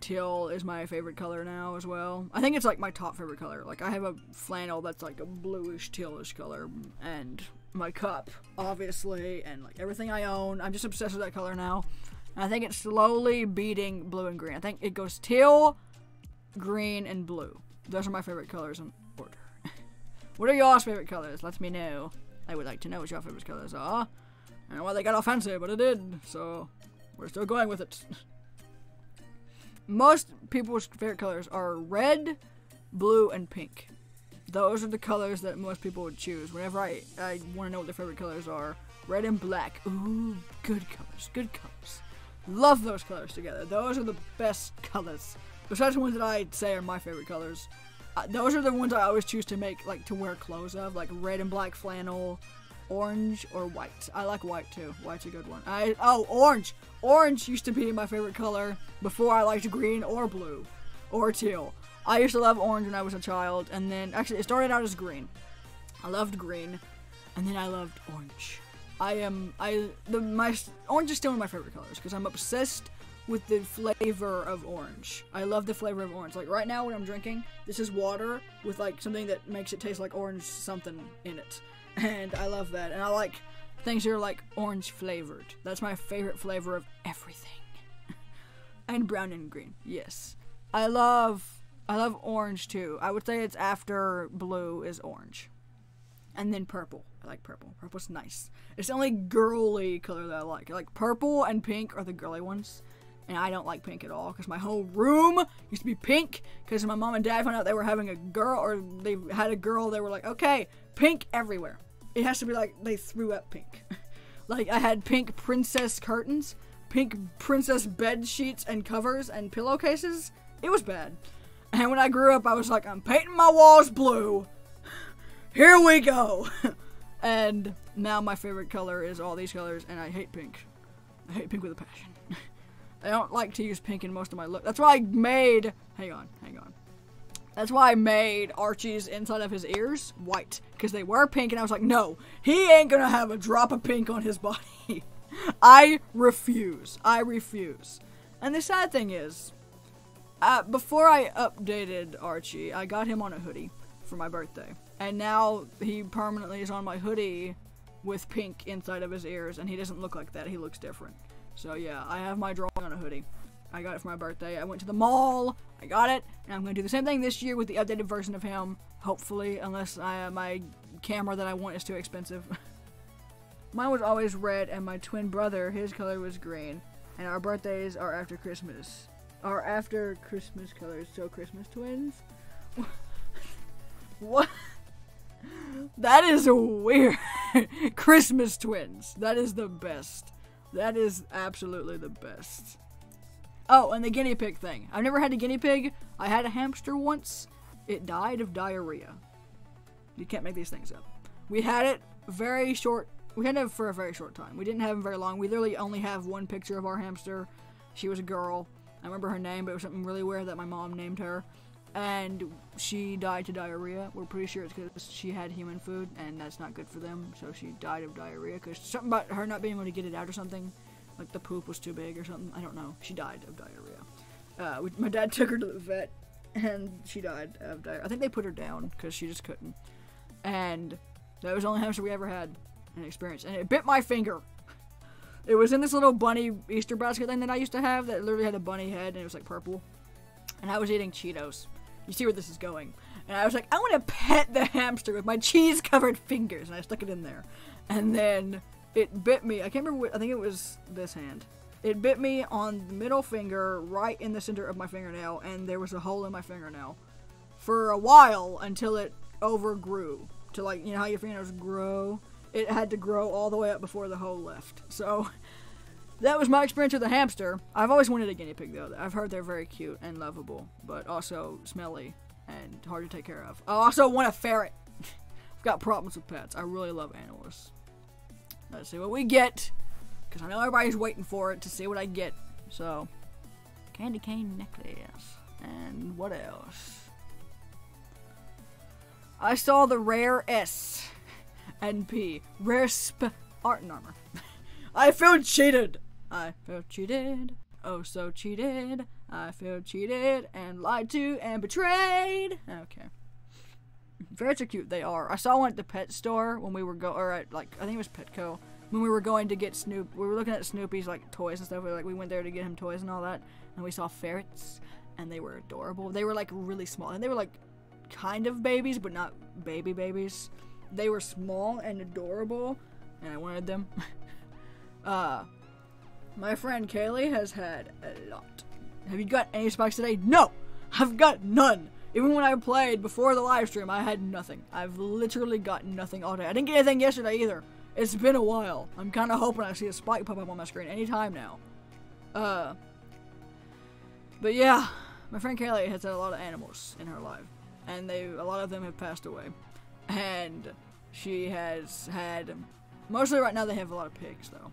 Speaker 1: teal is my favorite color now as well. I think it's like my top favorite color. Like I have a flannel that's like a bluish tealish color, and my cup obviously, and like everything I own, I'm just obsessed with that color now. And I think it's slowly beating blue and green. I think it goes teal, green, and blue. Those are my favorite colors in order. What are y'all's favorite colors? Let me know. I would like to know what your favorite colors are. I don't know why they got all fancy, but it did, so we're still going with it. Most people's favorite colors are red, blue, and pink. Those are the colors that most people would choose. Whenever I want to know what their favorite colors are. Red and black. Ooh, good colors. Good colors. Love those colors together. Those are the best colors. Besides the ones that I'd say are my favorite colors. Those are the ones I always choose to make, like, to wear clothes of. Like red and black flannel, orange, or white. I like white, too. White's a good one. Oh, orange! Orange used to be my favorite color before I liked green or blue. Or teal. I used to love orange when I was a child, and then, actually, it started out as green. I loved green, and then I loved orange. Orange is still one of my favorite colors, because I'm obsessed with the flavor of orange. I love the flavor of orange. Like, right now when I'm drinking, this is water with, like, something that makes it taste like orange something in it. And I love that. And I like things that are, like, orange flavored. That's my favorite flavor of everything. And brown and green, yes. I love orange, too. I would say it's after blue is orange. And then purple. I like purple. Purple's nice. It's the only girly color that I like. Like, purple and pink are the girly ones. And I don't like pink at all, because my whole room used to be pink, because my mom and dad found out they were having a girl, or they had a girl, they were like, okay, pink everywhere. It has to be like, they threw up pink. Like, I had pink princess curtains, pink princess bed sheets and covers and pillowcases. It was bad. And when I grew up, I was like, I'm painting my walls blue. Here we go. And now my favorite color is all these colors, and I hate pink. I hate pink with a passion. I don't like to use pink in most of my look. That's why I made... Hang on. That's why I made Archie's inside of his ears white. Because they were pink, and I was like, no, he ain't gonna have a drop of pink on his body. I refuse. And the sad thing is, before I updated Archie, I got him on a hoodie for my birthday. And now he permanently is on my hoodie with pink inside of his ears, and he doesn't look like that. He looks different. So yeah, I have my drawing on a hoodie. I got it for my birthday. I went to the mall, I got it, and I'm going to do the same thing this year with the updated version of him, hopefully, unless my camera that I want is too expensive. Mine was always red, and my twin brother, his color was green, and our birthdays are after Christmas. Are after Christmas colors, so Christmas twins? What? That is weird. Christmas twins. That is the best. That is absolutely the best. Oh, and the guinea pig thing. I've never had a guinea pig. I had a hamster once. It died of diarrhea. You can't make these things up. We had it very short. We had it for a very short time. We didn't have him very long. We literally only have one picture of our hamster. She was a girl. I remember her name, but it was something really weird that my mom named her. And she died to diarrhea. We're pretty sure it's because she had human food, and that's not good for them. So she died of diarrhea because something about her not being able to get it out or something. Like the poop was too big or something. I don't know. She died of diarrhea. My dad took her to the vet, and she died of diarrhea. I think they put her down because she just couldn't. And that was the only hamster we ever had an experience. And it bit my finger. It was in this little bunny Easter basket thing that I used to have that literally had a bunny head, and it was like purple. And I was eating Cheetos. You see where this is going. And I was like, I want to pet the hamster with my cheese-covered fingers. And I stuck it in there. And then it bit me. I can't remember what, I think it was this hand. It bit me on the middle finger, right in the center of my fingernail. And there was a hole in my fingernail. For a while, until it overgrew. To like, you know how your fingernails grow? It had to grow all the way up before the hole left. So that was my experience with a hamster. I've always wanted a guinea pig, though. I've heard they're very cute and lovable, but also smelly and hard to take care of. I also want a ferret. I've got problems with pets. I really love animals. Let's see what we get, because I know everybody's waiting for it to see what I get. So, candy cane necklace. And what else? I saw the rare S and P. Rare art and armor. I feel cheated. I feel cheated. Oh, so cheated. I feel cheated and lied to and betrayed. Okay. Ferrets are cute. They are. I saw one at the pet store when we were or at, like, I think it was Petco. When we were going to get Snoop, we were looking at Snoopy's, like, toys and stuff. We went there to get him toys and all that. And we saw ferrets. And they were adorable. They were, like, really small. And they were, like, kind of babies, but not babies. They were small and adorable. And I wanted them. My friend Kaylee has had a lot. Have you got any spikes today? No! I've got none! Even when I played before the live stream, I had nothing. I've literally got nothing all day. I didn't get anything yesterday either. It's been a while. I'm kind of hoping I see a spike pop up on my screen anytime now. But yeah, my friend Kaylee has had a lot of animals in her life. And a lot of them have passed away. And she has had... Mostly right now they have a lot of pigs, though.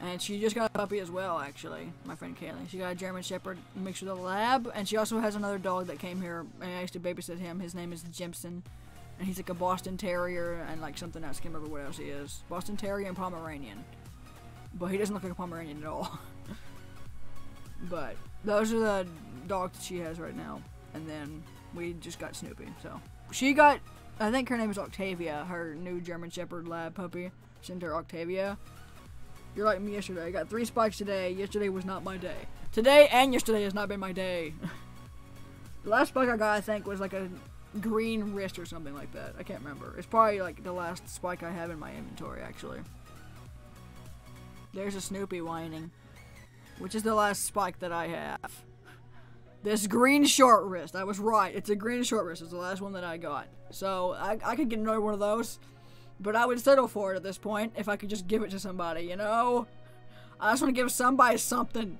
Speaker 1: And she just got a puppy as well, actually. My friend Kaylee. She got a German Shepherd mixed with a lab. And she also has another dog that came here. And I used to babysit him. His name is Jimson. And he's like a Boston Terrier and like something else. I can't remember what else he is. Boston Terrier and Pomeranian. But he doesn't look like a Pomeranian at all. But those are the dogs that she has right now. And then we just got Snoopy. So she got, I think her name is Octavia. Her new German Shepherd lab puppy. She named her Octavia. You're like me yesterday. I got 3 spikes today. Yesterday was not my day. Today and yesterday has not been my day. The last spike I got, I think, was like a green wrist or something like that. I can't remember. It's probably like the last spike I have in my inventory, actually. There's a Snoopy whining. Which is the last spike that I have. This green short wrist. I was right. It's a green short wrist. It's the last one that I got. So, I could get another one of those. But I would settle for it at this point if I could just give it to somebody, you know? I just want to give somebody something.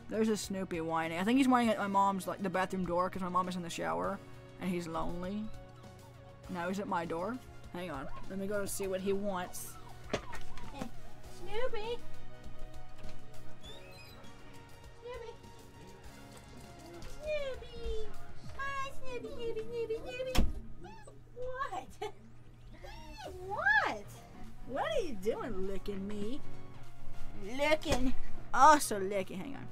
Speaker 1: There's a Snoopy whining. I think he's whining at my mom's, like, the bathroom door because my mom is in the shower. And he's lonely. Now he's at my door. Hang on. Let me go to see what he wants.
Speaker 2: Snoopy! Snoopy! Snoopy! Hi, Snoopy, Snoopy, Snoopy, Snoopy! What? What?
Speaker 1: What are you doing licking me? Licking. Oh, so licky. Hang on.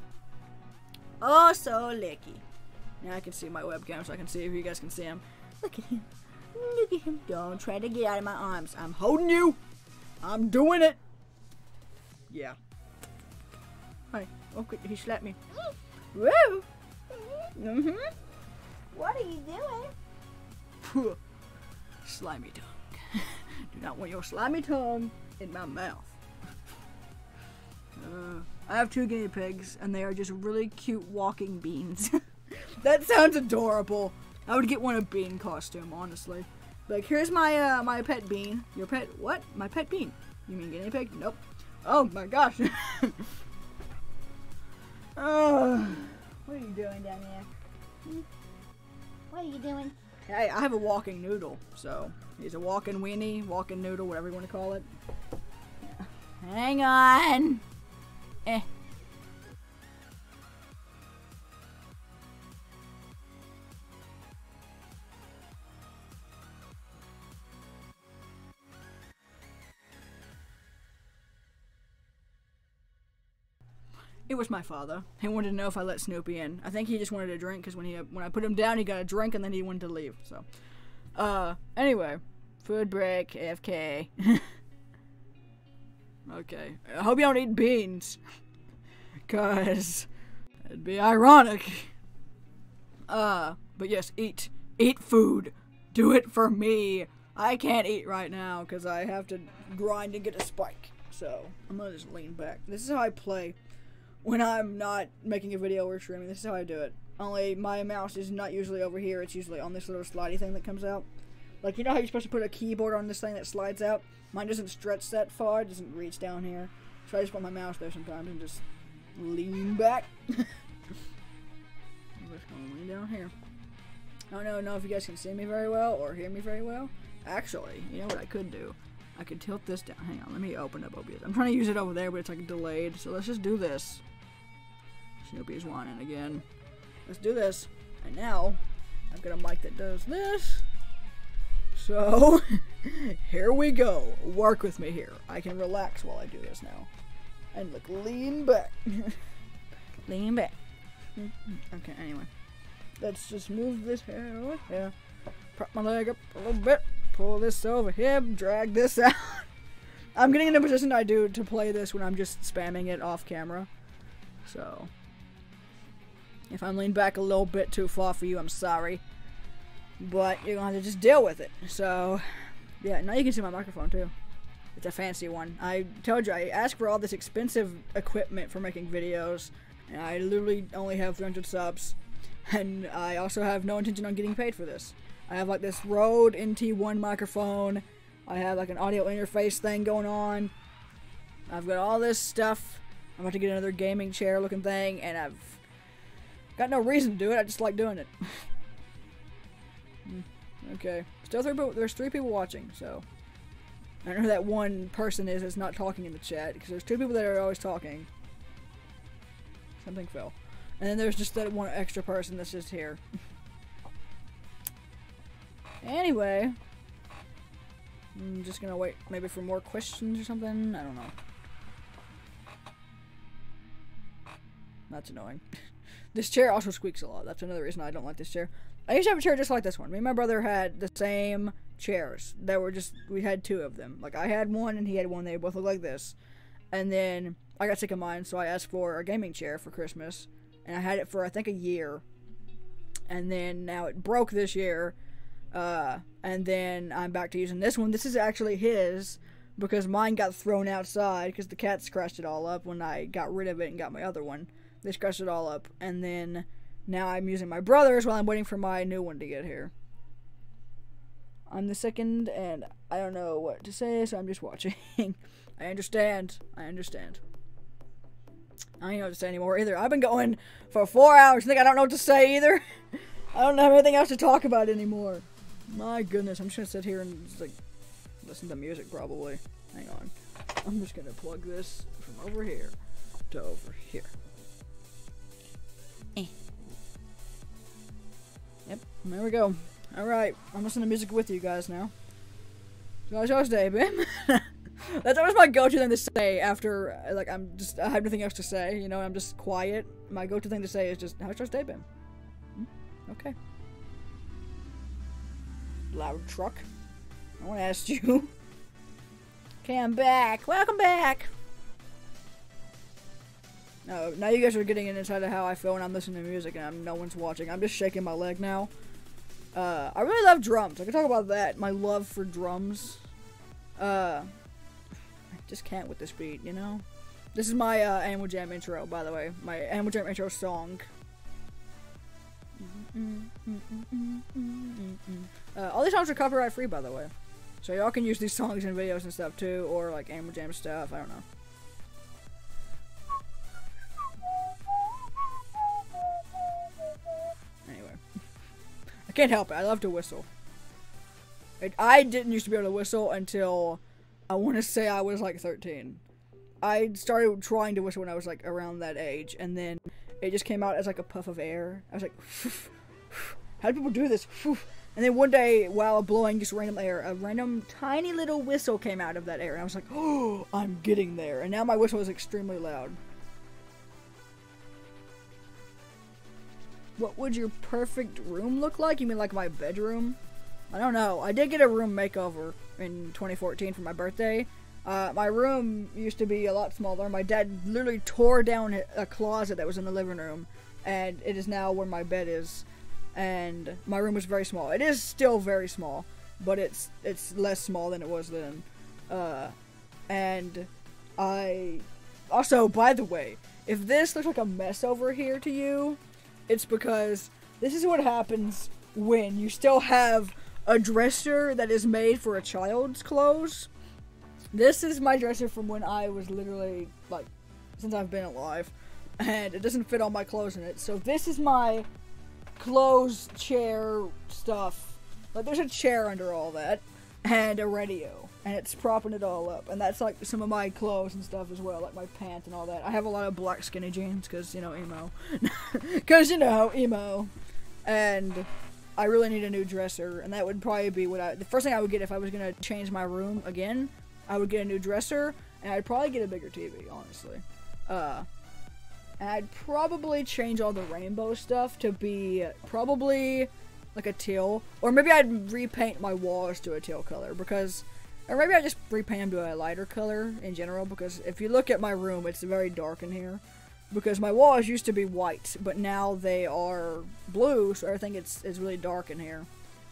Speaker 1: Oh, so licky. Now I can see my webcam so I can see if you guys can see him. Look at him. Look at him. Don't try to get out of my arms. I'm holding you. I'm doing it. Yeah. Hi. Oh, he slapped me. Woo.
Speaker 2: What are you doing?
Speaker 1: Slimy tongue. Do not want your slimy tongue in my mouth. I have 2 guinea pigs, and they are just really cute walking beans. That sounds adorable. I would get one a bean costume, honestly. Like, here's my my pet bean. Your pet what? My pet bean. You mean guinea pig? Nope. Oh my gosh.
Speaker 2: What are you doing down there? What are you doing?
Speaker 1: Hey, I have a walking noodle, so he's a walking weenie, walking noodle, whatever you want to call it. Hang on. It was my father. He wanted to know if I let Snoopy in. I think he just wanted a drink because when I put him down, he got a drink and then he wanted to leave. So, anyway, food break, AFK. Okay, I hope you don't eat beans, cause it'd be ironic. But yes, eat food. Do it for me. I can't eat right now because I have to grind and get a spike. So I'm gonna just lean back. This is how I play. When I'm not making a video or streaming, this is how I do it. Only my mouse is not usually over here, it's usually on this little slidey thing that comes out. Like, you know how you're supposed to put a keyboard on this thing that slides out? Mine doesn't stretch that far, it doesn't reach down here. So I just put my mouse there sometimes and just lean back. I'm just gonna lean down here. I don't know if you guys can see me very well or hear me very well. Actually, you know what I could do? I could tilt this down. Hang on, let me open up OBS. I'm trying to use it over there, but it's like delayed. So let's just do this. Snoopy's whining again. Let's do this. And now, I've got a mic that does this. So, here we go. Work with me here. I can relax while I do this now. And look, lean back. Lean back. Okay, anyway. Let's just move this hair over here. Prop my leg up a little bit. Pull this over here. Drag this out. I'm getting in a position I do to play this when I'm just spamming it off camera. So, if I'm leaned back a little bit too far for you, I'm sorry. But you're going to have to just deal with it. So, yeah, now you can see my microphone too. It's a fancy one. I told you, I asked for all this expensive equipment for making videos. And I literally only have 300 subs. And I also have no intention on getting paid for this. I have like this Rode NT1 microphone. I have like an audio interface thing going on. I've got all this stuff. I'm about to get another gaming chair looking thing. And I've got no reason to do it. I just like doing it. Okay. Still there's 3 people watching, so. I don't know who that one person is that's not talking in the chat, because there's 2 people that are always talking. Something fell. And then there's just that one extra person that's just here. Anyway. I'm just gonna wait maybe for more questions or something. I don't know. That's annoying. This chair also squeaks a lot. That's another reason I don't like this chair. I used to have a chair just like this one. Me and my brother had the same chairs. That were just, we had 2 of them. Like, I had one and he had one. They both look like this. And then I got sick of mine, so I asked for a gaming chair for Christmas. And I had it for, I think, a year. And then now it broke this year. And then I'm back to using this one. This is actually his, because mine got thrown outside because the cat scratched it all up when I got rid of it and got my other one. They scratched it all up, and then now I'm using my brother's while I'm waiting for my new one to get here. I'm the second, and I don't know what to say, so I'm just watching. I understand. I understand. I don't know what to say anymore either. I've been going for 4 hours. I think I don't know what to say either. I don't have anything else to talk about anymore. My goodness, I'm just gonna sit here and just, like, listen to music probably. Hang on. I'm just gonna plug this from over here to over here. Yep, there we go. Alright, I'm listening to music with you guys now. So how's your day, babe? That's always my go-to thing to say after, like, I have nothing else to say, you know, I'm just quiet. My go-to thing to say is just, how's your day been? Okay. Loud truck. No one asked you. Okay, I'm back. Welcome back. No, now you guys are getting inside of how I feel when I'm listening to music and no one's watching. I'm just shaking my leg now. I really love drums. I can talk about that. My love for drums. I just can't with this beat, you know? This is my Animal Jam intro, by the way. My Animal Jam intro song. All these songs are copyright free, by the way. So y'all can use these songs in videos and stuff too, or like Animal Jam stuff, I don't know. Anyway. I can't help it, I love to whistle. I didn't used to be able to whistle until, I want to say I was like 13. I started trying to whistle when I was like around that age, and then it just came out as like a puff of air. I was like, how do people do this? And then one day, while blowing just random air, a random tiny little whistle came out of that air. And I was like, oh, I'm getting there. And now my whistle is extremely loud. What would your perfect room look like? You mean like my bedroom? I don't know. I did get a room makeover in 2014 for my birthday. My room used to be a lot smaller. My dad literally tore down a closet that was in the living room, and it is now where my bed is. And my room was very small. It is still very small, but it's less small than it was then. And I also, by the way, if this looks like a mess over here to you, it's because this is what happens when you still have a dresser that is made for a child's clothes. This is my dresser from when I was literally, like, since I've been alive. And it doesn't fit all my clothes in it. So this is my clothes, chair, stuff. Like, there's a chair under all that. And a radio. And it's propping it all up. And that's, like, some of my clothes and stuff as well. Like, my pants and all that. I have a lot of black skinny jeans. Because, you know, emo. Because, you know, emo. And I really need a new dresser. And that would probably be what the first thing I would get if I was going to change my room again. I would get a new dresser, and I'd probably get a bigger TV, honestly. And I'd probably change all the rainbow stuff to be probably like a teal, or maybe I'd repaint my walls to a teal color, because, or maybe I'd just repaint them to a lighter color in general, because if you look at my room, it's very dark in here, because my walls used to be white, but now they are blue, so I think it's really dark in here.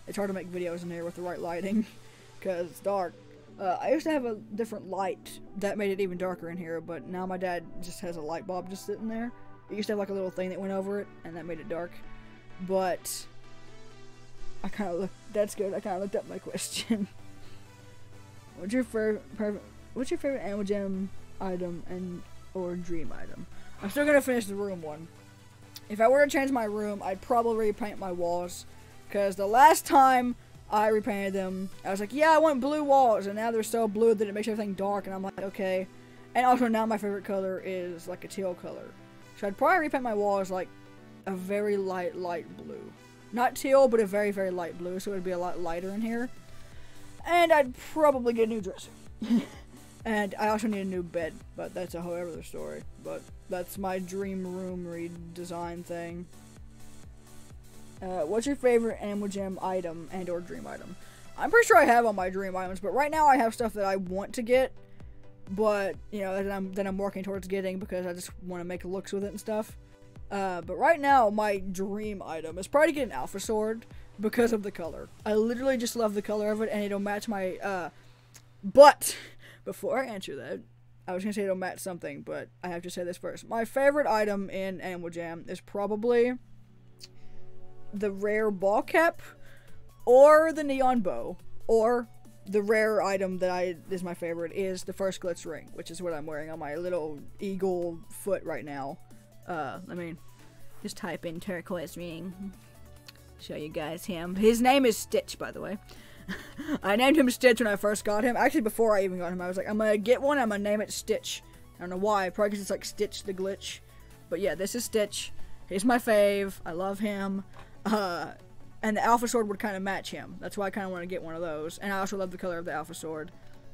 Speaker 1: It's hard to make videos in here with the right lighting, because it's dark. I used to have a different light that made it even darker in here, but now my dad just has a light bulb just sitting there. It used to have like a little thing that went over it, and that made it dark. But I kind of looked. That's good. I kind of looked up my question. What's your favorite Animal Jam item or dream item? I'm still gonna finish the room one. If I were to change my room, I'd probably repaint my walls, because the last time I repainted them. I was like, yeah, I want blue walls, and now they're so blue that it makes everything dark, and I'm like, okay. And also now my favorite color is like a teal color. So I'd probably repaint my walls like a very light blue. Not teal, but a very, very light blue, so it would be a lot lighter in here. And I'd probably get a new dresser. And I also need a new bed, but that's a whole other story. But that's my dream room redesign thing. What's your favorite Animal Jam item and or dream item? I'm pretty sure I have all my dream items, but right now I have stuff that I want to get, but, you know, that I'm working towards getting because I just want to make looks with it and stuff. But right now, my dream item is probably to get an Alpha Sword because of the color. I literally just love the color of it, and it'll match my, but, before I answer that, I was gonna say it'll match something, but I have to say this first. My favorite item in Animal Jam is probably the rare ball cap, or the neon bow, or the rare item that is my favorite is the first glitch ring, which is what I'm wearing on my little eagle foot right now. Let me just type in turquoise ring. Show you guys him. His name is Stitch, by the way. I named him Stitch when I first got him. Actually, before I even got him, I was like, I'm gonna get one, I'm gonna name it Stitch. I don't know why, probably because it's like Stitch the Glitch. But yeah, this is Stitch. He's my fave. I love him. And the Alpha Sword would kind of match him. That's why I kind of want to get one of those. And I also love the color of the Alpha Sword.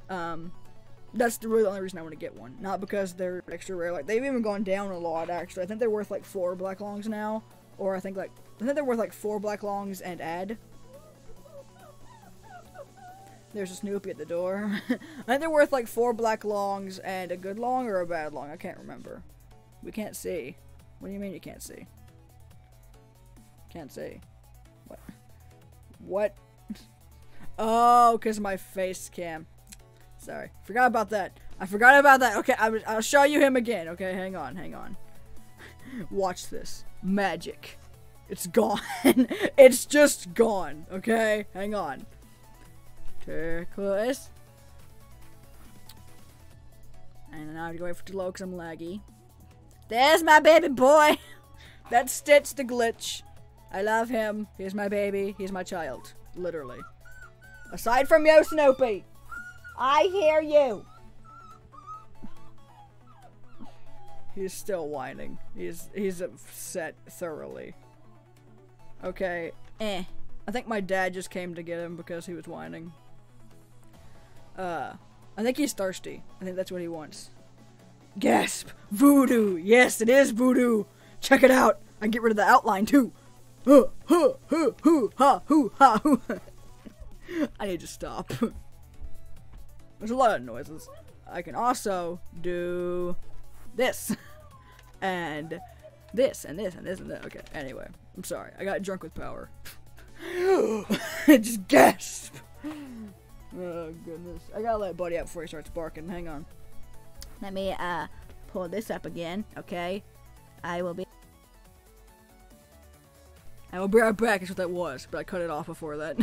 Speaker 1: That's really the only reason I want to get one. Not because they're extra rare. Like, they've even gone down a lot, actually. I think they're worth like 4 black longs now. Or I think they're worth like 4 black longs and add. There's a Snoopy at the door. I think they're worth like 4 black longs and a good long or a bad long. I can't remember. We can't see. What do you mean you can't see? Can't see. What? What? Oh, because my face cam. Sorry. Forgot about that. I forgot about that. Okay, I'll show you him again. Okay, hang on, hang on. Watch this. Magic. It's gone. It's just gone. Okay, hang on. Turquoise. And now I have to wait for it to load because I'm laggy. There's my baby boy. That's Stitch the Glitch. I love him. He's my baby. He's my child. Literally. Aside from you, Snoopy.
Speaker 2: I hear you.
Speaker 1: He's still whining. He's upset thoroughly. Okay. I think my dad just came to get him because he was whining. I think he's thirsty. I think that's what he wants. Gasp! Voodoo! Yes, it is voodoo! Check it out! I can get rid of the outline too! I need to stop. There's a lot of noises. I can also do this. And this, and this, and this, and that. Okay, anyway. I'm sorry. I got drunk with power. Just gasp! Oh, goodness. I gotta let Buddy out before he starts barking. Hang on.
Speaker 2: Let me, pull this up again, okay? I will be
Speaker 1: right back, is what that was, but I cut it off before that.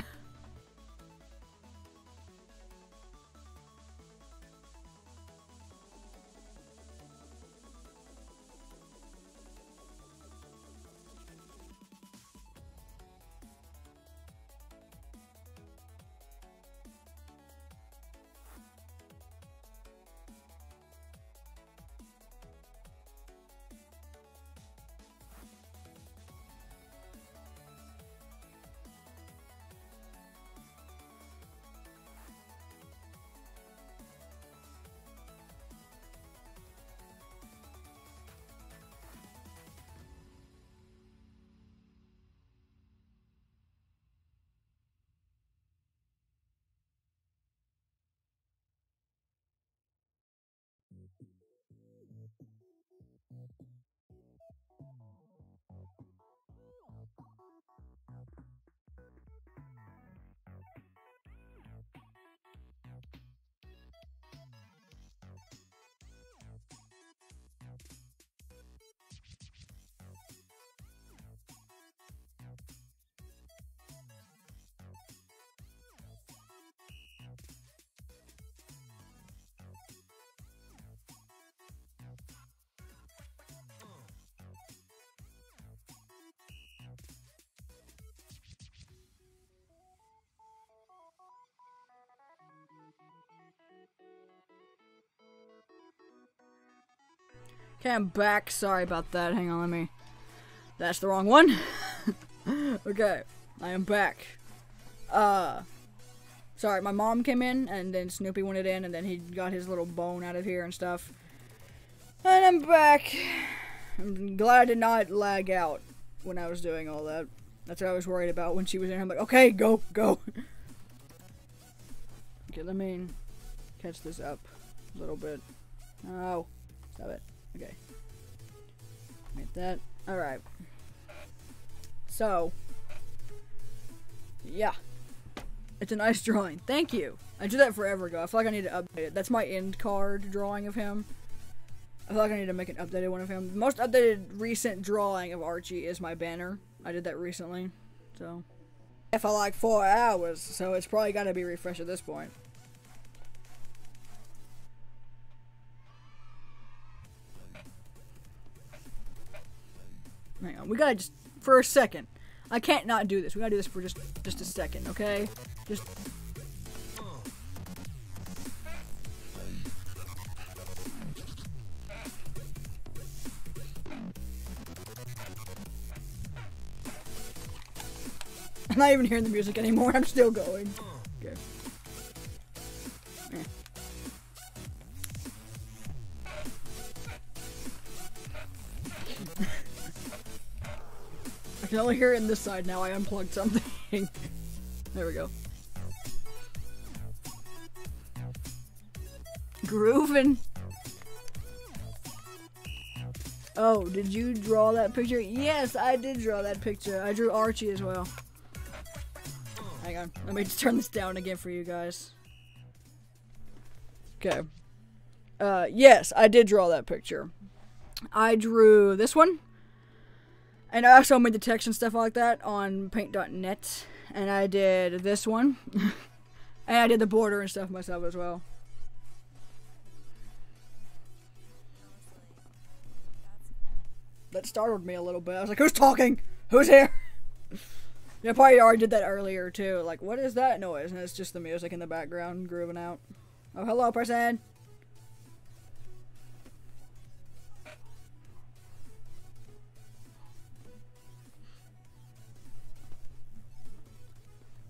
Speaker 1: Okay, I'm back. Sorry about that. Hang on, let me... That's the wrong one. Okay, I am back. Sorry, my mom came in, and then Snoopy went in, and then he got his little bone out of here and stuff. And I'm back. I'm glad I did not lag out when I was doing all that. That's what I was worried about when she was in. I'm like, okay, go. Okay, let me catch this up a little bit. Oh, stop it. Okay. Make that. Alright. So. Yeah. It's a nice drawing. Thank you. I did that forever ago. I feel like I need to update it. That's my end card drawing of him. I feel like I need to make an updated one of him. The most updated recent drawing of Archie is my banner. I did that recently. So. For like 4 hours. So it's probably got to be refreshed at this point. Hang on. We gotta just. For a second. I can't not do this. We gotta do this for just a second, okay? Just... I'm not even hearing the music anymore. I'm still going. Okay. I can only hear it in this side now. I unplugged something. There we go. Groovin'. Oh, did you draw that picture? Yes, I did draw that picture. I drew Archie as well. Hang on. Let me just turn this down again for you guys. Okay. Yes, I did draw that picture. I drew this one. And I also made the text and stuff like that on paint.net. And I did this one. And I did the border and stuff myself as well. That startled me a little bit. I was like, who's talking? Who's here? Yeah, I probably already did that earlier too. Like, what is that noise? And it's just the music in the background grooving out. Oh, hello, person.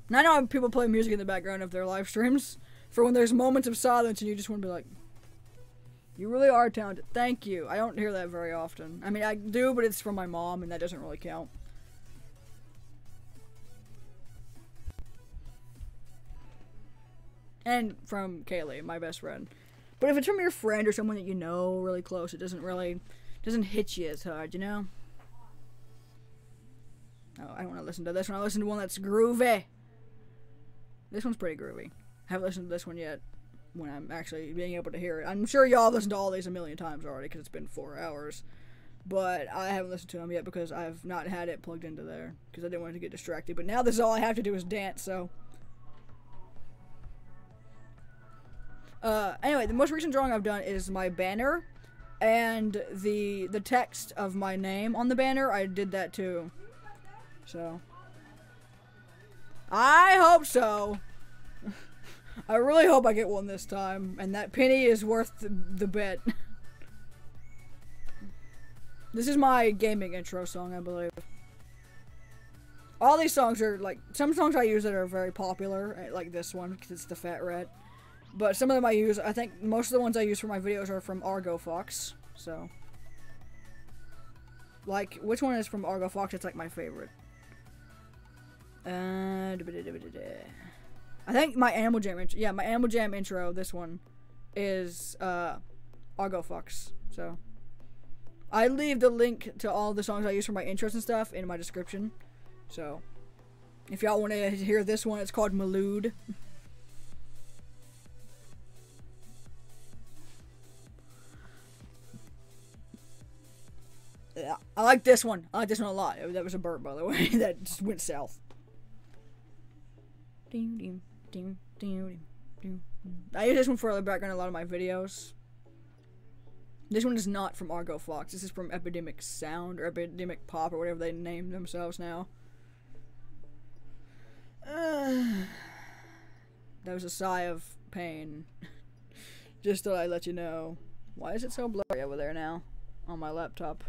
Speaker 1: And I know how people play music in the background of their live streams for when there's moments of silence and you just want to be like, you really are talented. Thank you. I don't hear that very often. I mean, I do, but it's from my mom, and that doesn't really count. And from Kaylee, my best friend. But if it's from your friend or someone that you know really close, it doesn't hit you as hard, you know? Oh, I don't want to listen to this one. I listen to one that's groovy. This one's pretty groovy. I haven't listened to this one yet. When I'm actually being able to hear it. I'm sure y'all listened to all these a million times already because it's been 4 hours. But I haven't listened to them yet because I've not had it plugged into there. Because I didn't want it to get distracted. But now this is all I have to do is dance, so. Anyway, the most recent drawing I've done is my banner. And the text of my name on the banner, I did that too. So. I hope so. I really hope I get one this time, and that penny is worth the bet. This is my gaming intro song, I believe. All these songs are, like, some songs I use that are very popular, like this one, because it's the Fat Rat. But some of them I use, I think most of the ones I use for my videos are from Argo Fox, so. Like, which one is from Argo Fox? It's, like, my favorite. I think my Animal Jam intro, yeah, my Animal Jam intro, this one, is, Argo Fox, so. I leave the link to all the songs I use for my intros and stuff in my description, so. If y'all want to hear this one, it's called Malud. Yeah, I like this one. I like this one a lot. That was a burp, by the way, that just went south. I use this one for the background in a lot of my videos. This one is not from Argo Fox. This is from Epidemic Sound or Epidemic Pop or whatever they name themselves now. That was a sigh of pain. Just thought I'd let you know. Why is it so blurry over there now? on my laptop.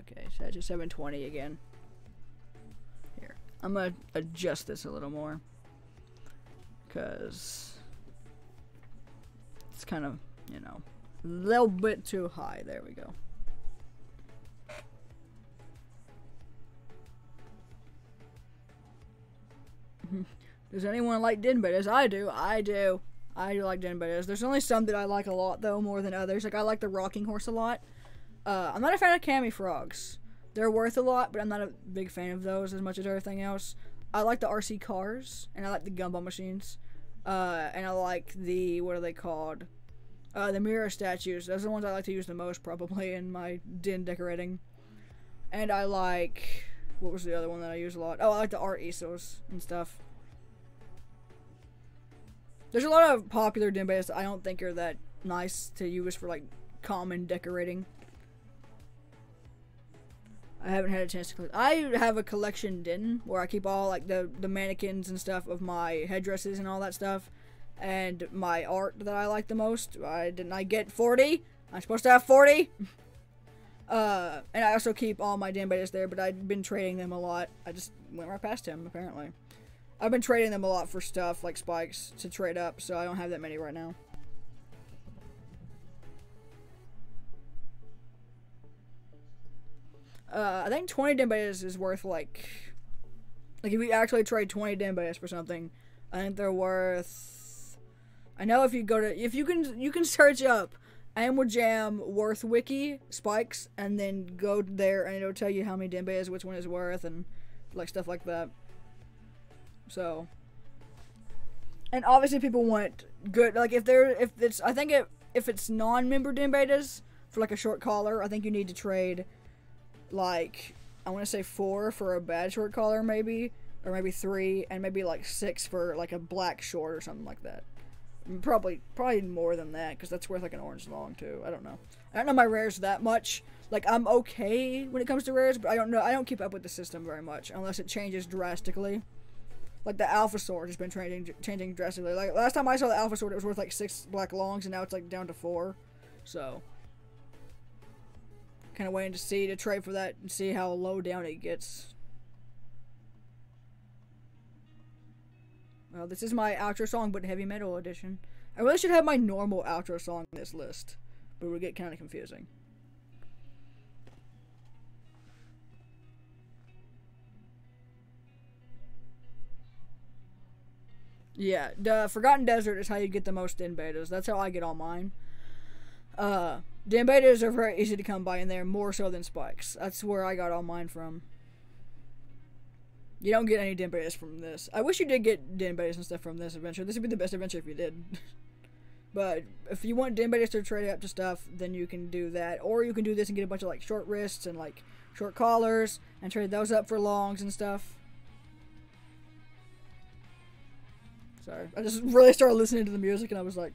Speaker 1: Okay, set to 720 again. Here, I'm gonna adjust this a little more, cause it's kind of, you know, a little bit too high. There we go. Does anyone like din betas? I do. I do like din betas. There's only some that I like a lot, though, more than others. Like, I like the rocking horse a lot. I'm not a fan of cami frogs. They're worth a lot, but I'm not a big fan of those as much as everything else. I like the RC cars, and I like the gumball machines. And I like the, what are they called? The mirror statues. Those are the ones I like to use the most, probably, in my din decorating. And I like, what was the other one that I use a lot? Oh, I like the art easels and stuff. There's a lot of popular din betas that I don't think are that nice to use for, like, common decorating. I haven't had a chance to collect. I have a collection din where I keep all, like, the mannequins and stuff of my headdresses and all that stuff. And my art that I like the most. Didn't I get 40? I'm supposed to have 40? And I also keep all my din betas there, but I've been trading them a lot. I just went right past him, apparently. I've been trading them a lot for stuff, like spikes, to trade up, so I don't have that many right now. I think 20 din betas is worth, like if you actually trade 20 din betas for something, I think they're worth, I know if you go to, if you can search up Animal Jam worth wiki spikes, and then go there and it'll tell you how many din betas, which one is worth, and like stuff like that. So, and obviously people want good, like if it's non-member din betas for like a short collar, I think you need to trade, like, I want to say 4 for a bad short collar, maybe, or maybe 3, and maybe like 6 for like a black short or something like that. Probably more than that, because that's worth like an orange long too. I don't know. I don't know my rares that much. Like, I'm okay when it comes to rares, but I don't know. I don't keep up with the system very much unless it changes drastically. Like the Alpha Sword has been changing drastically. Like last time I saw the Alpha Sword, it was worth like 6 black longs, and now it's like down to 4. So, kind of waiting to trade for that and see how low down it gets. Well, this is my outro song, but heavy metal edition. I really should have my normal outro song on this list, but it would get kind of confusing. Yeah, the Forgotten Desert is how you get the most din betas. That's how I get all mine. Din betas are very easy to come by in there, more so than spikes. That's where I got all mine from. You don't get any din betas from this. I wish you did get din betas and stuff from this adventure. This would be the best adventure if you did. But if you want din betas to trade up to stuff, then you can do that. Or you can do this and get a bunch of like short wrists and like short collars and trade those up for longs and stuff. Sorry. I just really started listening to the music and I was like,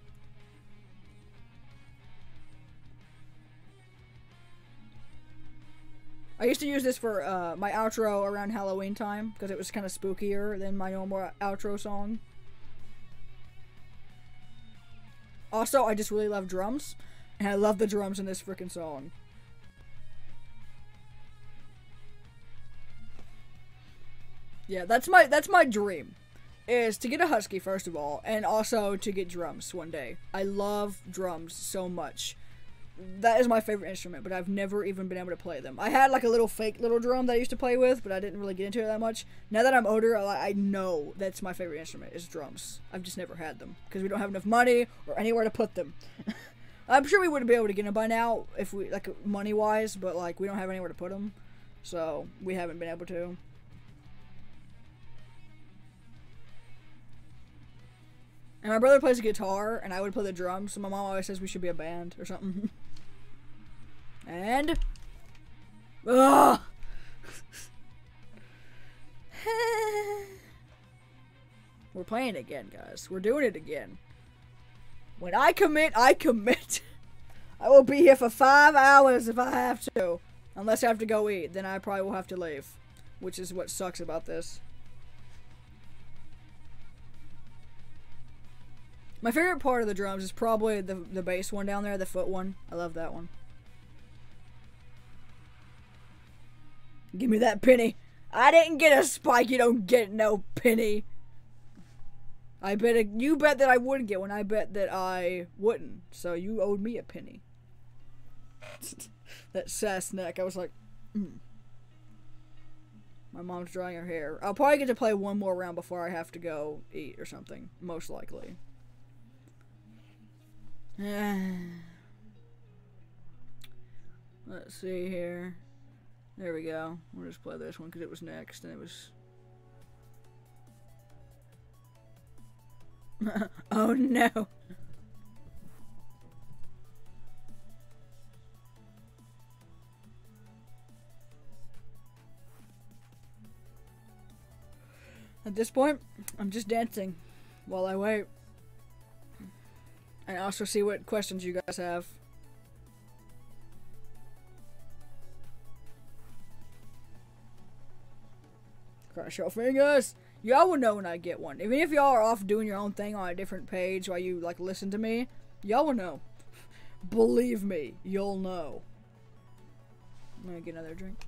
Speaker 1: I used to use this for my outro around Halloween time because it was kind of spookier than my normal outro song. Also, I just really love drums, and I love the drums in this freaking song. Yeah, that's my dream, is to get a husky first of all, and also to get drums one day. I love drums so much. That is my favorite instrument, but I've never even been able to play them. I had like a little fake little drum that I used to play with, but I didn't really get into it that much. Now that I'm older, I know that's my favorite instrument is drums. I've just never had them because we don't have enough money or anywhere to put them. I'm sure we would be able to get them by now if we, like, money wise, but like we don't have anywhere to put them, so we haven't been able to. And my brother plays a guitar, and I would play the drums, so my mom always says we should be a band or something. And... ugh! We're playing again, guys. We're doing it again. When I commit, I commit. I will be here for 5 hours if I have to. Unless I have to go eat, then I probably will have to leave. Which is what sucks about this. My favorite part of the drums is probably the bass one down there, the foot one. I love that one. Give me that penny. I didn't get a spike, you don't get no penny. You bet that I would get one, I bet that I wouldn't. So you owed me a penny. That sass neck, I was like, My mom's drying her hair. I'll probably get to play one more round before I have to go eat or something, most likely. Let's see here. There we go. We'll just play this one because it was next and it was... Oh no! At this point, I'm just dancing while I wait. And also see what questions you guys have. Cross your fingers! Y'all will know when I get one. Even if y'all are off doing your own thing on a different page while you, like, listen to me, y'all will know. Believe me, you'll know. I'm gonna get another drink.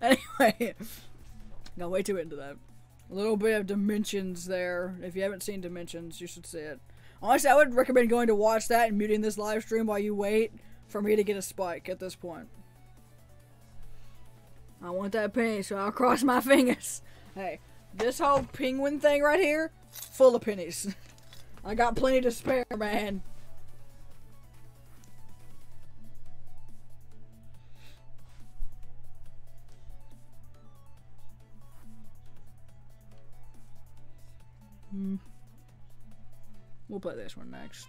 Speaker 1: Anyway, got way too into that. A little bit of Dimensions there. If you haven't seen Dimensions, you should see it. Honestly, I would recommend going to watch that and muting this live stream while you wait for me to get a spike at this point. I want that penny, so I'll cross my fingers. Hey, this whole penguin thing right here, full of pennies. I got plenty to spare, man. We'll play this one next.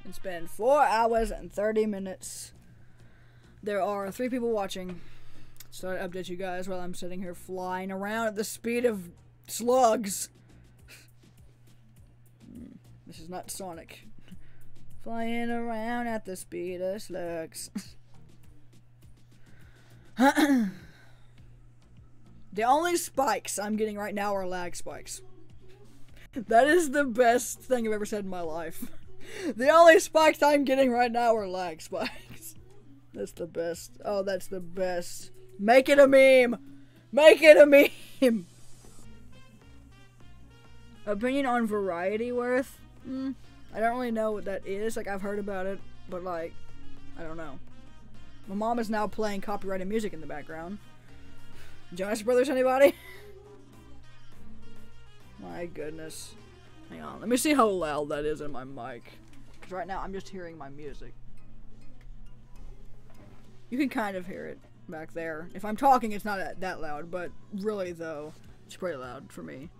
Speaker 1: It's been 4 hours and 30 minutes. There are 3 people watching. So I update you guys while I'm sitting here flying around at the speed of slugs. This is not Sonic. Flying around at the speed of slugs. The only spikes I'm getting right now are lag spikes. That is the best thing I've ever said in my life. The only spikes I'm getting right now are lag spikes. That's the best. Oh, that's the best. Make it a meme! Make it a meme! Opinion on variety worth? I don't really know what that is. Like, I've heard about it, but like, I don't know. My mom is now playing copyrighted music in the background. Jonas Brothers, anybody? My goodness. Hang on, let me see how loud that is in my mic. Because right now I'm just hearing my music. You can kind of hear it back there. If I'm talking, it's not that loud, but really though, it's pretty loud for me.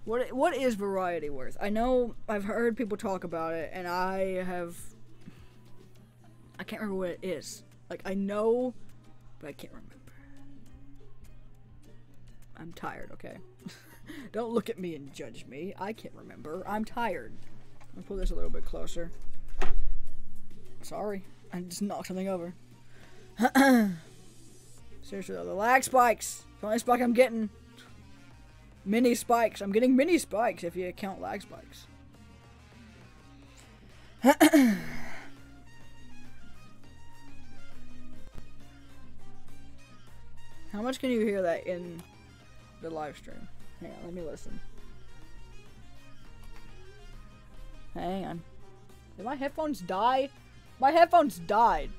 Speaker 1: What is variety worth? I know I've heard people talk about it, and I can't remember what it is. Like, I know, but I can't remember. I'm tired, okay? Don't look at me and judge me. I can't remember. I'm tired. I'll pull this a little bit closer. Sorry. I just knocked something over. Seriously though, the lag spikes. The only spike I'm getting. Mini spikes. I'm getting mini spikes if you count lag spikes. How much can you hear that in the live stream? Hang on, let me listen. Hang on. Did my headphones die? My headphones died.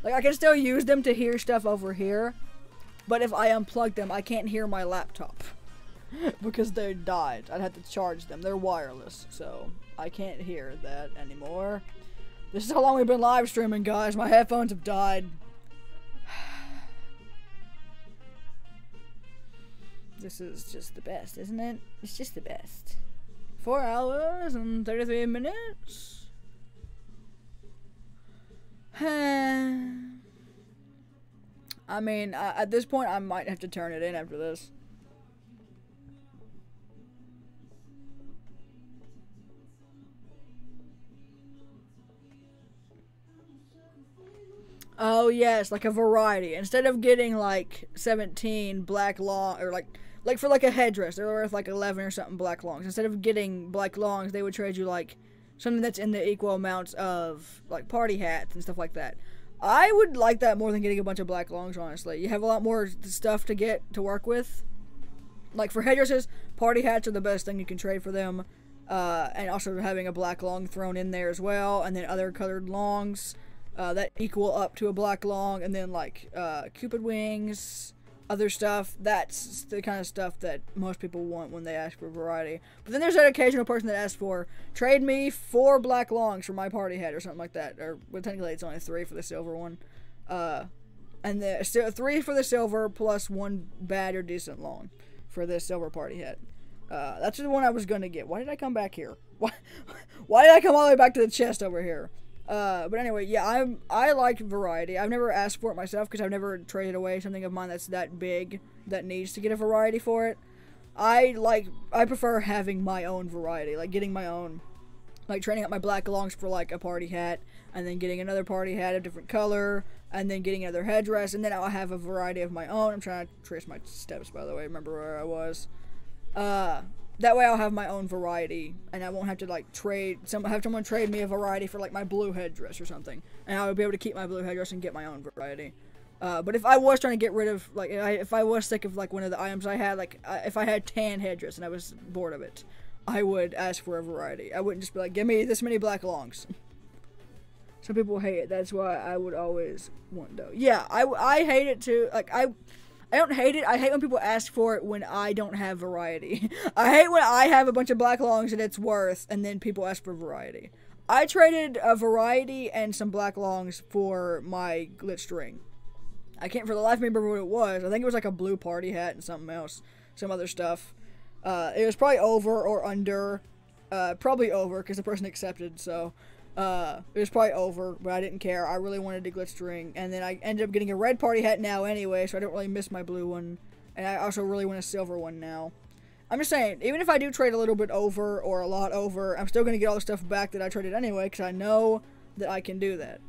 Speaker 1: Like, I can still use them to hear stuff over here, but if I unplug them, I can't hear my laptop. Because they died. I'd have to charge them. They're wireless, so I can't hear that anymore. This is how long we've been live streaming, guys. My headphones have died. This is just the best, isn't it? It's just the best. 4 hours and 33 minutes. I mean, at this point, I might have to turn it in after this. Oh yes, like a variety. Instead of getting like 17 black long, or like for like a headdress, they're worth like 11 or something black longs. Instead of getting black longs, they would trade you like something that's in the equal amounts of like party hats and stuff like that. I would like that more than getting a bunch of black longs, honestly. You have a lot more stuff to get to work with. Like for headdresses, party hats are the best thing you can trade for them. And also having a black long thrown in there as well, and then other colored longs that equal up to a black long, and then like cupid wings, other stuff. That's the kind of stuff that most people want when they ask for variety. But then there's that occasional person that asks for, trade me 4 black longs for my party hat or something like that. Or well, technically it's only 3 for the silver one. And the 3 for the silver plus 1 bad or decent long for the silver party hat. That's the one I was gonna get. Why did I come back here? Why did I come all the way back to the chest over here? But anyway, yeah, I like variety. I've never asked for it myself because I've never traded away something of mine that's that big that needs to get a variety for it. I prefer having my own variety, like getting my own, like trading up my black longs for like a party hat, and then getting another party hat of different color, and then getting another headdress, and then I'll have a variety of my own. I'm trying to trace my steps, by the way. Remember where I was. That way I'll have my own variety, and I won't have to like have someone trade me a variety for like my blue headdress or something, and I would be able to keep my blue headdress and get my own variety. But if I was trying to get rid of, like, if I was sick of like one of the items I had, like if I had tan headdress and I was bored of it, I would ask for a variety. I wouldn't just be like, give me this many black longs. Some people hate it. That's why I would always want though. Yeah, I hate it too. Like I don't hate it. I hate when people ask for it when I don't have variety. I hate when I have a bunch of black longs and it's worth, and then people ask for variety. I traded a variety and some black longs for my glitched ring. I can't for the life of me remember what it was. I think it was like a blue party hat and something else. Some other stuff. It was probably over or under. Probably over because the person accepted, so... it was probably over, but I didn't care. I really wanted a glitched ring, and then I ended up getting a red party hat now anyway, so I don't really miss my blue one, and I also really want a silver one now. I'm just saying, even if I do trade a little bit over, or a lot over, I'm still going to get all the stuff back that I traded anyway, because I know that I can do that.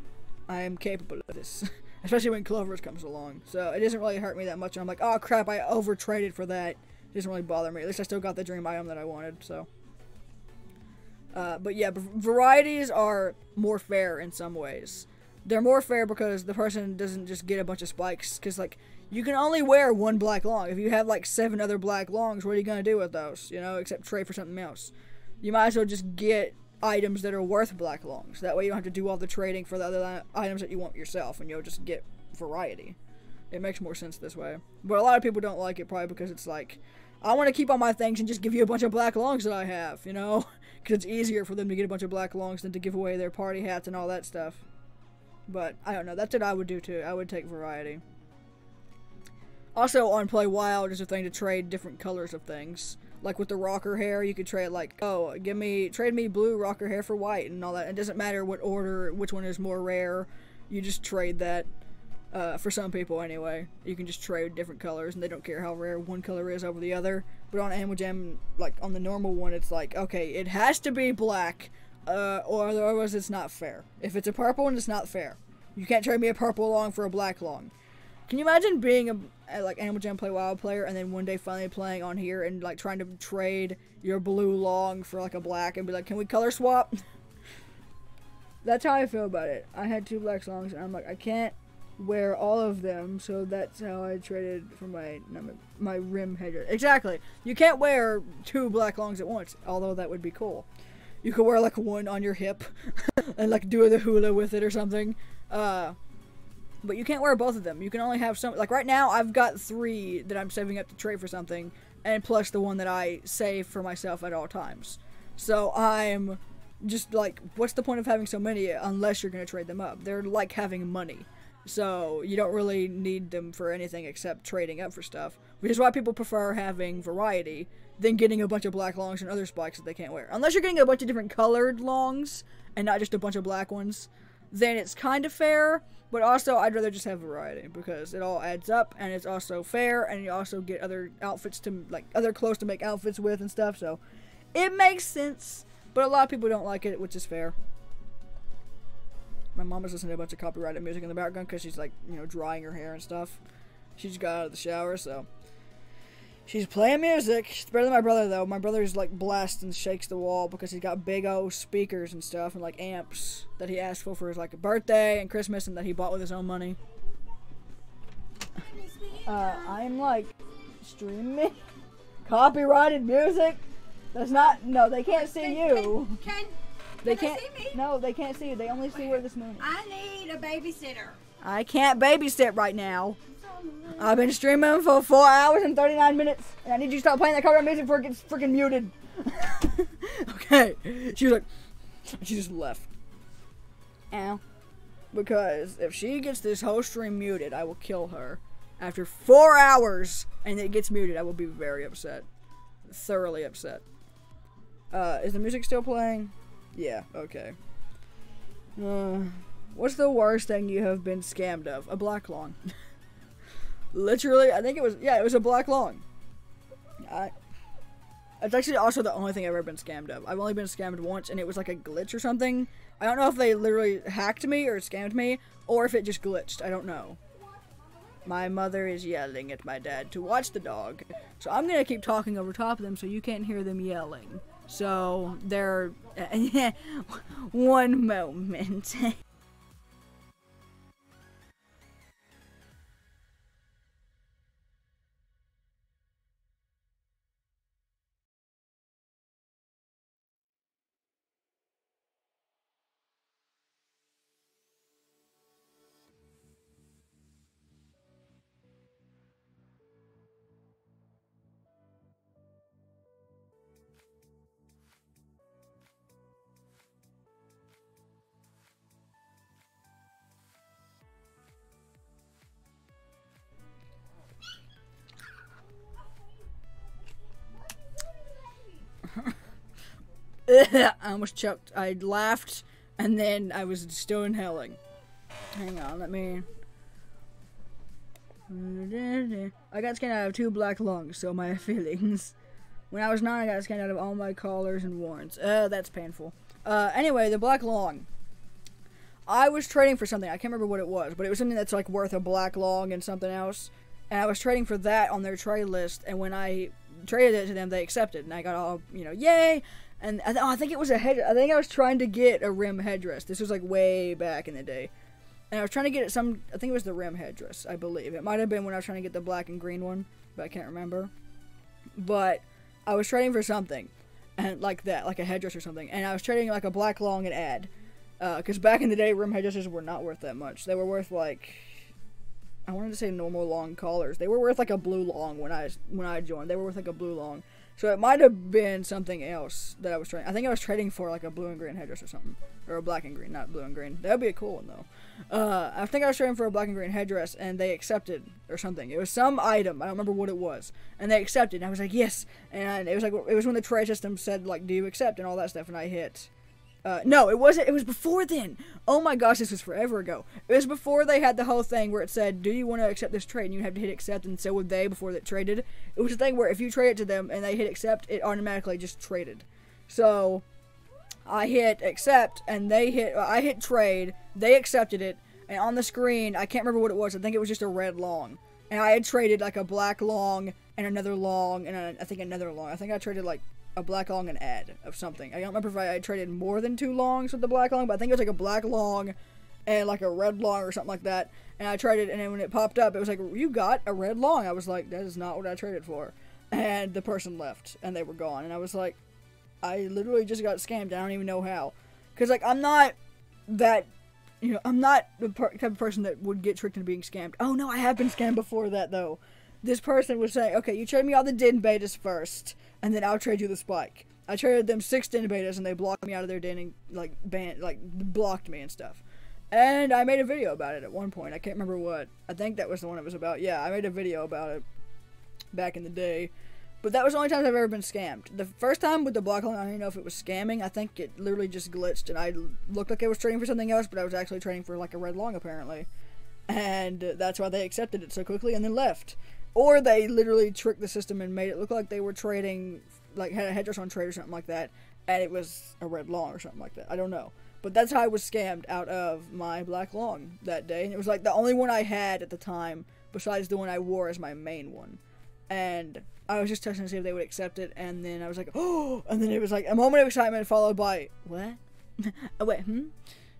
Speaker 1: I am capable of this, especially when Clovers comes along, so it doesn't really hurt me that much, and I'm like, oh crap, I over-traded for that. It doesn't really bother me. At least I still got the dream item that I wanted, so... but yeah, varieties are more fair in some ways. They're more fair because the person doesn't just get a bunch of spikes, because, like, you can only wear 1 black long. If you have, like, 7 other black longs, what are you going to do with those, you know, except trade for something else? You might as well just get items that are worth black longs. That way you don't have to do all the trading for the other items that you want yourself, and you'll just get variety. It makes more sense this way. But a lot of people don't like it, probably because it's like, I want to keep all my things and just give you a bunch of black longs that I have, you know? Because it's easier for them to get a bunch of black longs than to give away their party hats and all that stuff. But, I don't know. That's what I would do, too. I would take variety. Also, on Play Wild is a thing to trade different colors of things. Like with the rocker hair, you could trade, like, oh, trade me blue rocker hair for white and all that. It doesn't matter what order, which one is more rare. You just trade that. For some people, anyway. You can just trade different colors, and they don't care how rare one color is over the other. But on Animal Jam, like, on the normal one, it's like, okay, it has to be black, or otherwise it's not fair. If it's a purple one, it's not fair. You can't trade me a purple long for a black long. Can you imagine being a like, Animal Jam Play Wild player, and then one day finally playing on here, and, like, trying to trade your blue long for, like, a black, and be like, can we color swap? That's how I feel about it. I had 2 black longs, and I'm like, I can't wear all of them, so that's how I traded for my rim headdress. Exactly. You can't wear 2 black longs at once, although that would be cool. You could wear like one on your hip and like do the hula with it or something. But you can't wear both of them. You can only have some. Like right now, I've got 3 that I'm saving up to trade for something, and plus the one that I save for myself at all times. So I'm just like, what's the point of having so many unless you're gonna trade them up? They're like having money. So, you don't really need them for anything except trading up for stuff. Which is why people prefer having variety than getting a bunch of black longs and other spikes that they can't wear. Unless you're getting a bunch of different colored longs and not just a bunch of black ones, then it's kind of fair. But also, I'd rather just have variety because it all adds up, and it's also fair, and you also get other outfits to, like, other clothes to make outfits with and stuff, so it makes sense. But a lot of people don't like it, which is fair. My mom is listening to a bunch of copyrighted music in the background because she's, like, you know, drying her hair and stuff. She just got out of the shower, so she's playing music. She's better than my brother, though. My brother's, like, blasts and shakes the wall because he's got big old speakers and stuff and, like, amps that he asked for his, like, birthday and Christmas and that he bought with his own money. I'm, like, streaming copyrighted music. That's not, no, they can't see you. They can't see me? No, they can't see you. They only see where this moon is.
Speaker 2: I need a babysitter.
Speaker 1: I can't babysit right now. I've been streaming for 4 hours and 39 minutes, and I need you to stop playing that copyright music before it gets freaking muted. Okay. She was like, she just left. Ow. Because if she gets this whole stream muted, I will kill her. After 4 hours and it gets muted, I will be very upset. Thoroughly upset. Is the music still playing? Yeah, okay. What's the worst thing you have been scammed of? A black long. Literally, I think it was, yeah, it was a black long. It's actually also the only thing I've ever been scammed of. I've only been scammed once, and it was like a glitch or something. I don't know if they literally hacked me or scammed me, or if it just glitched. I don't know. My mother is yelling at my dad to watch the dog. So I'm gonna keep talking over top of them so you can't hear them yelling. So, they're... one moment. I almost choked. I laughed, and then I was still inhaling. Hang on, let me... I got scanned out of 2 black lungs, so my feelings. When I was 9, I got scanned out of all my collars and warrants. That's painful. Anyway, the black lung. I was trading for something. I can't remember what it was, but it was something that's, like, worth a black lung and something else. And I was trading for that on their trade list, and when I traded it to them, they accepted, and I got all, you know, yay! And I think it was a head. I think I was trying to get a rim headdress. This was like way back in the day, and I was trying to get some. I think it was the rim headdress. I believe it might have been when I was trying to get the black and green one, but I can't remember. But I was trading for something, and like that, like a headdress or something. And I was trading like a black long and ad, because back in the day, rim headdresses were not worth that much. They were worth like, I wanted to say normal long collars. They were worth like a blue long when I joined. They were worth like a blue long. So it might have been something else that I was trading. I think I was trading for like a blue and green headdress or something. Or a black and green, not blue and green. That would be a cool one though. I think I was trading for a black and green headdress and they accepted or something. It was some item. I don't remember what it was. And they accepted and I was like, yes. And it was like, it was when the trade system said like, do you accept and all that stuff, and I hit. No, it wasn't. It was before then. Oh my gosh, this was forever ago. It was before they had the whole thing where it said, do you want to accept this trade? And you have to hit accept, and so would they before they traded. It was a thing where if you trade it to them and they hit accept, it automatically just traded. So, I hit accept, and I hit trade, they accepted it, and on the screen, I can't remember what it was. I think it was just a red long. And I had traded like a black long, and another long, and I think another long. I think I traded like a black long and ad of something. I don't remember if I traded more than 2 longs with the black long, but I think it was like a black long and like a red long or something like that. And I traded, and then when it popped up, it was like, you got a red long. I was like, that is not what I traded for. And the person left, and they were gone. And I was like, I literally just got scammed. I don't even know how. Because, like, I'm not that, you know, I'm not the type of person that would get tricked into being scammed. Oh, no, I have been scammed before that, though. This person was saying, okay, you trade me all the den betas first, and then I'll trade you the spike. I traded them 6 den betas, and they blocked me out of their den and, like, blocked me and stuff. And I made a video about it at one point. I can't remember what. I think that was the one it was about. Yeah, I made a video about it back in the day. But that was the only time I've ever been scammed. The first time with the black lung, I don't even know if it was scamming. I think it literally just glitched, and I looked like I was trading for something else, but I was actually trading for like a red long apparently. And that's why they accepted it so quickly and then left. Or they literally tricked the system and made it look like they were trading, like had a headdress on trade or something like that, and it was a red long or something like that. I don't know. But that's how I was scammed out of my black long that day. And it was like the only one I had at the time, besides the one I wore as my main one. And I was just testing to see if they would accept it, and then I was like, oh, and then it was like a moment of excitement followed by, what? Oh, wait,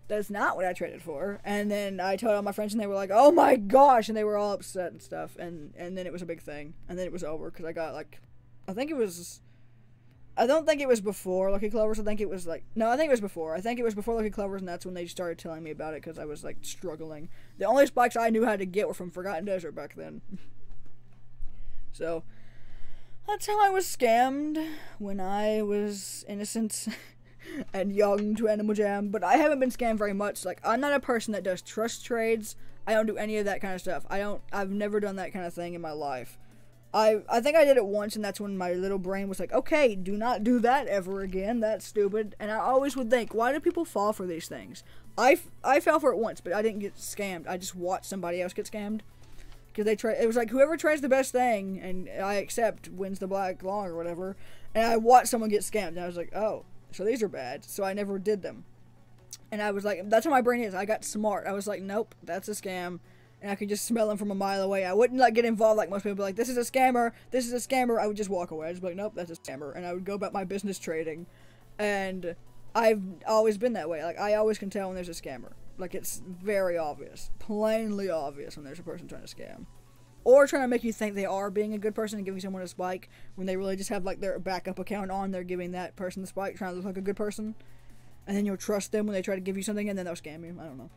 Speaker 1: That's not what I traded for. And then I told all my friends, and they were like, oh my gosh, and they were all upset and stuff, and then it was a big thing, and then it was over, because I got, like, I don't think it was before Lucky Clovers. I think it was no, I think it was before. I think it was before Lucky Clovers, and that's when they started telling me about it, because I was, like, struggling. The only spikes I knew how to get were from Forgotten Desert back then. So, that's how I was scammed when I was innocent and young to Animal Jam. But I haven't been scammed very much. Like, I'm not a person that does trust trades. I don't do any of that kind of stuff. I've never done that kind of thing in my life. I think I did it once, and that's when my little brain was like, okay, do not do that ever again. That's stupid. And I always would think, why do people fall for these things? I fell for it once, but I didn't get scammed. I just watched somebody else get scammed. Because it was like, whoever trades the best thing, and I accept, wins the black long or whatever. And I watched someone get scammed, and I was like, oh, so these are bad. So I never did them. And I was like, that's how my brain is. I got smart. I was like, nope, that's a scam. And I could just smell them from a mile away. I wouldn't like get involved like most people. Like, this is a scammer. This is a scammer. I would just walk away. I was like, nope, that's a scammer. And I would go about my business trading. And I've always been that way. Like, I always can tell when there's a scammer. Like, it's very obvious. Plainly obvious when there's a person trying to scam. Or trying to make you think they are being a good person and giving someone a spike when they really just have, like, their backup account on. They're giving that person the spike, trying to look like a good person. And then you'll trust them when they try to give you something, and then they'll scam you. I don't know.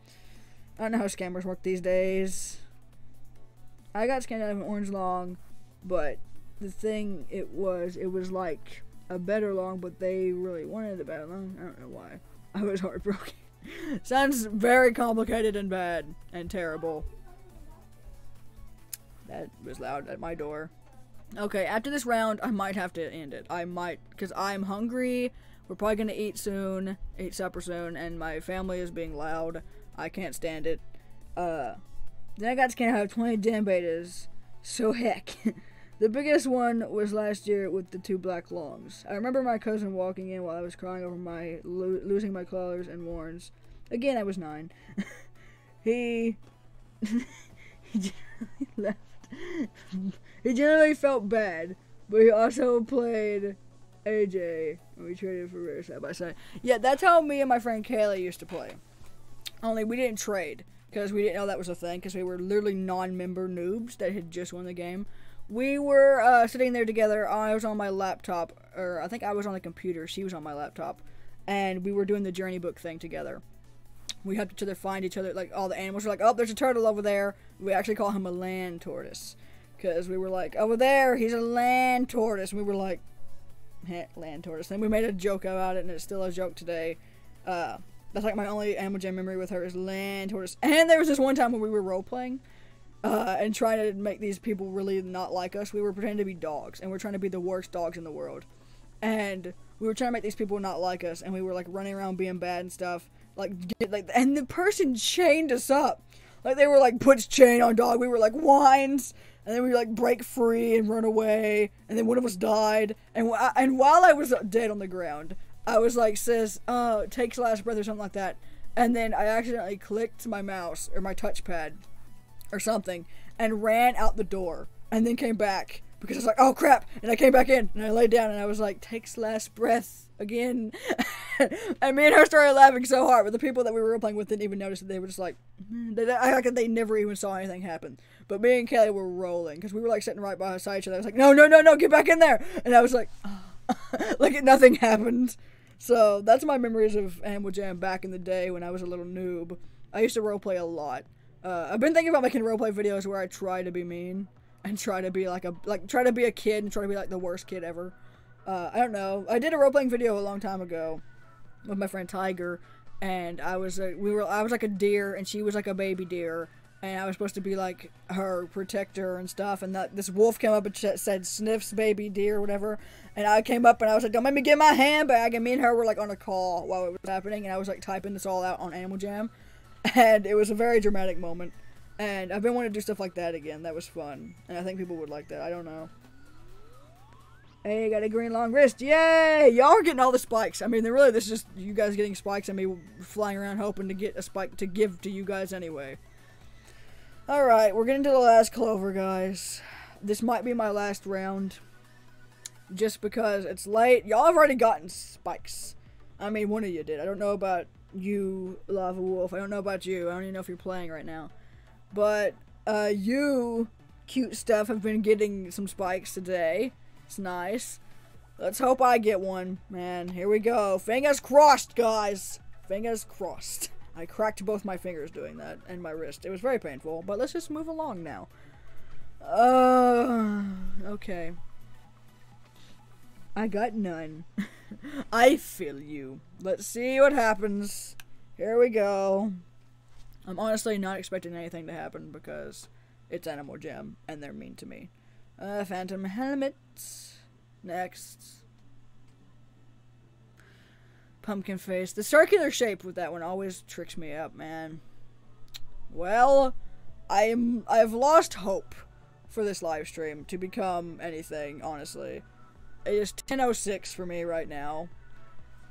Speaker 1: I don't know how scammers work these days. I got scammed out of an orange long, but the thing, it was like a better long, but they really wanted a better long. I don't know why. I was heartbroken. Sounds very complicated and bad and terrible. That was loud at my door. Okay, after this round, I might have to end it. I might, because I'm hungry. We're probably going to eat supper soon, and my family is being loud. I can't stand it. Then I got scammed out of 20 den betas. So heck. The biggest one was last year with the 2 black longs. I remember my cousin walking in while I was crying over my losing my Clovers and Warrens. Again, I was 9. He generally left. He generally felt bad, but he also played AJ, and we traded for rare side by side. Yeah, that's how me and my friend Kayla used to play. Only we didn't trade, because we didn't know that was a thing, because we were literally non-member noobs that had just won the game. We were sitting there together. I was on my laptop, or I think I was on the computer. She was on my laptop, and we were doing the journey book thing together. We helped each other find each other. Like, all the animals were like, oh, there's a turtle over there. We actually call him a land tortoise, because we were like, over there, he's a land tortoise. And we were like, land tortoise. Then we made a joke about it, and it's still a joke today. That's like my only Animal Jam memory with her is land tortoise. And there was this one time when we were role-playing, and trying to make these people really not like us. We were pretending to be dogs, and we're trying to be the worst dogs in the world. And we were trying to make these people not like us, and we were like running around being bad and stuff. And the person chained us up. Like, they were like, puts chain on dog. We were like, whines. And then we like break free and run away. And then one of us died. And while I was dead on the ground, I was like, sis, takes last breath or something like that. And then I accidentally clicked my mouse or my touchpad or something and ran out the door and then came back because I was like, oh crap. And I came back in and I laid down and I was like, takes last breath again. And me and her started laughing so hard, but the people that we were playing with didn't even notice it. They were just like, they never even saw anything happen. But me and Kelly were rolling because we were like sitting right beside each other. I was like, no, get back in there. And I was like, like nothing happened. So that's my memories of Animal Jam back in the day when I was a little noob. I used to roleplay a lot. I've been thinking about making roleplay videos where I try to be mean and try to be try to be a kid and try to be like the worst kid ever. I don't know. I did a role-playing video a long time ago with my friend Tiger, and I was like a deer and she was like a baby deer, and I was supposed to be like her protector and stuff, and this wolf came up and said sniffs baby deer or whatever, and I came up and I was like, don't make me get my handbag, and me and her were like on a call while it was happening, and I was like typing this all out on Animal Jam, and it was a very dramatic moment, and I've been wanting to do stuff like that again. That was fun, and I think people would like that. I don't know. Hey, got a green long wrist. Yay! Y'all are getting all the spikes. I mean, this is just you guys getting spikes and me flying around hoping to get a spike to give to you guys anyway. Alright, we're getting to the last Clover, guys. This might be my last round. Just because it's late. Y'all have already gotten spikes. I mean, one of you did. I don't know about you, Lava Wolf. I don't know about you. I don't even know if you're playing right now. But, you, cute stuff, have been getting some spikes today. It's nice. Let's hope I get one. Man, here we go. Fingers crossed, guys. Fingers crossed. I cracked both my fingers doing that, and my wrist. It was very painful, but let's just move along now. Okay. I got none. I feel you. Let's see what happens. Here we go. I'm honestly not expecting anything to happen because it's Animal Jam, and they're mean to me. Phantom helmets. Next. Pumpkin face. The circular shape with that one always tricks me up, man. Well, I've lost hope for this live stream to become anything, honestly. It is 10:06 for me right now.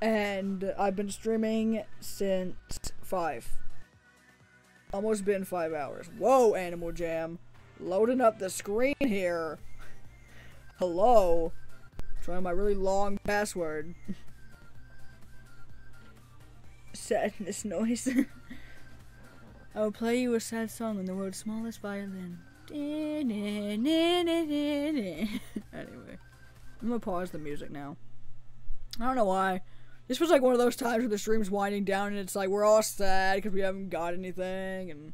Speaker 1: And I've been streaming since 5. Almost been 5 hours. Whoa, Animal Jam. Loading up the screen here. Hello. Trying my really long password. Sadness noise. I will play you a sad song on the world's smallest violin. Anyway. I'm gonna pause the music now. I don't know why. This was like one of those times where the stream's winding down and it's like we're all sad because we haven't got anything and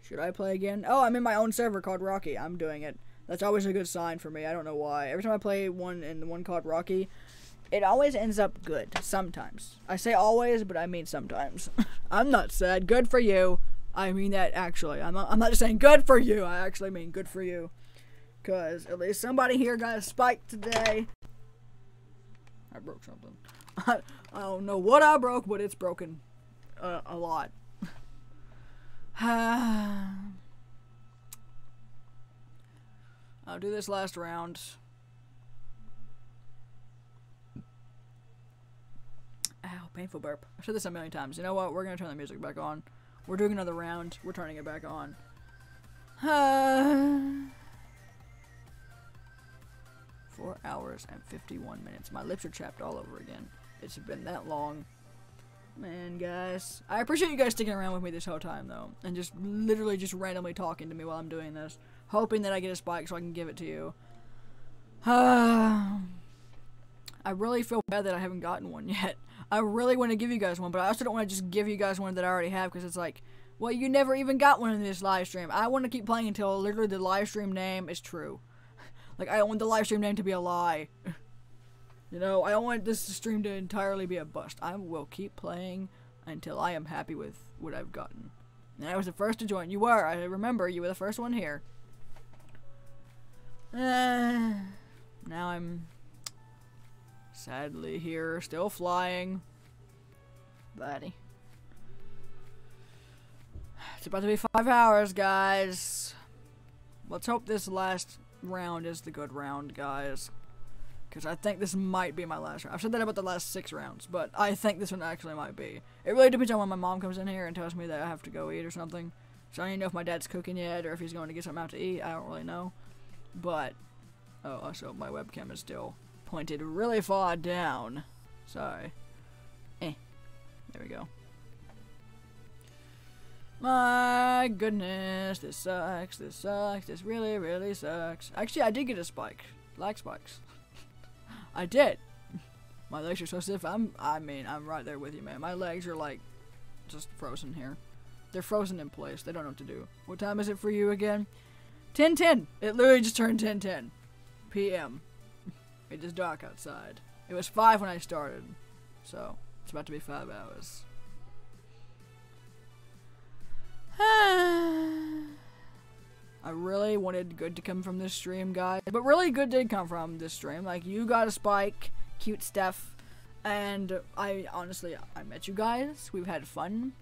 Speaker 1: should I play again? Oh, I'm in my own server called Rocky. I'm doing it. That's always a good sign for me. I don't know why. Every time I play one in the one called Rocky, it always ends up good. Sometimes. I say always, but I mean sometimes. I'm not sad. Good for you. I mean that actually. I'm not just saying good for you. I actually mean good for you. Because at least somebody here got a spike today. I broke something. I don't know what I broke, but it's broken a lot. I'll do this last round. Ow, painful burp. I've said this a million times. You know what? We're gonna turn the music back on. We're doing another round. We're turning it back on. 4 hours and 51 minutes. My lips are chapped all over again. It's been that long. Man, guys. I appreciate you guys sticking around with me this whole time, though. And just literally just randomly talking to me while I'm doing this. Hoping that I get a spike so I can give it to you. I really feel bad that I haven't gotten one yet. I really want to give you guys one, but I also don't want to just give you guys one that I already have, because it's like, well, you never even got one in this live stream. I want to keep playing until literally the live stream name is true. Like, I don't want the live stream name to be a lie. You know, I don't want this stream to entirely be a bust. I will keep playing until I am happy with what I've gotten. And I was the first to join. You were. I remember you were the first one here. Now I'm sadly here, still flying. Buddy. It's about to be 5 hours, guys. Let's hope this last round is the good round, guys. Because I think this might be my last round. I've said that about the last 6 rounds, but I think this one actually might be. It really depends on when my mom comes in here and tells me that I have to go eat or something. So I don't even know if my dad's cooking yet or if he's going to get something out to eat. I don't really know. But, oh, also my webcam is still pointed really far down. Sorry. There we go. My goodness, this sucks, this sucks, this really, really sucks. Actually, I did get a spike. Like spikes. I did. My legs are so stiff. I mean, I'm right there with you, man. My legs are like just frozen here. They're frozen in place. They don't know what to do. What time is it for you again? 10:10. It literally just turned 10:10 p.m. It is dark outside. It was 5 when I started. So, It's about to be 5 hours. I really wanted good to come from this stream, guys. But really good did come from this stream. Like, you got a spike, cute stuff. And I met you guys. We've had fun.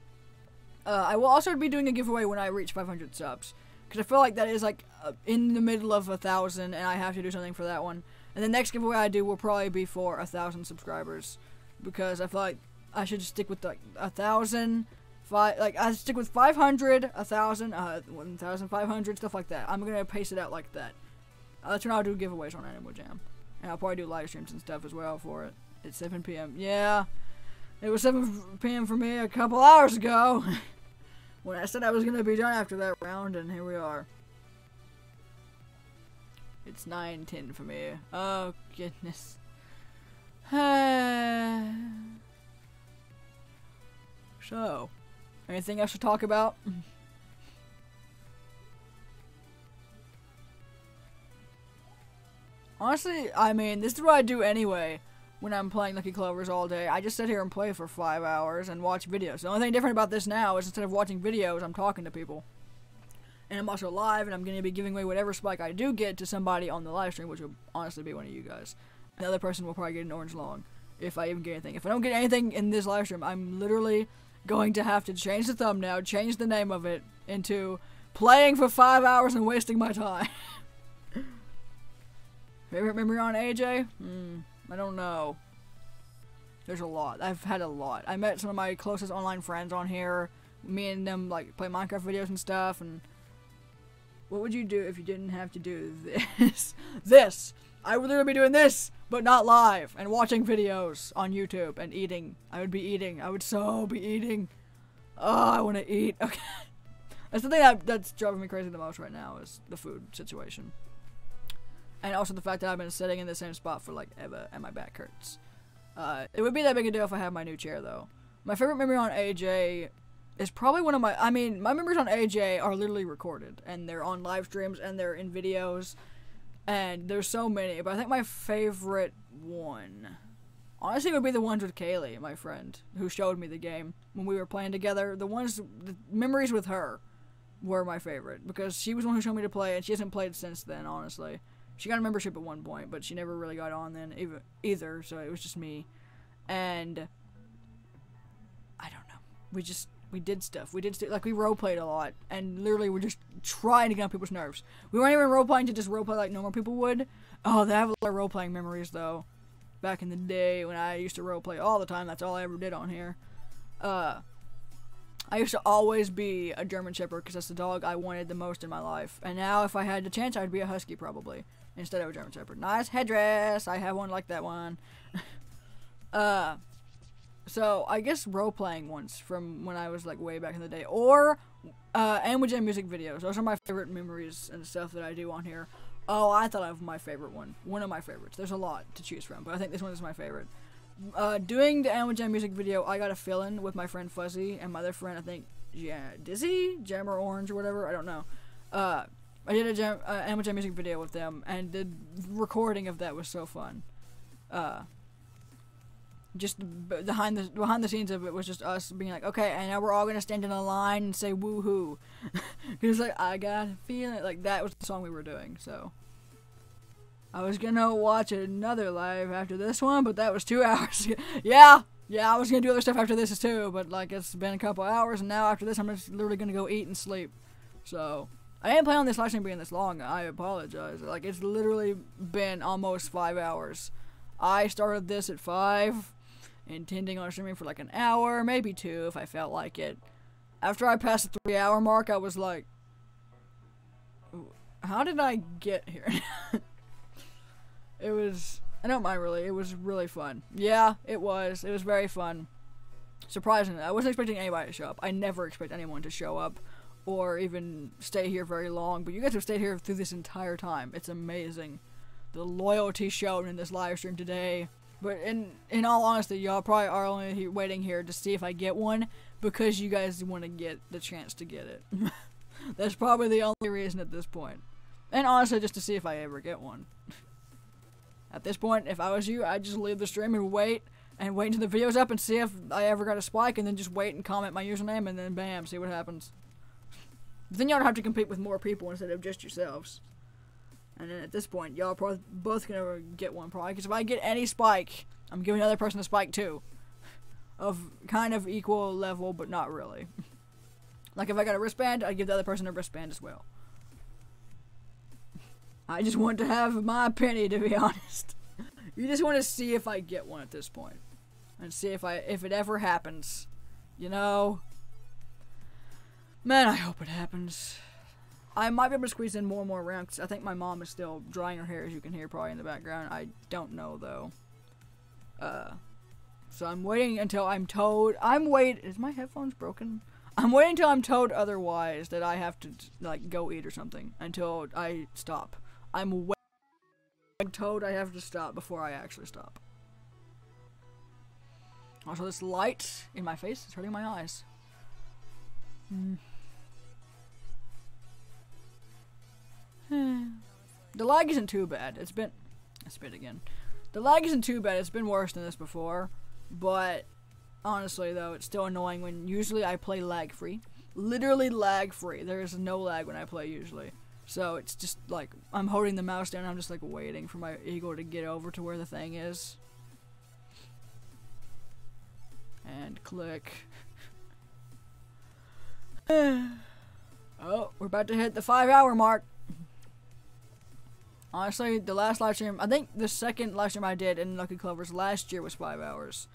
Speaker 1: I will also be doing a giveaway when I reach 500 subs. Because I feel like that is, like, in the middle of 1,000. And I have to do something for that one. And the next giveaway I do will probably be for 1,000 subscribers. Because I feel like I should just stick with, like, 1,000... I stick with 500, 1,000, 1,500, stuff like that. I'm gonna pace it out like that. That's when I'll do giveaways on Animal Jam. And I'll probably do live streams and stuff as well for it. It's 7 p.m. Yeah, it was 7 p.m. for me a couple hours ago. When I said I was gonna be done after that round, and here we are. It's 9:10 for me. Oh, goodness. So... anything else to talk about? Honestly, I mean, this is what I do anyway when I'm playing Lucky Clovers all day. I just sit here and play for 5 hours and watch videos. The only thing different about this now is instead of watching videos, I'm talking to people. And I'm also live, and I'm going to be giving away whatever spike I do get to somebody on the live stream, which will honestly be one of you guys. The other person will probably get an orange long, if I even get anything. If I don't get anything in this live stream, I'm literally... going to have to change the thumbnail, change the name of it into playing for 5 hours and wasting my time. Favorite memory on AJ? I don't know. There's a lot. I've had a lot. I met some of my closest online friends on here. Me and them like play Minecraft videos and stuff. And what would you do if you didn't have to do this? I would literally be doing this, but not live, and watching videos on YouTube, and eating. I would be eating. I would so be eating. Oh, I want to eat. Okay. That's the thing that's driving me crazy the most right now, is the food situation. And also the fact that I've been sitting in the same spot for, like, ever, and my back hurts. It would be that big a deal if I had my new chair, though. My favorite memory on AJ is probably one of my... I mean, my memories on AJ are literally recorded, and they're on live streams, and they're in videos. And there's so many, but I think my favorite one, honestly, would be the ones with Kaylee, my friend, who showed me the game when we were playing together. The memories with her were my favorite, because she was the one who showed me to play, and she hasn't played since then, honestly. She got a membership at one point, but she never really got on then either, so it was just me. And I don't know. We did stuff. Like, we roleplayed a lot, and literally we're just trying to get on people's nerves. We weren't even roleplaying to just roleplay like normal people would. Oh, they have a lot of roleplaying memories, though. Back in the day when I used to roleplay all the time, that's all I ever did on here. I used to always be a German Shepherd, because that's the dog I wanted the most in my life. And now, if I had the chance, I'd be a Husky, probably, instead of a German Shepherd. Nice headdress! I have one like that one. So, I guess role-playing ones from when I was, like, way back in the day. Or, Animal Jam music videos. Those are my favorite memories and stuff that I do on here. Oh, I thought of my favorite one. One of my favorites. There's a lot to choose from, but I think this one is my favorite. Doing the Animal Jam music video, I got a fill-in with my friend Fuzzy, and my other friend, I think, Dizzy? Gem or Orange or whatever? I don't know. I did a Animal Jam music video with them, and the recording of that was so fun. Just behind the scenes of it was just us being like, okay, and now we're all gonna stand in a line and say woohoo. It was like, I got a feeling, like, that was the song we were doing. So I was gonna watch another live after this one, but that was 2 hours. yeah, I was gonna do other stuff after this too, but like, it's been a couple hours, and now after this I'm just literally gonna go eat and sleep. So I didn't plan on this live stream being this long. I apologize. Like, it's literally been almost 5 hours. I started this at 5. Intending on streaming for like an hour, maybe 2 if I felt like it. After I passed the 3-hour mark, I was like, how did I get here? It was, I don't mind really, it was really fun. Yeah, it was very fun. Surprisingly, I wasn't expecting anybody to show up. I never expect anyone to show up or even stay here very long, but you guys have stayed here through this entire time. It's amazing. The loyalty shown in this live stream today. But in all honesty, y'all probably are only waiting here to see if I get one because you guys want to get the chance to get it. That's probably the only reason at this point. And honestly, just to see if I ever get one. At this point, if I was you, I'd just leave the stream and wait and wait until the video's up and see if I ever got a spike, and then just wait and comment my username, and then bam, see what happens. Then y'all don't have to compete with more people instead of just yourselves. And then at this point, y'all probably both gonna get one probably, because if I get any spike, I'm giving the other person a spike too. Of kind of equal level, but not really. Like if I got a wristband, I'd give the other person a wristband as well. I just want to have my penny, to be honest. You just want to see if I get one at this point. And see if it ever happens. You know? Man, I hope it happens. I might be able to squeeze in more and more around, because I think my mom is still drying her hair, as you can hear probably in the background. I don't know, though. So I'm waiting until I'm told. Is my headphones broken? I'm waiting until I'm told otherwise, that I have to, like, go eat or something. Until I stop. I'm told I have to stop before I actually stop. Also, this light in my face is hurting my eyes. The lag isn't too bad. I spit again. The lag isn't too bad. It's been worse than this before. But, honestly, though, it's still annoying when usually I play lag-free. Literally lag-free. There is no lag when I play, usually. So, it's just, like, I'm holding the mouse down and I'm just, like, waiting for my eagle to get over to where the thing is. And click. Oh, we're about to hit the 5-hour mark. Honestly, the last live stream, I think the second live stream I did in Lucky Clovers last year was 5 hours.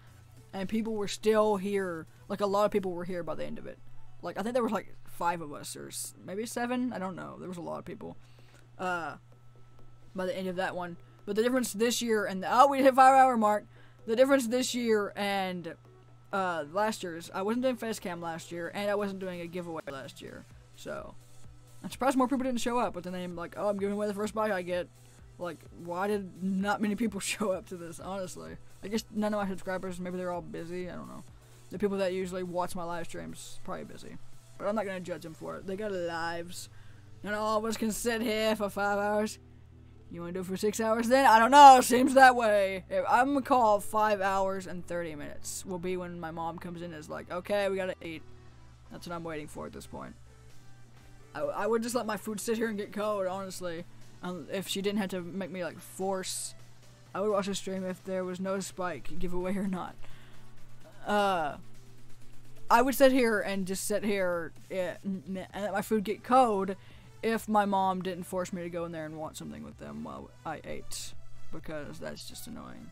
Speaker 1: And people were still here. Like, a lot of people were here by the end of it. Like, I think there was like 5 of us, or maybe 7? I don't know. There was a lot of people. By the end of that one. But the difference this year and we hit 5-hour mark. The difference this year and last year's, I wasn't doing face cam last year, and I wasn't doing a giveaway last year. So, I'm surprised more people didn't show up with the name, like, oh, I'm giving away the first bike I get. Like, why did not many people show up to this, honestly? I guess none of my subscribers, maybe they're all busy, I don't know. The people that usually watch my live streams, probably busy. But I'm not gonna judge them for it. They got lives. And all of us can sit here for 5 hours. You wanna do it for 6 hours then? I don't know, seems that way. I'm gonna call 5 hours and 30 minutes will be when my mom comes in and is like, okay, we gotta eat. That's what I'm waiting for at this point. I would just let my food sit here and get cold, honestly. If she didn't have to make me, like, force. I would watch the stream if there was no spike giveaway or not. I would sit here and just sit here and let my food get cold if my mom didn't force me to go in there and want something with them while I ate. Because that's just annoying.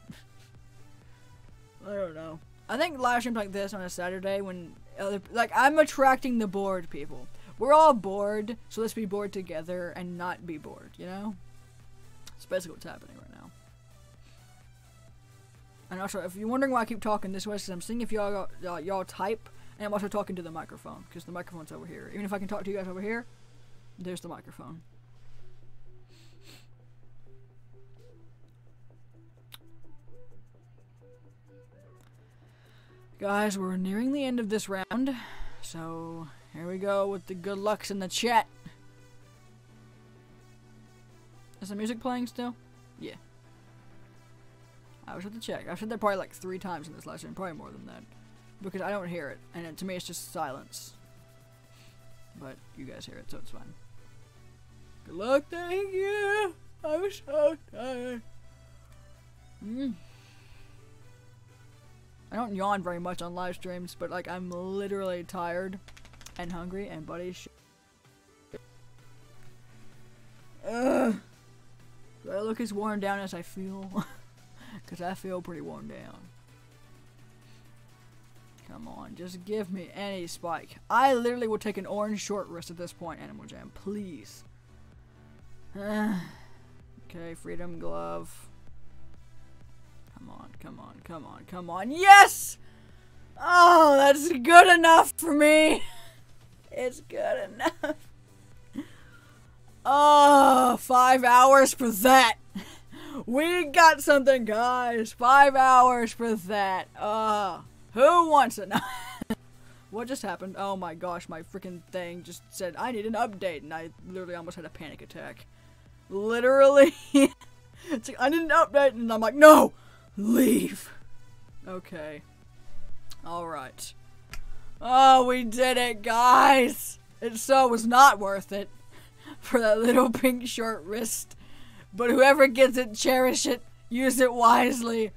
Speaker 1: I don't know. I think live streams like this on a Saturday when I'm attracting the bored people. We're all bored, so let's be bored together and not be bored, you know? That's basically what's happening right now. And also, if you're wondering why I keep talking this way, it's because I'm seeing if y'all type, and I'm also talking to the microphone, because the microphone's over here. Even if I can talk to you guys over here, there's the microphone. Guys, we're nearing the end of this round, so here we go with the good lucks in the chat. Is the music playing still? Yeah. I was at the check. I've said that probably like 3 times in this live stream, probably more than that. Because I don't hear it, and to me it's just silence. But you guys hear it, so it's fine. Good luck, thank you! I'm so tired. I don't yawn very much on live streams, but like I'm literally tired and hungry and buddy shit. Do I look as worn down as I feel? Because I feel pretty worn down. Come on, just give me any spike. I literally would take an orange short wrist at this point, Animal Jam. Please. Okay, Freedom Glove. Come on, come on, come on, come on. Yes! Oh, that's good enough for me. It's good enough. Oh, 5 hours for that. We got something, guys. 5 hours for that. Who wants it? What just happened? Oh my gosh, my freaking thing just said I need an update, and I literally almost had a panic attack. Literally. It's like, I need an update, and I'm like, no! Leave. Okay. Alright. Oh, we did it, guys! It so was not worth it for that little pink short wrist. But whoever gets it, cherish it, use it wisely.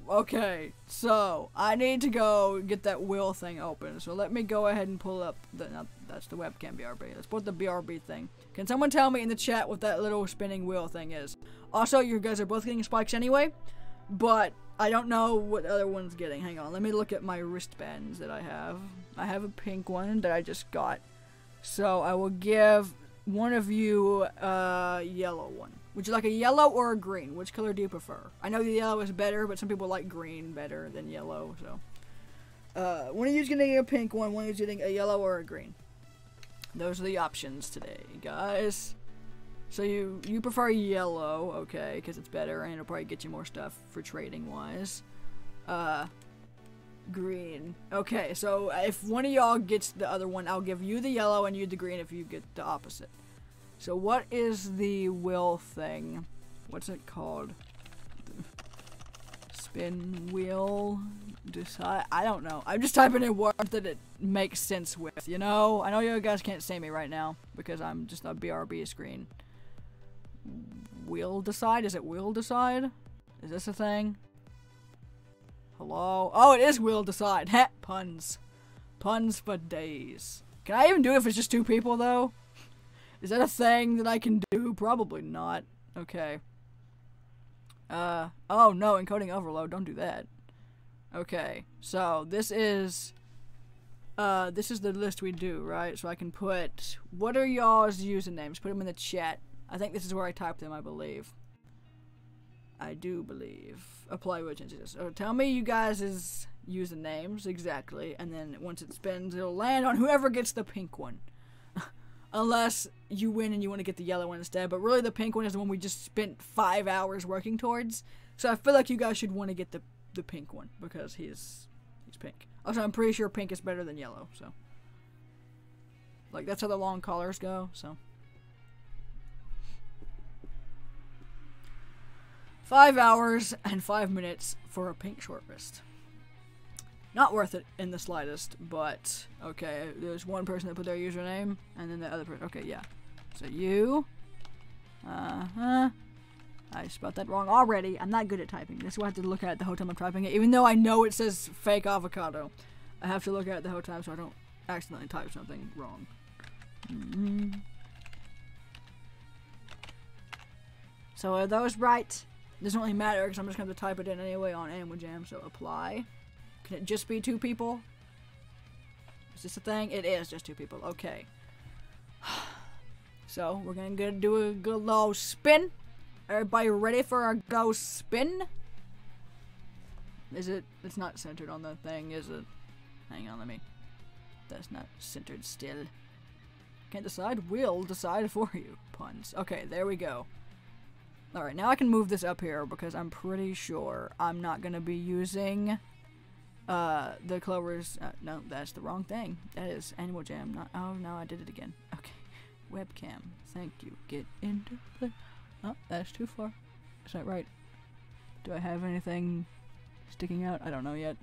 Speaker 1: Okay, so I need to go get that wheel thing open. So let me go ahead and pull up that's the webcam BRB. Let's put the BRB thing. Can someone tell me in the chat what that little spinning wheel thing is? Also, you guys are both getting spikes anyway, but I don't know what the other one's getting. Hang on, let me look at my wristbands that I have. I have a pink one that I just got. So I will give one of you a yellow one. Would you like a yellow or a green? Which color do you prefer? I know the yellow is better, but some people like green better than yellow, so. One of you's getting a pink one of you's getting a yellow or a green. Those are the options today, guys. So you prefer yellow, okay, because it's better and it'll probably get you more stuff for trading-wise. Green. Okay, so if one of y'all gets the other one, I'll give you the yellow and you the green if you get the opposite. So what is the wheel thing? What's it called? Spin wheel? Decide? I don't know. I'm just typing in words that it makes sense with, you know? I know you guys can't see me right now because I'm just a BRB screen. Wheel decide? Is it wheel decide? Is this a thing? Hello? Oh, it is wheel decide. Heh, puns. Puns for days. Can I even do it if it's just two people, though? Is that a thing that I can do? Probably not. Okay. Oh no, encoding overload, don't do that. Okay, so this is the list we do, right? So I can put, what are y'all's usernames? Put them in the chat. I think this is where I type them, I believe. I do believe. Apply which changes. So tell me you guys' usernames exactly, and then once it spins, it'll land on whoever gets the pink one. Unless you win and you want to get the yellow one instead. But really the pink one is the one we just spent 5 hours working towards. So I feel like you guys should want to get the pink one. Because he's pink. Also, I'm pretty sure pink is better than yellow. So, like, that's how the long collars go. So 5 hours and 5 minutes for a pink short wrist. Not worth it in the slightest, but okay, there's one person that put their username, and then the other person, okay, yeah. So you, I spelled that wrong already. I'm not good at typing. This is why I have to look at it the whole time I'm typing it, even though I know it says fake avocado. I have to look at it the whole time so I don't accidentally type something wrong. So are those right? Doesn't really matter, because I'm just going to type it in anyway on Animal Jam, so apply. Can it just be 2 people? Is this a thing? It is just 2 people. Okay. So, we're gonna do a good little spin. Everybody ready for a go spin? Is it? It's not centered on the thing, is it? Hang on, that's not centered still. Can't decide? We'll decide for you. Puns. Okay, there we go. Alright, now I can move this up here because I'm pretty sure I'm not gonna be using the Clovers, no, that's the wrong thing. That is Animal Jam, not, oh no, I did it again. Okay, webcam, thank you, get into play. Oh, that's too far. Is that right? Do I have anything sticking out? I don't know yet.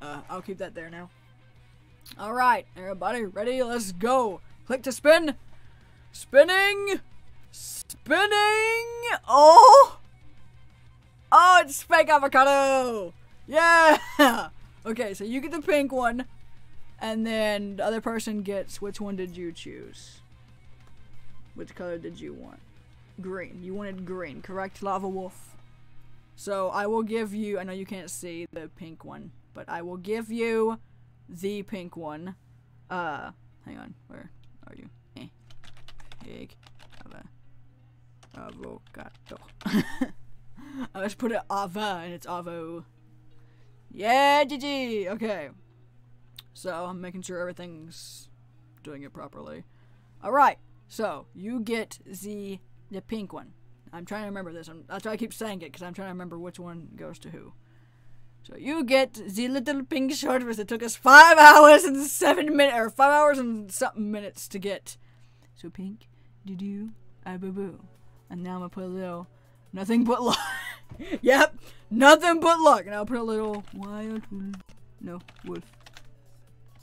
Speaker 1: I'll keep that there now. Alright, everybody, ready? Let's go! Click to spin! Spinning! Spinning! Oh! Oh, it's fake avocado! Yeah! Okay, so you get the pink one, and then the other person gets, which one did you choose? Which color did you want? Green. You wanted green, correct, Lava Wolf? So I will give you, I know you can't see the pink one, but I will give you the pink one. Hang on, where are you? Pig. Avocado. I just put it ava, and it's avo. Yeah, GG! Okay. So, I'm making sure everything's doing it properly. Alright, so, you get the pink one. I'm trying to remember this. That's why I keep saying it, because I'm trying to remember which one goes to who. So, you get the little pink short wrist. It took us 5 hours and 7 minutes, or 5 hours and something minutes to get. So, pink, doo-doo, ah boo-boo. And now I'm gonna put a little, nothing but yep, Nothing but luck. And I'll put a little wild wolf. No, wolf.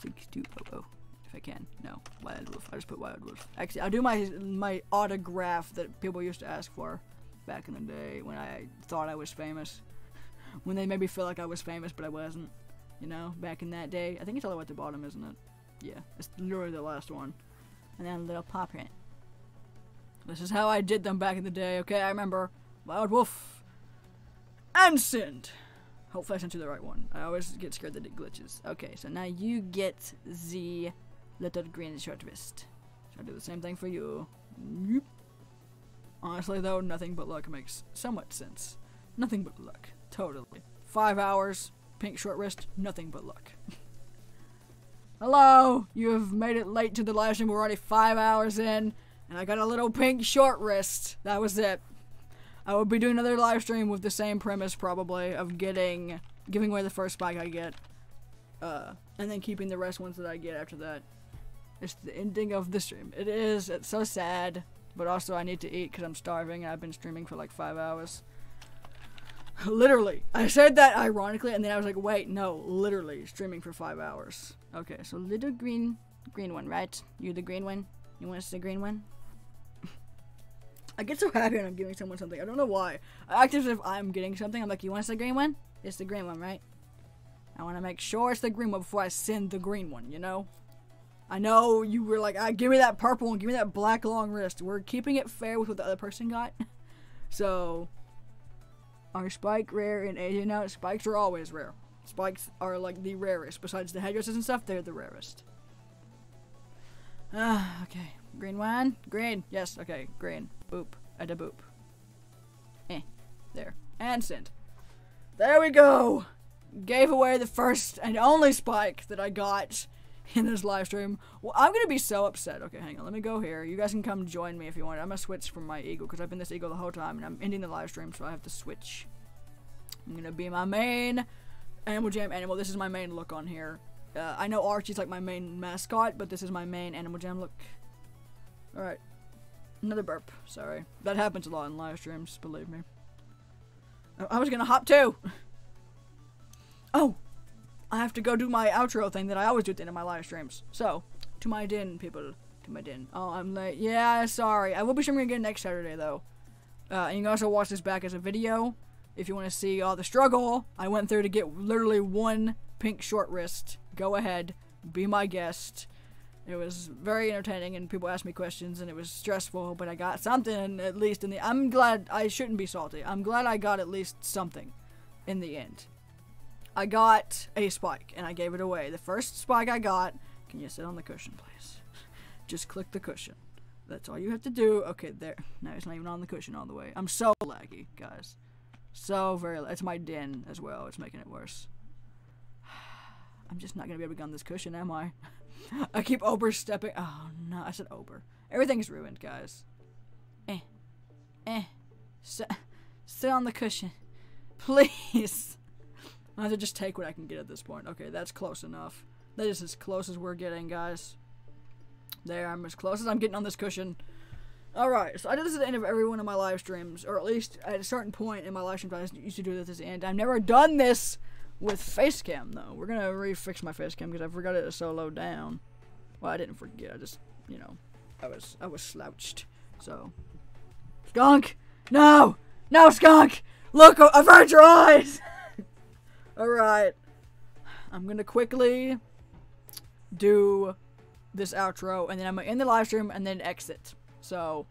Speaker 1: 6200. If I can. No, wild wolf. I just put wild wolf. Actually, I'll do my autograph that people used to ask for back in the day when I thought I was famous. When they made me feel like I was famous, but I wasn't. You know, back in that day. I think it's all the way at the bottom, isn't it? Yeah, it's literally the last one. And then a little paw print. This is how I did them back in the day, okay? I remember. Wild wolf. And Sind. Hopefully I sent you the right one. I always get scared that it glitches. Okay, so now you get the little green short wrist. So I'll do the same thing for you. Yep. Honestly though, nothing but luck makes so much sense. Nothing but luck. Totally. 5 hours, pink short wrist, nothing but luck. Hello! You have made it late to the live stream. We're already 5 hours in, and I got a little pink short wrist. That was it. I will be doing another live stream with the same premise, probably, of giving away the first spike I get. And then keeping the rest ones that I get after that. It's the ending of the stream. It is. It's so sad. But also I need to eat because I'm starving and I've been streaming for like 5 hours. Literally. I said that ironically and then I was like, wait, no. Literally streaming for 5 hours. Okay, so little green one, right? You the green one? You want to see the green one? I get so happy when I'm giving someone something. I don't know why. I act as if I'm getting something. I'm like, you want to see the green one? It's the green one, right? I want to make sure it's the green one before I send the green one, you know? I know you were like, give me that purple one, give me that black long wrist. We're keeping it fair with what the other person got. So, are spike rare in Asia now? Spikes are always rare. Spikes are like the rarest. Besides the headdresses and stuff, they're the rarest. Okay. Green one? Green. Yes, okay. Green. Boop. At a boop. There. And send. There we go! Gave away the first and only spike that I got in this live stream. Well, I'm gonna be so upset. Okay, hang on. Let me go here. You guys can come join me if you want. I'm gonna switch from my eagle because I've been this eagle the whole time and I'm ending the live stream, so I have to switch. I'm gonna be my main Animal Jam animal. This is my main look on here. I know Archie's like my main mascot, but this is my main Animal Jam look. Alright. Another burp. Sorry. That happens a lot in live streams, believe me. I was gonna hop too! Oh! I have to go do my outro thing that I always do at the end of my live streams. So, to my den, people. To my den. Oh, I'm late. Yeah, sorry. I will be streaming again next Saturday, though. And you can also watch this back as a video. If you want to see all the struggle I went through to get literally one pink short wrist. Go ahead. Be my guest. It was very entertaining, and people asked me questions, and it was stressful, but I got something, at least in the... I'm glad... I shouldn't be salty. I'm glad I got at least something in the end. I got a spike, and I gave it away. The first spike I got... Can you sit on the cushion, please? Just click the cushion. That's all you have to do. Okay, there. Now it's not even on the cushion all the way. I'm so laggy, guys. So very... It's my den as well. It's making it worse. I'm just not going to be able to get on this cushion, am I? I keep overstepping. Oh, no. I said over. Everything's ruined, guys. Sit on the cushion. Please. I have to just take what I can get at this point. Okay, that's close enough. That is as close as we're getting, guys. There, I'm as close as I'm getting on this cushion. Alright, so I did this at the end of every one of my live streams. Or at least at a certain point in my live streams, I used to do this at the end. I've never done this with face cam, though. We're gonna refix my face cam because I forgot it to so low down. Well, I didn't forget. I just, you know, I was slouched. So, skunk, no, no, skunk, look, avert your eyes. All right, I'm gonna quickly do this outro, and then I'm gonna end the live stream and then exit. So,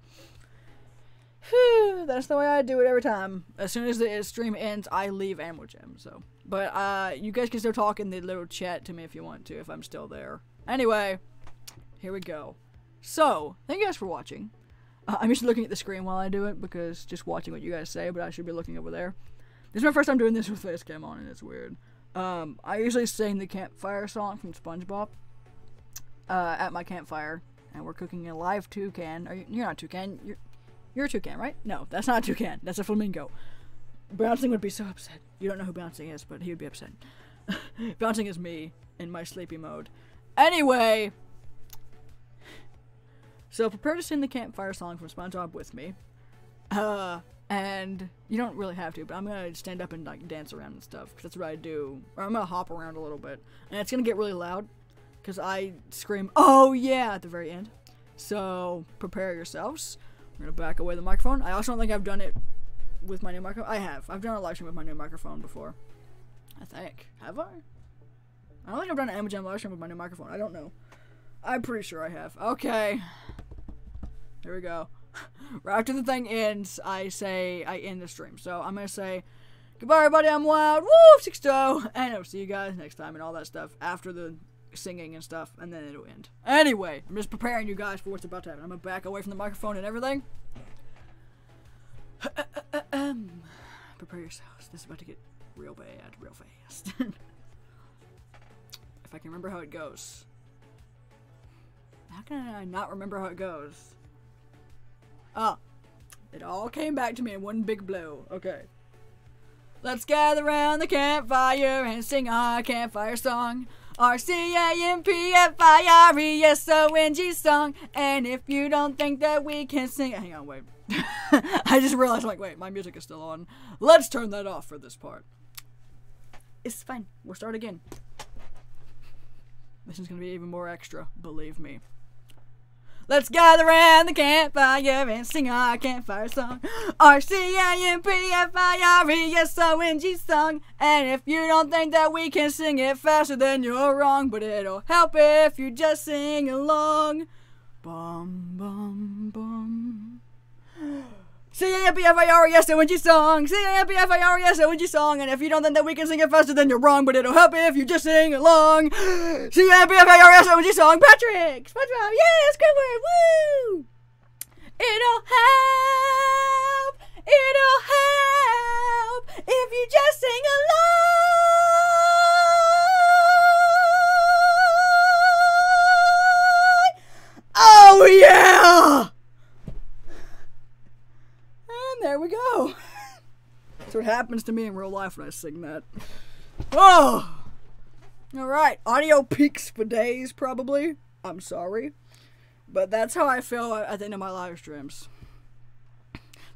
Speaker 1: that's the way I do it every time. As soon as the stream ends, I leave Animal Jam. So. But, you guys can still talk in the little chat to me if you want to, if I'm still there. Anyway, here we go. So, thank you guys for watching. I'm just looking at the screen while I do it, because just watching what you guys say, but I should be looking over there. This is my first time doing this with face cam on, and it's weird. I usually sing the campfire song from SpongeBob, at my campfire, and we're cooking a live toucan. You're not toucan, you're a toucan, right? No, that's not a toucan, that's a flamingo. Bouncing would be so upset. You don't know who Bouncing is, but he would be upset. Bouncing is me in my sleepy mode. Anyway, so prepare to sing the campfire song from SpongeBob with me. And you don't really have to, but I'm gonna stand up and like dance around and stuff, because that's what I do. Or I'm gonna hop around a little bit. And it's gonna get really loud, because I scream, "Oh yeah," at the very end. So, prepare yourselves. I'm gonna back away the microphone. I also don't think I've done it with my new microphone. I have. I've done a live stream with my new microphone before. I think. Have I? I don't think I've done an MGM live stream with my new microphone. I don't know. I'm pretty sure I have. Okay. Here we go. Right after the thing ends, I end the stream. So I'm gonna say, goodbye everybody, I'm Wild, woo, 6 and I'll see you guys next time and all that stuff after the singing and stuff, and then it'll end. Anyway, I'm just preparing you guys for what's about to happen. I'm gonna back away from the microphone and everything. Prepare yourselves. This is about to get real bad, real fast. If I can remember how it goes. How can I not remember how it goes? Oh, it all came back to me in one big blow. Okay. Let's gather around the campfire and sing our campfire song. Our CAMPFIRESONG song. And if you don't think that we can sing... Hang on, wait. I just realized, like, wait, my music is still on. Let's turn that off for this part. It's fine. We'll start again. This is going to be even more extra, believe me. Let's gather around the campfire and sing our campfire song. Our CAMPFIRESONG song. And if you don't think that we can sing it faster, then you're wrong. But it'll help if you just sing along. Bum, bum, bum. CAMPFIRESONG song. CAMPFIRESONG song. And if you don't think that we can sing it faster, then you're wrong. But it'll help if you just sing along. CAMPFIRESONG song. Patrick! SpongeBob! Yeah, Squidward! Woo! It'll help! It'll help if you just sing along! Oh, yeah! And there we go. That's what happens to me in real life when I sing that. Oh! Alright, audio peaks for days, probably. I'm sorry. But that's how I feel at the end of my live streams.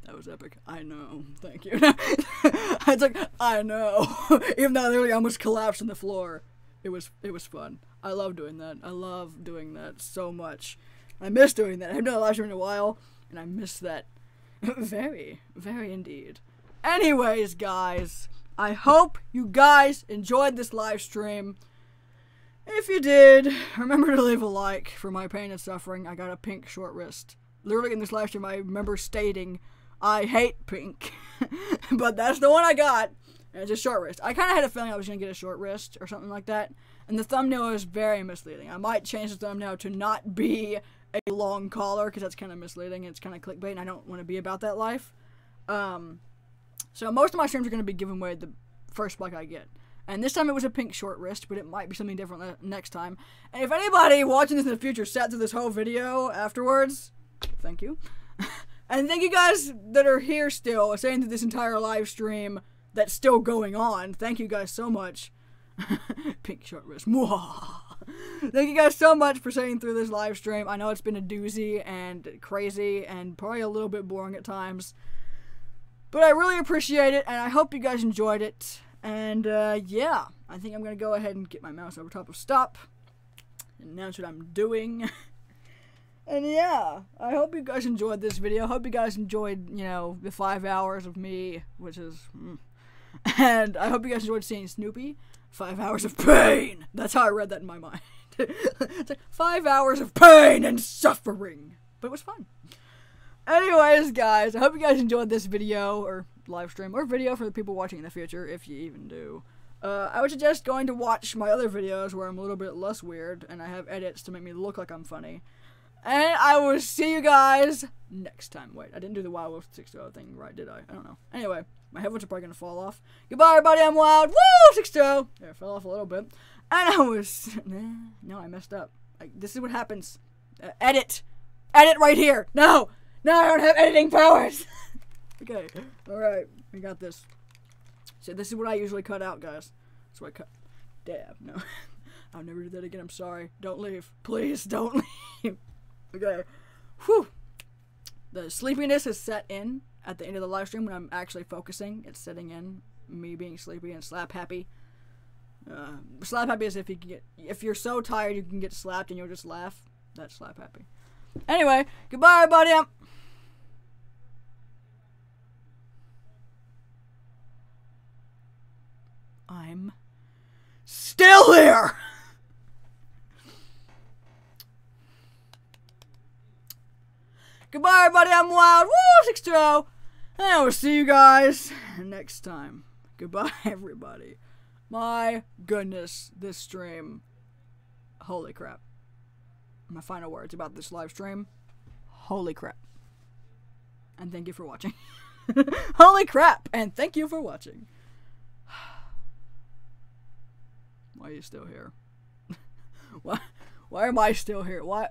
Speaker 1: That was epic. I know. Thank you. It's like, I know. Even though I literally almost collapsed on the floor. It was fun. I love doing that. I love doing that so much. I miss doing that. I haven't done a live stream in a while, and I miss that. Very, very indeed. Anyways, guys, I hope you guys enjoyed this live stream. If you did, remember to leave a like for my pain and suffering. I got a pink short wrist. Literally in this live stream, I remember stating, I hate pink. But that's the one I got, and it's a short wrist. I kind of had a feeling I was going to get a short wrist or something like that. And the thumbnail is very misleading. I might change the thumbnail to not be a long collar, because that's kind of misleading. It's kind of clickbait, and I don't want to be about that life. So most of my streams are going to be giving away the first block I get. And this time it was a pink short wrist, but it might be something different next time. And if anybody watching this in the future sat through this whole video afterwards, thank you. And thank you guys that are here still, staying through this entire live stream that's still going on. Thank you guys so much. Pink short wrist. Thank you guys so much for staying through this live stream. I know it's been a doozy and crazy and probably a little bit boring at times. But I really appreciate it, and I hope you guys enjoyed it. And, yeah, I think I'm going to go ahead and get my mouse over top of stop and announce what I'm doing. And, yeah, I hope you guys enjoyed this video. I hope you guys enjoyed, you know, the 5 hours of me, which is... And I hope you guys enjoyed seeing Snoopy. 5 hours of pain! That's how I read that in my mind. It's like 5 hours of pain and suffering. But it was fun. Anyways, guys, I hope you guys enjoyed this video, or live stream, or video for the people watching in the future, if you even do. I would suggest going to watch my other videos where I'm a little bit less weird, and I have edits to make me look like I'm funny. And I will see you guys next time. Wait, I didn't do the Wild Wolf 6-0 thing right, did I? I don't know. Anyway, my headphones are probably going to fall off. Goodbye, everybody, I'm Wild. Woo! 6-0! There, it fell off a little bit. And I was... No, I messed up. This is what happens. Edit! Edit right here! No! No, I don't have editing powers! Okay, alright, we got this. So this is what I usually cut out, guys. So I cut... Damn, no. I'll never do that again, I'm sorry. Don't leave. Please, don't leave. Okay. Whew. the sleepiness is set in at the end of the live stream when I'm actually focusing. It's setting in, me being sleepy and slap happy. Slap happy is if you're so tired you can get slapped and you'll just laugh. That's slap happy. Anyway, goodbye everybody. I'm still here. Goodbye everybody, I'm Wild, woo, 620, and I will see you guys next time. Goodbye everybody. My goodness, this stream, holy crap. My final words about this live stream, holy crap. And thank you for watching. Holy crap, and thank you for watching. Why are you still here? Why am I still here? Why?